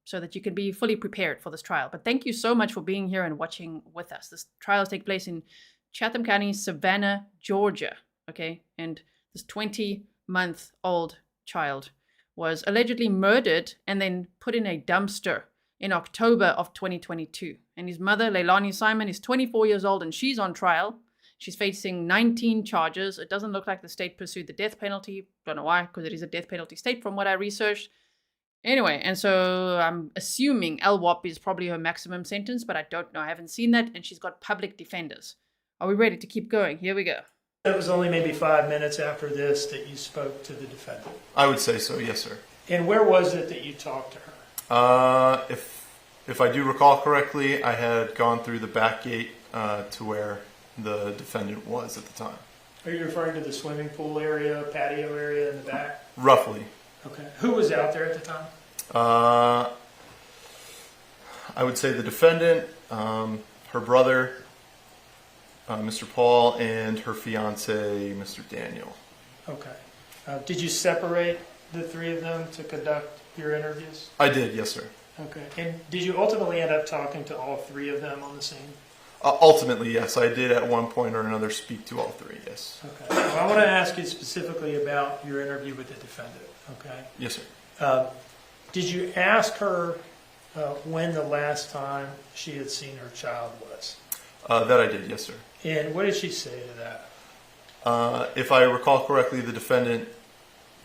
so that you can be fully prepared for this trial. But thank you so much for being here and watching with us. This trial takes place in Chatham County, Savannah, Georgia, okay? And this 20-month-old child was allegedly murdered and then put in a dumpster in October of 2022. And his mother, Leilani Simon, is 24 years old and she's on trial. She's facing 19 charges. It doesn't look like the state pursued the death penalty. Don't know why, because it is a death penalty state from what I researched. Anyway, and so I'm assuming LWOP is probably her maximum sentence, but I don't know. I haven't seen that. And she's got public defenders. Are we ready to keep going? Here we go. It was only maybe 5 minutes after this that you spoke to the defendant. I would say so, yes, sir. And where was it that you talked to her? If I do recall correctly, I had gone through the back gate to where the defendant was at the time. Are you referring to the swimming pool area, patio area in the back? Roughly. Okay. Who was out there at the time? I would say the defendant, her brother, Mr. Paul, and her fiance, Mr. Daniel. Okay. Did you separate the three of them to conduct your interviews? I did, yes, sir. Okay. And did you ultimately end up talking to all three of them on the scene? Ultimately, yes. I did at one point or another speak to all three, yes. Okay. Well, I want to ask you specifically about your interview with the defendant, okay? Yes, sir. Did you ask her when the last time she had seen her child was? That I did, yes, sir. And what did she say to that? If I recall correctly, the defendant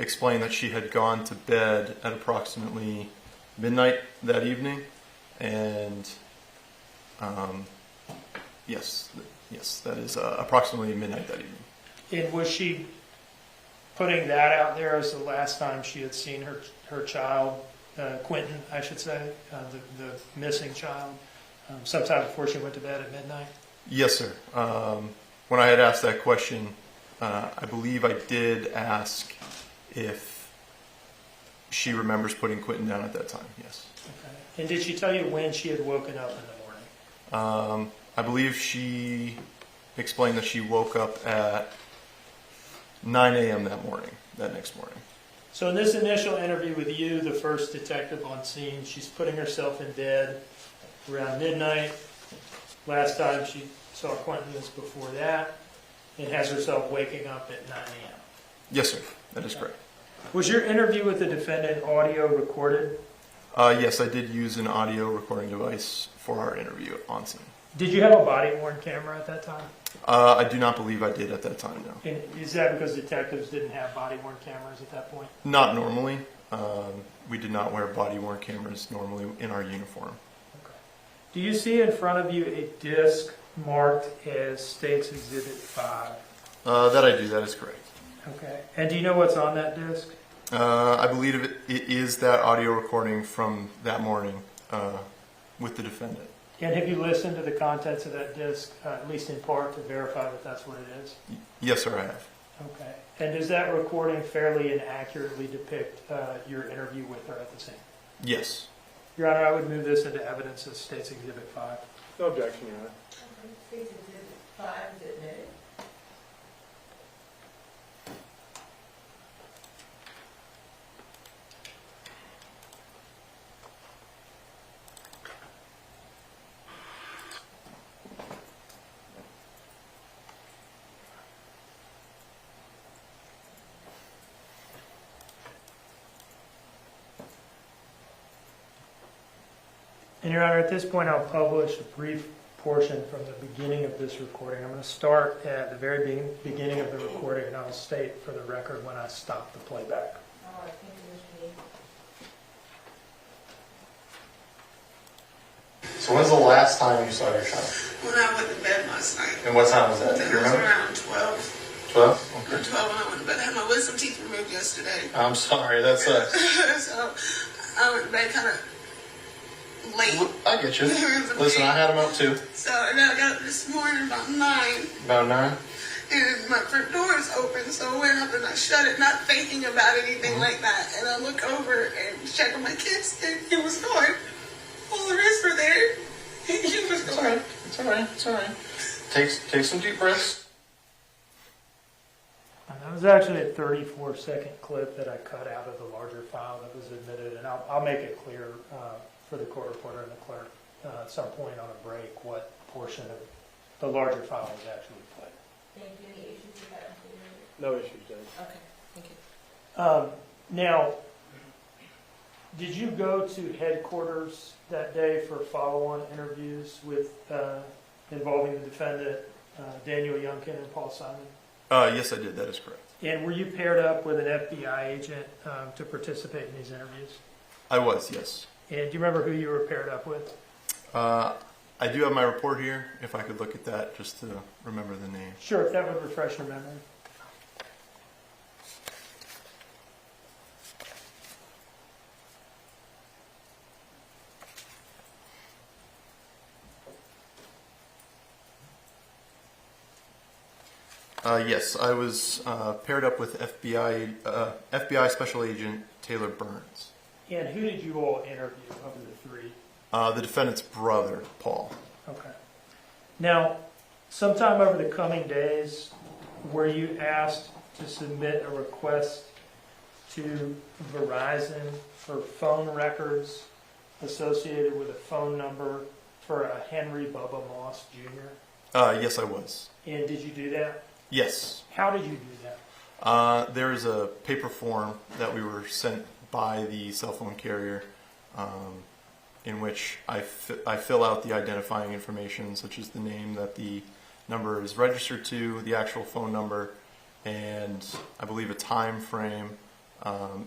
explained that she had gone to bed at approximately midnight that evening, and yes, that is approximately midnight that evening. And was she putting that out there as the last time she had seen her child, Quinton, I should say, the missing child, sometime before she went to bed at midnight? Yes, sir. When I had asked that question, I believe I did ask if she remembers putting Quinton down at that time, yes. Okay. And did she tell you when she had woken up in the morning? I believe she explained that she woke up at 9 a.m. that next morning. So in this initial interview with you, the first detective on scene, she's putting herself in bed around midnight. Last time she saw Quinton was before that, and has herself waking up at 9 a.m. Yes, sir. That is correct. Was your interview with the defendant audio recorded? Yes, I did use an audio recording device for our interview on scene. Did you have a body-worn camera at that time? I do not believe I did at that time, no. And is that because detectives didn't have body-worn cameras at that point? Not normally. We did not wear body-worn cameras normally in our uniform. Okay. Do you see in front of you a disc marked as State's Exhibit 5? That I do. That is correct. Okay. And do you know what's on that disc? I believe it is that audio recording from that morning with the defendant. And have you listened to the contents of that disc, at least in part, to verify that that's what it is? Yes, sir, I have. Okay. And does that recording fairly and accurately depict your interview with her at the scene? Yes. Your Honor, I would move this into evidence as State's Exhibit 5. No objection, Your Honor. State's Exhibit 5 is admitted. And Your Honor, at this point, I'll publish a brief portion from the beginning of this recording. I'm going to start at the very beginning of the recording, and I'll state for the record when I stop the playback. So when's the last time you saw your child? When I went to bed last night. And what time was that? Do It you was remember? around 12. 12? Okay. 12 when I went to bed. I had my wisdom teeth removed yesterday. I'm sorry, that sucks. So I went to bed kind of late. I get you. Listen, I had them up too. So and then I got up this morning about 9. About 9? And my front door is open, so I went up and I shut it, not thinking about anything like that. And I look over and check on my kids, and he was gone. All the rest were there. He was gone. It's all right. It's all right. Take some deep breaths. And that was actually a 34-second clip that I cut out of the larger file that was admitted, and I'll make it clear for the court reporter and the clerk at some point on a break what portion of the larger file was actually played. Thank you. Any issues with that? No issues, Judge. Okay, thank you. Now, did you go to headquarters that day for follow-on interviews with involving the defendant, Daniel Youngkin and Paul Simon? Yes, I did. That is correct. And were you paired up with an FBI agent to participate in these interviews? I was, yes. And do you remember who you were paired up with? I do have my report here, if I could look at that just to remember the name. Sure, if that would refresh your memory. Yes, I was paired up with FBI Special Agent Taylor Burns. And who did you all interview of the three? The defendant's brother, Paul. Okay. Now, sometime over the coming days, were you asked to submit a request to Verizon for phone records associated with a phone number for a Henry Bubba Moss Jr.? Yes, I was. And did you do that? Yes. How did you do that? There is a paper form that we were sent by the cell phone carrier in which I fill out the identifying information, such as the name that the number is registered to, the actual phone number, and I believe a time frame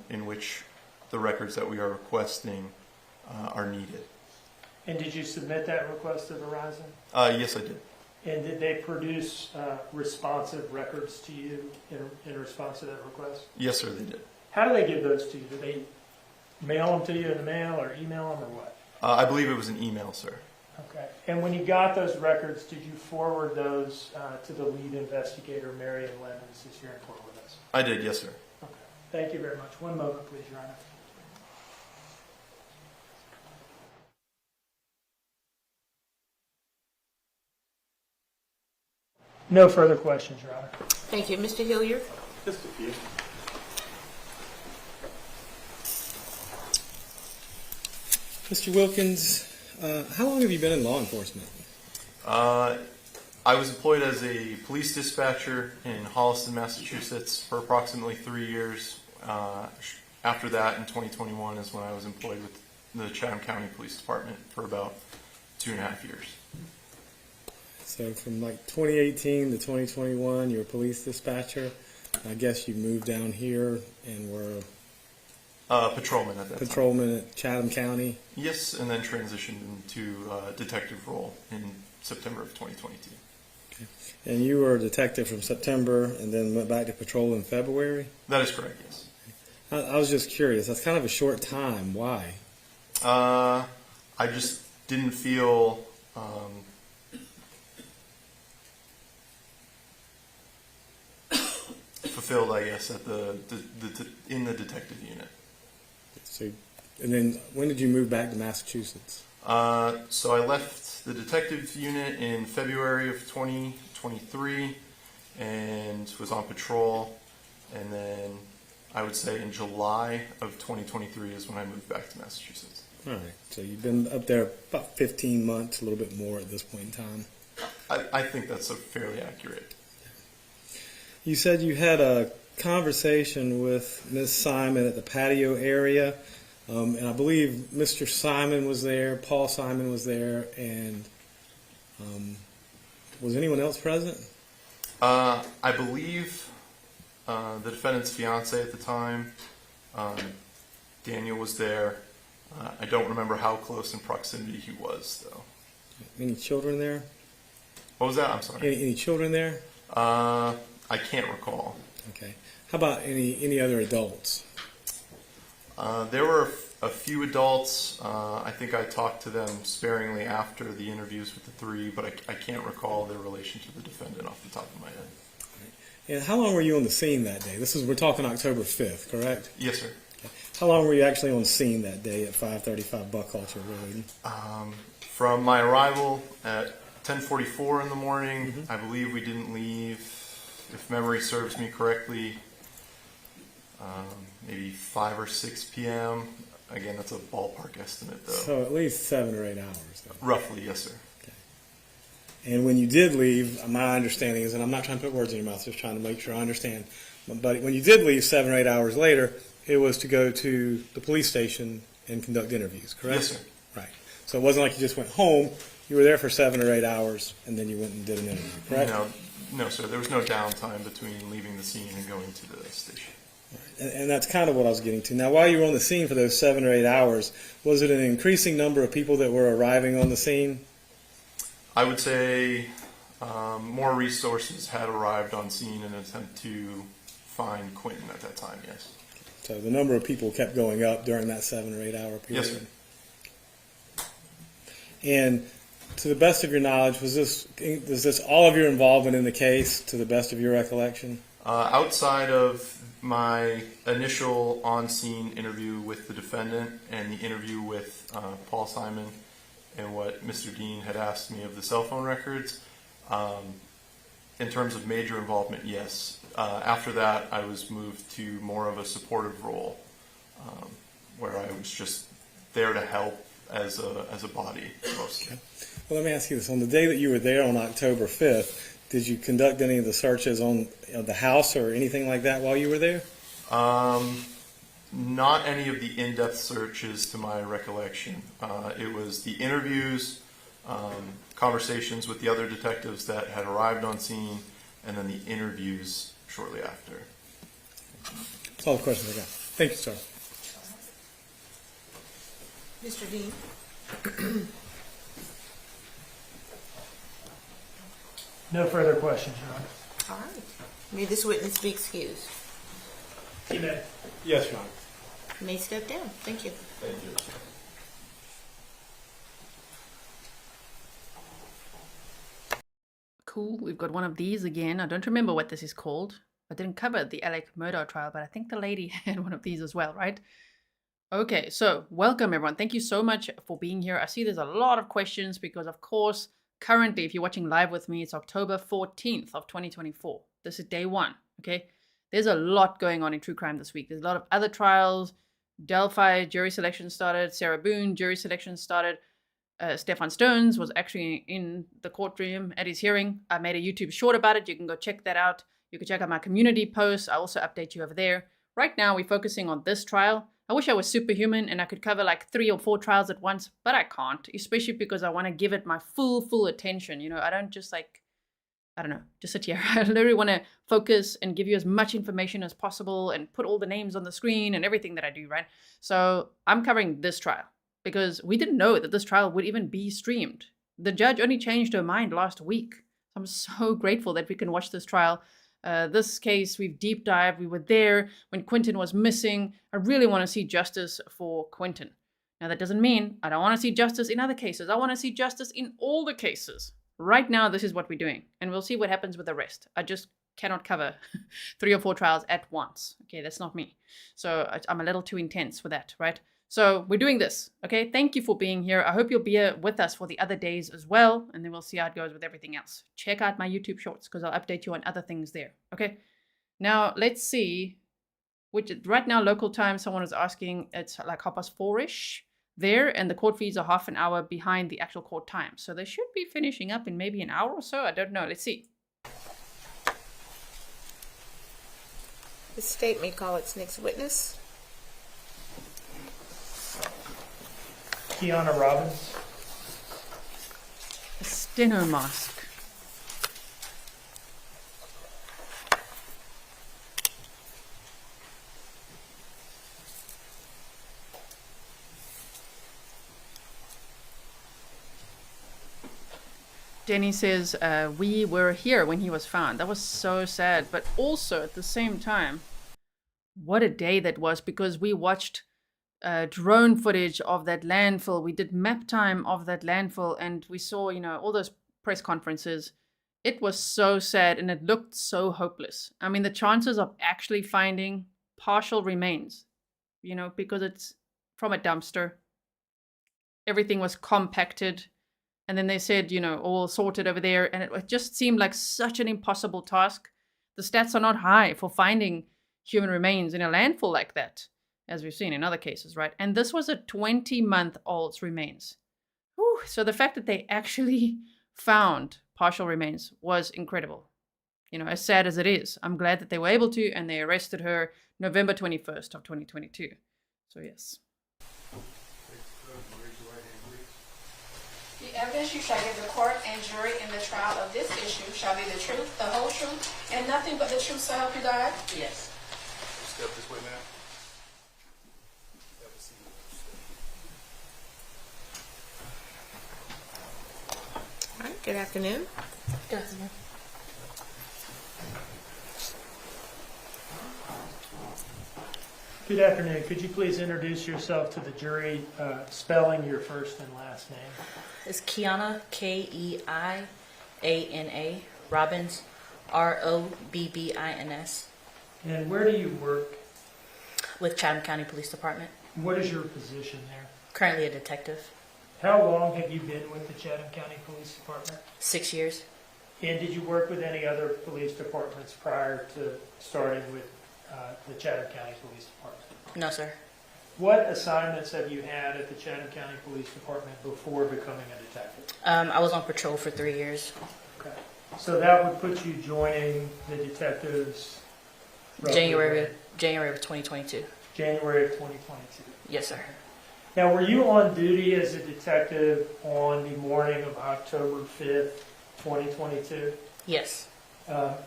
in which the records that we are requesting are needed. And did you submit that request to Verizon? Yes, I did. And did they produce responsive records to you in response to that request? Yes, sir, they did. How do they give those to you? Do they mail them to you in the mail or email them or what? I believe it was an email, sir. Okay. And when you got those records, did you forward those to the lead investigator, Marion Lemons, who's here in court with us? I did, yes, sir. Okay. Thank you very much. One moment, please, Your Honor. No further questions, Your Honor. Thank you. Mr. Hilliard? Just a few. Mr. Wilkins, how long have you been in law enforcement? I was employed as a police dispatcher in Holliston, Massachusetts for approximately 3 years. After that, in 2021, is when I was employed with the Chatham County Police Department for about 2.5 years. So from like 2018 to 2021, you're a police dispatcher. I guess you moved down here and were patrolman at that time. Patrolman at Chatham County? Yes, and then transitioned into detective role in September of 2022. Okay. And you were a detective from September and then went back to patrol in February? That is correct, yes. I was just curious. That's kind of a short time. Why? I just didn't feel fulfilled, I guess, at in the detective unit. So, and then when did you move back to Massachusetts? So I left the detective unit in February of 2023 and was on patrol, and then I would say in July of 2023 is when I moved back to Massachusetts. All right. So you've been up there about 15 months, a little bit more at this point in time. I think that's fairly accurate. You said you had a conversation with Ms. Simon at the patio area. And I believe Mr. Simon was there, Paul Simon was there, and was anyone else present? I believe the defendant's fiance at the time, Daniel, was there. I don't remember how close in proximity he was, though. Any children there? What was that? I'm sorry. Any children there? I can't recall. Okay. How about any other adults? There were a few adults. I think I talked to them sparingly after the interviews with the three, but I can't recall their relation to the defendant off the top of my head. And how long were you on the scene that day? We're talking October 5th, correct? Yes, sir. Okay. How long were you actually on the scene that day at 535 Buckhalter Road? From my arrival at 10:44 in the morning, I believe we didn't leave, if memory serves me correctly, maybe 5 or 6 p.m. Again, that's a ballpark estimate, though. So at least 7 or 8 hours, though. Roughly, yes, sir. Okay. And when you did leave, my understanding is, and I'm not trying to put words in your mouth, just trying to make sure I understand, but when you did leave 7 or 8 hours later, it was to go to the police station and conduct interviews, correct? Yes, sir. Right. So it wasn't like you just went home. You were there for 7 or 8 hours, and then you went and did an interview, correct? No, sir. There was no downtime between leaving the scene and going to the station. And that's kind of what I was getting to. Now, while you were on the scene for those 7 or 8 hours, was it an increasing number of people that were arriving on the scene? I would say more resources had arrived on scene in an attempt to find Quinton at that time, yes. So the number of people kept going up during that 7 or 8 hour period? Yes, sir. And to the best of your knowledge, was this all of your involvement in the case, to the best of your recollection? Outside of my initial on-scene interview with the defendant and the interview with Paul Simon and what Mr. Dean had asked me of the cell phone records, in terms of major involvement, yes. After that, I was moved to more of a supportive role, where I was just there to help as a body, mostly. Okay. Well, let me ask you this. On the day that you were there on October 5th, did you conduct any of the searches on the house or anything like that while you were there? Not any of the in-depth searches to my recollection. It was the interviews, conversations with the other detectives that had arrived on scene, and then the interviews shortly after. That's all the questions I got. Thank you, sir. Mr. Dean? No further questions, Your Honor. All right. May this witness be excused. He may. Yes, Your Honor. You may step down. Thank you. Thank you. Cool. We've got one of these again. I don't remember what this is called. I didn't cover the Alec murder trial, but I think the lady had one of these as well, right? Okay, so welcome everyone. Thank you so much for being here. I see there's a lot of questions because, of course, currently, if you're watching live with me, it's October 14th of 2024. This is day 1, okay? There's a lot going on in true crime this week. There's a lot of other trials. Delphi, jury selection started. Sarah Boone, jury selection started. Stefan Stones was actually in the courtroom at his hearing. I made a YouTube short about it. You can go check that out. You can check out my community posts. I also update you over there. Right now, we're focusing on this trial. I wish I was superhuman and I could cover like 3 or 4 trials at once, but I can't, especially because I want to give it my full attention. You know, I don't just just sit here. I literally want to focus and give you as much information as possible and put all the names on the screen and everything that I do, right? So I'm covering this trial because we didn't know that this trial would even be streamed. The judge only changed her mind last week. I'm so grateful that we can watch this trial. This case, we've deep dived. We were there when Quinton was missing. I really want to see justice for Quinton. Now, that doesn't mean I don't want to see justice in other cases. I want to see justice in all the cases. Right now, this is what we're doing. And we'll see what happens with the rest. I just cannot cover 3 or 4 trials at once. Okay, that's not me. So I'm a little too intense for that, right? So we're doing this, okay? Thank you for being here. I hope you'll be here with us for the other days as well, and then we'll see how it goes with everything else. Check out my YouTube shorts because I'll update you on other things there, okay? Now, let's see. Right now, local time, someone is asking, it's like 4:30-ish there, and the court fees are half an hour behind the actual court time. So they should be finishing up in maybe an hour or so. I don't know. Let's see. The state may call its next witness. Kiana Robbins. A steno mask. Denny says, we were here when he was found. That was so sad. But also at the same time, what a day that was, because we watched drone footage of that landfill. We did map time of that landfill, and we saw, all those press conferences. It was so sad, and it looked so hopeless. I mean, the chances of actually finding partial remains, because it's from a dumpster. Everything was compacted. And then they said, all sorted over there. And it just seemed like such an impossible task. The stats are not high for finding human remains in a landfill like that, as we've seen in other cases, right? And this was a 20-month-old's remains. Whew. So the fact that they actually found partial remains was incredible. As sad as it is, I'm glad that they were able to, and they arrested her November 21st of 2022. So yes. The evidence you shall give the court and jury in the trial of this issue shall be the truth, the whole truth, and nothing but the truth, so help you God? Yes. Step this way, ma'am. All right, good afternoon. Good afternoon. Good afternoon. Could you please introduce yourself to the jury, spelling your first and last name? It's Keina, Keina, Robbins, Robbins. And where do you work? With Chatham County Police Department. What is your position there? Currently a detective. How long have you been with the Chatham County Police Department? 6 years. And did you work with any other police departments prior to starting with the Chatham County Police Department? No, sir. What assignments have you had at the Chatham County Police Department before becoming a detective? I was on patrol for 3 years. Okay. So that would put you joining the detectives January of 2022. January of 2022. Yes, sir. Now, were you on duty as a detective on the morning of October 5th, 2022? Yes.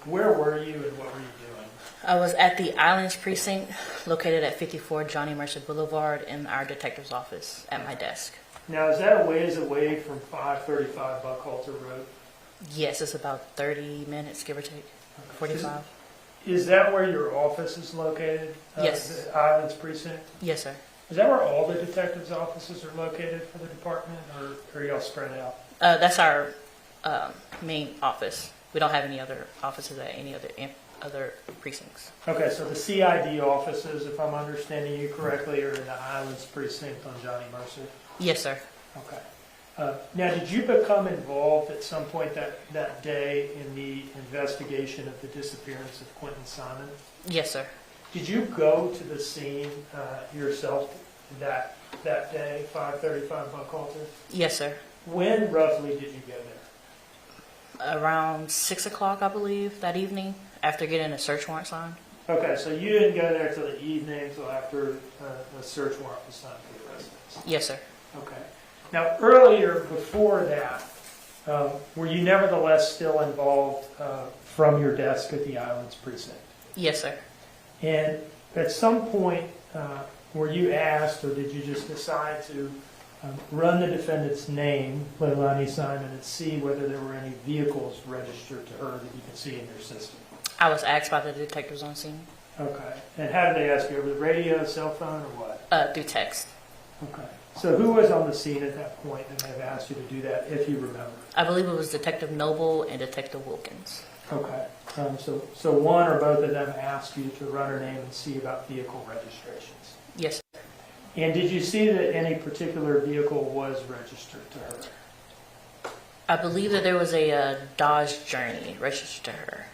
Where were you and what were you doing? I was at the Islands Precinct, located at 54 Johnny Mercer Boulevard, in our detective's office at my desk. Now, is that a ways away from 535 Buckhalter Road? Yes, it's about 30 minutes, give or take, 45. Is that where your office is located? Yes. The Islands Precinct? Yes, sir. Is that where all the detectives' offices are located for the department, or are y'all spread out? That's our main office. We don't have any other offices at any other precincts. Okay, so the CID offices, if I'm understanding you correctly, are in the Islands Precinct on Johnny Mercer? Yes, sir. Okay. Now, did you become involved at some point that day in the investigation of the disappearance of Quinton Simon? Yes, sir. Did you go to the scene yourself that day, 535 Buckhalter? Yes, sir. When roughly did you go there? Around 6 o'clock, I believe, that evening, after getting a search warrant signed. Okay, so you didn't go there till the evening, till after a search warrant was signed for the residence? Yes, sir. Okay. Now, earlier, before that, were you nevertheless still involved from your desk at the Islands Precinct? Yes, sir. And at some point, were you asked, or did you just decide to run the defendant's name, Leilani Simon, and see whether there were any vehicles registered to her that you could see in your system? I was asked by the detectives on scene. Okay. And how did they ask you? Over the radio, cell phone, or what? Through text. Okay. So who was on the scene at that point that may have asked you to do that, if you remember? I believe it was Detective Noble and Detective Wilkins. Okay. So one or both of them asked you to run her name and see about vehicle registrations? Yes, sir. And did you see that any particular vehicle was registered to her? I believe that there was a Dodge Journey registered to her.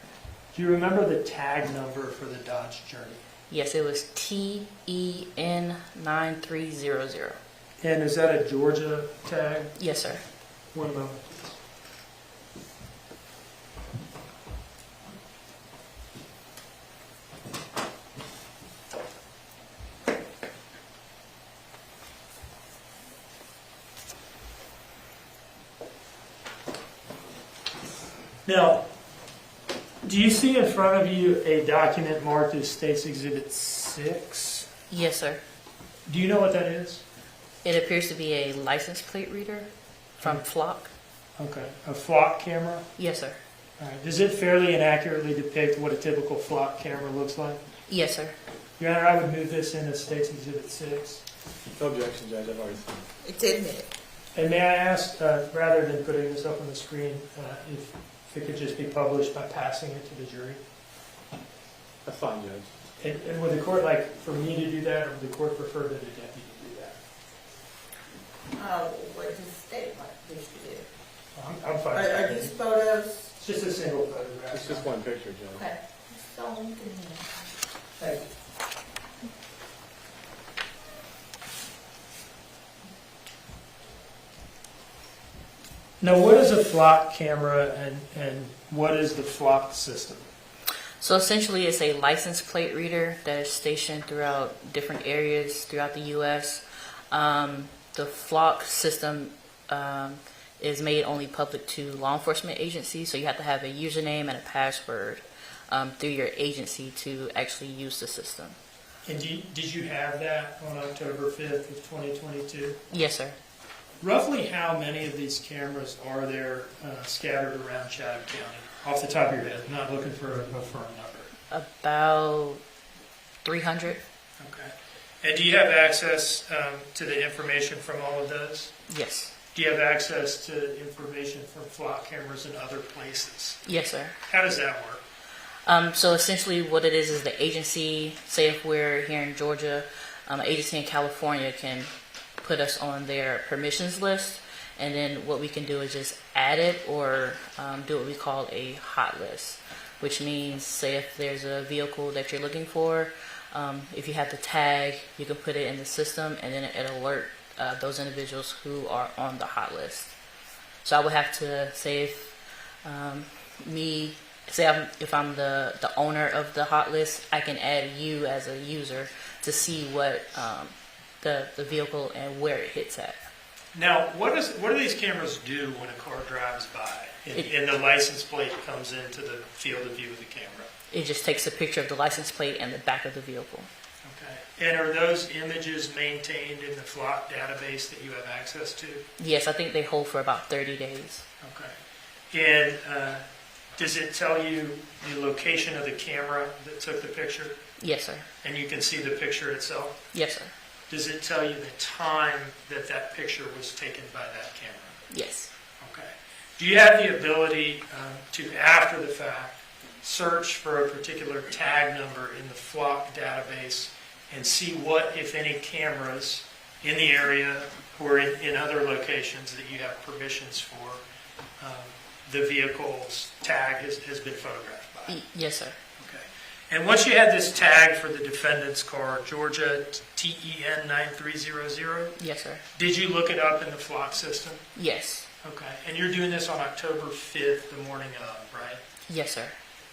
Do you remember the tag number for the Dodge Journey? Yes, it was TEN9300. And is that a Georgia tag? Yes, sir. One moment. Now, do you see in front of you a document marked as State's Exhibit 6? Yes, sir. Do you know what that is? It appears to be a license plate reader from Flock. Okay. A flock camera? Yes, sir. All right. Does it fairly and accurately depict what a typical flock camera looks like? Yes, sir. Your Honor, I would move this in as State's Exhibit 6. No objection, Judge. I've already seen it. It's admitted. And may I ask, rather than putting this up on the screen, if it could just be published by passing it to the jury? That's fine, Judge. And would the court like for me to do that, or would the court prefer that a deputy do that? What does the state want this to do? I'm fine. Are these photos? It's just a single photograph. It's just one picture, Judge. Okay. So we can. Thank you. Now, what is a flock camera and what is the flock system? So essentially, it's a license plate reader that is stationed throughout different areas throughout the U.S. The Flock system is made only public to law enforcement agencies, so you have to have a username and a password through your agency to actually use the system. And did you have that on October 5th of 2022? Yes, sir. Roughly how many of these cameras are there scattered around Chatham County? Off the top of your head, I'm not looking for a firm number. About 300. Okay. And do you have access to the information from all of those? Yes. Do you have access to information from flock cameras in other places? Yes, sir. How does that work? So essentially what it is the agency, say if we're here in Georgia, an agency in California can put us on their permissions list, and then what we can do is just add it or do what we call a hot list, which means say if there's a vehicle that you're looking for, if you have the tag, you can put it in the system and then it'll alert those individuals who are on the hot list. So I would have to say if if I'm the owner of the hot list, I can add you as a user to see what the vehicle and where it hits at. Now, what do these cameras do when a car drives by and the license plate comes into the field of view of the camera? It just takes a picture of the license plate and the back of the vehicle. Okay. And are those images maintained in the Flock database that you have access to? Yes, I think they hold for about 30 days. Okay. And does it tell you the location of the camera that took the picture? Yes, sir. And you can see the picture itself? Yes, sir. Does it tell you the time that picture was taken by that camera? Yes. Okay. Do you have the ability to, after the fact, search for a particular tag number in the Flock database and see what, if any, cameras in the area or in other locations that you have permissions for, the vehicle's tag has been photographed by? Yes, sir. Okay. And once you had this tag for the defendant's car, Georgia TEN 9300? Yes, sir. Did you look it up in the Flock system? Yes. Okay. And you're doing this on October 5th, the morning of, right? Yes, sir.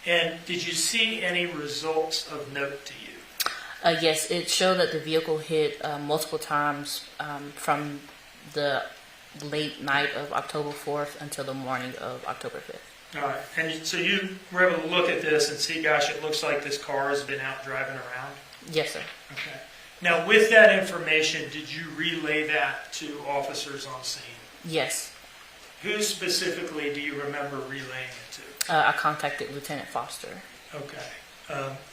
And did you see any results of note to you? Yes, it showed that the vehicle hit multiple times from the late night of October 4th until the morning of October 5th. All right. And so you were able to look at this and see, gosh, it looks like this car has been out driving around? Yes, sir. Okay. Now, with that information, did you relay that to officers on scene? Yes. Who specifically do you remember relaying it to? I contacted Lieutenant Foster. Okay.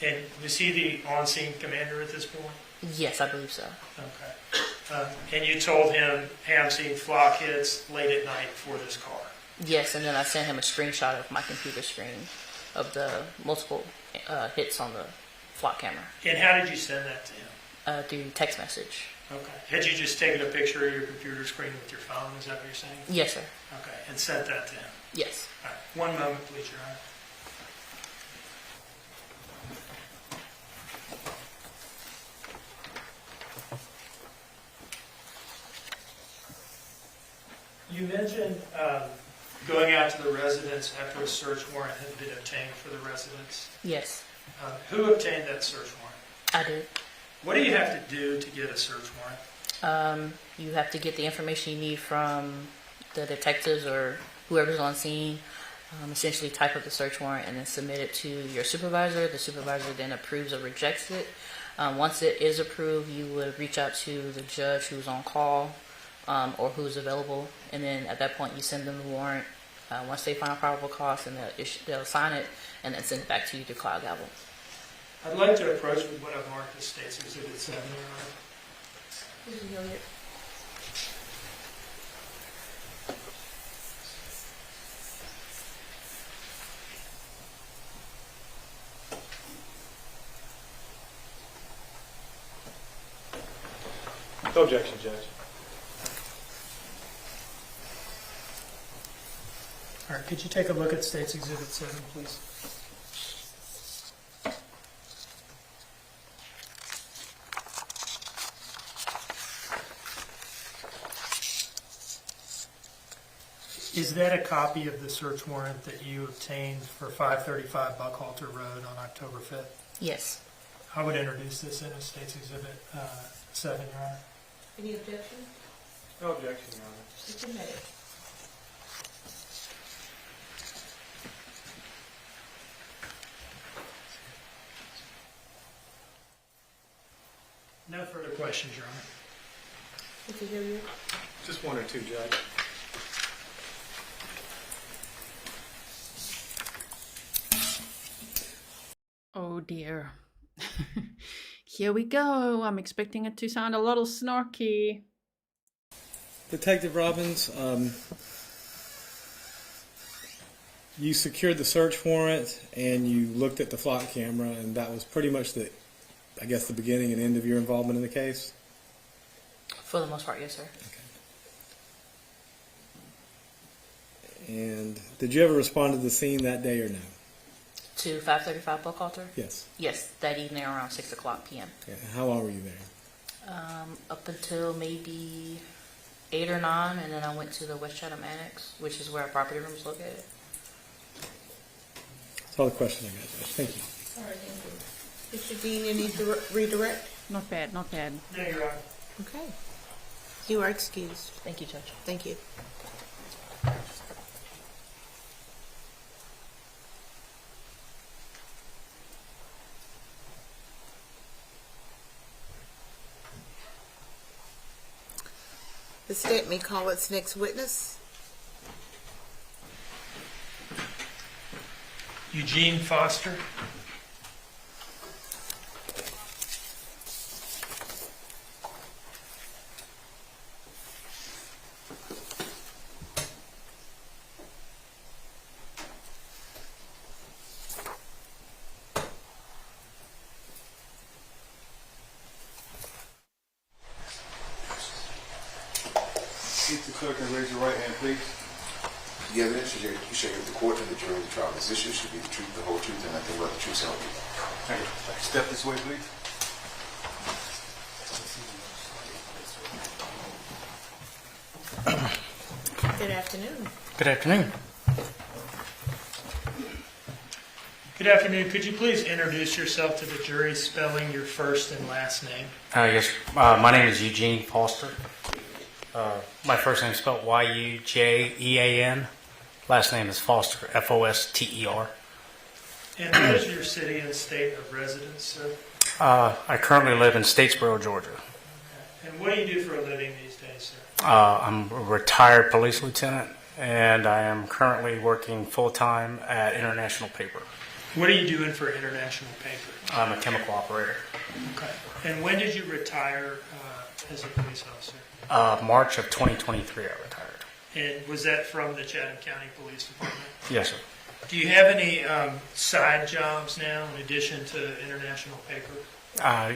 And was he the on-scene commander at this point? Yes, I believe so. Okay. And you told him, hey, I'm seeing flock hits late at night for this car? Yes, and then I sent him a screenshot of my computer screen of the multiple hits on the flock camera. And how did you send that to him? Through text message. Okay. Had you just taken a picture of your computer screen with your phone? Is that what you're saying? Yes, sir. Okay. And sent that to him? Yes. All right. One moment, please, Your Honor. You mentioned going out to the residence after a search warrant had been obtained for the residence. Yes. Who obtained that search warrant? I did. What do you have to do to get a search warrant? You have to get the information you need from the detectives or whoever's on scene. essentially type up the search warrant and then submit it to your supervisor. The supervisor then approves or rejects it. Once it is approved, you would reach out to the judge who's on call or who's available, and then at that point you send them the warrant. Once they find a probable cause, and they'll sign it and then send it back to you to Cloud Gavel. I'd like to approach with what I've marked as State's Exhibit 7, Your Honor. No objection, Judge. All right, could you take a look at State's Exhibit 7, please? Is that a copy of the search warrant that you obtained for 535 Buckhalter Road on October 5th? Yes. I would introduce this in as State's Exhibit 7, Your Honor. Any objection? No objection, Your Honor. It's admitted. No further questions, Your Honor. Mr. Hilliard? Just one or two, Judge. Oh dear. Here we go. I'm expecting it to sound a little snarky. Detective Robbins, you secured the search warrant and you looked at the flock camera, and that was pretty much the beginning and end of your involvement in the case? For the most part, yes, sir. Okay. And did you ever respond to the scene that day or no? To 535 Buckhalter? Yes. Yes, that evening around 6 o'clock p.m. Okay. How long were you there? Up until maybe 8 or 9, and then I went to the West Chatham Annex, which is where our property room is located. That's all the question I got, Judge. Thank you. All right, thank you. Mr. Dean, you need to redirect? Not bad, not bad. No, Your Honor. Okay. You are excused. Thank you, Judge. Thank you. The state may call its next witness. Yujean Foster. Keep the clerk and raise your right hand, please. The evidence you shall give the court and the jury of the trial of this issue should be the truth, the whole truth, and nothing but the truth, so help you. Thank you. Step this way, please. Good afternoon. Good afternoon. Good afternoon. Could you please introduce yourself to the jury, spelling your first and last name? Yes, my name is Yujean Foster. My first name is spelled Yujean. Last name is Foster, Foster. And what is your city and state of residence, sir? I currently live in Statesboro, Georgia. And what do you do for a living these days, sir? I'm a retired police lieutenant, and I am currently working full-time at International Paper. What are you doing for International Paper? I'm a chemical operator. Okay. And when did you retire as a police officer? March of 2023, I retired. And was that from the Chatham County Police Department? Yes, sir. Do you have any side jobs now in addition to International Paper?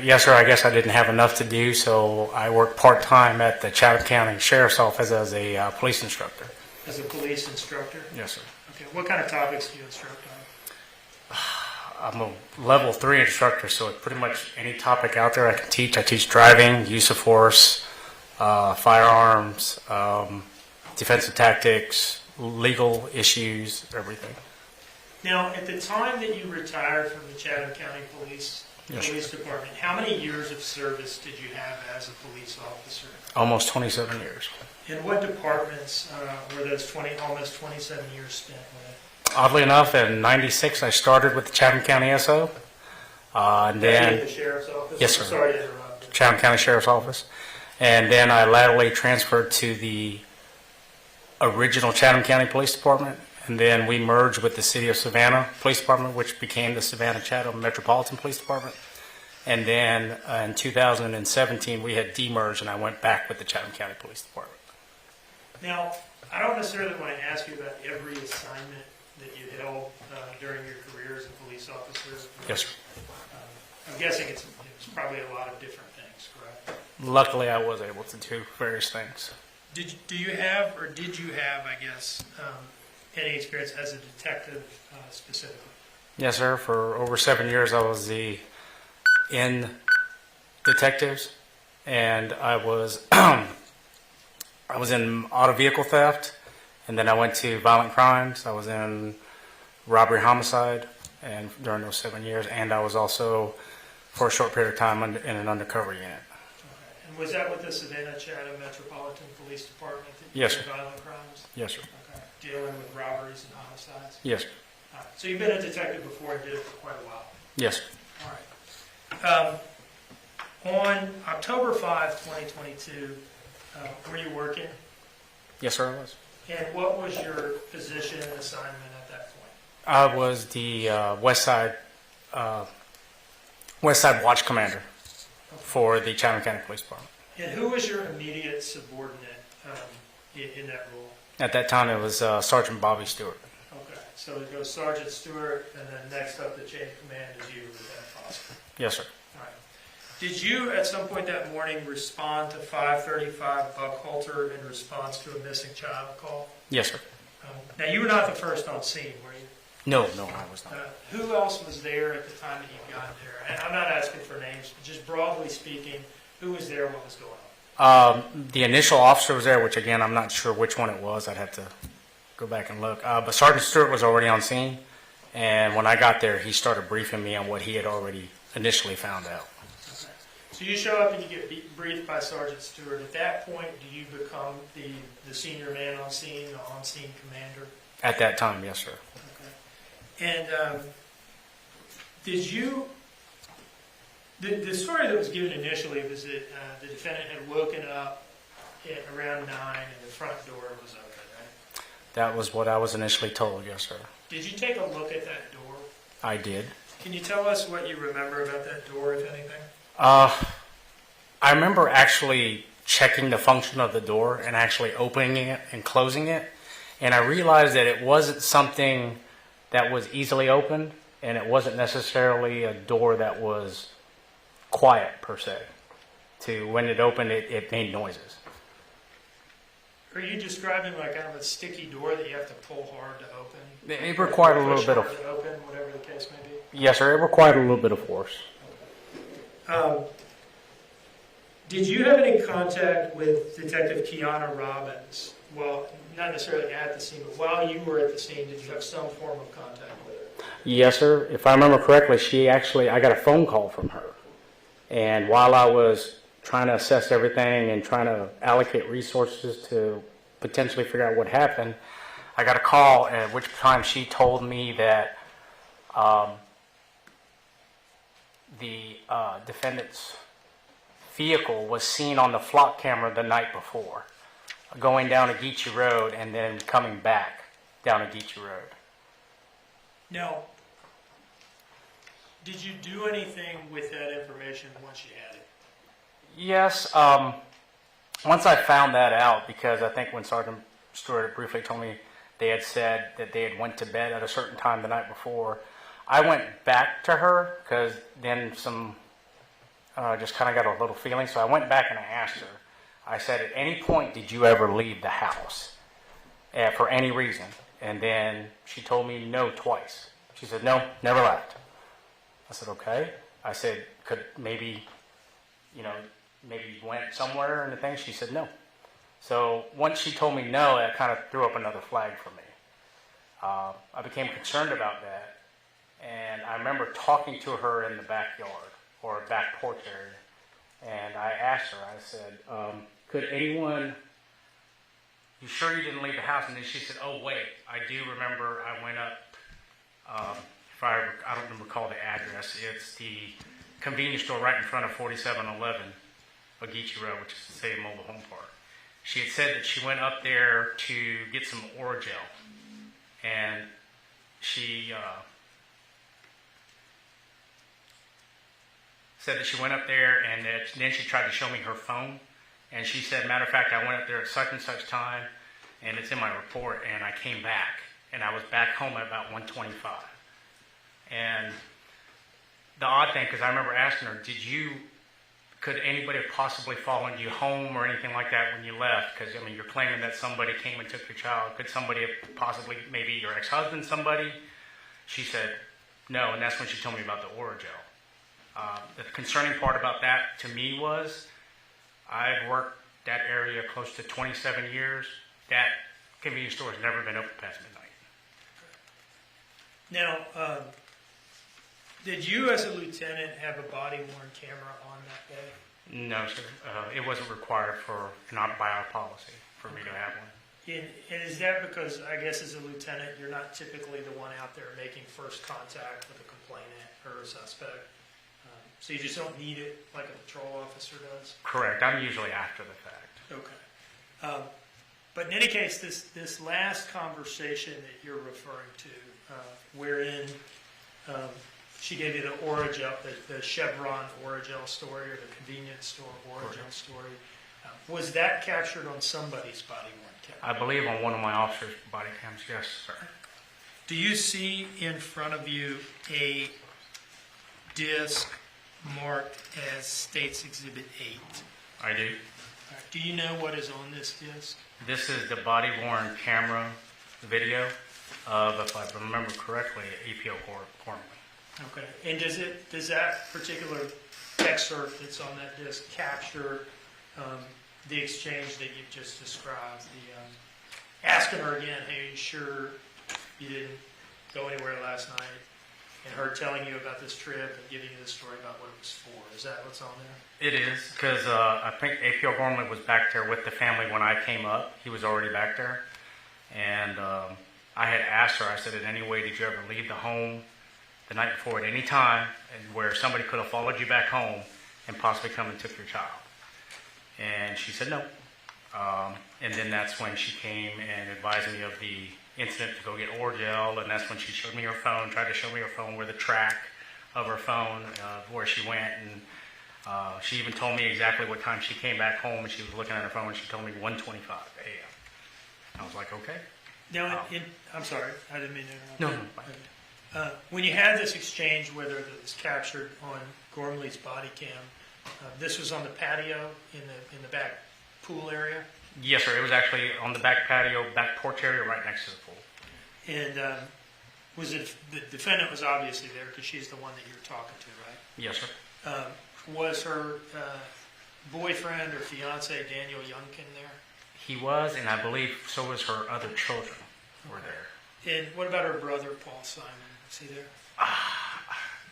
Yes, sir. I guess I didn't have enough to do, so I work part-time at the Chatham County Sheriff's Office as a police instructor. As a police instructor? Yes, sir. Okay. What kind of topics do you instruct on? I'm a level 3 instructor, so pretty much any topic out there I can teach. I teach driving, use of force, firearms, defensive tactics, legal issues, everything. Now, at the time that you retired from the Chatham County Police Department, how many years of service did you have as a police officer? Almost 27 years. And what departments were those almost 27 years spent with? Oddly enough, in '96, I started with the Chatham County SO. And then, the sheriff's office? yes, sir. Sorry to interrupt. Chatham County Sheriff's Office. And then I laterally transferred to the original Chatham County Police Department. And then we merged with the City of Savannah Police Department, which became the Savannah Chatham Metropolitan Police Department. And then in 2017, we had demerged, and I went back with the Chatham County Police Department. Now, I don't necessarily want to ask you about every assignment that you held during your career as a police officer. Yes, sir. I'm guessing it's probably a lot of different things, correct? Luckily, I was able to do various things. Did you have, I guess, any experience as a detective specifically? Yes, sir. For over 7 years, I was in detectives, and I was I was in auto vehicle theft, and then I went to violent crimes. I was in robbery, homicide, and during those 7 years, and I was also for a short period of time in an undercover unit. Okay. And was that with the Savannah Chatham Metropolitan Police Department? That Yes, did sir. Violent crimes? Yes, sir. Okay. Dealing with robberies and homicides? Yes, sir. All right. So you've been a detective before and did it for quite a while? Yes, sir. All right. On October 5, 2022, were you working? Yes, sir, I was. And what was your position and assignment at that point? I was the West Side Watch Commander for the Chatham County Police Department. And who was your immediate subordinate in that role? At that time, it was Sergeant Bobby Stewart. Okay, so it goes Sergeant Stewart, and then next up the chain of command is you, Lieutenant Foster. Yes, sir. All right. Did you, at some point that morning, respond to 535 Buckhalter in response to a missing child call? Yes, sir. Now, you were not the first on scene, were you? No, I was not. Who else was there at the time that you got there? And I'm not asking for names, but just broadly speaking, who was there, what was going on? The initial officer was there, which again, I'm not sure which one it was. I'd have to go back and look. But Sergeant Stewart was already on scene, and when I got there, he started briefing me on what he had already initially found out. Okay. So you show up and you get briefed by Sergeant Stewart. At that point, do you become the senior man on scene, the on-scene commander? At that time, yes, sir. And did you, the story that was given initially was that the defendant had woken up at around 9 and the front door was open, right? That was what I was initially told, yes, sir. Did you take a look at that door? I did. Can you tell us what you remember about that door, if anything? I remember actually checking the function of the door and actually opening it and closing it, and I realized that it wasn't something that was easily opened, and it wasn't necessarily a door that was quiet per se. When it opened, it made noises. Are you describing like kind of a sticky door that you have to pull hard to open? It required a little bit of. To open, whatever the case may be. Yes, sir. It required a little bit of force. Did you have any contact with Detective Keina Robbins? Well, not necessarily at the scene, but while you were at the scene, did you have some form of contact with her? Yes, sir. If I remember correctly, I got a phone call from her. And while I was trying to assess everything and trying to allocate resources to potentially figure out what happened, I got a call, at which time she told me that the defendant's vehicle was seen on the flock camera the night before, going down Ageechee Road and then coming back down Ageechee Road. Now, did you do anything with that information once you had it? Yes. Once I found that out, because I think when Sergeant Stewart briefly told me they had said that they had went to bed at a certain time the night before, I went back to her because then just kind of got a little feeling. So I went back and I asked her. I said, at any point did you ever leave the house for any reason? And then she told me no twice. She said, no, never left. I said, okay. I said, maybe you went somewhere and the thing? She said, no. So once she told me no, that kind of threw up another flag for me. I became concerned about that. And I remember talking to her in the backyard or back porch area. And I asked her, I said, could anyone "You sure you didn't leave the house?" And then she said, "Oh, wait, I do remember I went up, I don't recall the address. It's the convenience store right in front of 4711 Ogeechee Road, which is the same mobile home park. She had said that she went up there to get some Oragel, and she said that she went up there, and then she tried to show me her phone, and she said, matter of fact, I went up there at such and such time, and it's in my report, and I came back, and I was back home at about 1:25. And the odd thing, because I remember asking her, could anybody have possibly followed you home or anything like that when you left? Because, I mean, you're claiming that somebody came and took your child. Could somebody have possibly, maybe your ex-husband, somebody? She said, no, and that's when she told me about the Oragel. The concerning part about that to me was, I've worked that area close to 27 years. That convenience store has never been open past midnight. Now, did you as a lieutenant have a body-worn camera on that day? No, sir. It wasn't required not by our policy for me to have one. And is that because, I guess as a lieutenant, you're not typically the one out there making first contact with a complainant or a suspect? So you just don't need it like a patrol officer does? Correct. I'm usually after the fact. Okay. But in any case, this last conversation that you're referring to, wherein she gave you the Oragel, the Chevron Oragel story, or the convenience store Oragel story, was that captured on somebody's body-worn camera? I believe on one of my officers' body cams, yes, sir. Do you see in front of you a disc marked as State's Exhibit 8? I do. Do you know what is on this disc? This is the body-worn camera video of, if I remember correctly, APO Corp. Okay. And does that particular excerpt that's on that disc capture the exchange that you've just described? The asking her again, hey, are you sure you didn't go anywhere last night? And her telling you about this trip and giving you the story about what it was for. Is that what's on there? It is, because I think APO Gormley was back there with the family when I came up. He was already back there. And I had asked her, I said, in any way did you ever leave the home the night before at any time and where somebody could have followed you back home and possibly come and took your child? And she said no. And then that's when she came and advised me of the incident to go get Oragel, and that's when she showed me her phone, tried to show me her phone where the track of her phone, where she went, and she even told me exactly what time she came back home, and she was looking at her phone, and she told me 1:25 a.m. I was like, okay. Now, I'm sorry, I didn't mean to interrupt. No. When you had this exchange, whether it was captured on Gormley's body cam, this was on the patio in the back pool area? Yes, sir. It was actually on the back patio, back porch area right next to the pool. And was it, the defendant was obviously there because she's the one that you're talking to, right? Yes, sir. Was her boyfriend or fiance, Daniel Youngkin, there? He was, and I believe so was her other children were there. And what about her brother, Paul Simon? Is he there?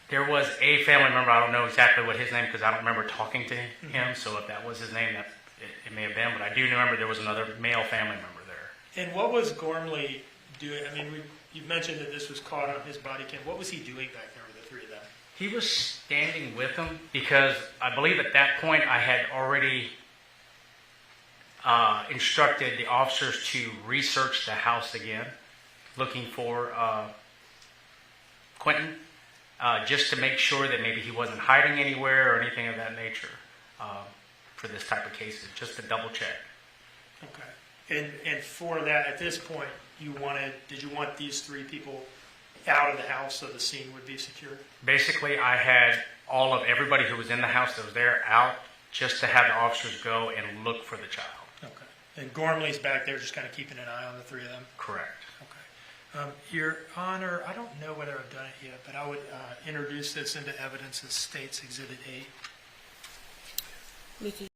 There was a family member, I don't know exactly what his name, because I don't remember talking to him, so if that was his name, it may have been, but I do remember there was another male family member there. And what was Gormley doing? I mean, you've mentioned that this was caught on his body cam. What was he doing back there with the three of them? He was standing with them because I believe at that point I had already instructed the officers to research the house again, looking for Quinton, just to make sure that maybe he wasn't hiding anywhere or anything of that nature for this type of cases, just to double check. Okay. And for that, at this point, did you want these three people out of the house so the scene would be secure? Basically, I had everybody who was in the house that was there out just to have the officers go and look for the child. Okay. And Gormley's back there just kind of keeping an eye on the three of them? Correct. Okay. Your Honor, I don't know whether I've done it yet, but I would introduce this into evidence as State's Exhibit 8.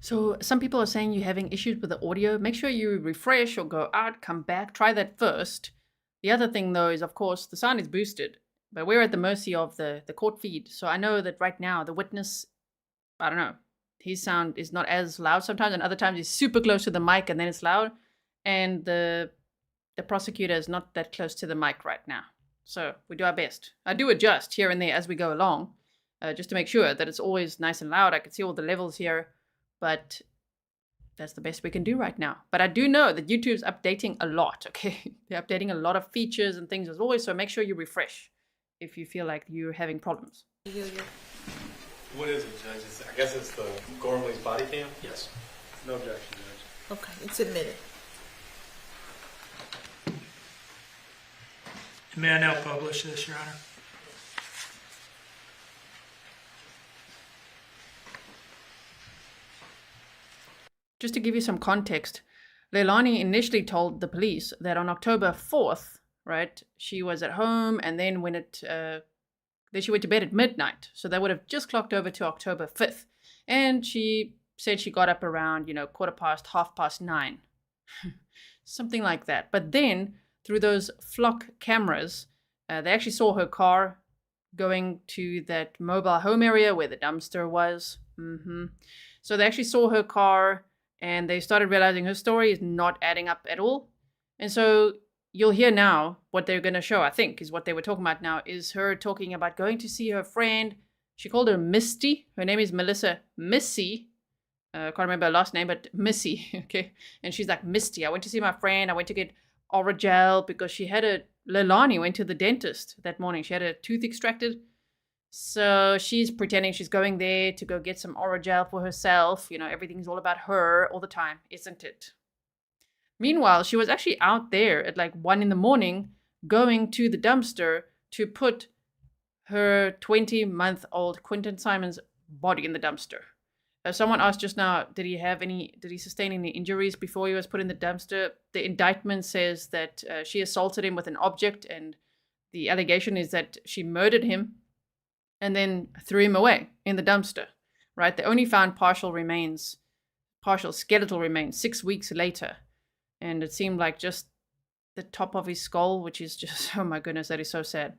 So some people are saying you're having issues with the audio. Make sure you refresh or go out, come back. Try that first. The other thing, though, is, of course, the sound is boosted. But we're at the mercy of the court feed. So I know that right now the witness, I don't know, his sound is not as loud sometimes, and other times he's super close to the mic and then it's loud. And the prosecutor is not that close to the mic right now. So we do our best. I do adjust here and there as we go along, just to make sure that it's always nice and loud. I can see all the levels here, but that's the best we can do right now. But I do know that YouTube's updating a lot, okay? They're updating a lot of features and things as always, so make sure you refresh if you feel like you're having problems. What is it, Judge? I guess it's the Gormley's body cam? Yes. No objection, Judge. Okay, it's admitted. May I now publish this, Your Honor? Just to give you some context, Leilani initially told the police that on October 4th, right, she was at home, and then then she went to bed at midnight. So that would have just clocked over to October 5th. And she said she got up around, 9:15, something like that. But then through those flock cameras, they actually saw her car going to that mobile home area where the dumpster was. So they actually saw her car, and they started realizing her story is not adding up at all. And so you'll hear now what they're going to show, I think, is what they were talking about now, is her talking about going to see her friend. She called her Misty. Her name is Melissa Missy. I can't remember her last name, but Missy, okay? And she's like, Misty, I went to see my friend. I went to get Oragel because Leilani went to the dentist that morning. She had a tooth extracted. So she's pretending she's going there to go get some Oragel for herself. Everything's all about her all the time, isn't it? Meanwhile, she was actually out there at like 1 a.m, going to the dumpster to put her 20-month-old Quinton Simon's body in the dumpster. Someone asked just now, did he sustain any injuries before he was put in the dumpster? The indictment says that she assaulted him with an object, and the allegation is that she murdered him and then threw him away in the dumpster, right? They only found partial skeletal remains 6 weeks later. And it seemed like just the top of his skull, which is just, oh my goodness, that is so sad.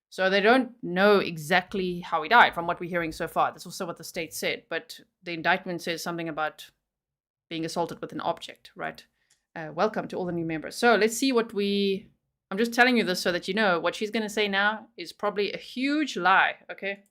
So they don't know exactly how he died from what we're hearing so far. That's also what the state said. But the indictment says something about being assaulted with an object, right? Welcome to all the new members. So let's see I'm just telling you this so that you know what she's going to say now is probably a huge lie, okay?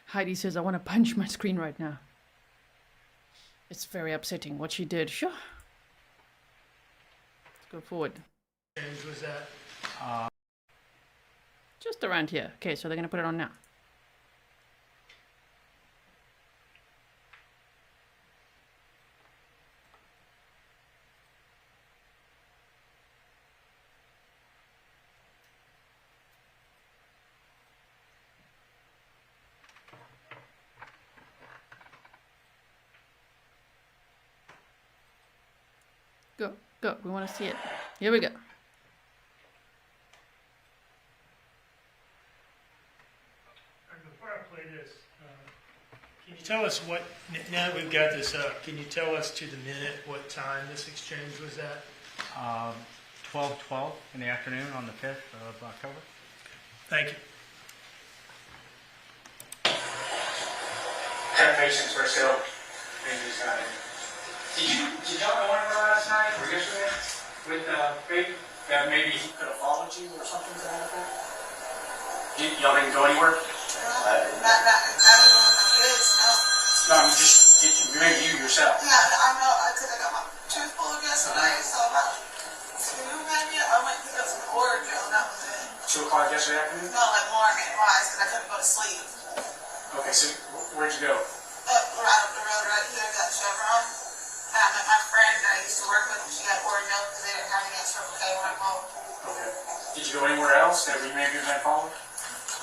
Heidi says, I want to punch my screen right now. It's very upsetting what she did. Sure. Let's go forward. Change was that? Just around here. Okay, so they're going to put it on now. Go. We want to see it. Here we go. Can you tell us what, now that we've got this up, can you tell us to the minute what time this exchange was at? 12:12 in the afternoon on the 5th of October. Thank you. 10 patients or so. Did y'all go anywhere last night or yesterday with Baby? That maybe he could have followed you or something to that effect? Y'all didn't go anywhere? Not with my kids, no. No, I mean, just maybe you yourself. Yeah, I know, because I got my tooth pulled yesterday, so about 2 maybe, I went to get some Oregon, that was it. 2 o'clock yesterday afternoon? No, like morning, rise, because I couldn't go to sleep. Okay, so where'd you go? Right up the road right here, got Chevron. I met my friend that I used to work with, she got Oregon because they didn't have any extra K when I called. Okay. Did you go anywhere else that we maybe have been followed?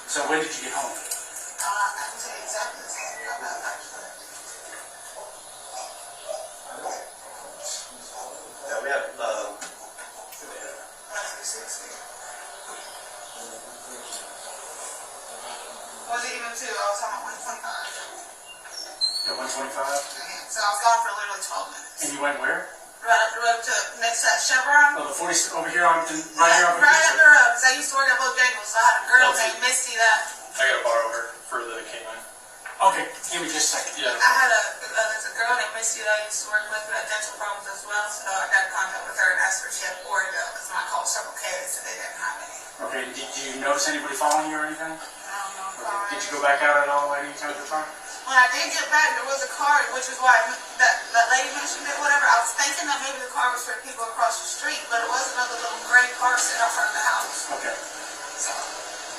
So when did you get home? I can tell you exactly the same thing about actually. Yeah, we have, 360. Was it even 2? I was talking about 125. At 125? Yeah, so I was gone for literally 12 minutes. And you went where? Right up the road to next to that Chevron. Oh, the 40 over here on, right here on the Right up the road, because I used to work at Bojangles, so I had a girl named Missy that. I gotta borrow her for the Keina. Okay, give me just a second. Yeah. I had there's a girl named Missy that I used to work with who had dental problems as well, so I got in contact with her and asked her if she had Oregon, because when I called Circle K, they said they didn't have any. Okay, did you notice anybody following you or anything? I don't know. Did you go back out at all any time of the time? When I did get back, there was a car, which is why that lady mentioned it, whatever. I was thinking that maybe the car was for people across the street, but it was another little gray car sitting out front of the house. Okay. So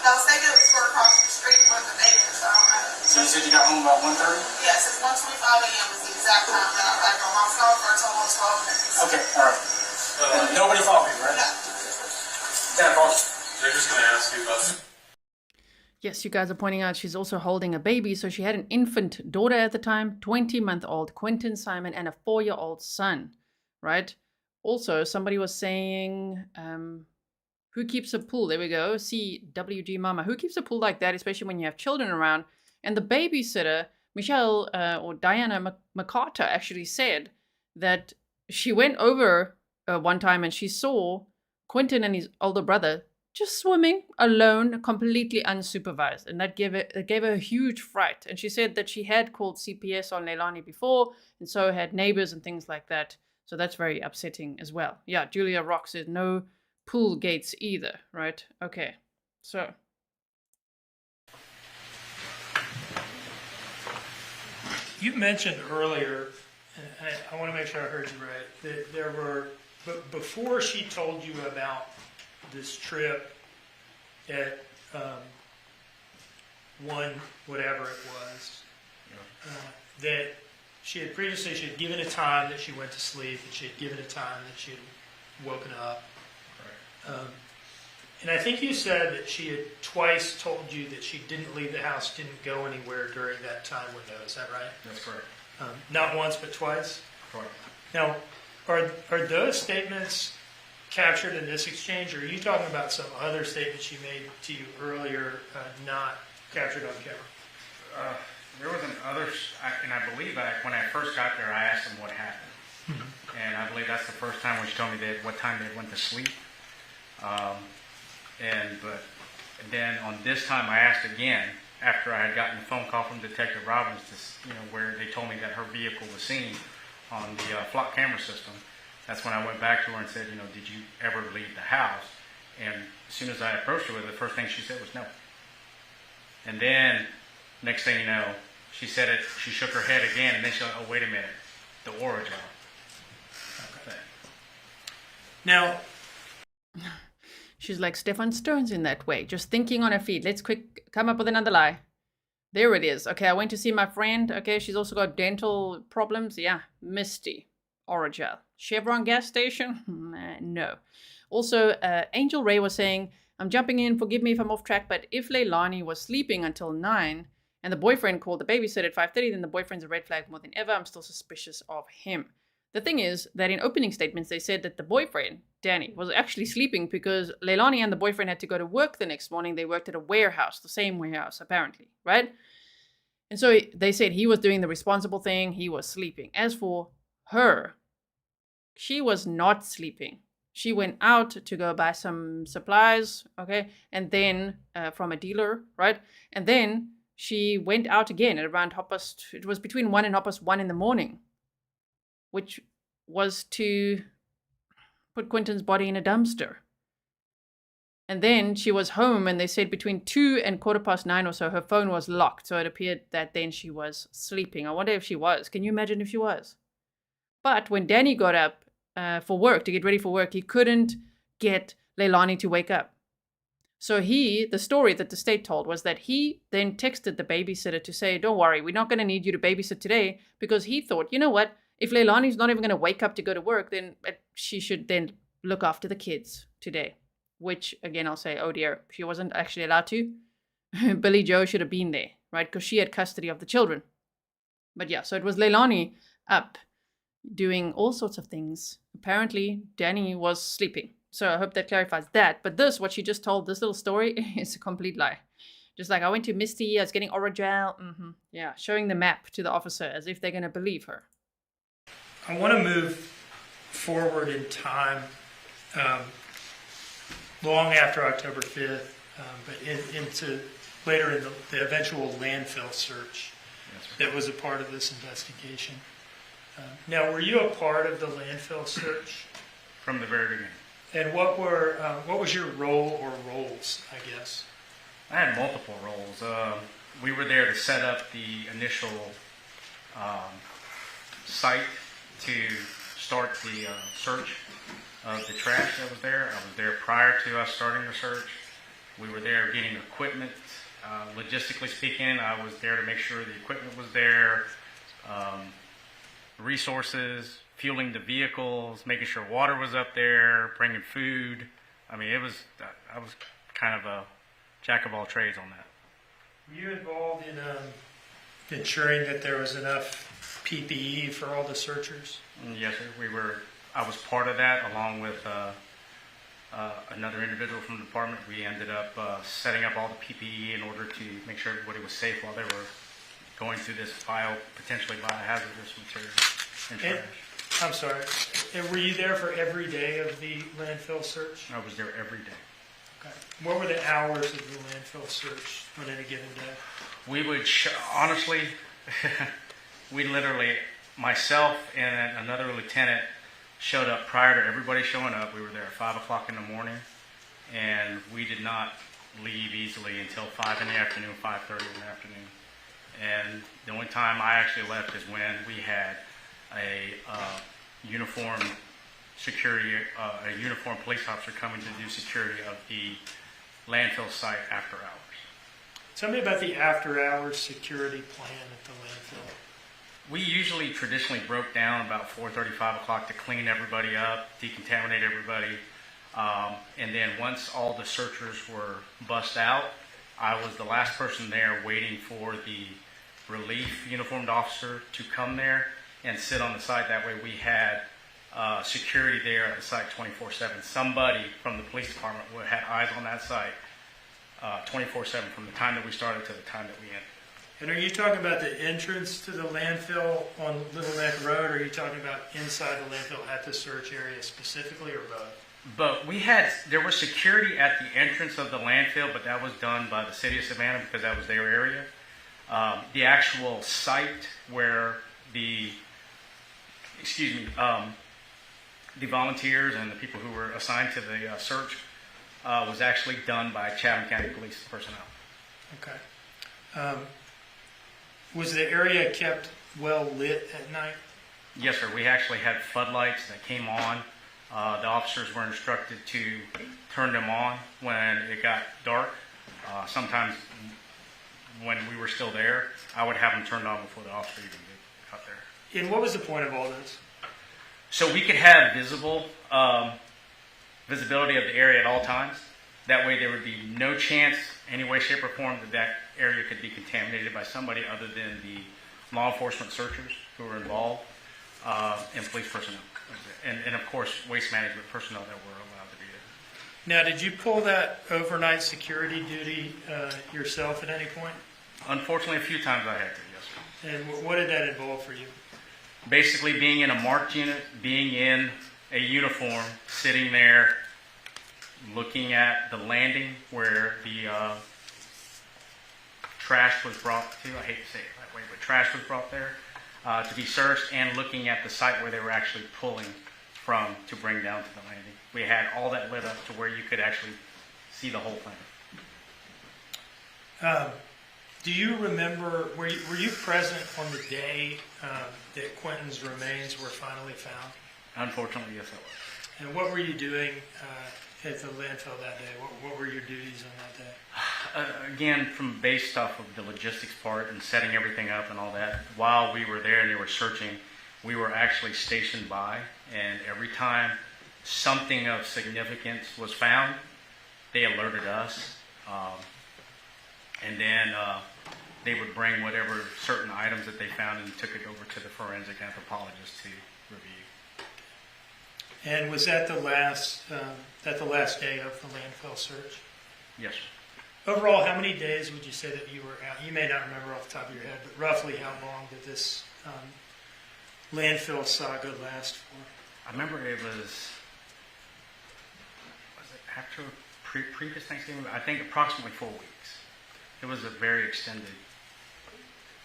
I was thinking it was for across the street from the neighbors, so I don't know. So you said you got home about 1:30? Yes, it's 1:25 a.m. was the exact time that I got home. I was gone for almost 12 minutes. Okay, all right. Nobody followed me, right? No. They're just gonna ask you about. Yes, you guys are pointing out she's also holding a baby. So she had an infant daughter at the time, 20-month-old Quinton Simon, and a 4-year-old son, right? Also, somebody was saying, who keeps a pool? There we go. CWG Mama. Who keeps a pool like that, especially when you have children around? And the babysitter, Michelle or Diana McCarter, actually said that she went over one time and she saw Quinton and his older brother just swimming alone, completely unsupervised. And that gave her a huge fright. And she said that she had called CPS on Leilani before, and so had neighbors and things like that. So that's very upsetting as well. Yeah, Julia Rock says no pool gates either, right? Okay, so. You mentioned earlier, and I want to make sure I heard you right, that there were, but before she told you about this trip at one whatever it was, that she had given a time that she went to sleep, and she had given a time that she had woken up. Right. And I think you said that she had twice told you that she didn't leave the house, didn't go anywhere during that time window. Is that right? That's correct. Not once, but twice? Correct. Now, are those statements captured in this exchange, or are you talking about some other statements she made to you earlier, not captured on camera? There was and I believe when I first got there, I asked them what happened. Mm-hmm. And I believe that's the first time when she told me what time they went to sleep. But then on this time, I asked again after I had gotten a phone call from Detective Robbins, where they told me that her vehicle was seen on the flock camera system. That's when I went back to her and said, did you ever leave the house? And as soon as I approached her with it, the first thing she said was no. And then, next thing you know, she said it. She shook her head again, and then she went, "Oh, wait a minute, the orange job." Okay. Now. She's like Stefan Stearns in that way, just thinking on her feet. Let's come up with another lie. There it is. Okay, I went to see my friend. Okay, she's also got dental problems. Yeah, Misty. Oragel. Chevron gas station? No. Also, Angel Ray was saying, I'm jumping in, forgive me if I'm off track, but if Leilani was sleeping until 9 and the boyfriend called the babysitter at 5:30, then the boyfriend's a red flag more than ever. I'm still suspicious of him. The thing is that in opening statements, they said that the boyfriend, Danny, was actually sleeping because Leilani and the boyfriend had to go to work the next morning. They worked at a warehouse, the same warehouse, apparently, right? And so they said he was doing the responsible thing. He was sleeping. As for her, she was not sleeping. She went out to go buy some supplies, okay, and then from a dealer, right? And then she went out again at around it was between 1 and 1:30 in the morning, which was to put Quinton's body in a dumpster. And then she was home, and they said between 2 and 9:15 or so, her phone was locked. So it appeared that then she was sleeping. I wonder if she was. Can you imagine if she was? But when Danny got up for work, to get ready for work, he couldn't get Leilani to wake up. So the story that the state told was that he then texted the babysitter to say, don't worry, we're not going to need you to babysit today, because he thought, you know what, if Leilani's not even going to wake up to go to work, then she should then look after the kids today. Which, again, I'll say, oh dear, she wasn't actually allowed to. Billy Joe should have been there, right? Because she had custody of the children. But yeah, so it was Leilani up doing all sorts of things. Apparently, Danny was sleeping. So I hope that clarifies that. But what she just told, this little story, is a complete lie. Just like I went to Missy, I was getting Oragel. Yeah, showing the map to the officer as if they're going to believe her. I want to move forward in time, long after October 5th, but into later in the eventual landfill search that was a part of this investigation. Now, were you a part of the landfill search? From the very beginning. And what was your role or roles, I guess? I had multiple roles. We were there to set up the initial site to start the search of the trash that was there. I was there prior to us starting the search. We were there getting equipment. Logistically speaking, I was there to make sure the equipment was there, resources, fueling the vehicles, making sure water was up there, bringing food. I mean, I was kind of a jack of all trades on that. Were you involved in ensuring that there was enough PPE for all the searchers? Yes, sir. I was part of that, along with another individual from the department. We ended up setting up all the PPE in order to make sure everybody was safe while they were going through this potentially biohazardous material and trash. I'm sorry. And were you there for every day of the landfill search? I was there every day. Okay. What were the hours of the landfill search on any given day? We would, honestly, we literally, myself and another lieutenant showed up prior to everybody showing up. We were there at 5 o'clock in the morning, and we did not leave easily until 5 in the afternoon, 5:30 in the afternoon. And the only time I actually left is when we had a uniformed security, a uniformed police officer coming to do security of the landfill site after hours. Tell me about the after hours security plan at the landfill. We usually traditionally broke down about 4:30, 5 o'clock to clean everybody up, decontaminate everybody. And then once all the searchers were bussed out, I was the last person there waiting for the relief uniformed officer to come there and sit on the site. That way we had security there at the site 24/7. Somebody from the police department had eyes on that site 24/7 from the time that we started to the time that we ended. And are you talking about the entrance to the landfill on Little Neck Road, or are you talking about inside the landfill at the search area specifically, or both? But there was security at the entrance of the landfill, but that was done by the city of Savannah because that was their area. The actual site where the volunteers and the people who were assigned to the search was actually done by Chatham County police personnel. Okay. Was the area kept well lit at night? Yes, sir. We actually had floodlights that came on. The officers were instructed to turn them on when it got dark. Sometimes when we were still there, I would have them turned on before the officer even got there. And what was the point of all this? So we could have visibility of the area at all times. That way there would be no chance, any way, shape, or form, that area could be contaminated by somebody other than the law enforcement searchers who were involved and police personnel. And of course, waste management personnel that were allowed to be there. Now, did you pull that overnight security duty yourself at any point? Unfortunately, a few times I had to, yes, sir. And what did that involve for you? Basically being in a marked unit, being in a uniform, sitting there, looking at the landing where the trash was brought to, I hate to say it that way, but trash was brought there to be searched, and looking at the site where they were actually pulling from to bring down to the landing. We had all that lit up to where you could actually see the whole thing. Do you remember, were you present on the day that Quinton's remains were finally found? Unfortunately, yes, I was. And what were you doing at the landfill that day? What were your duties on that day? Again, from based off of the logistics part and setting everything up and all that, while we were there and they were searching, we were actually stationed by, and every time something of significance was found, they alerted us. And then they would bring whatever certain items that they found and took it over to the forensic anthropologist to review. And was that the last day of the landfill search? Yes, sir. Overall, how many days would you say that you were out? You may not remember off the top of your head, but roughly how long did this landfill saga last for? I remember it was it after previous Thanksgiving? I think approximately 4 weeks. It was a very extended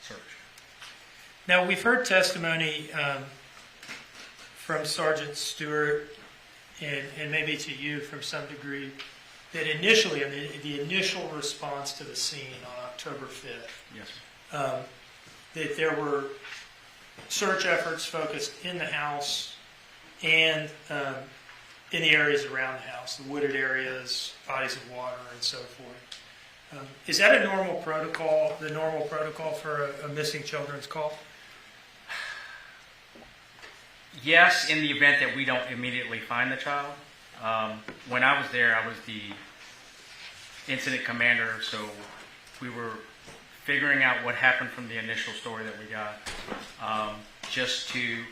search. Now, we've heard testimony from Sergeant Stewart and maybe to you from some degree that initially, the initial response to the scene on October 5th, yes, that there were search efforts focused in the house and in the areas around the house, the wooded areas, bodies of water, and so forth. Is that a normal protocol, the normal protocol for a missing children's call? Yes, in the event that we don't immediately find the child. When I was there, I was the incident commander, so we were figuring out what happened from the initial story that we got, just to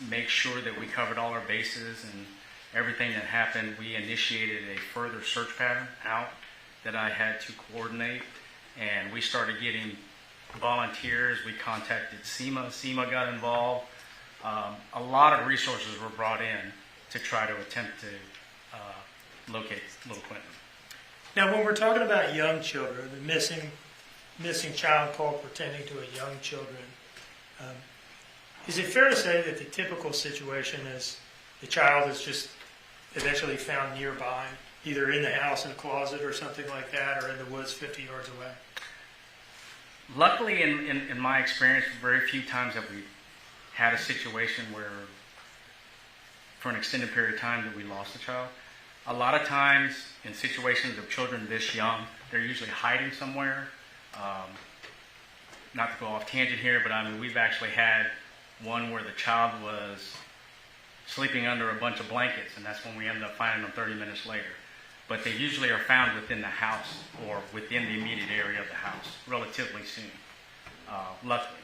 make sure that we covered all our bases and everything that happened. We initiated a further search pattern out that I had to coordinate, and we started getting volunteers. We contacted SEMA. SEMA got involved. A lot of resources were brought in to try to attempt to locate little Quinton. Now, when we're talking about young children, the missing child call pertaining to a young children, is it fair to say that the typical situation is the child is just eventually found nearby, either in the house in a closet or something like that, or in the woods 50 yards away? Luckily, in my experience, very few times have we had a situation where, for an extended period of time, that we lost a child. A lot of times, in situations of children this young, they're usually hiding somewhere. Not to go off tangent here, but I mean, we've actually had one where the child was sleeping under a bunch of blankets, and that's when we ended up finding them 30 minutes later. But they usually are found within the house or within the immediate area of the house relatively soon, luckily.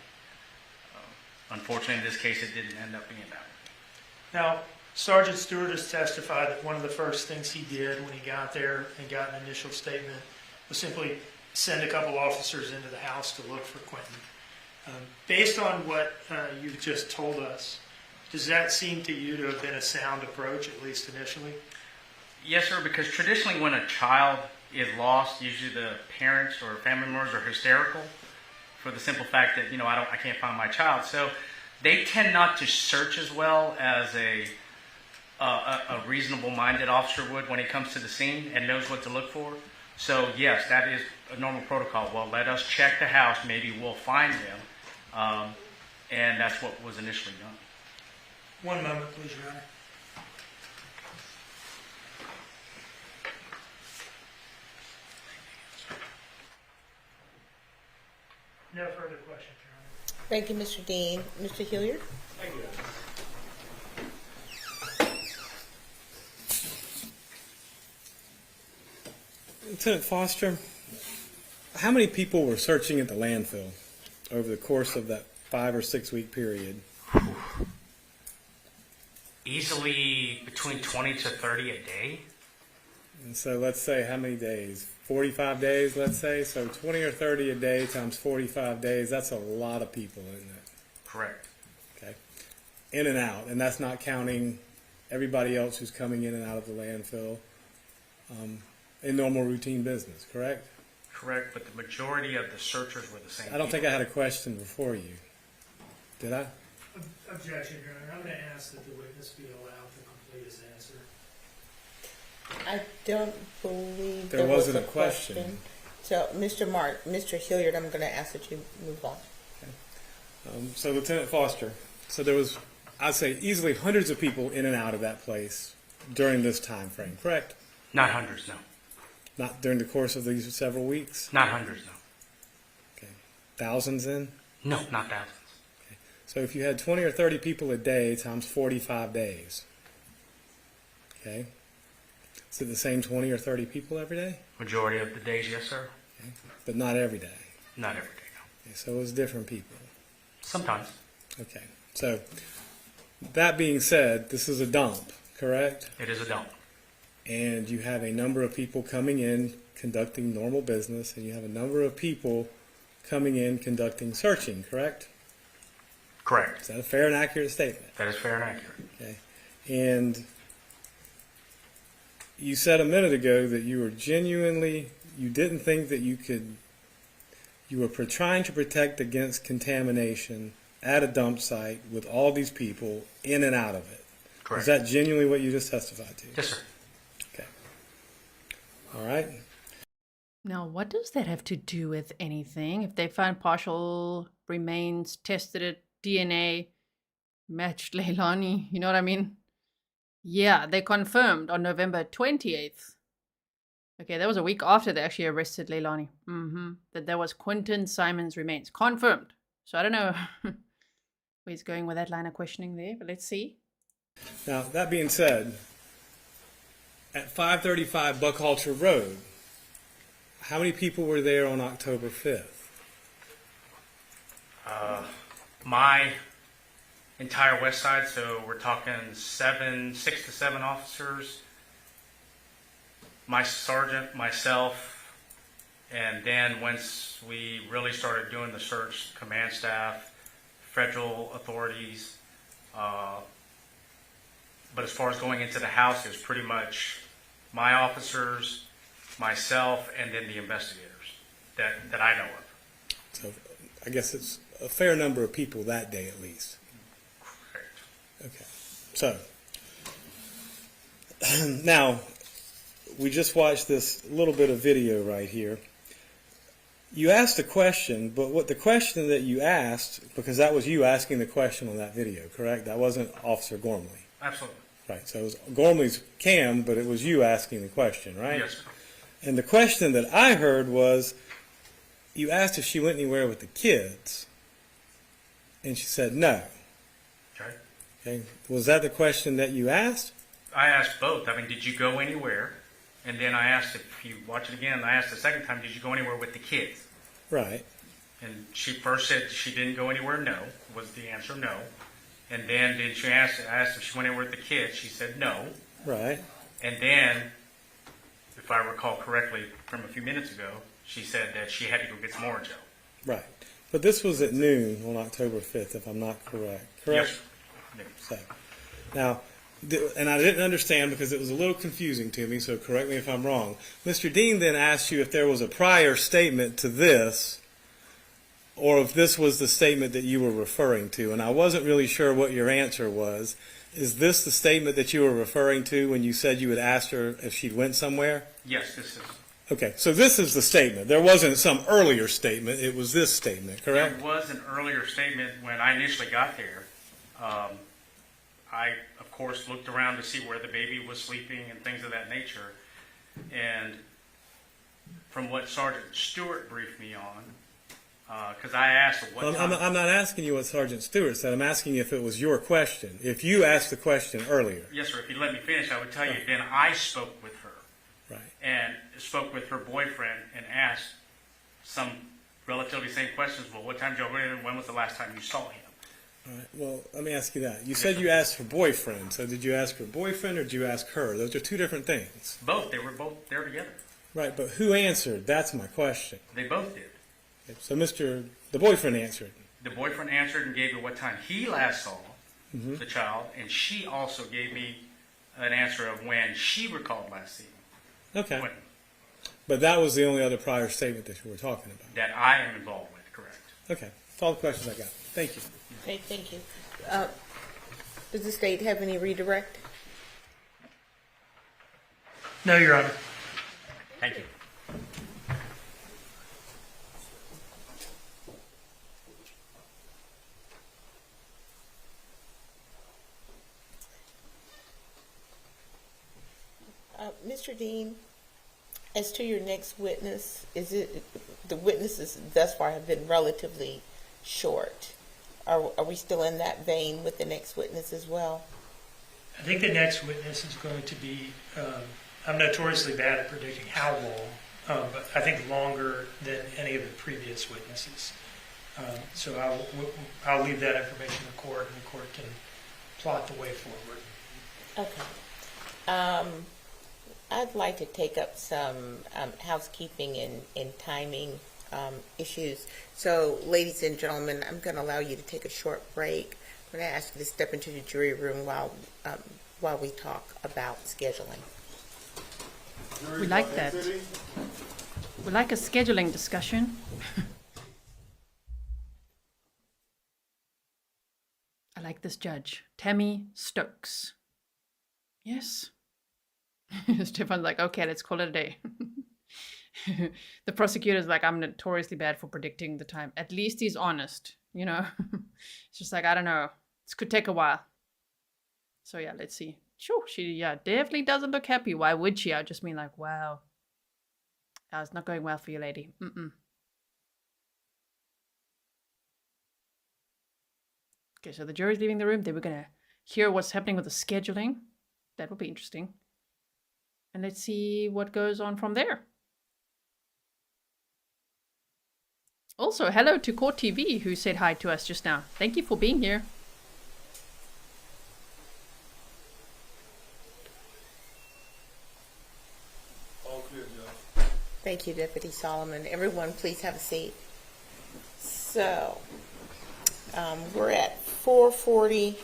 Unfortunately, in this case, it didn't end up being that way. Now, Sergeant Stewart has testified that one of the first things he did when he got there and got an initial statement was simply send a couple officers into the house to look for Quinton. Based on what you've just told us, does that seem to you to have been a sound approach, at least initially? Yes, sir, because traditionally when a child is lost, usually the parents or family members are hysterical for the simple fact that, I can't find my child. So they tend not to search as well as a reasonable-minded officer would when he comes to the scene and knows what to look for. So, yes, that is a normal protocol. Well, let us check the house. Maybe we'll find them. And that's what was initially done. One moment, please, Your Honor. No further questions, Your Honor. Thank you, Mr. Dean. Mr. Hilliard? Thank you. Lieutenant Foster, how many people were searching at the landfill over the course of that 5 or 6 week period? Easily between 20 to 30 a day. And so let's say how many days? 45 days, let's say. So 20 or 30 a day times 45 days, that's a lot of people, isn't it? Correct. Okay. In and out. And that's not counting everybody else who's coming in and out of the landfill in normal routine business, correct? Correct, but the majority of the searchers were the same. I don't think I had a question before you. Did I? Objection, Your Honor. I'm going to ask that the witness be allowed to complete his answer. I don't believe There wasn't a question. So, Mr. Hilliard, I'm going to ask that you move on. So, Lieutenant Foster, so there was, I'd say, easily hundreds of people in and out of that place during this time frame, correct? Not hundreds, no. Not during the course of these several weeks? Not hundreds, no. Okay. Thousands in? No, not thousands. Okay. So if you had 20 or 30 people a day times 45 days, okay, is it the same 20 or 30 people every day? Majority of the days, yes, sir. Okay. But not every day? Not every day, no. Okay. So it was different people? Sometimes. Okay. So that being said, this is a dump, correct? It is a dump. And you have a number of people coming in conducting normal business, and you have a number of people coming in conducting searching, correct? Correct. Is that a fair and accurate statement? That is fair and accurate. Okay. And you said a minute ago that you were genuinely, you didn't think that you were trying to protect against contamination at a dump site with all these people in and out of it. Correct. Is that genuinely what you just testified to? Yes, sir. Okay. All right. Now, what does that have to do with anything? If they found partial remains, tested it, DNA, matched Leilani, you know what I mean? Yeah, they confirmed on November 28th. Okay, that was a week after they actually arrested Leilani. That there was Quinton Simon's remains. Confirmed. So I don't know where he's going with that line of questioning there, but let's see. Now, that being said, at 535 Buckhalter Road, how many people were there on October 5th? My entire west side, so we're talking 6 to 7 officers, my sergeant, myself, and then once we really started doing the search, command staff, federal authorities, but as far as going into the house, it was pretty much my officers, myself, and then the investigators that I know of. So I guess it's a fair number of people that day at least. Correct. Okay. So now we just watched this little bit of video right here. You asked a question, but what the question that you asked, because that was you asking the question on that video, correct? That wasn't Officer Gormley. Absolutely. Right. So it was Gormley's cam, but it was you asking the question, right? Yes, sir. And the question that I heard was, you asked if she went anywhere with the kids, and she said no. Okay. Okay. Was that the question that you asked? I asked both. I mean, did you go anywhere? And then I asked, if you watch it again, I asked the second time, did you go anywhere with the kids? Right. And she first said she didn't go anywhere, no, was the answer, no. And then I asked if she went anywhere with the kids, she said no. Right. And then, if I recall correctly from a few minutes ago, she said that she had to go get some orange gel. Right. But this was at noon on October 5th, if I'm not correct. Correct? Yes. So, now, and I didn't understand because it was a little confusing to me, so correct me if I'm wrong. Mr. Dean then asked you if there was a prior statement to this, or if this was the statement that you were referring to, and I wasn't really sure what your answer was. Is this the statement that you were referring to when you said you had asked her if she'd went somewhere? Yes, this is. Okay, so this is the statement. There wasn't some earlier statement. It was this statement, correct? There was an earlier statement when I initially got there. I, of course, looked around to see where the baby was sleeping and things of that nature. And from what Sergeant Stewart briefed me on, because I asked her what time. I'm not asking you what Sergeant Stewart said. I'm asking you if it was your question. If you asked the question earlier. Yes, sir. If you let me finish, I would tell you. Then I spoke with her. Right. And spoke with her boyfriend and asked some relatively same questions. Well, what time did y'all go in and when was the last time you saw him? All right. Well, let me ask you that. You said you asked her boyfriend. So did you ask her boyfriend or did you ask her? Those are two different things. Both. They were both there together. Right, but who answered? That's my question. They both did. So the boyfriend answered. The boyfriend answered and gave me what time he last saw the child, and she also gave me an answer of when she recalled last seeing him. Okay. But that was the only other prior statement that you were talking about. That I am involved with, correct. Okay. That's all the questions I got. Thank you. Okay, thank you. Does the state have any redirect? No, Your Honor. Thank you. Mr. Dean, as to your next witness, the witnesses thus far have been relatively short. Are we still in that vein with the next witness as well? I think the next witness is going to be, I'm notoriously bad at predicting how long, but I think longer than any of the previous witnesses. So I'll leave that information to the court, and the court can plot the way forward. Okay. I'd like to take up some housekeeping and timing issues. So, ladies and gentlemen, I'm going to allow you to take a short break. I'm going to ask you to step into the jury room while we talk about scheduling. We like that. We like a scheduling discussion. I like this judge, Tammy Stokes. Yes. Stefan's like, okay, let's call it a day. The prosecutor's like, I'm notoriously bad for predicting the time. At least he's honest, you know. It's just like, I don't know. This could take a while. So yeah, let's see. Sure, she definitely doesn't look happy. Why would she? I just mean like, wow. It's not going well for you, lady. Okay, so the jury's leaving the room. They were gonna hear what's happening with the scheduling. That will be interesting. And let's see what goes on from there. Also, hello to Court TV, who said hi to us just now. Thank you for being here. All clear, Joe. Thank you, Deputy Solomon. Everyone, please have a seat. So, we're at 4:40.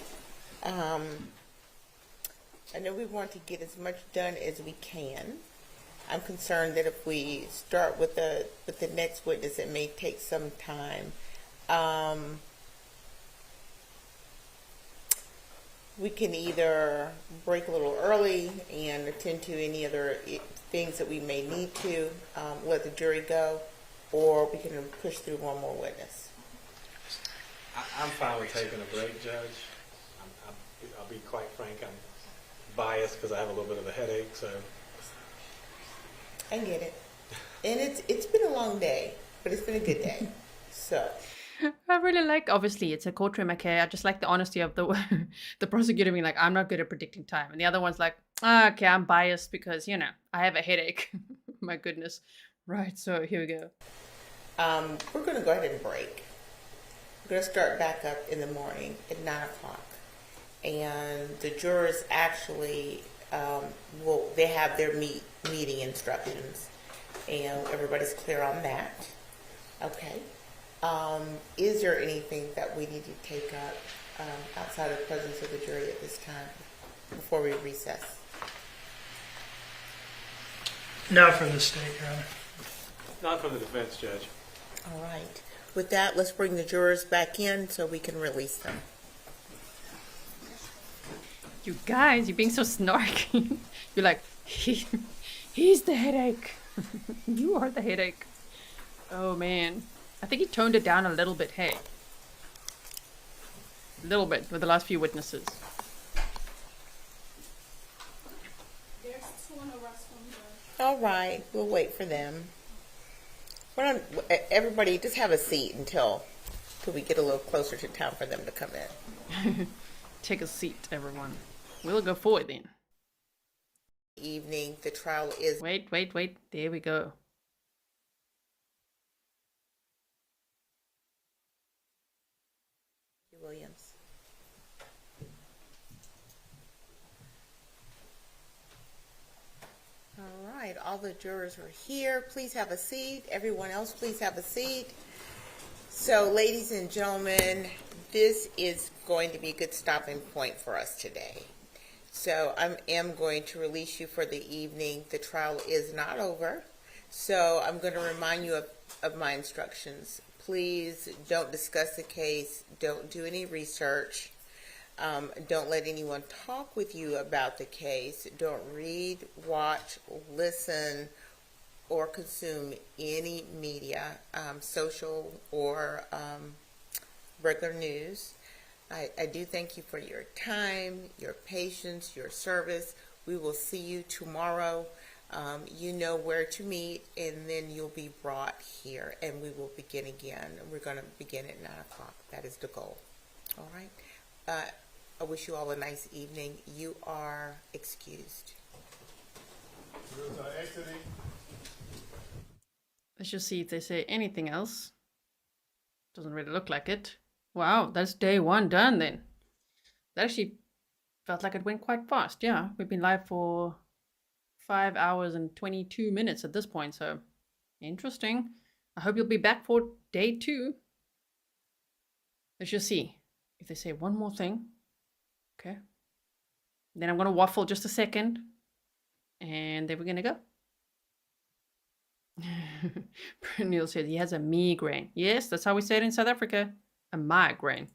I know we want to get as much done as we can. I'm concerned that if we start with the next witness, it may take some time. We can either break a little early and attend to any other things that we may need to let the jury go, or we can push through one more witness. I'm fine with taking a break, Judge. I'll be quite frank. I'm biased because I have a little bit of a headache, so. I get it. And it's been a long day, but it's been a good day. So. I really like, obviously, it's a courtroom, okay? I just like the honesty of the prosecutor being like, I'm not good at predicting time. And the other one's like, okay, I'm biased because, you know, I have a headache. My goodness. Right, so here we go. We're going to go ahead and break. We're going to start back up in the morning at 9 o'clock. And the jurors actually, they have their meeting instructions. And everybody's clear on that. Okay. Is there anything that we need to take up outside of the presence of the jury at this time before we recess? Not from the state, Your Honor. Not from the defense, Judge. All right. With that, let's bring the jurors back in so we can release them. You guys, you're being so snarky. You're like, he's the headache. You are the headache. Oh, man. I think he toned it down a little bit, hey. A little bit with the last few witnesses. All right, we'll wait for them. Everybody, just have a seat until we get a little closer to time for them to come in. Take a seat, everyone. We'll go forward then. Evening, the trial is... Wait. There we go. Williams. All right, all the jurors are here. Please have a seat. Everyone else, please have a seat. So, ladies and gentlemen, this is going to be a good stopping point for us today. So I am going to release you for the evening. The trial is not over. So I'm going to remind you of my instructions. Please don't discuss the case. Don't do any research. Don't let anyone talk with you about the case. Don't read, watch, listen, or consume any media, social or regular news. I do thank you for your time, your patience, your service. We will see you tomorrow. You know where to meet, and then you'll be brought here, and we will begin again. We're going to begin at 9 o'clock. That is the goal. All right? I wish you all a nice evening. You are excused. Let's just see if they say anything else. Doesn't really look like it. Wow, that's day one done then. That actually felt like it went quite fast. Yeah, we've been live for 5 hours and 22 minutes at this point, so interesting. I hope you'll be back for day 2. Let's just see if they say one more thing. Okay. Then I'm going to waffle just a second, and then we're going to go. Neil said he has a migraine. Yes, that's how we say it in South Africa. A migraine.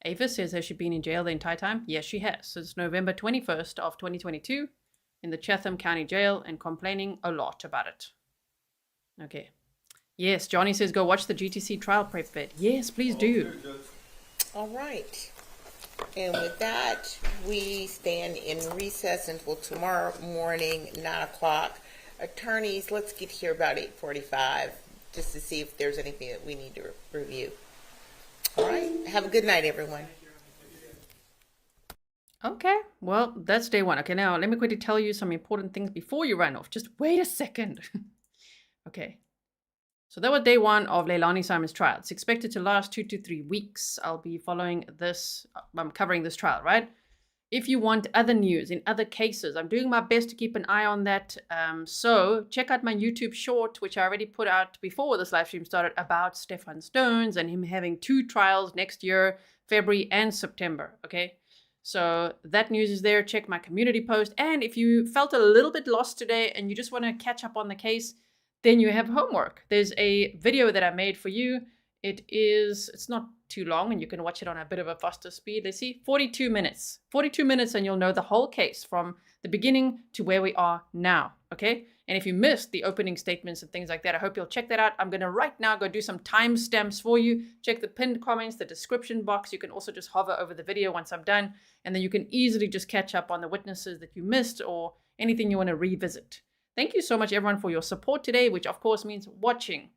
Ava says, has she been in jail the entire time? Yes, she has. Since November 21st of 2022 in the Chatham County Jail, and complaining a lot about it. Okay. Yes, Johnny says, go watch the GTC trial prep vid. Yes, please do. All right. And with that, we stand in recess until tomorrow morning, 9 o'clock. Attorneys, let's get here about 8:45 just to see if there's anything that we need to review. All right. Have a good night, everyone. Okay, well, that's day 1. Okay, now let me quickly tell you some important things before you run off. Just wait a second. Okay. So that was day 1 of Leilani Simon's trial. It's expected to last 2 to 3 weeks. I'll be following this, I'm covering this trial, right? If you want other news in other cases, I'm doing my best to keep an eye on that. So check out my YouTube short, which I already put out before this live stream started, about Stefan Stones and him having 2 trials next year, February and September, okay? So that news is there. Check my community post. And if you felt a little bit lost today and you just want to catch up on the case, then you have homework. There's a video that I made for you. It's not too long, and you can watch it on a bit of a faster speed. Let's see, 42 minutes. 42 minutes, and you'll know the whole case from the beginning to where we are now, okay? And if you missed the opening statements and things like that, I hope you'll check that out. I'm going to right now go do some timestamps for you. Check the pinned comments, the description box. You can also just hover over the video once I'm done, and then you can easily just catch up on the witnesses that you missed or anything you want to revisit. Thank you so much, everyone, for your support today, which of course means watching,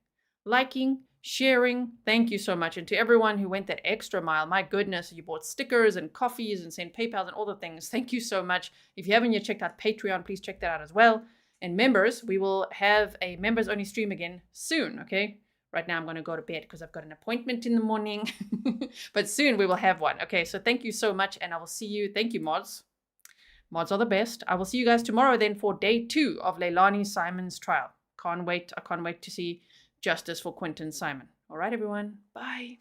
liking, sharing. Thank you so much. And to everyone who went that extra mile, my goodness, you bought stickers and coffees and sent PayPal and all the things. Thank you so much. If you haven't yet checked out Patreon, please check that out as well. And members, we will have a members only stream again soon, okay? Right now I'm going to go to bed because I've got an appointment in the morning. But soon we will have one. Okay, so thank you so much, and I will see you. Thank you, mods. Mods are the best. I will see you guys tomorrow then for day 2 of Leilani Simon's trial. Can't wait. I can't wait to see justice for Quinton Simon. All right, everyone. Bye.